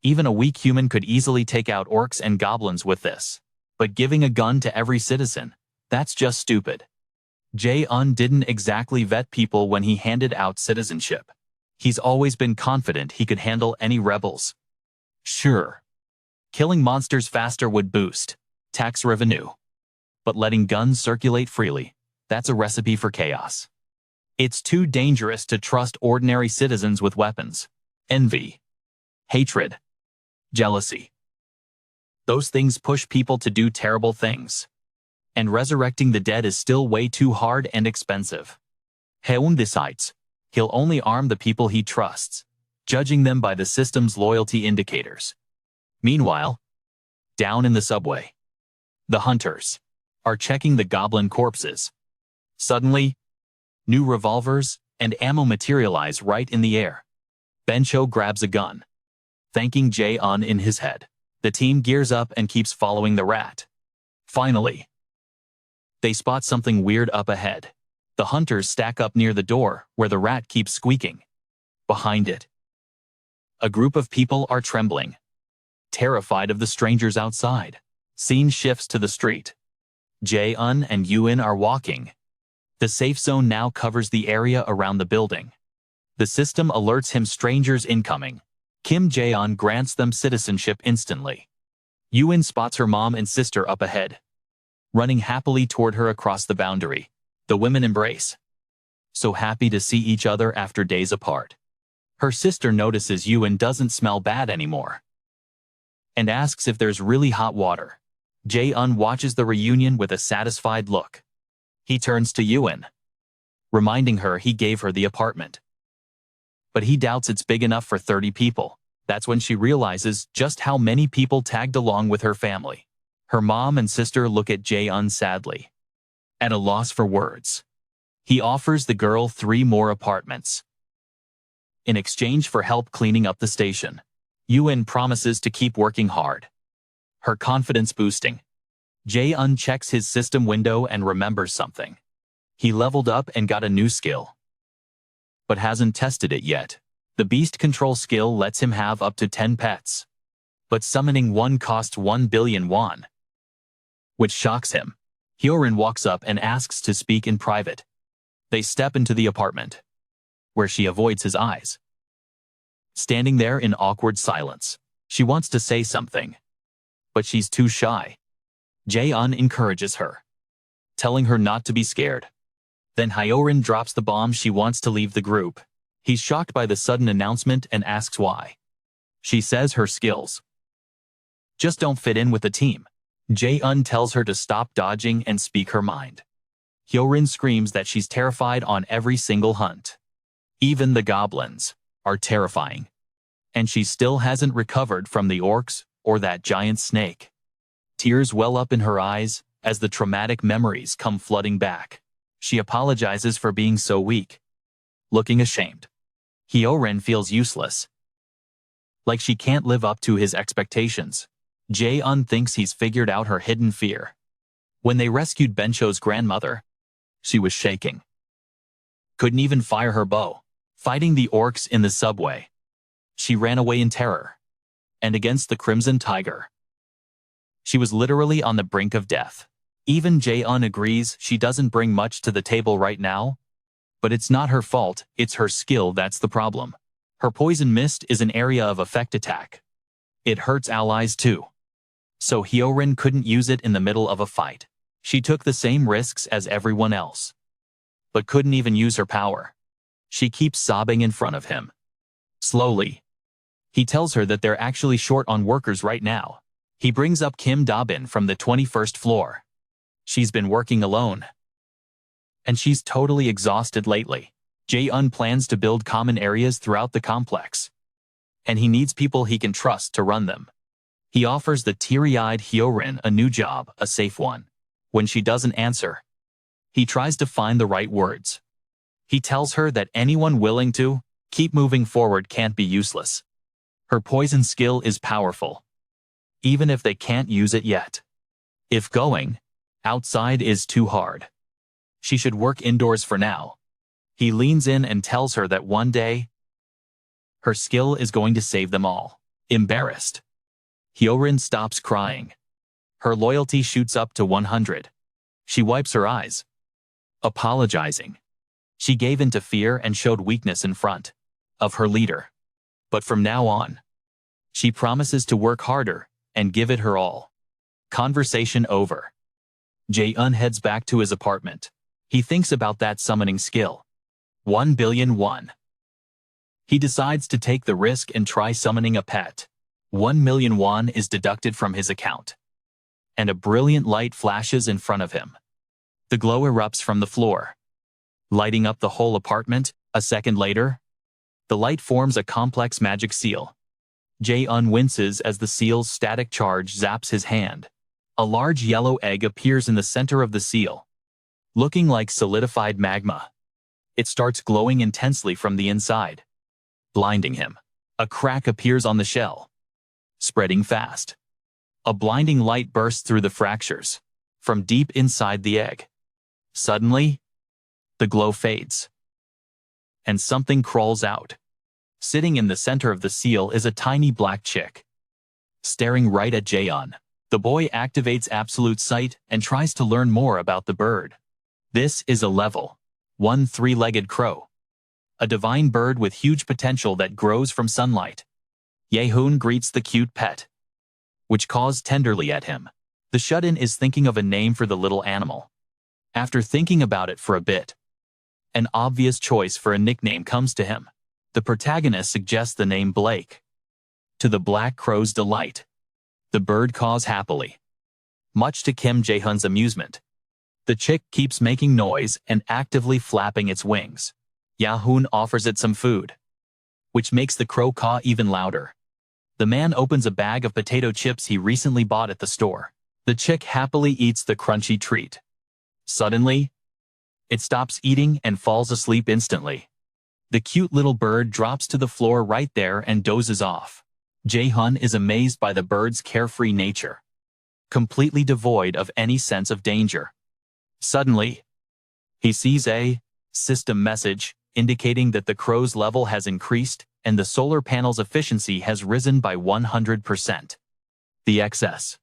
Even a weak human could easily take out orcs and goblins with this. But giving a gun to every citizen, that's just stupid. Jae-hun didn't exactly vet people when he handed out citizenship. He's always been confident he could handle any rebels. Sure, killing monsters faster would boost tax revenue. But letting guns circulate freely, that's a recipe for chaos. It's too dangerous to trust ordinary citizens with weapons. Envy, hatred, jealousy. Those things push people to do terrible things. And resurrecting the dead is still way too hard and expensive. Jae-hun decides he'll only arm the people he trusts, judging them by the system's loyalty indicators. Meanwhile, Down in the subway, the hunters are checking the goblin corpses. Suddenly, new revolvers and ammo materialize right in the air. Bencho grabs a gun, thanking Jae-hun in his head. The team gears up and keeps following the rat. Finally, they spot something weird up ahead. The hunters stack up near the door where the rat keeps squeaking. Behind it, a group of people are trembling, terrified of the strangers outside. Scene shifts to the street. Jae-hun and Yuen are walking. The safe zone now covers the area around the building. The system alerts him strangers incoming. Kim Jae-hun grants them citizenship instantly. Yuen spots her mom and sister up ahead, running happily toward her across the boundary. The women embrace, so happy to see each other after days apart. Her sister notices Yuen doesn't smell bad anymore and asks if there's really hot water. Jae-hun watches the reunion with a satisfied look. He turns to Yuen, reminding her he gave her the apartment. But he doubts it's big enough for 30 people. That's when she realizes just how many people tagged along with her family. Her mom and sister look at Jae-hun sadly, at a loss for words. He offers the girl 3 more apartments in exchange for help cleaning up the station. Yuen promises to keep working hard, her confidence boosting. Jae-hun checks his system window and remembers something. He leveled up and got a new skill, but hasn't tested it yet. The beast control skill lets him have up to 10 pets, but summoning one costs 1 billion won, which shocks him. Hyorin walks up and asks to speak in private. They step into the apartment, where she avoids his eyes. Standing there in awkward silence, she wants to say something, but she's too shy. Jae-hun encourages her, telling her not to be scared. Then Hyorin drops the bomb she wants to leave the group. He's shocked by the sudden announcement and asks why. She says her skills just don't fit in with the team. Jae-hun tells her to stop dodging and speak her mind. Hyorin screams that she's terrified on every single hunt. Even the goblins are terrifying, and she still hasn't recovered from the orcs or that giant snake. Tears well up in her eyes as the traumatic memories come flooding back. She apologizes for being so weak, looking ashamed. Hyorin feels useless, like she can't live up to his expectations. Jae-hun thinks he's figured out her hidden fear. When they rescued Bencho's grandmother, she was shaking, couldn't even fire her bow. Fighting the orcs in the subway, she ran away in terror, and against the Crimson Tiger, she was literally on the brink of death. Even Jae-hun agrees she doesn't bring much to the table right now, but it's not her fault, it's her skill that's the problem. Her poison mist is an area of effect attack. It hurts allies too, so Hyorin couldn't use it in the middle of a fight. She took the same risks as everyone else, but couldn't even use her power. She keeps sobbing in front of him. Slowly, he tells her that they're actually short on workers right now. He brings up Kim Da-bin from the 21st floor. She's been working alone, and she's totally exhausted lately. Jae-hun plans to build common areas throughout the complex, and he needs people he can trust to run them. He offers the teary-eyed Hyorin a new job, a safe one. When she doesn't answer, he tries to find the right words. He tells her that anyone willing to keep moving forward can't be useless. Her poison skill is powerful, even if they can't use it yet. If going outside is too hard, she should work indoors for now. He leans in and tells her that one day, her skill is going to save them all. Embarrassed, Hyorin stops crying. Her loyalty shoots up to 100. She wipes her eyes, apologizing. She gave in to fear and showed weakness in front of her leader. But from now on, she promises to work harder and give it her all. Conversation over. Jae-hun heads back to his apartment. He thinks about that summoning skill. 1 billion won. He decides to take the risk and try summoning a pet. 1 million won is deducted from his account, and a brilliant light flashes in front of him. The glow erupts from the floor, lighting up the whole apartment. A second later, the light forms a complex magic seal. Jae-hun winces as the seal's static charge zaps his hand. A large yellow egg appears in the center of the seal, looking like solidified magma. It starts glowing intensely from the inside, blinding him. A crack appears on the shell, spreading fast. A blinding light bursts through the fractures from deep inside the egg. Suddenly, the glow fades, and something crawls out. Sitting in the center of the seal is a tiny black chick, staring right at Jae-hun. The boy activates absolute sight and tries to learn more about the bird. This is a level 1 three-legged crow, a divine bird with huge potential that grows from sunlight. Jae-hun greets the cute pet, which caws tenderly at him. The shut-in is thinking of a name for the little animal. After thinking about it for a bit, an obvious choice for a nickname comes to him. The protagonist suggests the name Blake. To the black crow's delight, the bird caws happily, much to Kim Jae-hun's amusement. The chick keeps making noise and actively flapping its wings. Jae-hun offers it some food, which makes the crow caw even louder. The man opens a bag of potato chips he recently bought at the store. The chick happily eats the crunchy treat. Suddenly, it stops eating and falls asleep instantly. The cute little bird drops to the floor right there and dozes off. Jae-hun is amazed by the bird's carefree nature, completely devoid of any sense of danger. Suddenly, he sees a system message indicating that the crow's level has increased and the solar panel's efficiency has risen by 100%. The excess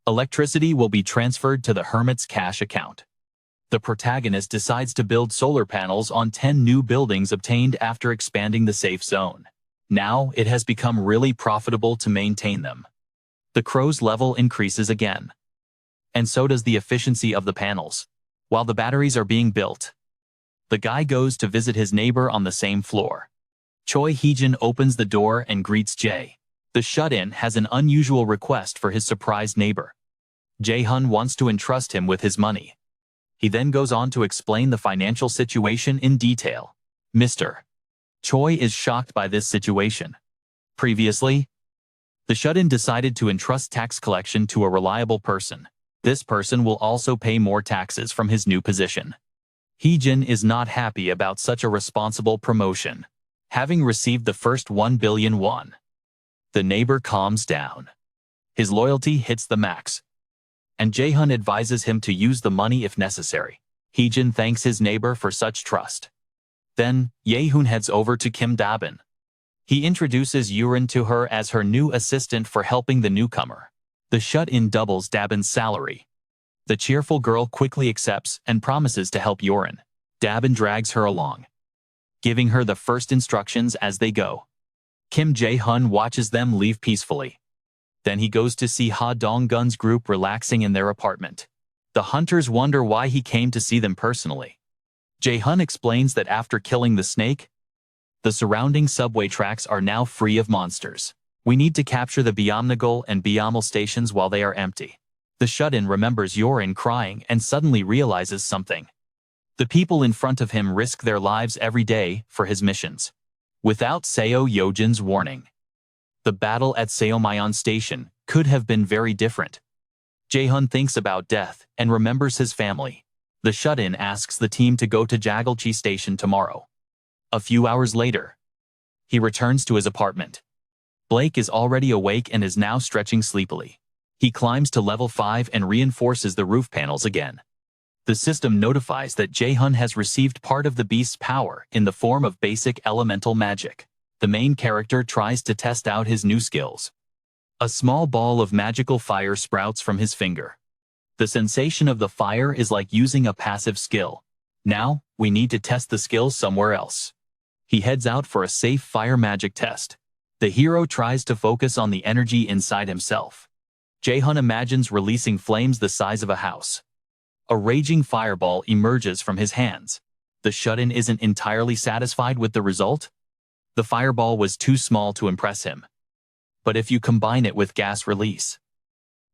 electricity will be transferred to the hermit's cash account. The protagonist decides to build solar panels on 10 new buildings obtained after expanding the safe zone. Now it has become really profitable to maintain them. The crow's level increases again, and so does the efficiency of the panels. While the batteries are being built, the guy goes to visit his neighbor on the same floor. Choi Hee-jin opens the door and greets Jae. The shut-in has an unusual request for his surprised neighbor. Jae-hun wants to entrust him with his money. He then goes on to explain the financial situation in detail. Mr. Choi is shocked by this situation. Previously, the shut-in decided to entrust tax collection to a reliable person. This person will also pay more taxes from his new position. Hee-jin is not happy about such a responsible promotion. Having received the first 1 billion won, the neighbor calms down. His loyalty hits the max, and Jae-hun advises him to use the money if necessary. Hee-jin thanks his neighbor for such trust. Then, Jae-hun heads over to Kim Da-bin. He introduces Yurin to her as her new assistant for helping the newcomer. The shut-in doubles Da-bin's salary. The cheerful girl quickly accepts and promises to help Yurin. Da-bin drags her along, giving her the first instructions as they go. Kim Jae-hun watches them leave peacefully. Then he goes to see Ha Dong-gun's group relaxing in their apartment. The hunters wonder why he came to see them personally. Jae-hun explains that after killing the snake, the surrounding subway tracks are now free of monsters. We need to capture the Byamnagul and Byamal stations while they are empty. The shut-in remembers Yorin crying and suddenly realizes something. The people in front of him risk their lives every day for his missions. Without Seo Yojin's warning, the battle at Seomayon Station could have been very different. Jae-hun thinks about death and remembers his family. The shut-in asks the team to go to Jagalchi Station tomorrow. A few hours later, he returns to his apartment. Blake is already awake and is now stretching sleepily. He climbs to level 5 and reinforces the roof panels again. The system notifies that Jae-hun has received part of the beast's power in the form of basic elemental magic. The main character tries to test out his new skills. A small ball of magical fire sprouts from his finger. The sensation of the fire is like using a passive skill. Now, we need to test the skill somewhere else. He heads out for a safe fire magic test. The hero tries to focus on the energy inside himself. Jae-hun imagines releasing flames the size of a house. A raging fireball emerges from his hands. The shut-in isn't entirely satisfied with the result. The fireball was too small to impress him. But if you combine it with gas release,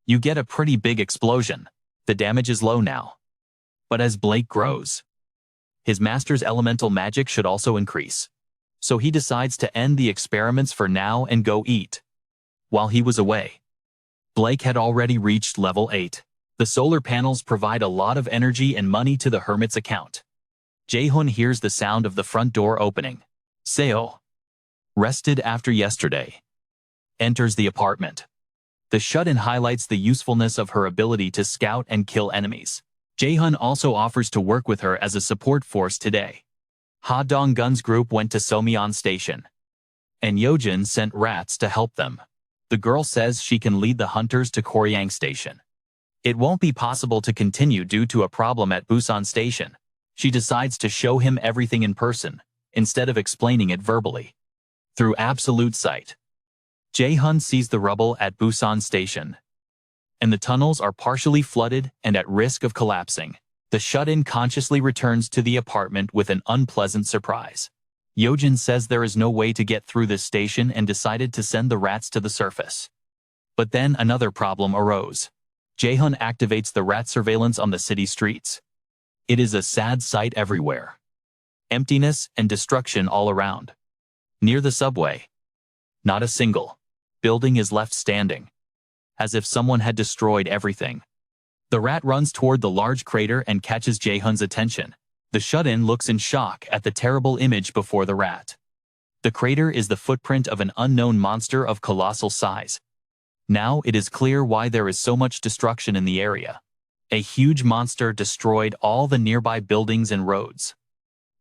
you get a pretty big explosion. The damage is low now. But as Blake grows, his master's elemental magic should also increase. So he decides to end the experiments for now and go eat. While he was away, Blake had already reached level 8. The solar panels provide a lot of energy and money to the hermit's account. Jae-hun hears the sound of the front door opening. Seo, rested after yesterday, enters the apartment. The shut-in highlights the usefulness of her ability to scout and kill enemies. Jae-hun also offers to work with her as a support force today. Ha Dong-gun's group went to Somyeon Station, and Yeojin sent rats to help them. The girl says she can lead the hunters to Koryang Station. It won't be possible to continue due to a problem at Busan Station. She decides to show him everything in person, instead of explaining it verbally. Through absolute sight, Jae-hun sees the rubble at Busan Station, and the tunnels are partially flooded and at risk of collapsing. The shut-in consciously returns to the apartment with an unpleasant surprise. Yeojin says there is no way to get through this station and decided to send the rats to the surface. But then another problem arose. Jae-hun activates the rat surveillance on the city streets. It is a sad sight everywhere. Emptiness and destruction all around. Near the subway, not a single building is left standing, as if someone had destroyed everything. The rat runs toward the large crater and catches Jae-hun's attention. The shut-in looks in shock at the terrible image before the rat. The crater is the footprint of an unknown monster of colossal size. Now it is clear why there is so much destruction in the area. A huge monster destroyed all the nearby buildings and roads.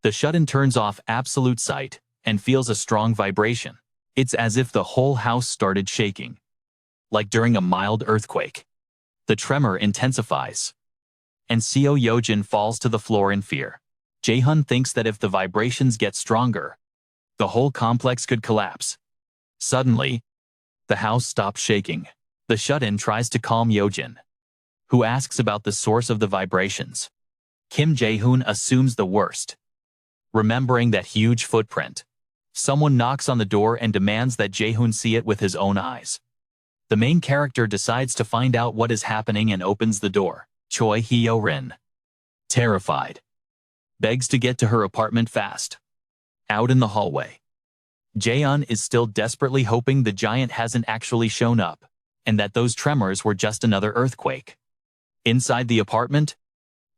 The shut-in turns off absolute sight and feels a strong vibration. It's as if the whole house started shaking, like during a mild earthquake. The tremor intensifies, and Seo Yeojin falls to the floor in fear. Jae-hun thinks that if the vibrations get stronger, the whole complex could collapse. Suddenly, the house stops shaking. The shut-in tries to calm Yeojin, who asks about the source of the vibrations. Kim Jae-hun assumes the worst, remembering that huge footprint. Someone knocks on the door and demands that Jae-hun see it with his own eyes. The main character decides to find out what is happening and opens the door. Choi Hyo-rin, terrified, begs to get to her apartment fast. Out in the hallway, Jae-hun is still desperately hoping the giant hasn't actually shown up, and that those tremors were just another earthquake. Inside the apartment,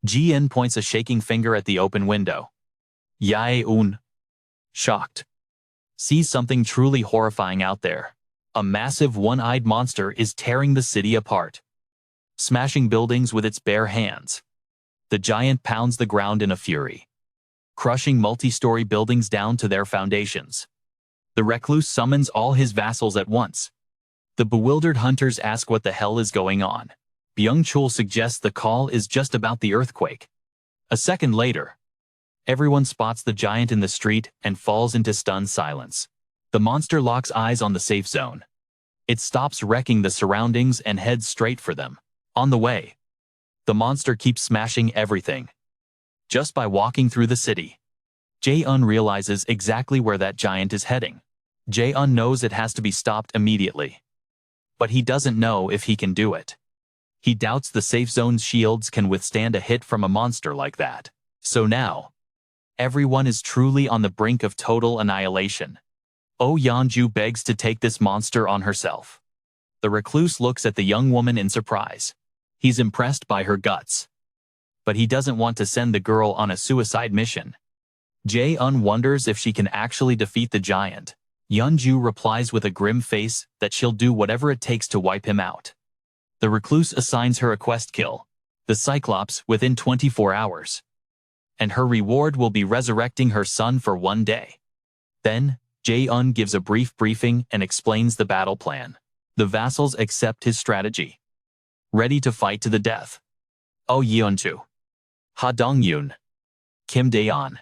Ji-in points a shaking finger at the open window. Jae-hun, shocked, sees something truly horrifying out there. A massive one-eyed monster is tearing the city apart, smashing buildings with its bare hands. The giant pounds the ground in a fury, crushing multi-story buildings down to their foundations. The Recluse summons all his vassals at once. The bewildered hunters ask what the hell is going on. Byung-chul suggests the call is just about the earthquake. A second later, everyone spots the giant in the street and falls into stunned silence. The monster locks eyes on the safe zone. It stops wrecking the surroundings and heads straight for them. On the way, the monster keeps smashing everything. Just by walking through the city, Jae-hun realizes exactly where that giant is heading. Jae-hun knows it has to be stopped immediately, but he doesn't know if he can do it. He doubts the safe zone's shields can withstand a hit from a monster like that. So now, everyone is truly on the brink of total annihilation. Oh Yeonju begs to take this monster on herself. The recluse looks at the young woman in surprise. He's impressed by her guts, but he doesn't want to send the girl on a suicide mission. Jae-hun wonders if she can actually defeat the giant. Yeonju replies with a grim face that she'll do whatever it takes to wipe him out. The recluse assigns her a quest kill, the cyclops, within 24 hours. And her reward will be resurrecting her son for 1 day. Then, Jae-hun gives a brief briefing and explains the battle plan. The vassals accept his strategy, ready to fight to the death. Oh Yeonju, Ha Dong-yoon, Kim Dae-on,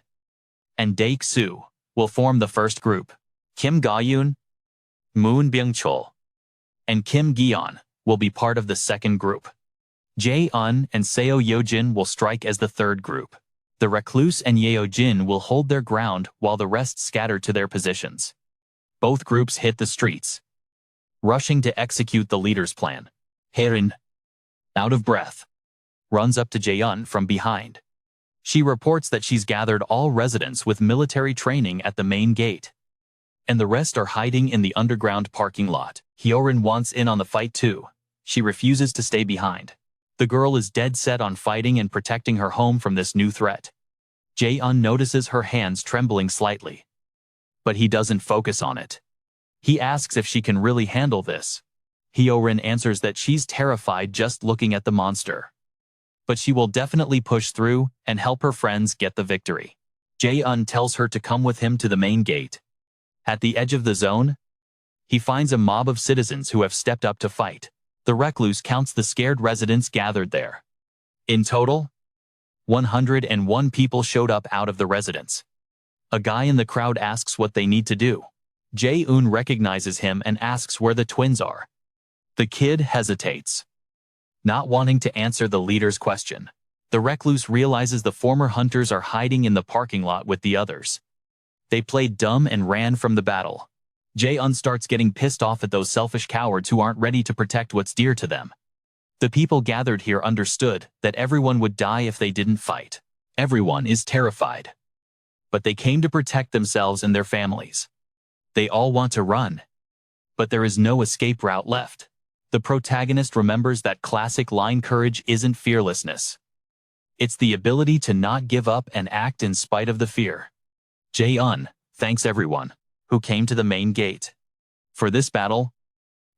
and Dae-soo will form the first group. Kim Ga-yoon, Moon Byung-chul, and Kim Gi-on will be part of the second group. Jae-hun and Seo Yeojin will strike as the third group. The Recluse and Yeojin will hold their ground while the rest scatter to their positions. Both groups hit the streets, rushing to execute the leader's plan. Haerin, out of breath, runs up to Jae-hun from behind. She reports that she's gathered all residents with military training at the main gate, and the rest are hiding in the underground parking lot. Hyorin wants in on the fight too. She refuses to stay behind. The girl is dead set on fighting and protecting her home from this new threat. Jae-hun notices her hands trembling slightly. But he doesn't focus on it. He asks if she can really handle this. Hyorin answers that she's terrified just looking at the monster. But she will definitely push through and help her friends get the victory. Jae-hun tells her to come with him to the main gate. At the edge of the zone, he finds a mob of citizens who have stepped up to fight. The Recluse counts the scared residents gathered there. In total, 101 people showed up out of the residence. A guy in the crowd asks what they need to do. Jae-hun recognizes him and asks where the twins are. The kid hesitates, not wanting to answer the leader's question. The Recluse realizes the former hunters are hiding in the parking lot with the others. They played dumb and ran from the battle. Jae-hun starts getting pissed off at those selfish cowards who aren't ready to protect what's dear to them. The people gathered here understood that everyone would die if they didn't fight. Everyone is terrified. But they came to protect themselves and their families. They all want to run. But there is no escape route left. The protagonist remembers that classic line, courage isn't fearlessness. It's the ability to not give up and act in spite of the fear. Jae-hun thanks everyone who came to the main gate. For this battle,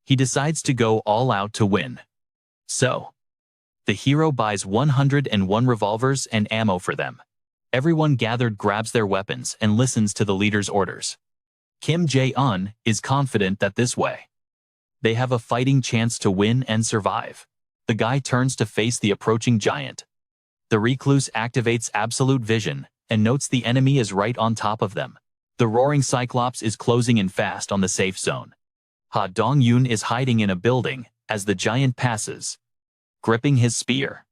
he decides to go all out to win. So, the hero buys 101 revolvers and ammo for them. Everyone gathered grabs their weapons and listens to the leader's orders. Kim Jae-hun is confident that this way, they have a fighting chance to win and survive. The guy turns to face the approaching giant. The Recluse activates absolute vision and notes the enemy is right on top of them. The roaring cyclops is closing in fast on the safe zone. Ha Dong-yoon is hiding in a building as the giant passes, gripping his spear.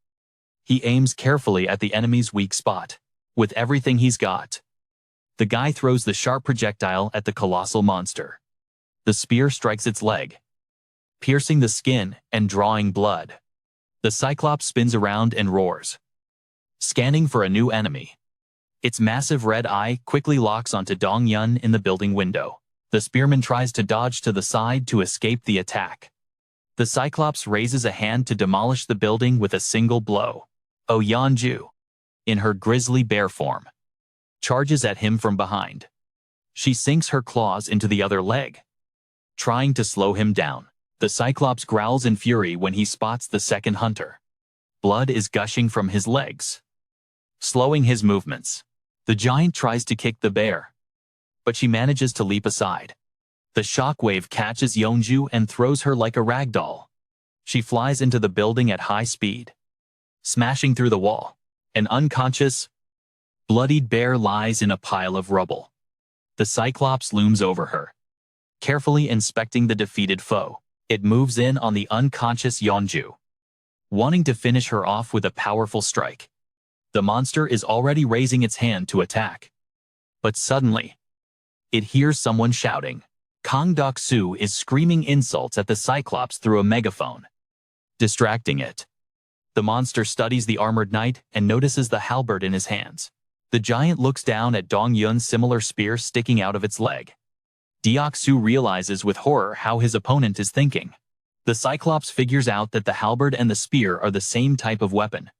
He aims carefully at the enemy's weak spot. With everything he's got, the guy throws the sharp projectile at the colossal monster. The spear strikes its leg, piercing the skin and drawing blood. The cyclops spins around and roars, scanning for a new enemy. Its massive red eye quickly locks onto Dong-yun in the building window. The spearman tries to dodge to the side to escape the attack. The cyclops raises a hand to demolish the building with a single blow. Oh Yeonju, in her grisly bear form, charges at him from behind. She sinks her claws into the other leg, trying to slow him down. The cyclops growls in fury when he spots the second hunter. Blood is gushing from his legs, slowing his movements. The giant tries to kick the bear, but she manages to leap aside. The shockwave catches Yeonju and throws her like a rag doll. She flies into the building at high speed, smashing through the wall. An unconscious, bloodied bear lies in a pile of rubble. The cyclops looms over her, carefully inspecting the defeated foe. It moves in on the unconscious Yeonju, wanting to finish her off with a powerful strike. The monster is already raising its hand to attack. But suddenly, it hears someone shouting. Kang Dok-soo is screaming insults at the cyclops through a megaphone, distracting it. The monster studies the armored knight and notices the halberd in his hands. The giant looks down at Dong-yun's similar spear sticking out of its leg. Deok-soo realizes with horror how his opponent is thinking. The cyclops figures out that the halberd and the spear are the same type of weapon.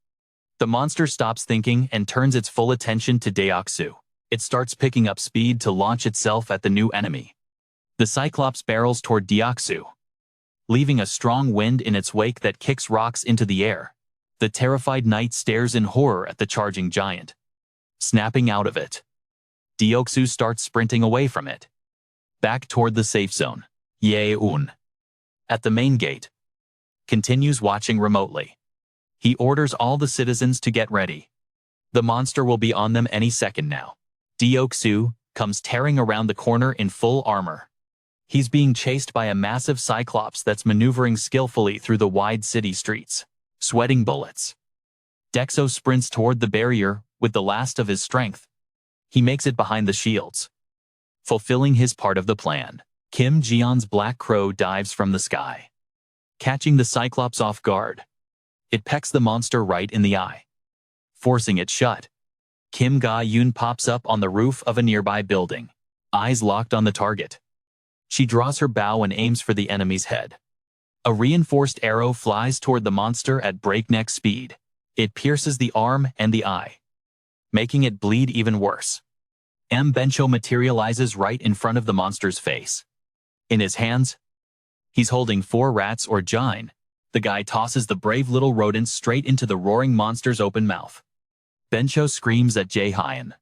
The monster stops thinking and turns its full attention to Deok-soo. It starts picking up speed to launch itself at the new enemy. The cyclops barrels toward Deok-soo, leaving a strong wind in its wake that kicks rocks into the air. The terrified knight stares in horror at the charging giant. Snapping out of it, Deok-soo starts sprinting away from it, back toward the safe zone. Jae-hun, at the main gate, continues watching remotely. He orders all the citizens to get ready. The monster will be on them any second now. Deok-soo comes tearing around the corner in full armor. He's being chased by a massive cyclops that's maneuvering skillfully through the wide city streets, sweating bullets. Dexo sprints toward the barrier with the last of his strength. He makes it behind the shields, fulfilling his part of the plan. Kim Ji-yeon's black crow dives from the sky, catching the cyclops off guard. It pecks the monster right in the eye, forcing it shut. Kim Ga-yoon pops up on the roof of a nearby building, eyes locked on the target. She draws her bow and aims for the enemy's head. A reinforced arrow flies toward the monster at breakneck speed. It pierces the arm and the eye, making it bleed even worse. Bencho materializes right in front of the monster's face. In his hands, he's holding 4 rats or Jae-hun. The guy tosses the brave little rodents straight into the roaring monster's open mouth. Bencho screams at Jae-hun,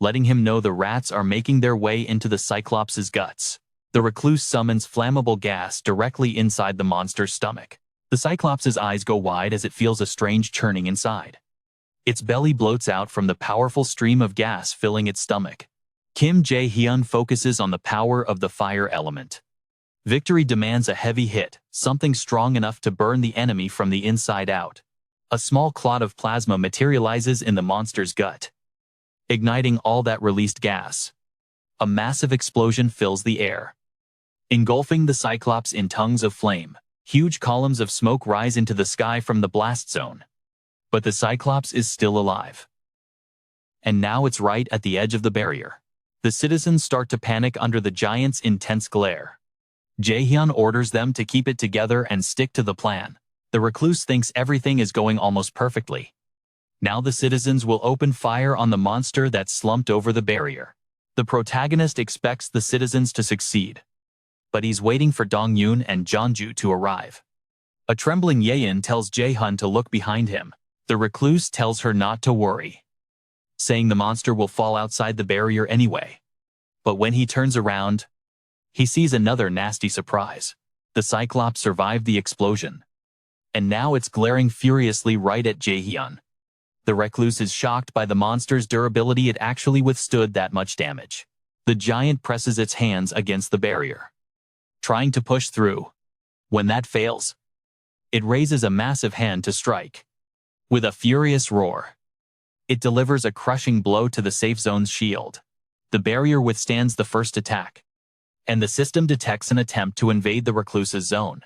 letting him know the rats are making their way into the cyclops' guts. The recluse summons flammable gas directly inside the monster's stomach. The cyclops' eyes go wide as it feels a strange churning inside. Its belly bloats out from the powerful stream of gas filling its stomach. Kim Jae-hun focuses on the power of the fire element. Victory demands a heavy hit, something strong enough to burn the enemy from the inside out. A small clot of plasma materializes in the monster's gut, igniting all that released gas. A massive explosion fills the air, engulfing the cyclops in tongues of flame. Huge columns of smoke rise into the sky from the blast zone. But the cyclops is still alive. And now it's right at the edge of the barrier. The citizens start to panic under the giant's intense glare. Jae-hun orders them to keep it together and stick to the plan. The recluse thinks everything is going almost perfectly. Now the citizens will open fire on the monster that slumped over the barrier. The protagonist expects the citizens to succeed, but he's waiting for Dong-yoon and Jeonju to arrive. A trembling Jae-hun tells Jae-hun to look behind him. The recluse tells her not to worry, saying the monster will fall outside the barrier anyway. But when he turns around, he sees another nasty surprise. The cyclops survived the explosion, and now it's glaring furiously right at Jae-hun. The recluse is shocked by the monster's durability. It actually withstood that much damage. The giant presses its hands against the barrier, trying to push through. When that fails, it raises a massive hand to strike. With a furious roar, it delivers a crushing blow to the safe zone's shield. The barrier withstands the first attack, and the system detects an attempt to invade the recluse's zone.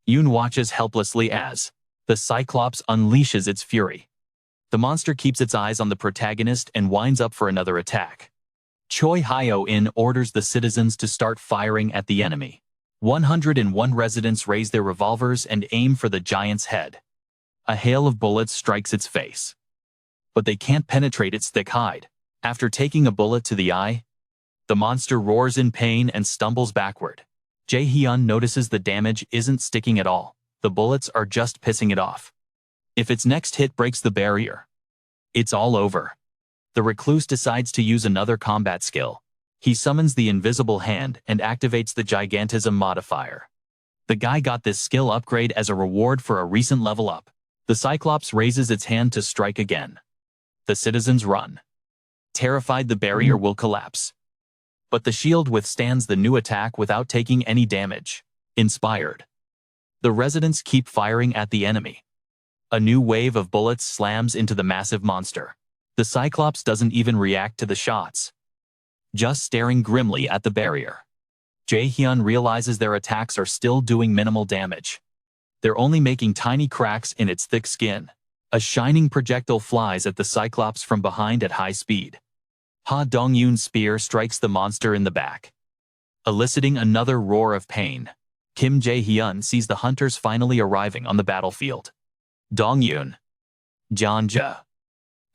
Yoon watches helplessly as the cyclops unleashes its fury. The monster keeps its eyes on the protagonist and winds up for another attack. Choi Hyo-in orders the citizens to start firing at the enemy. 101 residents raise their revolvers and aim for the giant's head. A hail of bullets strikes its face, but they can't penetrate its thick hide. After taking a bullet to the eye, the monster roars in pain and stumbles backward. Jae-hun notices the damage isn't sticking at all. The bullets are just pissing it off. If its next hit breaks the barrier, it's all over. The recluse decides to use another combat skill. He summons the invisible hand and activates the gigantism modifier. The guy got this skill upgrade as a reward for a recent level up. The cyclops raises its hand to strike again. The citizens run, terrified the barrier will collapse. But the shield withstands the new attack without taking any damage. Inspired, the residents keep firing at the enemy. A new wave of bullets slams into the massive monster. The cyclops doesn't even react to the shots, just staring grimly at the barrier. Jae-hun realizes their attacks are still doing minimal damage. They're only making tiny cracks in its thick skin. A shining projectile flies at the cyclops from behind at high speed. Ha Dong-yoon's spear strikes the monster in the back, eliciting another roar of pain. Kim Jae-hun sees the hunters finally arriving on the battlefield. Dong-yoon, Jeonju,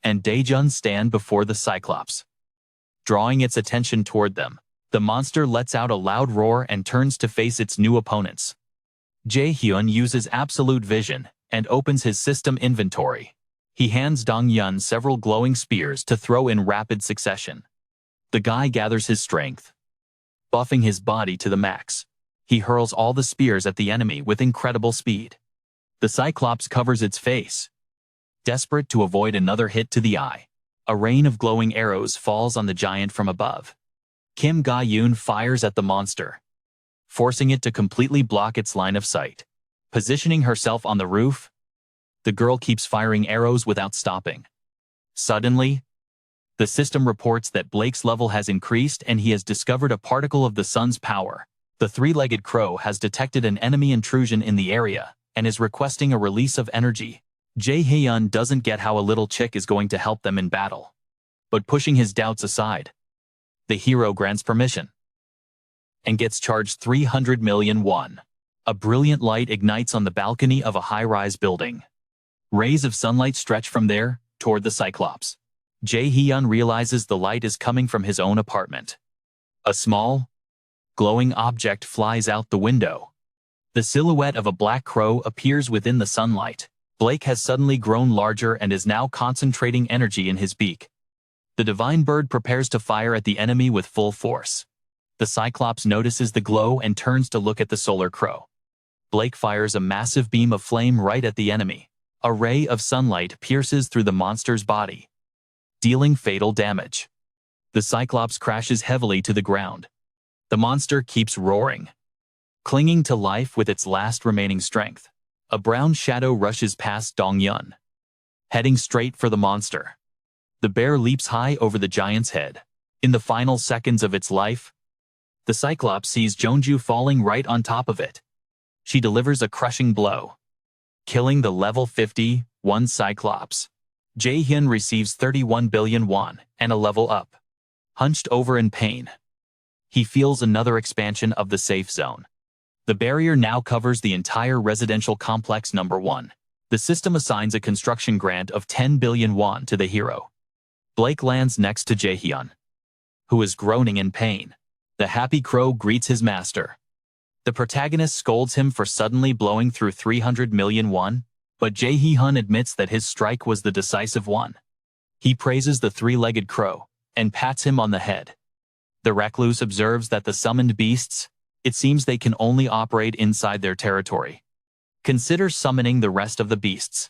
and Daejun stand before the cyclops, drawing its attention toward them. The monster lets out a loud roar and turns to face its new opponents. Jae-hun uses absolute vision and opens his system inventory. He hands Dong-yoon several glowing spears to throw in rapid succession. The guy gathers his strength, buffing his body to the max. He hurls all the spears at the enemy with incredible speed. The cyclops covers its face, desperate to avoid another hit to the eye. A rain of glowing arrows falls on the giant from above. Kim Ga-yoon fires at the monster, forcing it to completely block its line of sight. Positioning herself on the roof, the girl keeps firing arrows without stopping. Suddenly, the system reports that Blake's level has increased and he has discovered a particle of the sun's power. The three-legged crow has detected an enemy intrusion in the area and is requesting a release of energy. Jae-hun doesn't get how a little chick is going to help them in battle, but pushing his doubts aside, the hero grants permission. and gets charged 300 million won. A brilliant light ignites on the balcony of a high-rise building. Rays of sunlight stretch from there toward the Cyclops. Jae-hun realizes the light is coming from his own apartment. A small, glowing object flies out the window. The silhouette of a black crow appears within the sunlight. Blake has suddenly grown larger and is now concentrating energy in his beak. The divine bird prepares to fire at the enemy with full force. The Cyclops notices the glow and turns to look at the solar crow. Blake fires a massive beam of flame right at the enemy. A ray of sunlight pierces through the monster's body, dealing fatal damage. The Cyclops crashes heavily to the ground. The monster keeps roaring, clinging to life with its last remaining strength. A brown shadow rushes past Dong-yun, heading straight for the monster. The bear leaps high over the giant's head. In the final seconds of its life, the Cyclops sees Jeonju falling right on top of it. She delivers a crushing blow, killing the level 51 Cyclops. Jae-hun receives 31 billion won and a level up. Hunched over in pain, he feels another expansion of the safe zone. The barrier now covers the entire residential complex number 1. The system assigns a construction grant of 10 billion won to the hero. Blake lands next to Jae-hun, who is groaning in pain. The happy crow greets his master. The protagonist scolds him for suddenly blowing through 300 million won, but Jae-hun admits that his strike was the decisive one. He praises the three-legged crow and pats him on the head. The Recluse observes that the summoned beasts, it seems they can only operate inside their territory. Consider summoning the rest of the beasts.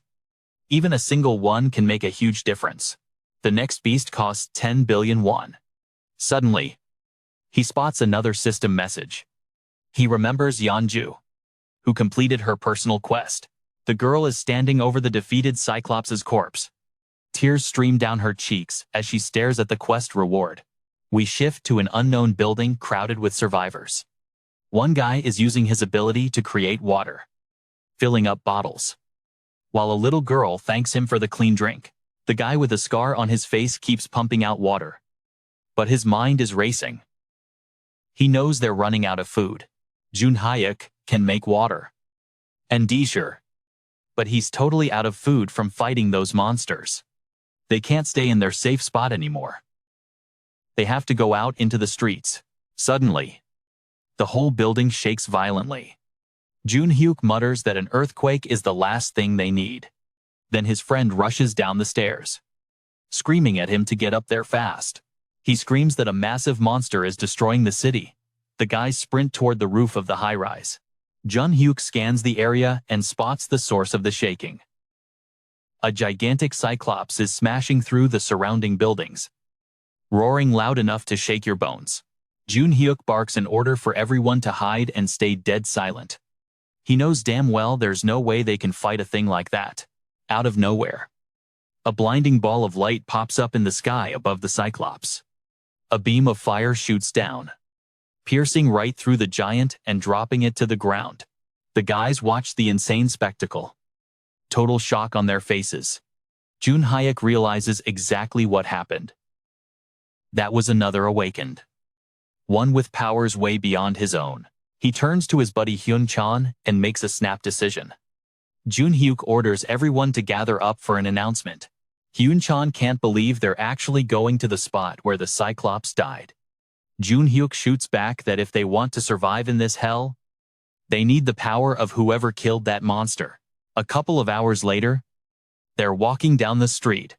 Even a single one can make a huge difference. The next beast costs 10 billion won. Suddenly, he spots another system message. He remembers Yeonju, who completed her personal quest. The girl is standing over the defeated Cyclops' corpse. Tears stream down her cheeks as she stares at the quest reward. We shift to an unknown building crowded with survivors. One guy is using his ability to create water, filling up bottles, while a little girl thanks him for the clean drink. The guy with a scar on his face keeps pumping out water, but his mind is racing. He knows they're running out of food. Jun Hyuk can make water, and Dishur, but he's totally out of food from fighting those monsters. They can't stay in their safe spot anymore. They have to go out into the streets. Suddenly, the whole building shakes violently. Jun Hyuk mutters that an earthquake is the last thing they need. Then his friend rushes down the stairs, screaming at him to get up there fast. He screams that a massive monster is destroying the city. The guys sprint toward the roof of the high-rise. Jun Hyuk scans the area and spots the source of the shaking. A gigantic Cyclops is smashing through the surrounding buildings, roaring loud enough to shake your bones. Jun Hyuk barks an order for everyone to hide and stay dead silent. He knows damn well there's no way they can fight a thing like that. Out of nowhere, a blinding ball of light pops up in the sky above the Cyclops. A beam of fire shoots down, piercing right through the giant and dropping it to the ground. The guys watch the insane spectacle, total shock on their faces. Jun Hyuk realizes exactly what happened. That was another awakened, one with powers way beyond his own. He turns to his buddy Hyun-chan and makes a snap decision. Jun Hyuk orders everyone to gather up for an announcement. Hyun-chan can't believe they're actually going to the spot where the Cyclops died. Jun Hyuk shoots back that if they want to survive in this hell, they need the power of whoever killed that monster. A couple of hours later, they're walking down the street,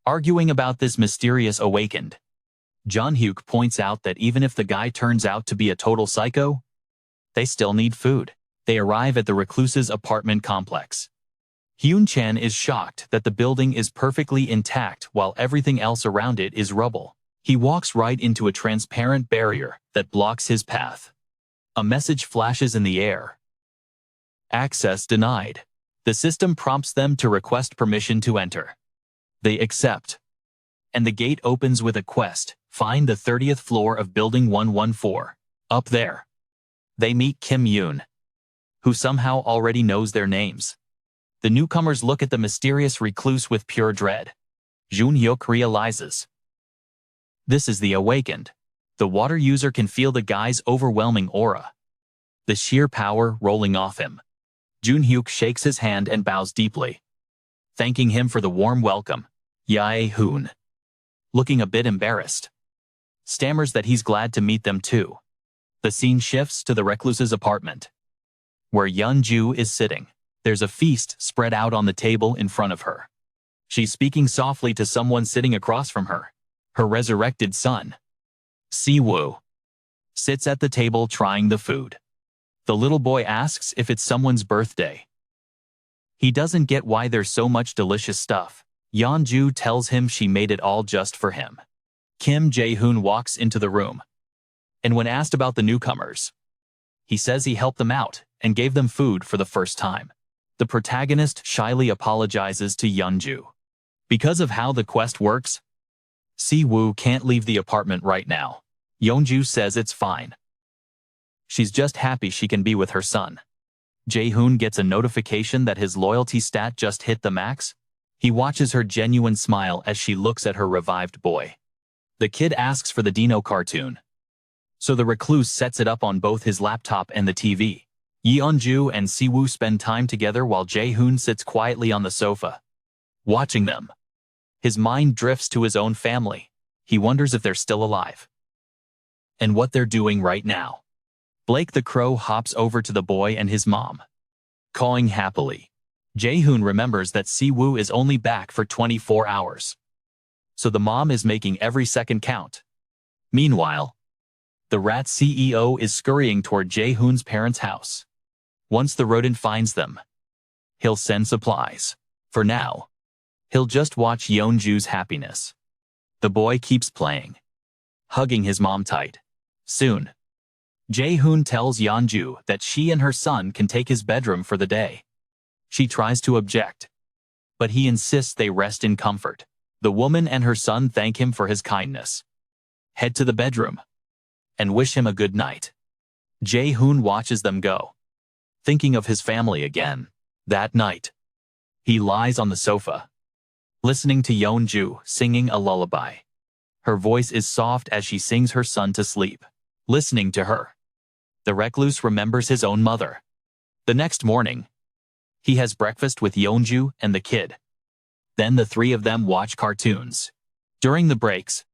arguing about this mysterious awakened. Jun Hyuk points out that even if the guy turns out to be a total psycho, they still need food. They arrive at the Recluse's apartment complex. Hyun-chan is shocked that the building is perfectly intact while everything else around it is rubble. He walks right into a transparent barrier that blocks his path. A message flashes in the air. Access denied. The system prompts them to request permission to enter. They accept, and the gate opens with a quest: find the 30th floor of Building 114. Up there, they meet Kim Yoon, who somehow already knows their names. The newcomers look at the mysterious recluse with pure dread. Jun Hyuk realizes this is the awakened. The water user can feel the guy's overwhelming aura, the sheer power rolling off him. Junhyuk shakes his hand and bows deeply, thanking him for the warm welcome. Jae-hun, looking a bit embarrassed, stammers that he's glad to meet them too. The scene shifts to the Recluse's apartment, where Yeonju is sitting. There's a feast spread out on the table in front of her. She's speaking softly to someone sitting across from her. Her resurrected son, Siwoo, sits at the table trying the food. The little boy asks if it's someone's birthday. He doesn't get why there's so much delicious stuff. Yeonju tells him she made it all just for him. Kim Jae-hun walks into the room, and when asked about the newcomers, he says he helped them out and gave them food for the first time. The protagonist shyly apologizes to Yeonju. Because of how the quest works, Siwoo can't leave the apartment right now. Yeonju says it's fine. She's just happy she can be with her son. Jae-hun gets a notification that his loyalty stat just hit the max. He watches her genuine smile as she looks at her revived boy. The kid asks for the Dino cartoon, so the recluse sets it up on both his laptop and the TV. Yeonju and Siwoo spend time together while Jae-hun sits quietly on the sofa, watching them. His mind drifts to his own family. He wonders if they're still alive and what they're doing right now. Blake the crow hops over to the boy and his mom, cawing happily. Jae-hun remembers that Siwoo is only back for 24 hours, so the mom is making every second count. Meanwhile, the rat CEO is scurrying toward Jae-hun's parents' house. Once the rodent finds them, he'll send supplies. For now, he'll just watch Yeonju's happiness. The boy keeps playing, hugging his mom tight. Soon, Jae-hun tells Yeonju that she and her son can take his bedroom for the day. She tries to object, but he insists they rest in comfort. The woman and her son thank him for his kindness, head to the bedroom, and wish him a good night. Jae-hun watches them go, thinking of his family again. That night, he lies on the sofa, listening to Yeonju singing a lullaby. Her voice is soft as she sings her son to sleep. Listening to her, the recluse remembers his own mother. The next morning, he has breakfast with Yeonju and the kid. Then the three of them watch cartoons. During the breaks,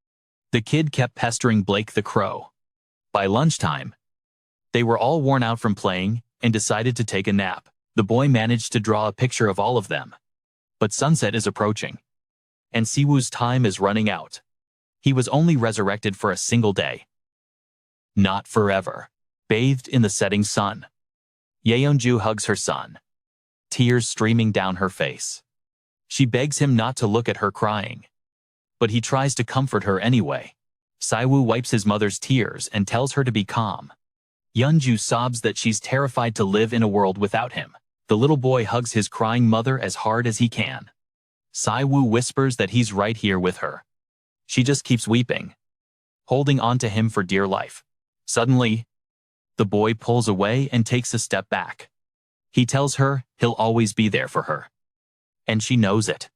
the kid kept pestering Blake the crow. By lunchtime, they were all worn out from playing and decided to take a nap. The boy managed to draw a picture of all of them. But sunset is approaching, and Siwoo's time is running out. He was only resurrected for a single day. Not forever. Bathed in the setting sun, Yeonju hugs her son, tears streaming down her face. She begs him not to look at her crying, but he tries to comfort her anyway. Siwoo wipes his mother's tears and tells her to be calm. Yeonju sobs that she's terrified to live in a world without him. The little boy hugs his crying mother as hard as he can. Siwoo whispers that he's right here with her. She just keeps weeping, holding on to him for dear life. Suddenly, the boy pulls away and takes a step back. He tells her he'll always be there for her, and she knows it.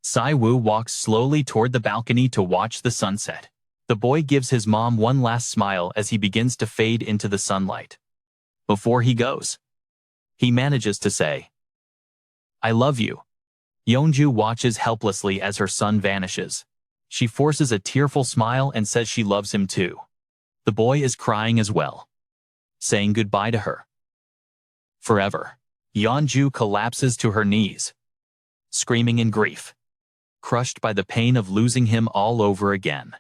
Siwoo walks slowly toward the balcony to watch the sunset. The boy gives his mom one last smile as he begins to fade into the sunlight. Before he goes, he manages to say, "I love you." Yeonju watches helplessly as her son vanishes. She forces a tearful smile and says she loves him too. The boy is crying as well, saying goodbye to her forever. Yeonju collapses to her knees, screaming in grief, crushed by the pain of losing him all over again.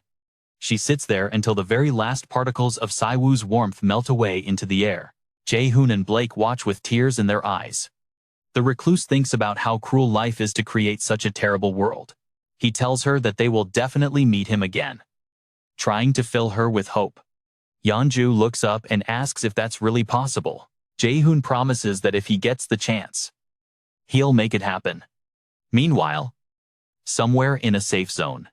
She sits there until the very last particles of Siwoo's warmth melt away into the air. Jae-hun and Blake watch with tears in their eyes. The recluse thinks about how cruel life is to create such a terrible world. He tells her that they will definitely meet him again, trying to fill her with hope. Yeonju looks up and asks if that's really possible. Jae-hun promises that if he gets the chance, he'll make it happen. Meanwhile, somewhere in a safe zone,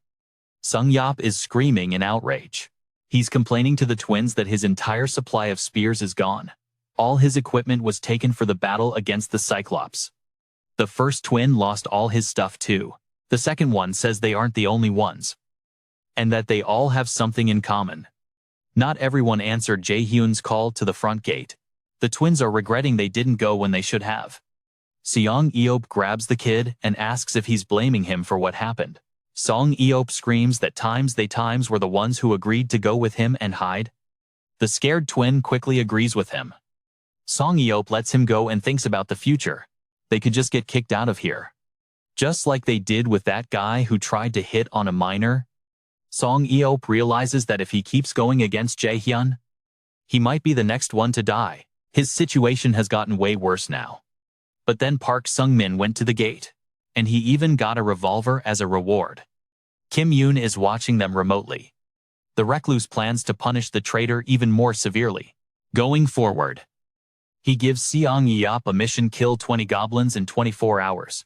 Sung-yop is screaming in outrage. He's complaining to the twins that his entire supply of spears is gone. All his equipment was taken for the battle against the cyclops. The first twin lost all his stuff too. The second one says they aren't the only ones, and that they all have something in common. Not everyone answered Jae-hun's call to the front gate. The twins are regretting they didn't go when they should have. Seong Eop grabs the kid and asks if he's blaming him for what happened. Song Eop screams that they times were the ones who agreed to go with him and hide. The scared twin quickly agrees with him. Song Eop lets him go and thinks about the future. They could just get kicked out of here. Just like they did with that guy who tried to hit on a minor. Song Eop realizes that if he keeps going against Jae-hun, he might be the next one to die. His situation has gotten way worse now. But then Park Sung-min went to the gate, and he even got a revolver as a reward. Kim Yoon is watching them remotely. The Recluse plans to punish the traitor even more severely. Going forward, he gives Seong Eop a mission: kill 20 goblins in 24 hours.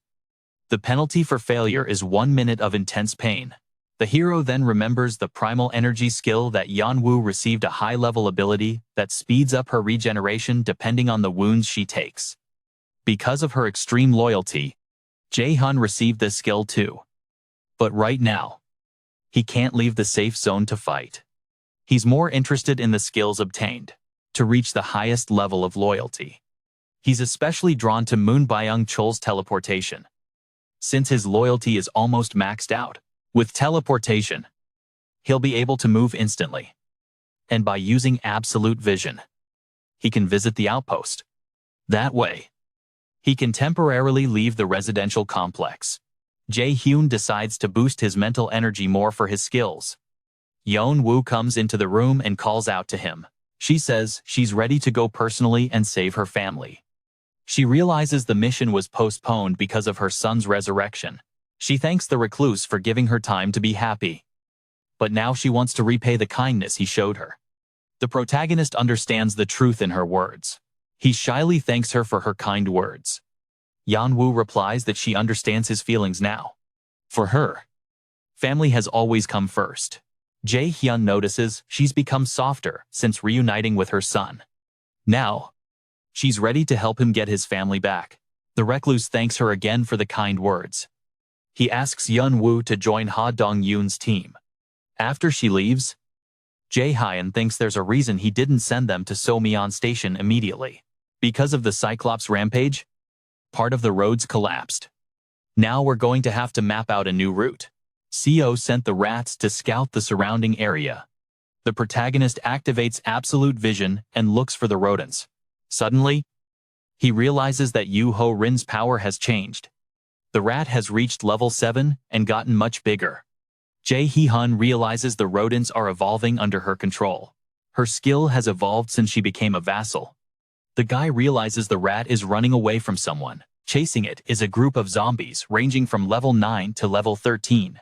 The penalty for failure is 1 minute of intense pain. The hero then remembers the primal energy skill that Yeonwoo received, a high-level ability that speeds up her regeneration depending on the wounds she takes. Because of her extreme loyalty, Jae-hun received this skill too. But right now, he can't leave the safe zone to fight. He's more interested in the skills obtained to reach the highest level of loyalty. He's especially drawn to Moon Byung-chol's teleportation, since his loyalty is almost maxed out. With teleportation, he'll be able to move instantly. And by using absolute vision, he can visit the outpost. That way, he can temporarily leave the residential complex. Jae-hun decides to boost his mental energy more for his skills. Yeonwoo comes into the room and calls out to him. She says she's ready to go personally and save her family. She realizes the mission was postponed because of her son's resurrection. She thanks the Recluse for giving her time to be happy. But now she wants to repay the kindness he showed her. The protagonist understands the truth in her words. He shyly thanks her for her kind words. Yeonwoo replies that she understands his feelings now. For her, family has always come first. Jae-hun notices she's become softer since reuniting with her son. Now, she's ready to help him get his family back. The Recluse thanks her again for the kind words. He asks Yeonwoo to join Ha Dong-yoon's team. After she leaves, Jae-hun thinks there's a reason he didn't send them to So-myeon Station immediately. Because of the Cyclops rampage, part of the roads collapsed. Now we're going to have to map out a new route. CO sent the rats to scout the surrounding area. The protagonist activates absolute vision and looks for the rodents. Suddenly, he realizes that Yoo-ho Rin's power has changed. The rat has reached level 7 and gotten much bigger. Jae-hun realizes the rodents are evolving under her control. Her skill has evolved since she became a vassal. The guy realizes the rat is running away from someone. Chasing it is a group of zombies ranging from level 9 to level 13.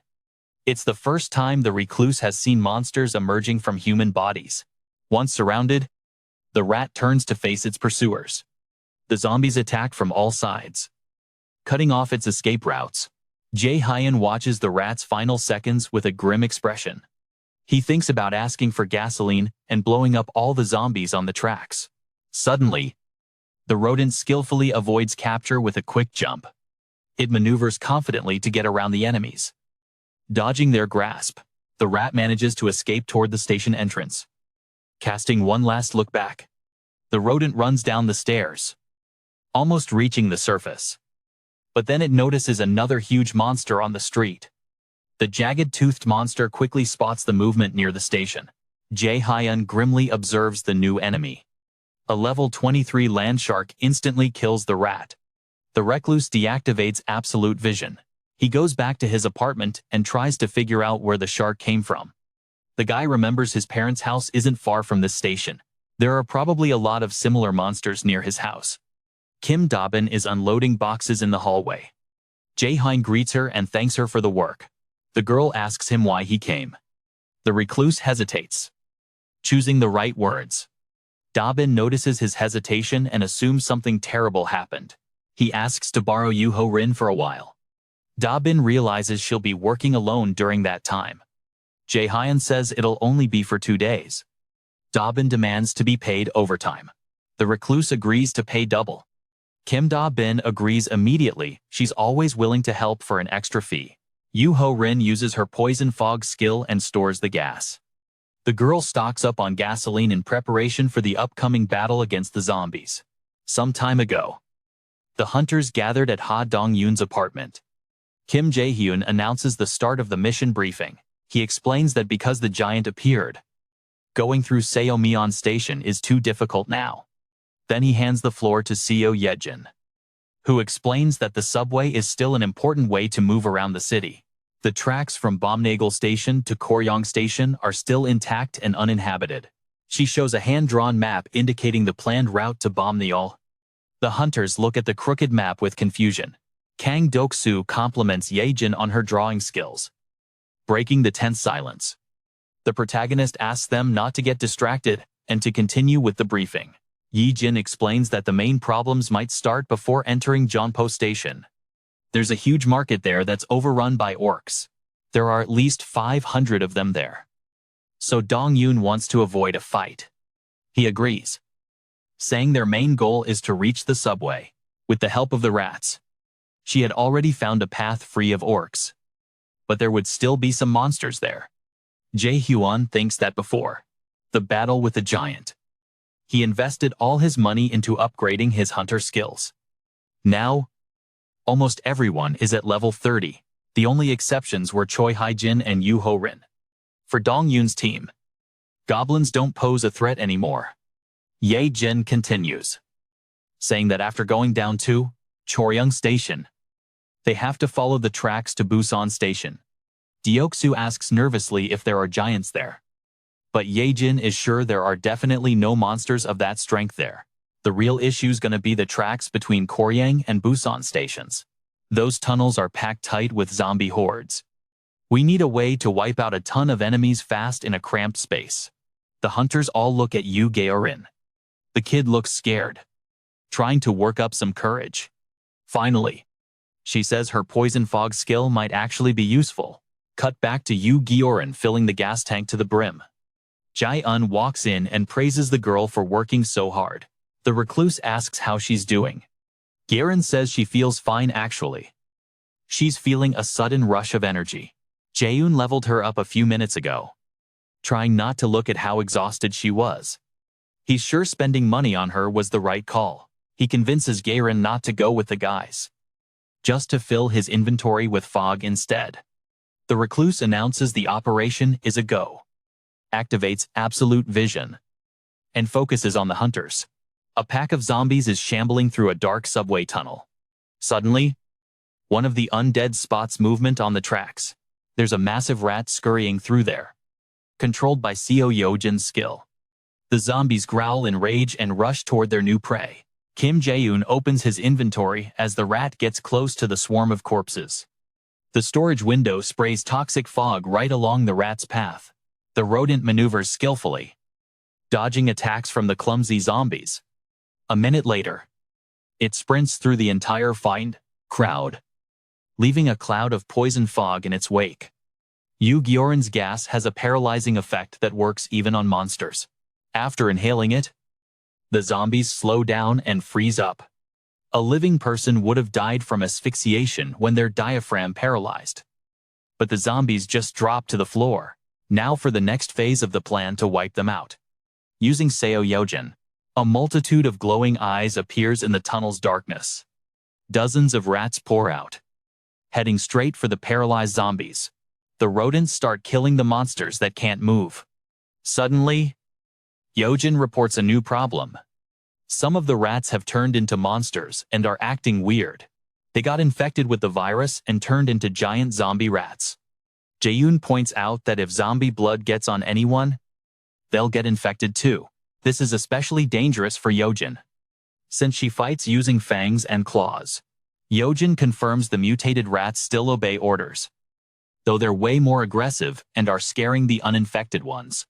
It's the first time the Recluse has seen monsters emerging from human bodies. Once surrounded, the rat turns to face its pursuers. The zombies attack from all sides, cutting off its escape routes. Jae-hun watches the rat's final seconds with a grim expression. He thinks about asking for gasoline and blowing up all the zombies on the tracks. Suddenly, the rodent skillfully avoids capture with a quick jump. It maneuvers confidently to get around the enemies. Dodging their grasp, the rat manages to escape toward the station entrance. Casting one last look back, the rodent runs down the stairs, almost reaching the surface. But then it notices another huge monster on the street. The jagged-toothed monster quickly spots the movement near the station. Jae-hun grimly observes the new enemy. A level 23 land shark instantly kills the rat. The Recluse deactivates absolute vision. He goes back to his apartment and tries to figure out where the shark came from. The guy remembers his parents' house isn't far from this station. There are probably a lot of similar monsters near his house. Kim Da-bin is unloading boxes in the hallway. Jae-hun greets her and thanks her for the work. The girl asks him why he came. The Recluse hesitates, choosing the right words. Da-bin notices his hesitation and assumes something terrible happened. He asks to borrow Yoo-ho Rin for a while. Da-bin realizes she'll be working alone during that time. Jae-hun says it'll only be for 2 days. Da-bin demands to be paid overtime. The Recluse agrees to pay double. Kim Da-bin agrees immediately. She's always willing to help for an extra fee. Yoo-ho Rin uses her poison fog skill and stores the gas. The girl stocks up on gasoline in preparation for the upcoming battle against the zombies. Some time ago, the hunters gathered at Ha Dong-yoon's apartment. Kim Jae-hun announces the start of the mission briefing. He explains that because the giant appeared, going through Seomyeon Station is too difficult now. Then he hands the floor to Seo Yejin, who explains that the subway is still an important way to move around the city. The tracks from Bomnagel Station to Koryong Station are still intact and uninhabited. She shows a hand-drawn map indicating the planned route to Bomneol. The hunters look at the crooked map with confusion. Kang Doksu compliments Yejin on her drawing skills, breaking the tense silence. The protagonist asks them not to get distracted and to continue with the briefing. Yejin explains that the main problems might start before entering Jeonpo Station. There's a huge market there that's overrun by orcs. There are at least 500 of them there. So Dong-yoon wants to avoid a fight. He agrees, saying their main goal is to reach the subway. With the help of the rats, she had already found a path free of orcs. But there would still be some monsters there. Jae-hun thinks that before the battle with the giant, he invested all his money into upgrading his hunter skills. Now, almost everyone is at level 30. The only exceptions were Choi Hae-jin and Yoo Ho-rin. For Dong-yoon's team, goblins don't pose a threat anymore. Ye-jin continues, saying that after going down to Choryong Station, they have to follow the tracks to Busan Station. Deoksu asks nervously if there are giants there. But Ye-jin is sure there are definitely no monsters of that strength there. The real issue's gonna be the tracks between Koryang and Busan stations. Those tunnels are packed tight with zombie hordes. We need a way to wipe out a ton of enemies fast in a cramped space. The hunters all look at Yu Gaorin. The kid looks scared, trying to work up some courage. Finally, she says her poison fog skill might actually be useful. Cut back to Yu Giorin filling the gas tank to the brim. Jae-hun walks in and praises the girl for working so hard. The recluse asks how she's doing. Garen says she feels fine actually. She's feeling a sudden rush of energy. Jae-hun leveled her up a few minutes ago, trying not to look at how exhausted she was. He's sure spending money on her was the right call. He convinces Garen not to go with the guys, just to fill his inventory with fog instead. The recluse announces the operation is a go, activates absolute vision, and focuses on the hunters. A pack of zombies is shambling through a dark subway tunnel. Suddenly, one of the undead spots movement on the tracks. There's a massive rat scurrying through there, controlled by Seo Yojin's skill. The zombies growl in rage and rush toward their new prey. Kim Jae-hun opens his inventory as the rat gets close to the swarm of corpses. The storage window sprays toxic fog right along the rat's path. The rodent maneuvers skillfully, dodging attacks from the clumsy zombies. A minute later, it sprints through the entire crowd, leaving a cloud of poison fog in its wake. Yu Giorin's gas has a paralyzing effect that works even on monsters. After inhaling it, the zombies slow down and freeze up. A living person would have died from asphyxiation when their diaphragm paralyzed. But the zombies just drop to the floor. Now for the next phase of the plan to wipe them out. Using Seo Yojin, a multitude of glowing eyes appears in the tunnel's darkness. Dozens of rats pour out, heading straight for the paralyzed zombies. The rodents start killing the monsters that can't move. Suddenly, Yojin reports a new problem. Some of the rats have turned into monsters and are acting weird. They got infected with the virus and turned into giant zombie rats. Jae-hun points out that if zombie blood gets on anyone, they'll get infected too. This is especially dangerous for Yojin, since she fights using fangs and claws. Yojin confirms the mutated rats still obey orders, though they're way more aggressive and are scaring the uninfected ones.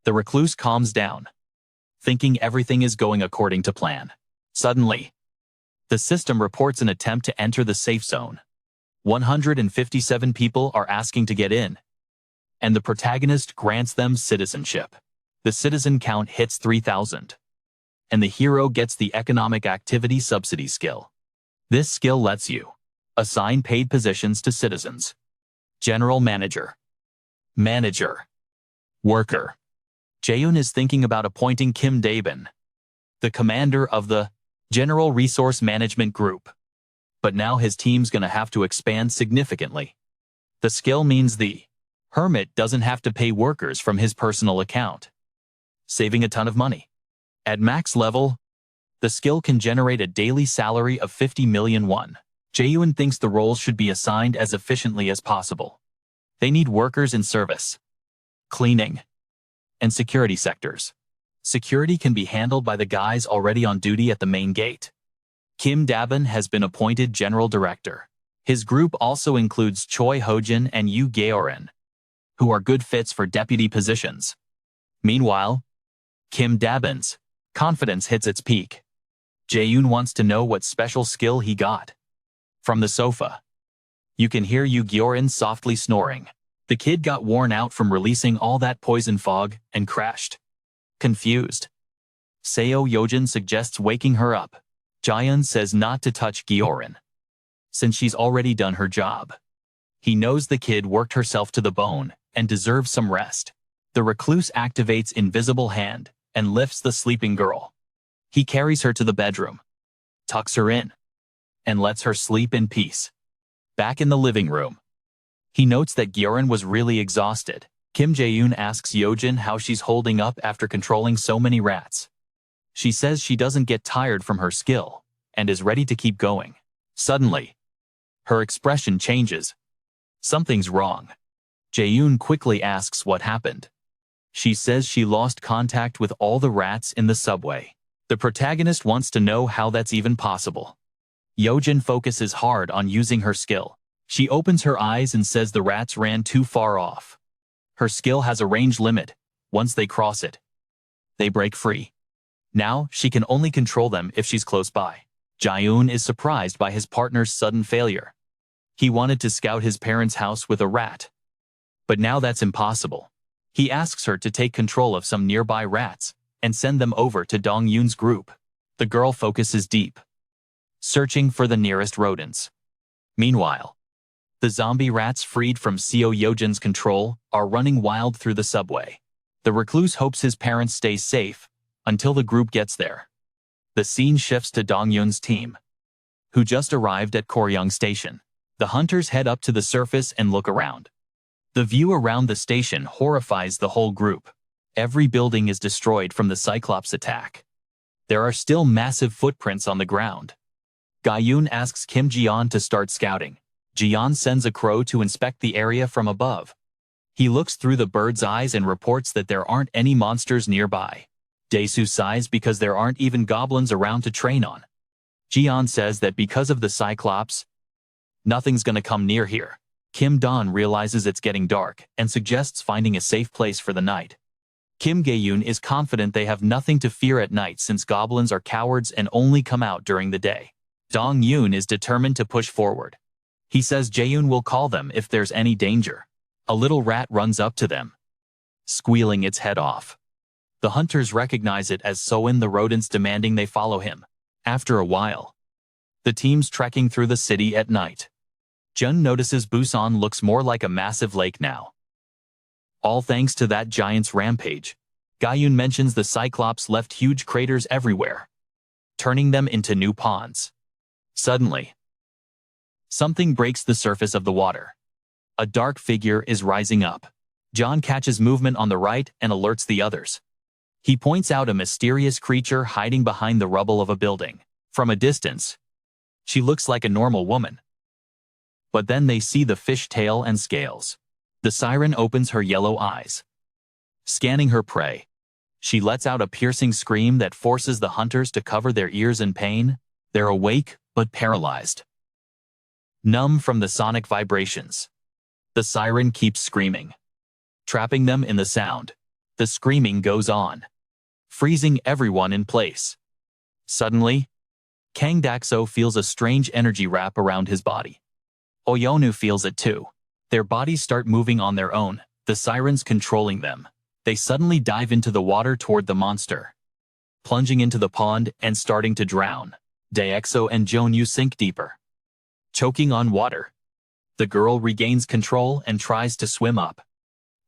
The recluse calms down, thinking everything is going according to plan. Suddenly, the system reports an attempt to enter the safe zone. 157 people are asking to get in, and the protagonist grants them citizenship. The citizen count hits 3,000, and the hero gets the economic activity subsidy skill. This skill lets you assign paid positions to citizens. General manager, manager, worker, Jae-hun is thinking about appointing Kim Dae-bin, the commander of the General Resource Management Group. But now his team's gonna have to expand significantly. The skill means the hermit doesn't have to pay workers from his personal account, saving a ton of money. At max level, the skill can generate a daily salary of 50 million won. Jae-hun thinks the roles should be assigned as efficiently as possible. They need workers in service, cleaning, and security sectors. Security can be handled by the guys already on duty at the main gate. Kim Dae-bin has been appointed General Director. His group also includes Choi Ho-jin and Yoo Gae-rin, who are good fits for deputy positions. Meanwhile, Kim Dae-bin's confidence hits its peak. Jae-hun wants to know what special skill he got. From the sofa, you can hear Yoo Gae-rin softly snoring. The kid got worn out from releasing all that poison fog and crashed. Confused, Seo Yojin suggests waking her up. Jae-hun says not to touch Gae-rin, since she's already done her job. He knows the kid worked herself to the bone and deserves some rest. The recluse activates invisible hand and lifts the sleeping girl. He carries her to the bedroom, tucks her in, and lets her sleep in peace. Back in the living room, he notes that Gae-rin was really exhausted. Kim Jae-hun asks Yojin how she's holding up after controlling so many rats. She says she doesn't get tired from her skill and is ready to keep going. Suddenly, her expression changes. Something's wrong. Jae-hun quickly asks what happened. She says she lost contact with all the rats in the subway. The protagonist wants to know how that's even possible. Yojin focuses hard on using her skill. She opens her eyes and says the rats ran too far off. Her skill has a range limit. Once they cross it, they break free. Now, she can only control them if she's close by. Jae-hun is surprised by his partner's sudden failure. He wanted to scout his parents' house with a rat, but now that's impossible. He asks her to take control of some nearby rats and send them over to Dong-yoon's group. The girl focuses deep, searching for the nearest rodents. Meanwhile, the zombie rats freed from Seo Yojin's control are running wild through the subway. The recluse hopes his parents stay safe until the group gets there. The scene shifts to Dong-yoon's team, who just arrived at Koryong Station. The hunters head up to the surface and look around. The view around the station horrifies the whole group. Every building is destroyed from the cyclops attack. There are still massive footprints on the ground. Gae-hun asks Kim Ji-yeon to start scouting. Ji-yeon sends a crow to inspect the area from above. He looks through the bird's eyes and reports that there aren't any monsters nearby. Dae-soo sighs because there aren't even goblins around to train on. Ji-yeon says that because of the cyclops, nothing's gonna come near here. Kim Don realizes it's getting dark and suggests finding a safe place for the night. Kim Gae-hun is confident they have nothing to fear at night since goblins are cowards and only come out during the day. Dong-yoon is determined to push forward. He says Jae-hun will call them if there's any danger. A little rat runs up to them, squealing its head off. The hunters recognize it as Soin, the rodents, demanding they follow him. After a while, the team's trekking through the city at night. Jun notices Busan looks more like a massive lake now. All thanks to that giant's rampage. Gae-hun mentions the cyclops left huge craters everywhere, turning them into new ponds. Suddenly, something breaks the surface of the water. A dark figure is rising up. John catches movement on the right and alerts the others. He points out a mysterious creature hiding behind the rubble of a building. From a distance, she looks like a normal woman. But then they see the fish tail and scales. The siren opens her yellow eyes, scanning her prey. She lets out a piercing scream that forces the hunters to cover their ears in pain. They're awake, but paralyzed, numb from the sonic vibrations. The siren keeps screaming, trapping them in the sound. The screaming goes on, freezing everyone in place. Suddenly, Kang Dakso feels a strange energy wrap around his body. Oyonu feels it too. Their bodies start moving on their own, the sirens controlling them. They suddenly dive into the water toward the monster, plunging into the pond and starting to drown. Daexo and Jeonyu sink deeper, choking on water. The girl regains control and tries to swim up,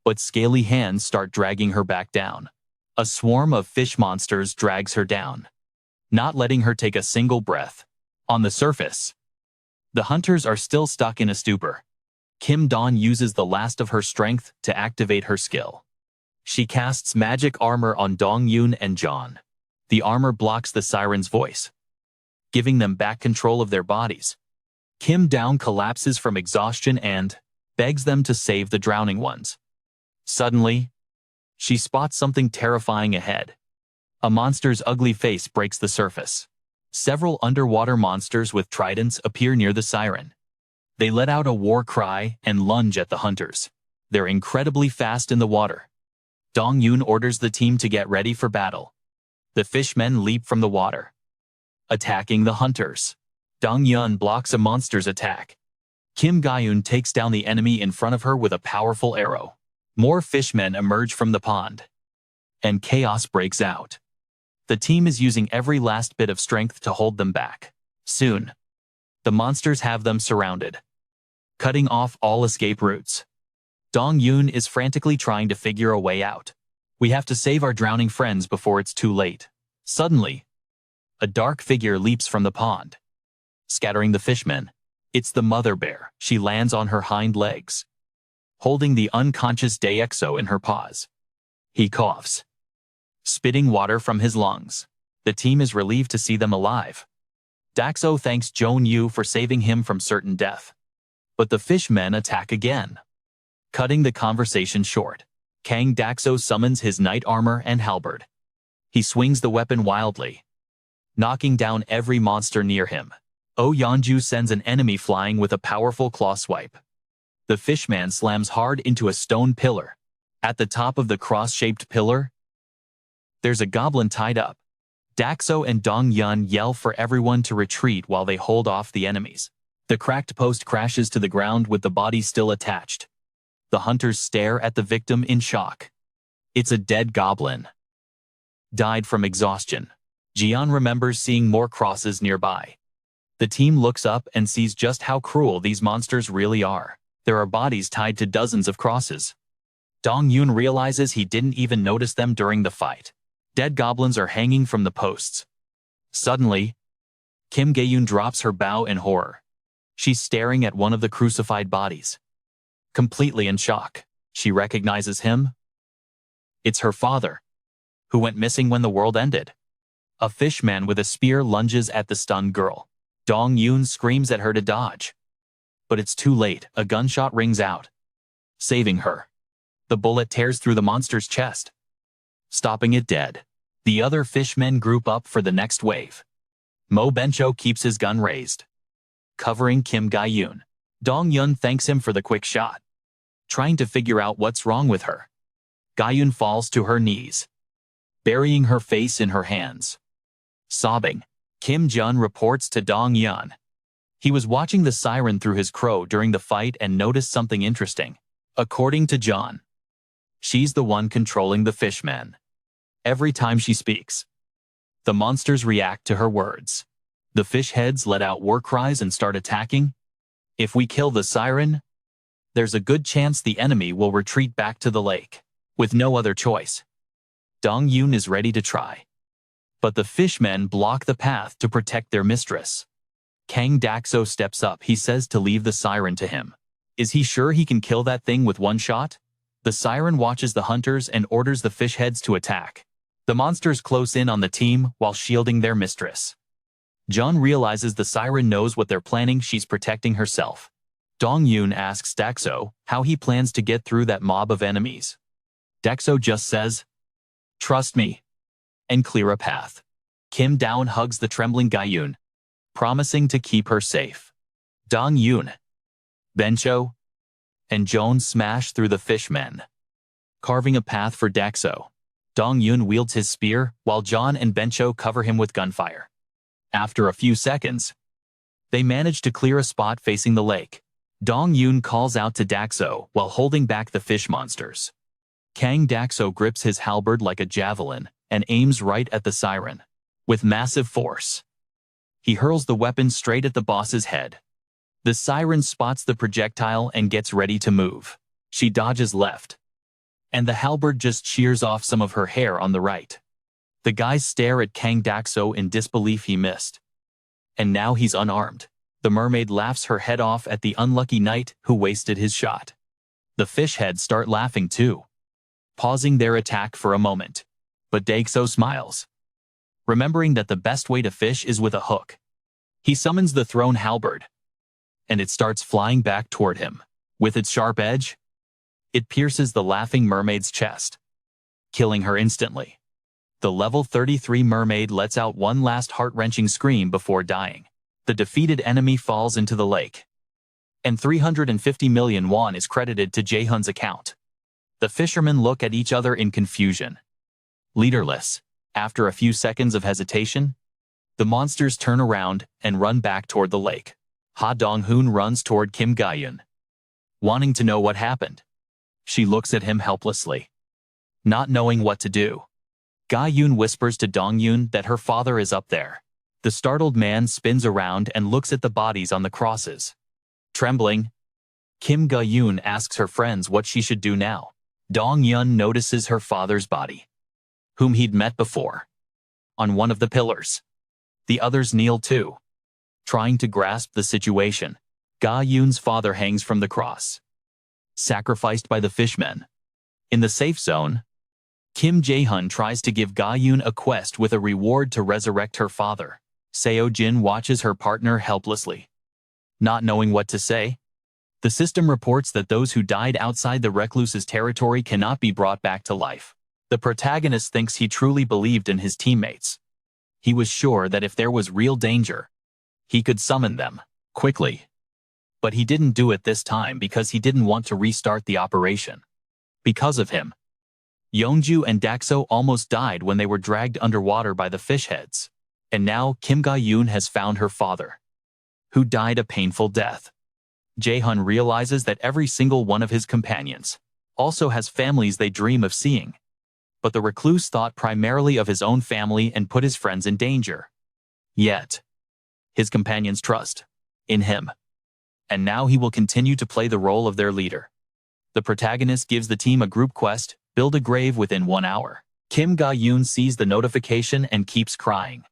but scaly hands start dragging her back down. A swarm of fish monsters drags her down, not letting her take a single breath. On the surface, the hunters are still stuck in a stupor. Kim Dawn uses the last of her strength to activate her skill. She casts magic armor on Dong-yoon and John. The armor blocks the siren's voice, giving them back control of their bodies. Kim Dawn collapses from exhaustion and begs them to save the drowning ones. Suddenly, she spots something terrifying ahead. A monster's ugly face breaks the surface. Several underwater monsters with tridents appear near the siren. They let out a war cry and lunge at the hunters. They're incredibly fast in the water. Dong-yoon orders the team to get ready for battle. The fishmen leap from the water, attacking the hunters. Dong-yeon blocks a monster's attack. Kim Ga-eun takes down the enemy in front of her with a powerful arrow. More fishmen emerge from the pond, and chaos breaks out. The team is using every last bit of strength to hold them back. Soon, the monsters have them surrounded, cutting off all escape routes. Dong-yoon is frantically trying to figure a way out. We have to save our drowning friends before it's too late. Suddenly, a dark figure leaps from the pond, scattering the fishmen. It's the mother bear. She lands on her hind legs, holding the unconscious Daexo in her paws. He coughs, spitting water from his lungs. The team is relieved to see them alive. Daxo thanks Jeon-yu for saving him from certain death. But the fishmen attack again, cutting the conversation short. Kang Daxo summons his knight armor and halberd. He swings the weapon wildly, knocking down every monster near him. Oh Yeonju sends an enemy flying with a powerful claw swipe. The fishman slams hard into a stone pillar. At the top of the cross-shaped pillar, there's a goblin tied up. Daxo and Dong-yeon yell for everyone to retreat while they hold off the enemies. The cracked post crashes to the ground with the body still attached. The hunters stare at the victim in shock. It's a dead goblin. Died from exhaustion. Jian remembers seeing more crosses nearby. The team looks up and sees just how cruel these monsters really are. There are bodies tied to dozens of crosses. Dong-yoon realizes he didn't even notice them during the fight. Dead goblins are hanging from the posts. Suddenly, Kim Ga-eun drops her bow in horror. She's staring at one of the crucified bodies, completely in shock. She recognizes him. It's her father, who went missing when the world ended. A fishman with a spear lunges at the stunned girl. Dong-yoon screams at her to dodge. But it's too late. A gunshot rings out, saving her. The bullet tears through the monster's chest, stopping it dead. The other fishmen group up for the next wave. Mo Bencho keeps his gun raised, covering Kim Ga-eun. Dong-yeon thanks him for the quick shot, trying to figure out what's wrong with her. Ga-eun falls to her knees, burying her face in her hands. Sobbing, Kim Jun reports to Dong-yeon. He was watching the siren through his crow during the fight and noticed something interesting. According to John, she's the one controlling the fishmen. Every time she speaks, the monsters react to her words. The fish heads let out war cries and start attacking. If we kill the siren, there's a good chance the enemy will retreat back to the lake. With no other choice, Dong-yoon is ready to try. But the fishmen block the path to protect their mistress. Kang Daxo steps up. He says to leave the siren to him. Is he sure he can kill that thing with one shot? The siren watches the hunters and orders the fish heads to attack. The monsters close in on the team while shielding their mistress. Jun realizes the siren knows what they're planning. She's protecting herself. Dong-yoon asks Daxo how he plans to get through that mob of enemies. Daxo just says, "Trust me," and clear a path. Kim Dawn hugs the trembling Ga-eun, promising to keep her safe. Dong-yoon, Bencho, and Joan smash through the fishmen, carving a path for Daxo. Dong-yoon wields his spear, while John and Bencho cover him with gunfire. After a few seconds, they manage to clear a spot facing the lake. Dong-yoon calls out to Daxo while holding back the fish monsters. Kang Daxo grips his halberd like a javelin and aims right at the siren. With massive force, he hurls the weapon straight at the boss's head. The siren spots the projectile and gets ready to move. She dodges left and the halberd just shears off some of her hair on the right. The guys stare at Kang Daxo in disbelief he missed. And now he's unarmed. The mermaid laughs her head off at the unlucky knight who wasted his shot. The fish heads start laughing too, pausing their attack for a moment. But Daxo smiles, remembering that the best way to fish is with a hook. He summons the thrown halberd, and it starts flying back toward him. With its sharp edge, it pierces the laughing mermaid's chest, killing her instantly. The level 33 mermaid lets out one last heart-wrenching scream before dying. The defeated enemy falls into the lake, and 350 million won is credited to Jae-hun's account. The fishermen look at each other in confusion. Leaderless, after a few seconds of hesitation, the monsters turn around and run back toward the lake. Ha Dong-hoon runs toward Kim Ga-yoon, wanting to know what happened. She looks at him helplessly, not knowing what to do. Ga-yoon whispers to Dong-yoon that her father is up there. The startled man spins around and looks at the bodies on the crosses. Trembling, Kim Ga-yoon asks her friends what she should do now. Dong-yoon notices her father's body, whom he'd met before, on one of the pillars. The others kneel too, trying to grasp the situation. Ga-yoon's father hangs from the cross, sacrificed by the fishmen. In the safe zone, Kim Jae-hun tries to give Ga-yoon a quest with a reward to resurrect her father. Seo-jin watches her partner helplessly, not knowing what to say. The system reports that those who died outside the Recluse's territory cannot be brought back to life. The protagonist thinks he truly believed in his teammates. He was sure that if there was real danger, he could summon them quickly. But he didn't do it this time because he didn't want to restart the operation. Because of him, Yeonju and Daxo almost died when they were dragged underwater by the fish heads. And now Kim Ga-yoon has found her father, who died a painful death. Jae-hun realizes that every single one of his companions also has families they dream of seeing. But the recluse thought primarily of his own family and put his friends in danger. Yet, his companions trust in him, and now he will continue to play the role of their leader. The protagonist gives the team a group quest: build a grave within 1 hour. Kim Ga-yoon sees the notification and keeps crying,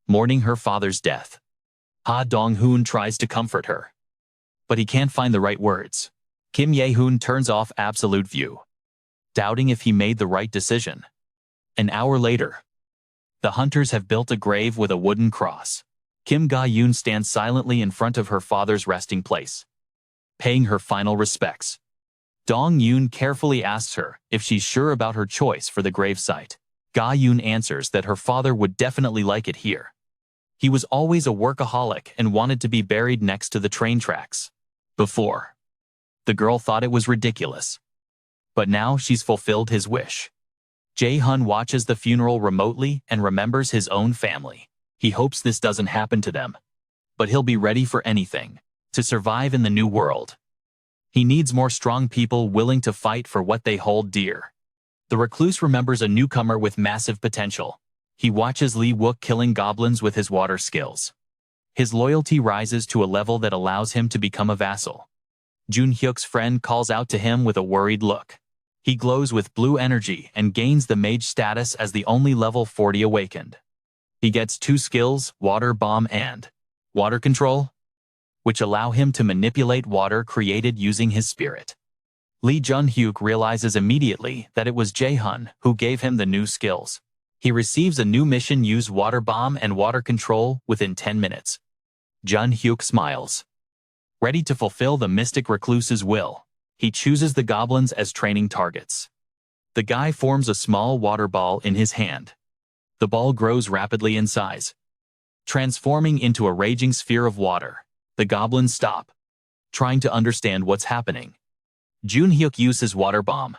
mourning her father's death. Ha Dong-hoon tries to comfort her, but he can't find the right words. Kim Ye-hoon turns off absolute view, doubting if he made the right decision. An hour later, the hunters have built a grave with a wooden cross. Kim Ga-yoon stands silently in front of her father's resting place, paying her final respects. Dong-yoon carefully asks her if she's sure about her choice for the gravesite. Ga-yoon answers that her father would definitely like it here. He was always a workaholic and wanted to be buried next to the train tracks. Before, the girl thought it was ridiculous, but now she's fulfilled his wish. Jae-hun watches the funeral remotely and remembers his own family. He hopes this doesn't happen to them, but he'll be ready for anything to survive in the new world. He needs more strong people willing to fight for what they hold dear. The recluse remembers a newcomer with massive potential. He watches Lee Wook killing goblins with his water skills. His loyalty rises to a level that allows him to become a vassal. Jun Hyuk's friend calls out to him with a worried look. He glows with blue energy and gains the mage status as the only level 40 awakened. He gets 2 skills, water bomb and water control, which allow him to manipulate water created using his spirit. Lee Jun-hyuk realizes immediately that it was Jae-hun who gave him the new skills. He receives a new mission: use water bomb and water control within 10 minutes. Jun-hyuk smiles, ready to fulfill the mystic recluse's will. He chooses the goblins as training targets. The guy forms a small water ball in his hand. The ball grows rapidly in size, transforming into a raging sphere of water. The goblins stop, trying to understand what's happening. Jun-hyuk uses water bomb,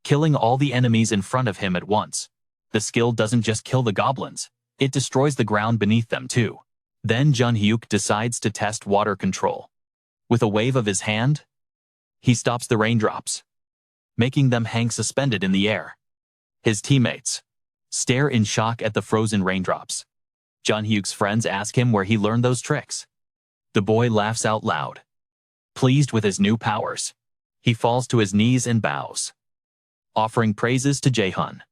killing all the enemies in front of him at once. The skill doesn't just kill the goblins, it destroys the ground beneath them too. Then Jun-hyuk decides to test water control. With a wave of his hand, he stops the raindrops, making them hang suspended in the air. His teammates stare in shock at the frozen raindrops. Jun-hyuk's friends ask him where he learned those tricks. The boy laughs out loud, pleased with his new powers. He falls to his knees and bows, offering praises to Jae-hun.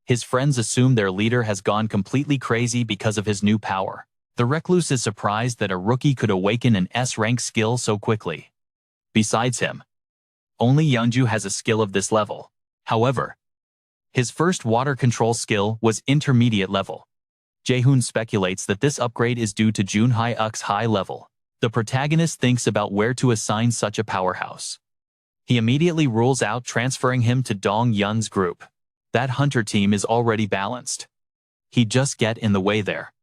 His friends assume their leader has gone completely crazy because of his new power. The Recluse is surprised that a rookie could awaken an S-rank skill so quickly. Besides him, only Yeonju has a skill of this level. However, his first water control skill was intermediate level. Jae-hun speculates that this upgrade is due to Junhyeok's high level. The protagonist thinks about where to assign such a powerhouse. He immediately rules out transferring him to Dong Yun's group. That hunter team is already balanced. He'd just get in the way there.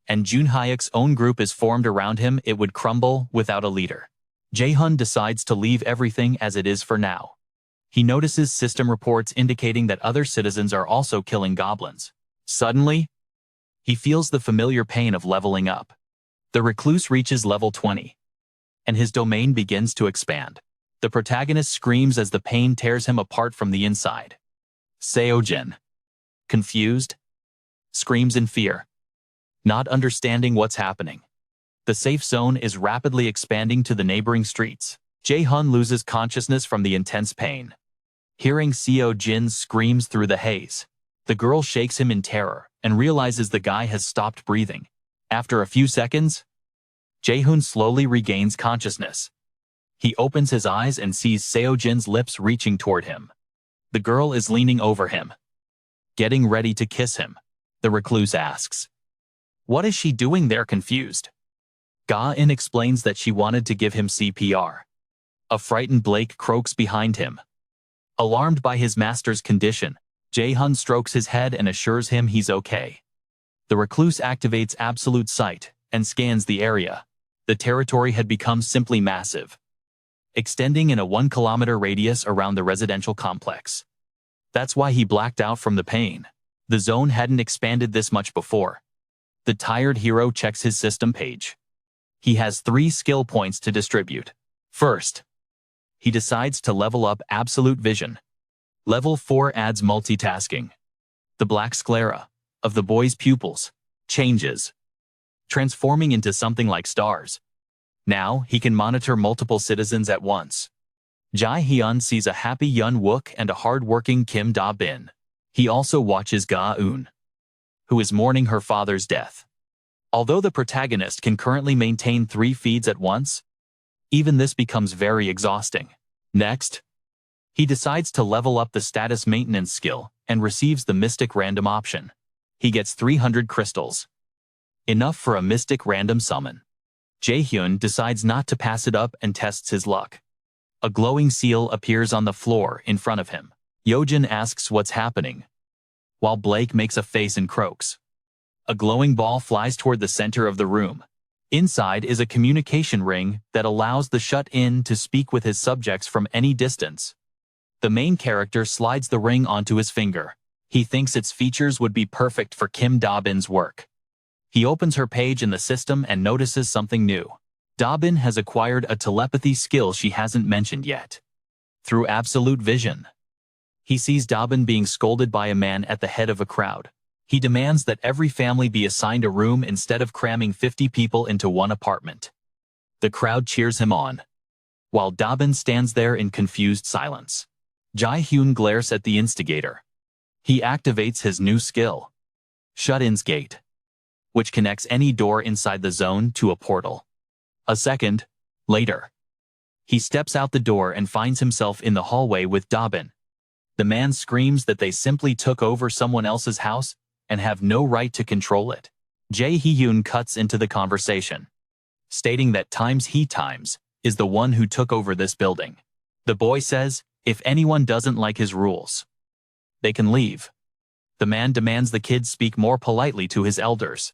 And Junhyeok's own group is formed around him, it would crumble without a leader. Jae-hun decides to leave everything as it is for now. He notices system reports indicating that other citizens are also killing goblins. Suddenly, he feels the familiar pain of leveling up. The Recluse reaches level 20, and his domain begins to expand. The protagonist screams as the pain tears him apart from the inside. Seo-jin, confused, screams in fear, not understanding what's happening. The safe zone is rapidly expanding to the neighboring streets. Jae-hun loses consciousness from the intense pain. Hearing Seo-jin's screams through the haze, the girl shakes him in terror and realizes the guy has stopped breathing. After a few seconds, Jae-hun slowly regains consciousness. He opens his eyes and sees Seo-jin's lips reaching toward him. The girl is leaning over him, getting ready to kiss him. The Recluse asks, "What is she doing there?" Confused. Ga-in explains that she wanted to give him CPR. A frightened Blake croaks behind him. Alarmed by his master's condition, Jae-hun strokes his head and assures him he's okay. The Recluse activates absolute sight and scans the area. The territory had become simply massive, extending in a 1-kilometer radius around the residential complex. That's why he blacked out from the pain. The zone hadn't expanded this much before. The tired hero checks his system page. He has 3 skill points to distribute. First, he decides to level up absolute vision. Level 4 adds multitasking. The black sclera of the boy's pupils changes, transforming into something like stars. Now, he can monitor multiple citizens at once. Jae-hyun sees a happy Yun Wook and a hard-working Kim Da-bin. He also watches Ga-eun, who is mourning her father's death. Although the protagonist can currently maintain 3 feeds at once, even this becomes very exhausting. Next, he decides to level up the status maintenance skill and receives the Mystic Random option. He gets 300 crystals, enough for a Mystic Random summon. Jae-hyun decides not to pass it up and tests his luck. A glowing seal appears on the floor in front of him. Yeojin asks what's happening, while Blake makes a face and croaks. A glowing ball flies toward the center of the room. Inside is a communication ring that allows the shut-in to speak with his subjects from any distance. The main character slides the ring onto his finger. He thinks its features would be perfect for Kim Da-bin's work. He opens her page in the system and notices something new. Da-bin has acquired a telepathy skill she hasn't mentioned yet. Through absolute vision, he sees Da-bin being scolded by a man at the head of a crowd. He demands that every family be assigned a room instead of cramming 50 people into one apartment. The crowd cheers him on, while Da-bin stands there in confused silence. Jae-hun glares at the instigator. He activates his new skill, Shut-in's Gate, which connects any door inside the zone to a portal. A second later, he steps out the door and finds himself in the hallway with Da-bin. The man screams that they simply took over someone else's house and have no right to control it. Jae-hyun cuts into the conversation, stating that he is the one who took over this building. The boy says, if anyone doesn't like his rules, they can leave. The man demands the kids speak more politely to his elders.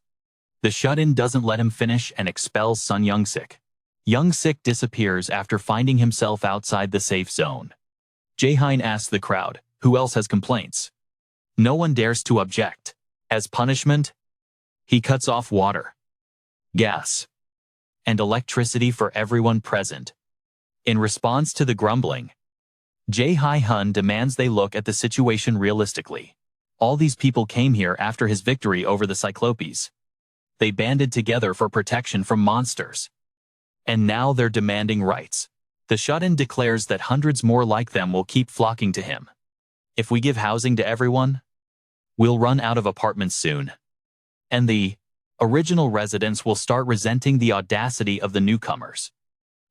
The shut-in doesn't let him finish and expels Sun Young-sik. Young-sik disappears after finding himself outside the safe zone. Jae-hyun asks the crowd, who else has complaints? No one dares to object. As punishment, he cuts off water, gas, and electricity for everyone present. In response to the grumbling, Jae-hyun demands they look at the situation realistically. All these people came here after his victory over the cyclops. They banded together for protection from monsters. And now they're demanding rights. The shut-in declares that hundreds more like them will keep flocking to him. If we give housing to everyone, we'll run out of apartments soon. And the original residents will start resenting the audacity of the newcomers.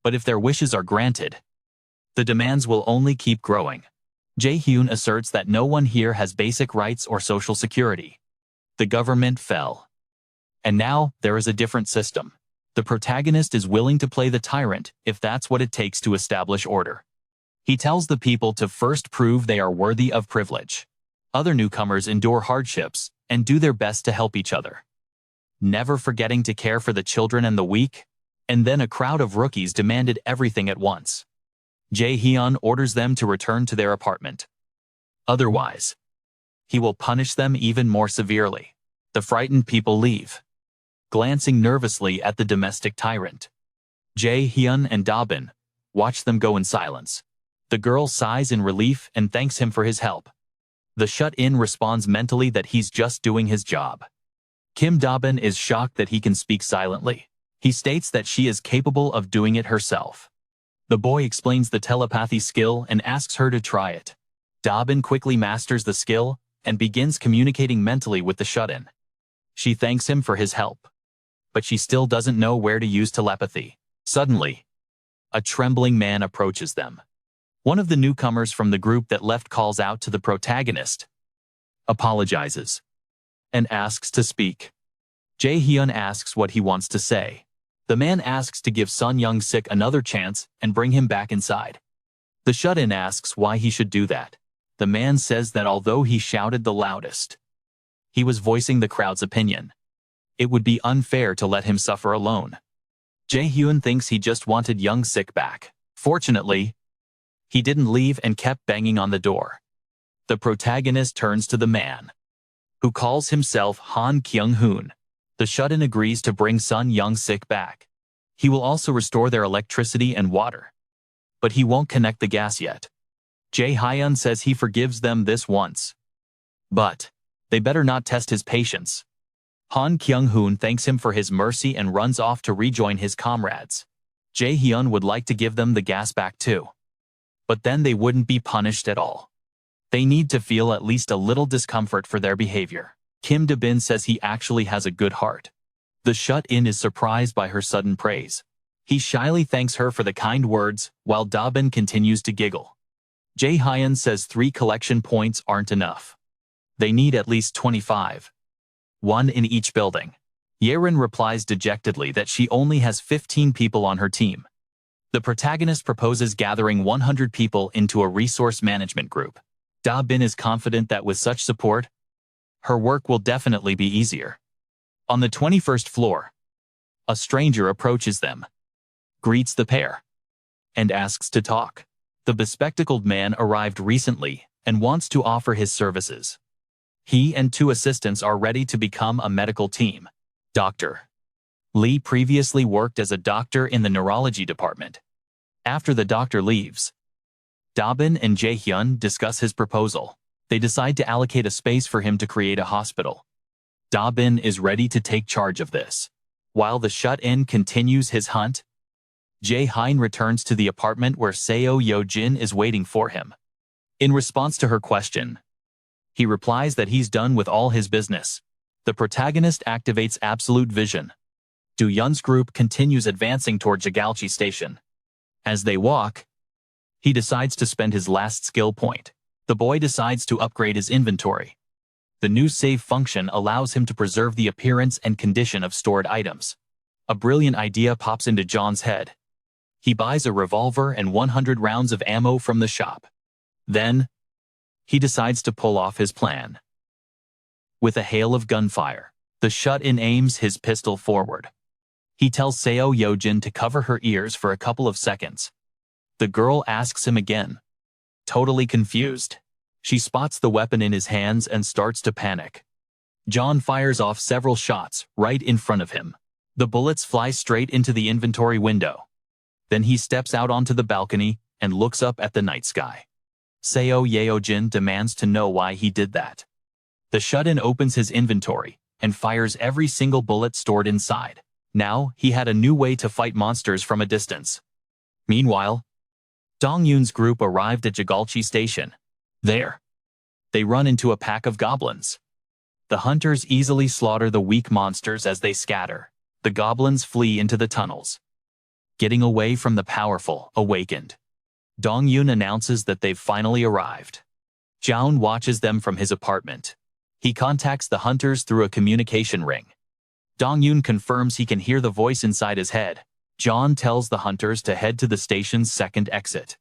But if their wishes are granted, the demands will only keep growing. Jae-hun asserts that no one here has basic rights or social security. The government fell. And now, there is a different system. The protagonist is willing to play the tyrant if that's what it takes to establish order. He tells the people to first prove they are worthy of privilege. Other newcomers endure hardships and do their best to help each other, never forgetting to care for the children and the weak. And then a crowd of rookies demanded everything at once. Jae-hun orders them to return to their apartment. Otherwise, he will punish them even more severely. The frightened people leave, glancing nervously at the domestic tyrant. Jae-hun and Da-bin watch them go in silence. The girl sighs in relief and thanks him for his help. The shut-in responds mentally that he's just doing his job. Kim Da-bin is shocked that he can speak silently. He states that she is capable of doing it herself. The boy explains the telepathy skill and asks her to try it. Da-bin quickly masters the skill and begins communicating mentally with the shut-in. She thanks him for his help, but she still doesn't know where to use telepathy. Suddenly, a trembling man approaches them. One of the newcomers from the group that left calls out to the protagonist, apologizes, and asks to speak. Jae-hun asks what he wants to say. The man asks to give Sun Young-sik another chance and bring him back inside. The shut-in asks why he should do that. The man says that although he shouted the loudest, he was voicing the crowd's opinion. It would be unfair to let him suffer alone. Jae-hun thinks he just wanted Young-sik back. Fortunately, he didn't leave and kept banging on the door. The protagonist turns to the man, who calls himself Han Kyung-hoon. The shut-in agrees to bring Sun Young-sik back. He will also restore their electricity and water. But he won't connect the gas yet. Jae-hun says he forgives them this once, but they better not test his patience. Han Kyung-hoon thanks him for his mercy and runs off to rejoin his comrades. Jae-hun would like to give them the gas back too, but then they wouldn't be punished at all. They need to feel at least a little discomfort for their behavior. Kim Da-bin says he actually has a good heart. The shut-in is surprised by her sudden praise. He shyly thanks her for the kind words, while Da-bin continues to giggle. Jae-hun says 3 collection points aren't enough. They need at least 25. 1 in each building. Yerin replies dejectedly that she only has 15 people on her team. The protagonist proposes gathering 100 people into a resource management group. Da-bin is confident that with such support, her work will definitely be easier. On the 21st floor, a stranger approaches them, greets the pair, and asks to talk. The bespectacled man arrived recently and wants to offer his services. He and 2 assistants are ready to become a medical team. Dr. Lee previously worked as a doctor in the neurology department. After the doctor leaves, Da-bin and Jae-hun discuss his proposal. They decide to allocate a space for him to create a hospital. Da-bin is ready to take charge of this. While the shut-in continues his hunt, Jae-hun returns to the apartment where Seo Yo-jin is waiting for him. In response to her question, he replies that he's done with all his business. The protagonist activates absolute vision. Do-yun's group continues advancing toward Jagalchi Station. As they walk, he decides to spend his last skill point. The boy decides to upgrade his inventory. The new save function allows him to preserve the appearance and condition of stored items. A brilliant idea pops into John's head. He buys a revolver and 100 rounds of ammo from the shop. Then, he decides to pull off his plan. With a hail of gunfire, the shut-in aims his pistol forward. He tells Seo Yo-jin to cover her ears for a couple of seconds. The girl asks him again. Totally confused, she spots the weapon in his hands and starts to panic. John fires off several shots right in front of him. The bullets fly straight into the inventory window. Then he steps out onto the balcony and looks up at the night sky. Seo Yo-jin demands to know why he did that. The shut-in opens his inventory and fires every single bullet stored inside. Now, he had a new way to fight monsters from a distance. Meanwhile, Dong-yoon's group arrived at Jagalchi Station. There, they run into a pack of goblins. The hunters easily slaughter the weak monsters as they scatter. The goblins flee into the tunnels, getting away from the powerful, awakened. Dong-yun announces that they've finally arrived. Jae-hun watches them from his apartment. He contacts the hunters through a communication ring. Dong-yun confirms he can hear the voice inside his head. Jae-hun tells the hunters to head to the station's second exit.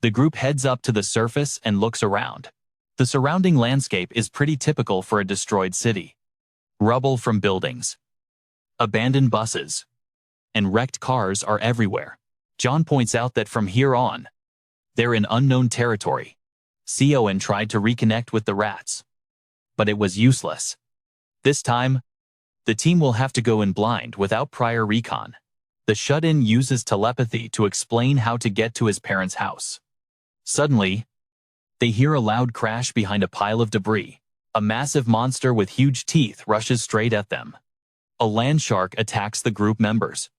The group heads up to the surface and looks around. The surrounding landscape is pretty typical for a destroyed city. Rubble from buildings, abandoned buses, and wrecked cars are everywhere. John points out that from here on, they're in unknown territory. Jae-hun tried to reconnect with the rats, but it was useless. This time, the team will have to go in blind without prior recon. The shut-in uses telepathy to explain how to get to his parents' house. Suddenly, they hear a loud crash behind a pile of debris. A massive monster with huge teeth rushes straight at them. A land shark attacks the group members,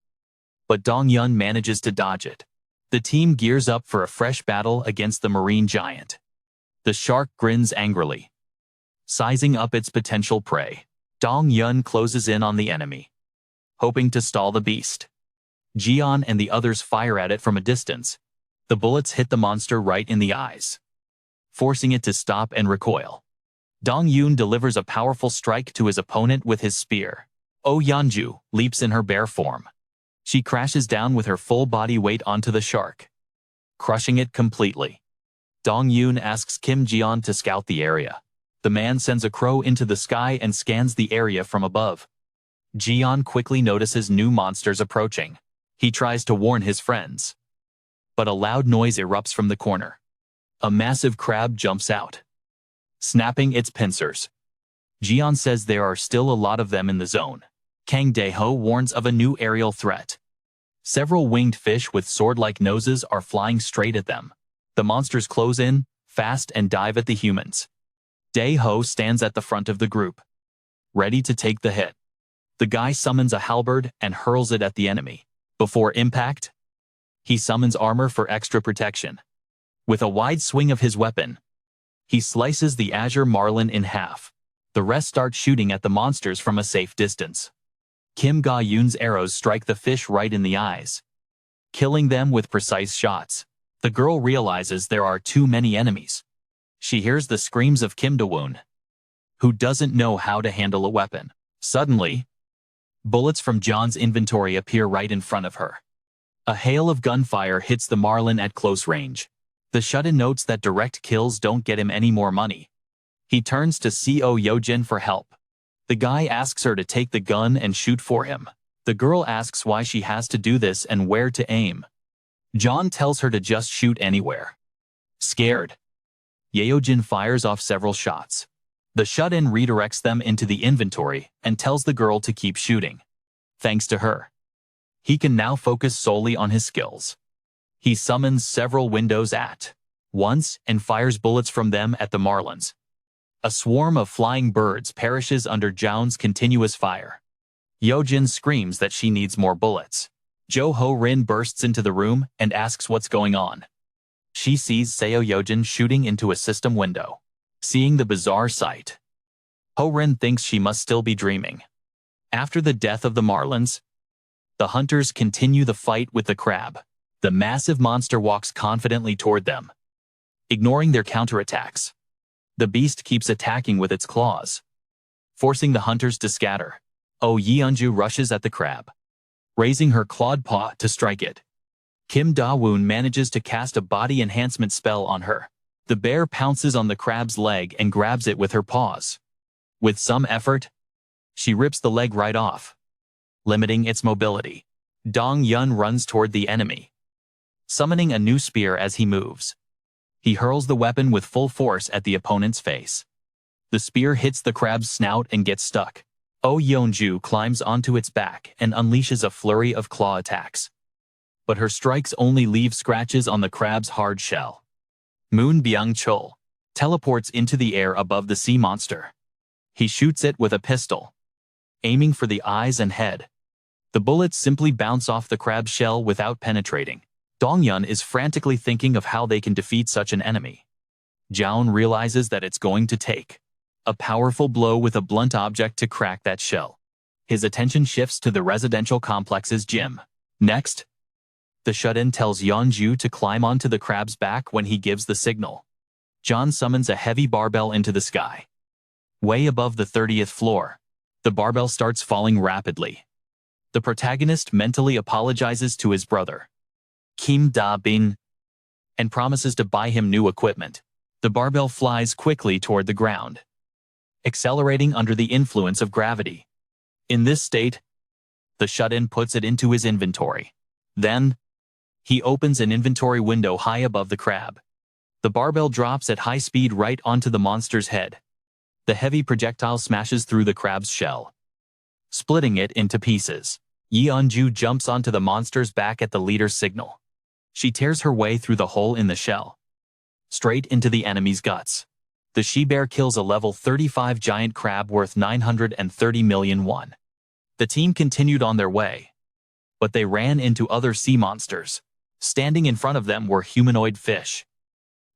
but Dong-yun manages to dodge it. The team gears up for a fresh battle against the marine giant. The shark grins angrily, sizing up its potential prey. Dong-yun closes in on the enemy, hoping to stall the beast. Jae-hun and the others fire at it from a distance. The bullets hit the monster right in the eyes, forcing it to stop and recoil. Dong-yun delivers a powerful strike to his opponent with his spear. Oh Yeonju leaps in her bear form. She crashes down with her full body weight onto the shark, crushing it completely. Dong-yun asks Kim Ji-yeon to scout the area. The man sends a crow into the sky and scans the area from above. Ji-yeon quickly notices new monsters approaching. He tries to warn his friends, but a loud noise erupts from the corner. A massive crab jumps out, snapping its pincers. Ji-yeon says there are still a lot of them in the zone. Kang Dae-ho warns of a new aerial threat. Several winged fish with sword-like noses are flying straight at them. The monsters close in fast and dive at the humans. Dae-ho stands at the front of the group, ready to take the hit. The guy summons a halberd and hurls it at the enemy. Before impact, he summons armor for extra protection. With a wide swing of his weapon, he slices the azure marlin in half. The rest start shooting at the monsters from a safe distance. Kim Ga-yoon's arrows strike the fish right in the eyes, killing them with precise shots. The girl realizes there are too many enemies. She hears the screams of Kim Da-woon, who doesn't know how to handle a weapon. Suddenly, bullets from John's inventory appear right in front of her. A hail of gunfire hits the marlin at close range. The shut-in notes that direct kills don't get him any more money. He turns to Seo Yojin for help. The guy asks her to take the gun and shoot for him. The girl asks why she has to do this and where to aim. John tells her to just shoot anywhere. Scared, Yeojin fires off several shots. The shut-in redirects them into the inventory and tells the girl to keep shooting. Thanks to her, he can now focus solely on his skills. He summons several windows at once and fires bullets from them at the marlins. A swarm of flying birds perishes under Jaehoon's continuous fire. Yeojin screams that she needs more bullets. Jo Ho-rin bursts into the room and asks what's going on. She sees Seo Yojin shooting into a system window. Seeing the bizarre sight, Ho-rin thinks she must still be dreaming. After the death of the marlins, the hunters continue the fight with the crab. The massive monster walks confidently toward them, ignoring their counterattacks. The beast keeps attacking with its claws, forcing the hunters to scatter. Oh Yeonju rushes at the crab, raising her clawed paw to strike it. Kim Da-woon manages to cast a body enhancement spell on her. The bear pounces on the crab's leg and grabs it with her paws. With some effort, she rips the leg right off, limiting its mobility. Dong-yun runs toward the enemy, summoning a new spear as he moves. He hurls the weapon with full force at the opponent's face. The spear hits the crab's snout and gets stuck. Oh Yeonju climbs onto its back and unleashes a flurry of claw attacks. But her strikes only leave scratches on the crab's hard shell. Moon Byung-chul teleports into the air above the sea monster. He shoots it with a pistol, aiming for the eyes and head. The bullets simply bounce off the crab's shell without penetrating. Dong-yun is frantically thinking of how they can defeat such an enemy. Jae-hun realizes that it's going to take a powerful blow with a blunt object to crack that shell. His attention shifts to the residential complex's gym. Next, the shut-in tells Yeonju to climb onto the crab's back when he gives the signal. John summons a heavy barbell into the sky. Way above the 30th floor, the barbell starts falling rapidly. The protagonist mentally apologizes to his brother, Kim Da-bin, and promises to buy him new equipment. The barbell flies quickly toward the ground, accelerating under the influence of gravity. In this state, the shut-in puts it into his inventory. Then, he opens an inventory window high above the crab. The barbell drops at high speed right onto the monster's head. The heavy projectile smashes through the crab's shell, splitting it into pieces. Yeonju jumps onto the monster's back at the leader's signal. She tears her way through the hole in the shell, straight into the enemy's guts. The she-bear kills a level 35 giant crab worth 930 million won. The team continued on their way, but they ran into other sea monsters. Standing in front of them were humanoid fish,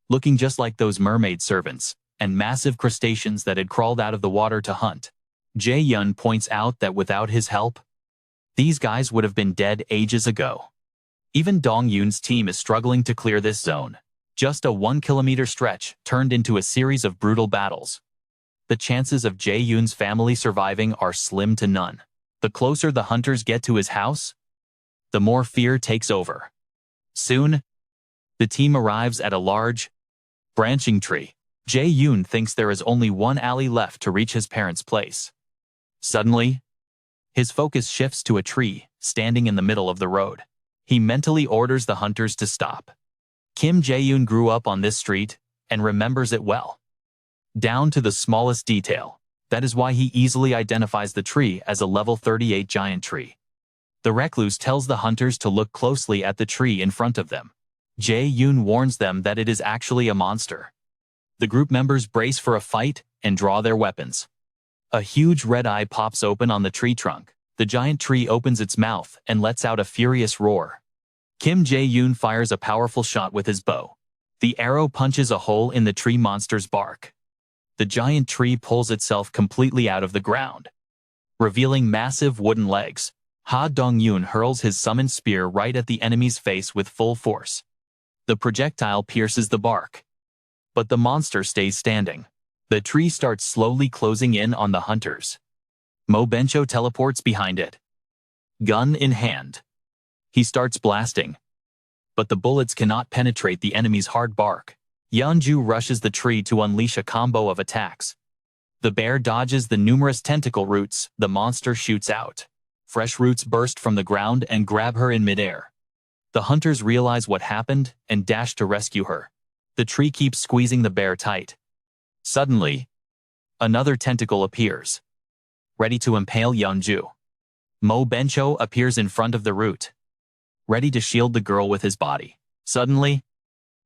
looking just like those mermaid servants, and massive crustaceans that had crawled out of the water to hunt. Jae-hun points out that without his help, these guys would have been dead ages ago. Even Dong-yoon's team is struggling to clear this zone. Just a 1-kilometer stretch turned into a series of brutal battles. The chances of Jae-hun's family surviving are slim to none. The closer the hunters get to his house, the more fear takes over. Soon, the team arrives at a large, branching tree. Jae-hun thinks there is only one alley left to reach his parents' place. Suddenly, his focus shifts to a tree standing in the middle of the road. He mentally orders the hunters to stop. Kim Jae-hun grew up on this street and remembers it well, down to the smallest detail. That is why he easily identifies the tree as a level 38 giant tree. The Recluse tells the hunters to look closely at the tree in front of them. Jae-hun warns them that it is actually a monster. The group members brace for a fight and draw their weapons. A huge red eye pops open on the tree trunk. The giant tree opens its mouth and lets out a furious roar. Kim Jae-hun fires a powerful shot with his bow. The arrow punches a hole in the tree monster's bark. The giant tree pulls itself completely out of the ground, revealing massive wooden legs. Ha Dong-yoon hurls his summoned spear right at the enemy's face with full force. The projectile pierces the bark, but the monster stays standing. The tree starts slowly closing in on the hunters. Mo Bencho teleports behind it, gun in hand. He starts blasting, but the bullets cannot penetrate the enemy's hard bark. Yeonju rushes the tree to unleash a combo of attacks. The bear dodges the numerous tentacle roots the monster shoots out. Fresh roots burst from the ground and grab her in midair. The hunters realize what happened and dash to rescue her. The tree keeps squeezing the bear tight. Suddenly, another tentacle appears, ready to impale Yeonju. Mo Bencho appears in front of the root, ready to shield the girl with his body. Suddenly,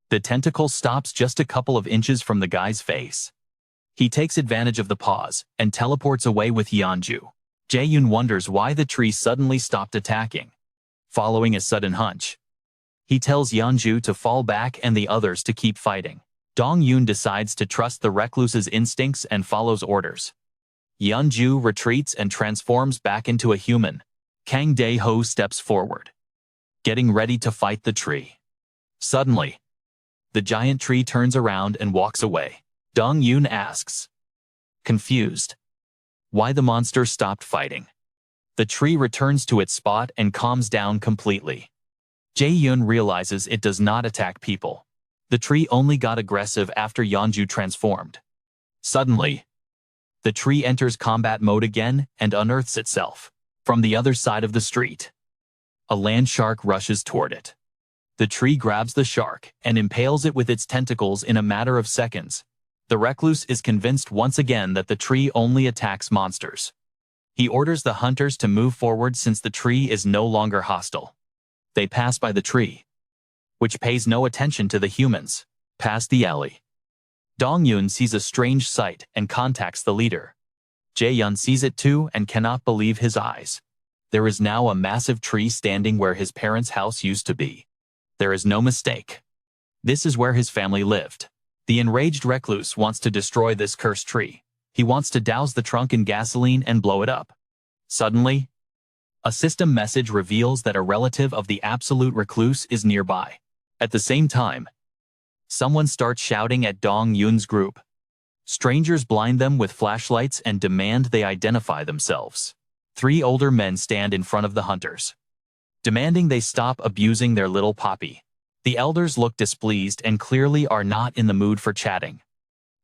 the tentacle stops just a couple of inches from the guy's face. He takes advantage of the pause and teleports away with Yeonju. Jae-hun wonders why the tree suddenly stopped attacking. Following a sudden hunch, he tells Yeonju to fall back and the others to keep fighting. Dong-yoon decides to trust the Recluse's instincts and follows orders. Yeonju retreats and transforms back into a human. Kang Dae-ho steps forward, getting ready to fight the tree. Suddenly, the giant tree turns around and walks away. Dong-yoon asks, confused, why the monster stopped fighting. The tree returns to its spot and calms down completely. Jae-hun realizes it does not attack people. The tree only got aggressive after Yeonju transformed. Suddenly, the tree enters combat mode again and unearths itself. From the other side of the street, a land shark rushes toward it. The tree grabs the shark and impales it with its tentacles in a matter of seconds. The Recluse is convinced once again that the tree only attacks monsters. He orders the hunters to move forward since the tree is no longer hostile. They pass by the tree, which pays no attention to the humans. Past the alley, Dong-yoon sees a strange sight and contacts the leader. Jae-hun sees it too and cannot believe his eyes. There is now a massive tree standing where his parents' house used to be. There is no mistake. This is where his family lived. The enraged Recluse wants to destroy this cursed tree. He wants to douse the trunk in gasoline and blow it up. Suddenly, a system message reveals that a relative of the absolute Recluse is nearby. At the same time, someone starts shouting at Dong-Yun's group. Strangers blind them with flashlights and demand they identify themselves. 3 older men stand in front of the hunters, demanding they stop abusing their little poppy. The elders look displeased and clearly are not in the mood for chatting.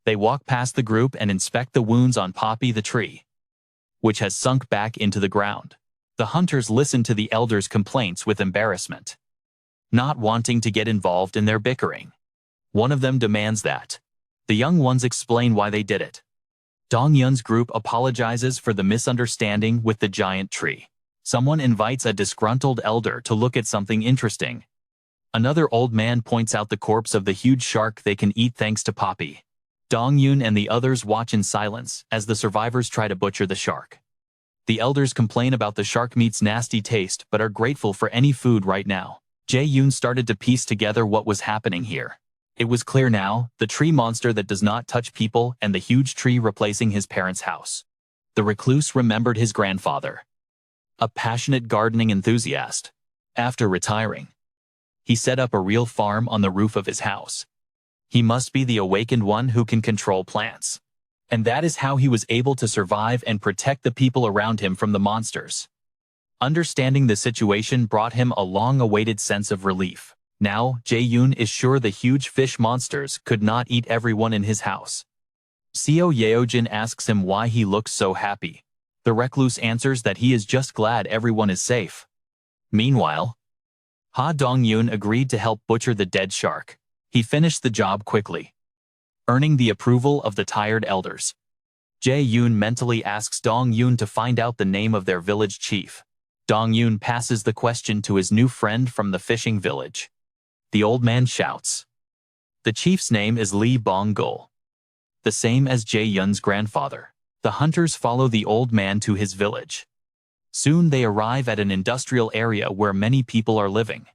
They walk past the group and inspect the wounds on Poppy the tree, which has sunk back into the ground. The hunters listen to the elders' complaints with embarrassment, not wanting to get involved in their bickering. One of them demands that the young ones explain why they did it. Dong-Yun's group apologizes for the misunderstanding with the giant tree. Someone invites a disgruntled elder to look at something interesting. Another old man points out the corpse of the huge shark they can eat thanks to Poppy. Dong-Yun and the others watch in silence as the survivors try to butcher the shark. The elders complain about the shark meat's nasty taste but are grateful for any food right now. Jae-hun started to piece together what was happening here. It was clear now, the tree monster that does not touch people and the huge tree replacing his parents' house. The recluse remembered his grandfather, a passionate gardening enthusiast. After retiring, he set up a real farm on the roof of his house. He must be the awakened one who can control plants. And that is how he was able to survive and protect the people around him from the monsters. Understanding the situation brought him a long-awaited sense of relief. Now, Jae-hun is sure the huge fish monsters could not eat everyone in his house. Seo Yeojin asks him why he looks so happy. The recluse answers that he is just glad everyone is safe. Meanwhile, Ha Dong-yun agreed to help butcher the dead shark. He finished the job quickly, earning the approval of the tired elders. Jae-hun mentally asks Dong-yun to find out the name of their village chief. Dong-yun passes the question to his new friend from the fishing village. The old man shouts. The chief's name is Lee Bong-gul, the same as Jae-yun's grandfather. The hunters follow the old man to his village. Soon they arrive at an industrial area where many people are living.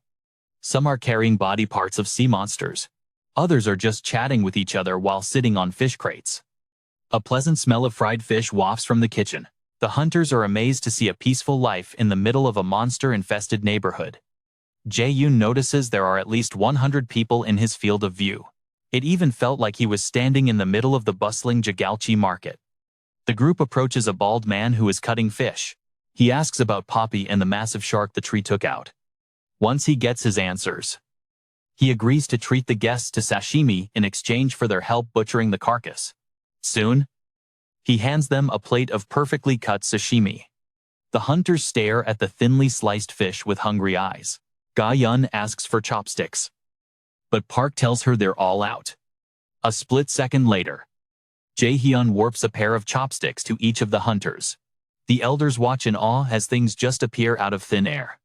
Some are carrying body parts of sea monsters. Others are just chatting with each other while sitting on fish crates. A pleasant smell of fried fish wafts from the kitchen. The hunters are amazed to see a peaceful life in the middle of a monster-infested neighborhood. Jae-hun notices there are at least 100 people in his field of view. It even felt like he was standing in the middle of the bustling Jagalchi market. The group approaches a bald man who is cutting fish. He asks about Poppy and the massive shark the tree took out. Once he gets his answers, he agrees to treat the guests to sashimi in exchange for their help butchering the carcass. Soon, he hands them a plate of perfectly cut sashimi. The hunters stare at the thinly sliced fish with hungry eyes. Ga-yun asks for chopsticks, but Park tells her they're all out. A split second later, Jae-hyun warps a pair of chopsticks to each of the hunters. The elders watch in awe as things just appear out of thin air.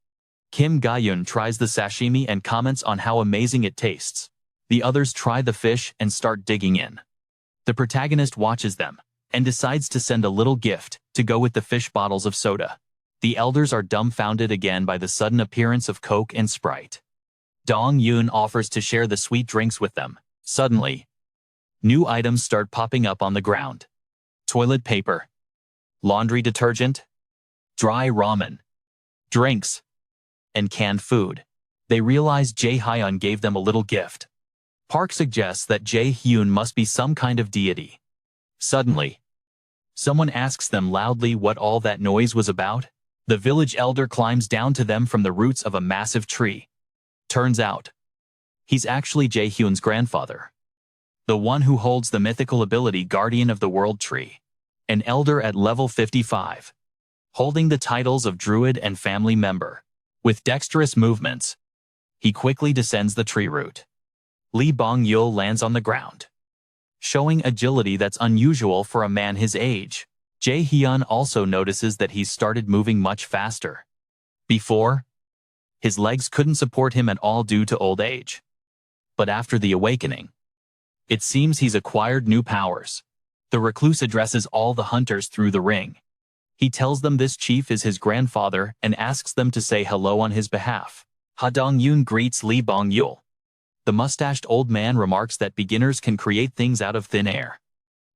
Kim Ga-yun tries the sashimi and comments on how amazing it tastes. The others try the fish and start digging in. The protagonist watches them and decides to send a little gift to go with the fish bottles of soda. The elders are dumbfounded again by the sudden appearance of Coke and Sprite. Dong-yun offers to share the sweet drinks with them. Suddenly, new items start popping up on the ground. Toilet paper, laundry detergent, dry ramen, drinks, and canned food. They realize Jae-hyun gave them a little gift. Park suggests that Jae-hyun must be some kind of deity. Suddenly, someone asks them loudly what all that noise was about. The village elder climbs down to them from the roots of a massive tree. Turns out, he's actually Jae-hyun's grandfather, the one who holds the mythical ability Guardian of the World Tree, an elder at level 55, holding the titles of druid and family member. With dexterous movements, he quickly descends the tree root. Lee Bong-yul lands on the ground, showing agility that's unusual for a man his age. Jae-hyun also notices that he's started moving much faster. Before, his legs couldn't support him at all due to old age. But after the awakening, it seems he's acquired new powers. The recluse addresses all the hunters through the ring. He tells them this chief is his grandfather and asks them to say hello on his behalf. Ha Dong-yun greets Lee Bong-yul. The mustached old man remarks that beginners can create things out of thin air.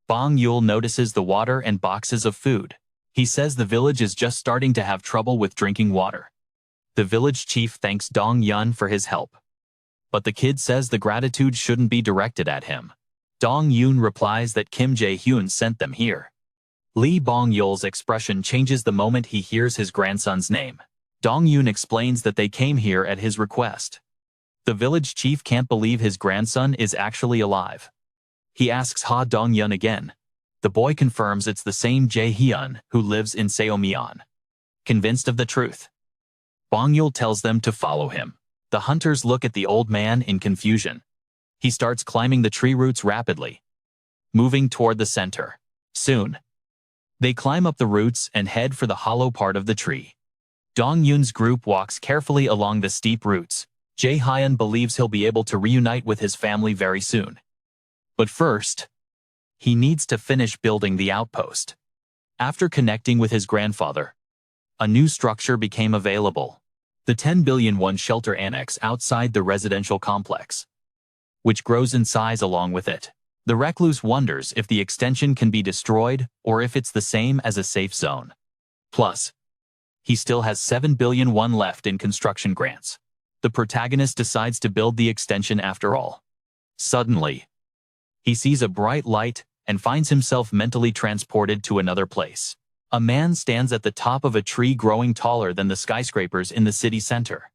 Bong Yul notices the water and boxes of food. He says the village is just starting to have trouble with drinking water. The village chief thanks Dong Yun for his help. But the kid says the gratitude shouldn't be directed at him. Dong Yun replies that Kim Jae-hun sent them here. Lee Bong Yul's expression changes the moment he hears his grandson's name. Dong Yun explains that they came here at his request. The village chief can't believe his grandson is actually alive. He asks Ha Dong Yun again. The boy confirms it's the same Jae-hun who lives in Seomyeon. Convinced of the truth, Bong Yul tells them to follow him. The hunters look at the old man in confusion. He starts climbing the tree roots rapidly, moving toward the center. Soon, they climb up the roots and head for the hollow part of the tree. Dong Yun's group walks carefully along the steep roots. Jae-hun believes he'll be able to reunite with his family very soon. But first, he needs to finish building the outpost. After connecting with his grandfather, a new structure became available. The 10 billion won shelter annex outside the residential complex, which grows in size along with it. The Recluse wonders if the extension can be destroyed or if it's the same as a safe zone. Plus, he still has 7 billion won left in construction grants. The protagonist decides to build the extension after all. Suddenly, he sees a bright light and finds himself mentally transported to another place. A man stands at the top of a tree growing taller than the skyscrapers in the city center.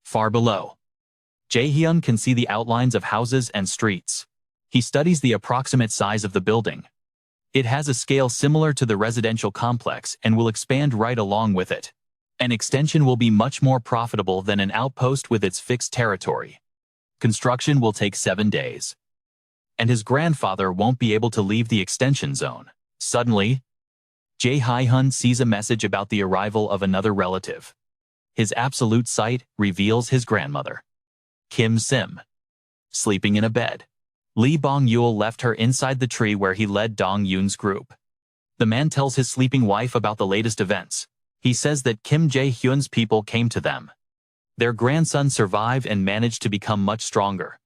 Far below, Jae-hun can see the outlines of houses and streets. He studies the approximate size of the building. It has a scale similar to the residential complex and will expand right along with it. An extension will be much more profitable than an outpost with its fixed territory. Construction will take 7 days. And his grandfather won't be able to leave the extension zone. Suddenly, Jae-hun sees a message about the arrival of another relative. His absolute sight reveals his grandmother, Kim Sim, sleeping in a bed. Lee Bong Yul left her inside the tree where he led Dong Yun's group. The man tells his sleeping wife about the latest events. He says that Kim Jae-hun's people came to them. Their grandson survived and managed to become much stronger.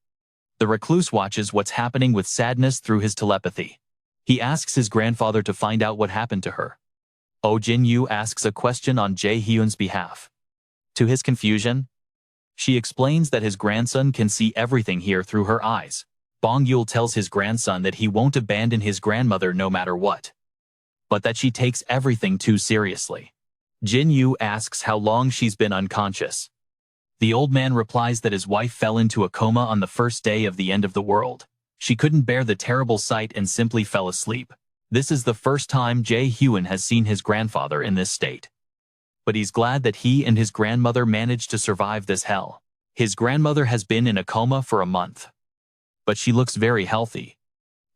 The recluse watches what's happening with sadness through his telepathy. He asks his grandfather to find out what happened to her. Oh Jin-yu asks a question on Jae-hun's behalf. To his confusion, she explains that his grandson can see everything here through her eyes. Bong Yul tells his grandson that he won't abandon his grandmother no matter what, but that she takes everything too seriously. Jin-yu asks how long she's been unconscious. The old man replies that his wife fell into a coma on the first day of the end of the world. She couldn't bear the terrible sight and simply fell asleep. This is the first time Jae-hun has seen his grandfather in this state. But he's glad that he and his grandmother managed to survive this hell. His grandmother has been in a coma for a month, but she looks very healthy.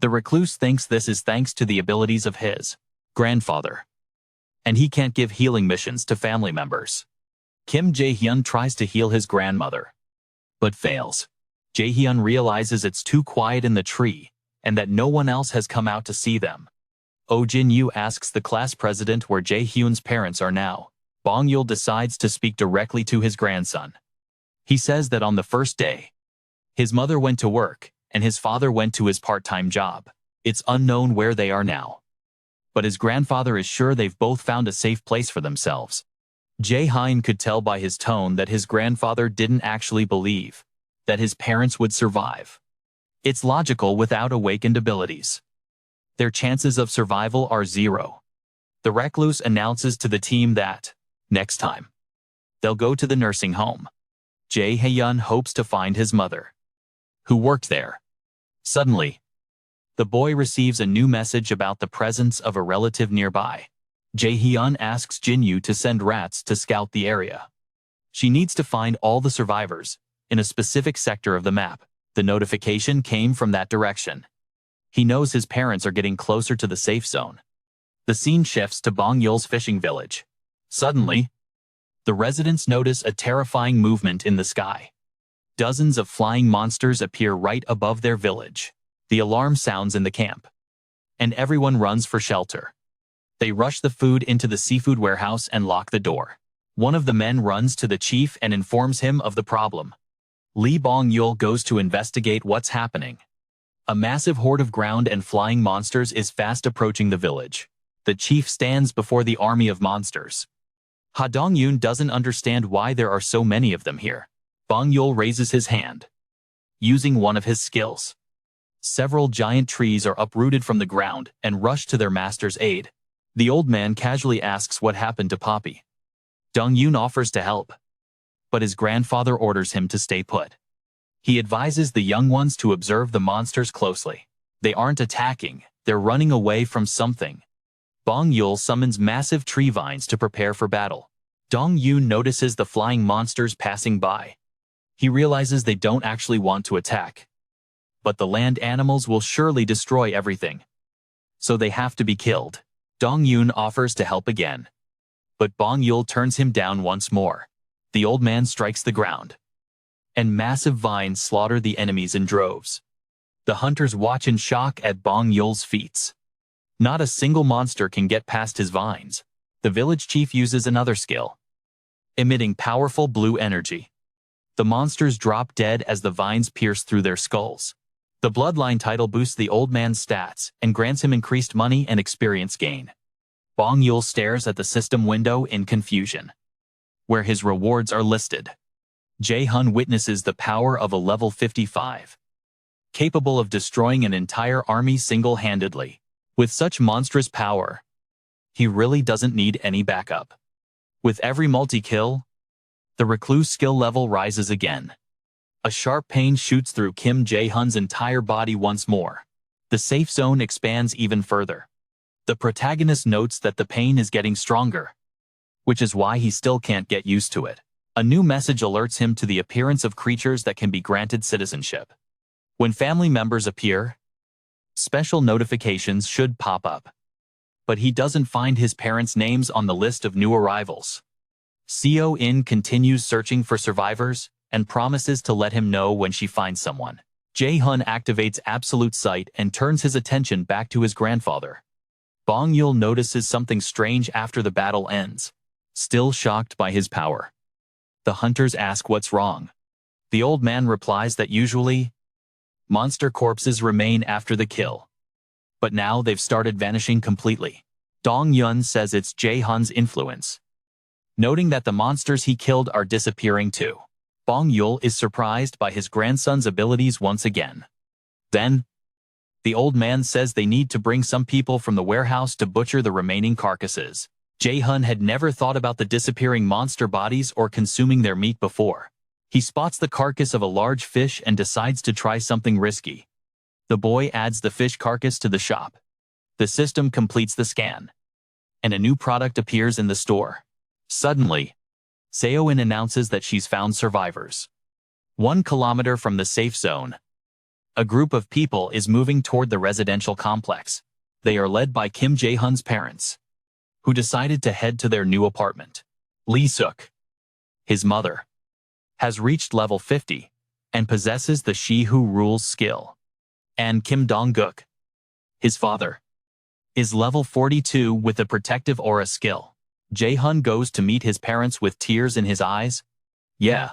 The recluse thinks this is thanks to the abilities of his grandfather, and he can't give healing missions to family members. Kim Jae-hun tries to heal his grandmother, but fails. Jae-hun realizes it's too quiet in the tree and that no one else has come out to see them. Oh Jin-yu asks the class president where Jae-hun's parents are now. Bong Yul decides to speak directly to his grandson. He says that on the first day, his mother went to work and his father went to his part-time job. It's unknown where they are now, but his grandfather is sure they've both found a safe place for themselves. Jae-hun could tell by his tone that his grandfather didn't actually believe that his parents would survive. It's logical without awakened abilities. Their chances of survival are 0. The recluse announces to the team that, next time, they'll go to the nursing home. Jae-hun hopes to find his mother, who worked there. Suddenly, the boy receives a new message about the presence of a relative nearby. Jae-hun asks Jin-yu to send rats to scout the area. She needs to find all the survivors in a specific sector of the map. The notification came from that direction. He knows his parents are getting closer to the safe zone. The scene shifts to Bong Yul's fishing village. Suddenly, the residents notice a terrifying movement in the sky. Dozens of flying monsters appear right above their village. The alarm sounds in the camp, and everyone runs for shelter. They rush the food into the seafood warehouse and lock the door. One of the men runs to the chief and informs him of the problem. Lee Bong-yul goes to investigate what's happening. A massive horde of ground and flying monsters is fast approaching the village. The chief stands before the army of monsters. Ha Dong-yun doesn't understand why there are so many of them here. Bong-yul raises his hand, using one of his skills. Several giant trees are uprooted from the ground and rush to their master's aid. The old man casually asks what happened to Poppy. Dong-yun offers to help, but his grandfather orders him to stay put. He advises the young ones to observe the monsters closely. They aren't attacking, they're running away from something. Bong-yul summons massive tree vines to prepare for battle. Dong-yun notices the flying monsters passing by. He realizes they don't actually want to attack. But the land animals will surely destroy everything. So they have to be killed. Dong-yun offers to help again. But Bong-yul turns him down once more. The old man strikes the ground, and massive vines slaughter the enemies in droves. The hunters watch in shock at Bong-yul's feats. Not a single monster can get past his vines. The village chief uses another skill, emitting powerful blue energy. The monsters drop dead as the vines pierce through their skulls. The bloodline title boosts the old man's stats and grants him increased money and experience gain. Bong-yul stares at the system window in confusion, where his rewards are listed. Jae-hun witnesses the power of a level 55, capable of destroying an entire army single-handedly. With such monstrous power, he really doesn't need any backup. With every multi-kill, the Recluse skill level rises again. A sharp pain shoots through Kim Jae-hun's entire body once more. The safe zone expands even further. The protagonist notes that the pain is getting stronger, which is why he still can't get used to it. A new message alerts him to the appearance of creatures that can be granted citizenship. When family members appear, special notifications should pop up. But he doesn't find his parents' names on the list of new arrivals. Seo-in continues searching for survivors and promises to let him know when she finds someone. Jae-hun activates absolute sight and turns his attention back to his grandfather. Bong-yul notices something strange after the battle ends, still shocked by his power. The hunters ask what's wrong. The old man replies that usually, monster corpses remain after the kill. But now they've started vanishing completely. Dong-yun says it's Jae-hun's influence, noting that the monsters he killed are disappearing too. Bong-yul is surprised by his grandson's abilities once again. Then, the old man says they need to bring some people from the warehouse to butcher the remaining carcasses. Jae-hun had never thought about the disappearing monster bodies or consuming their meat before. He spots the carcass of a large fish and decides to try something risky. The boy adds the fish carcass to the shop. The system completes the scan, and a new product appears in the store. Suddenly, Seo-in announces that she's found survivors. 1 kilometer from the safe zone, a group of people is moving toward the residential complex. They are led by Kim Jae-hun's parents, who decided to head to their new apartment. Lee Suk, his mother, has reached level 50 and possesses the She Who Rules skill. And Kim Dong-guk, his father, is level 42 with the protective aura skill. Jae-hun goes to meet his parents with tears in his eyes. Yeah,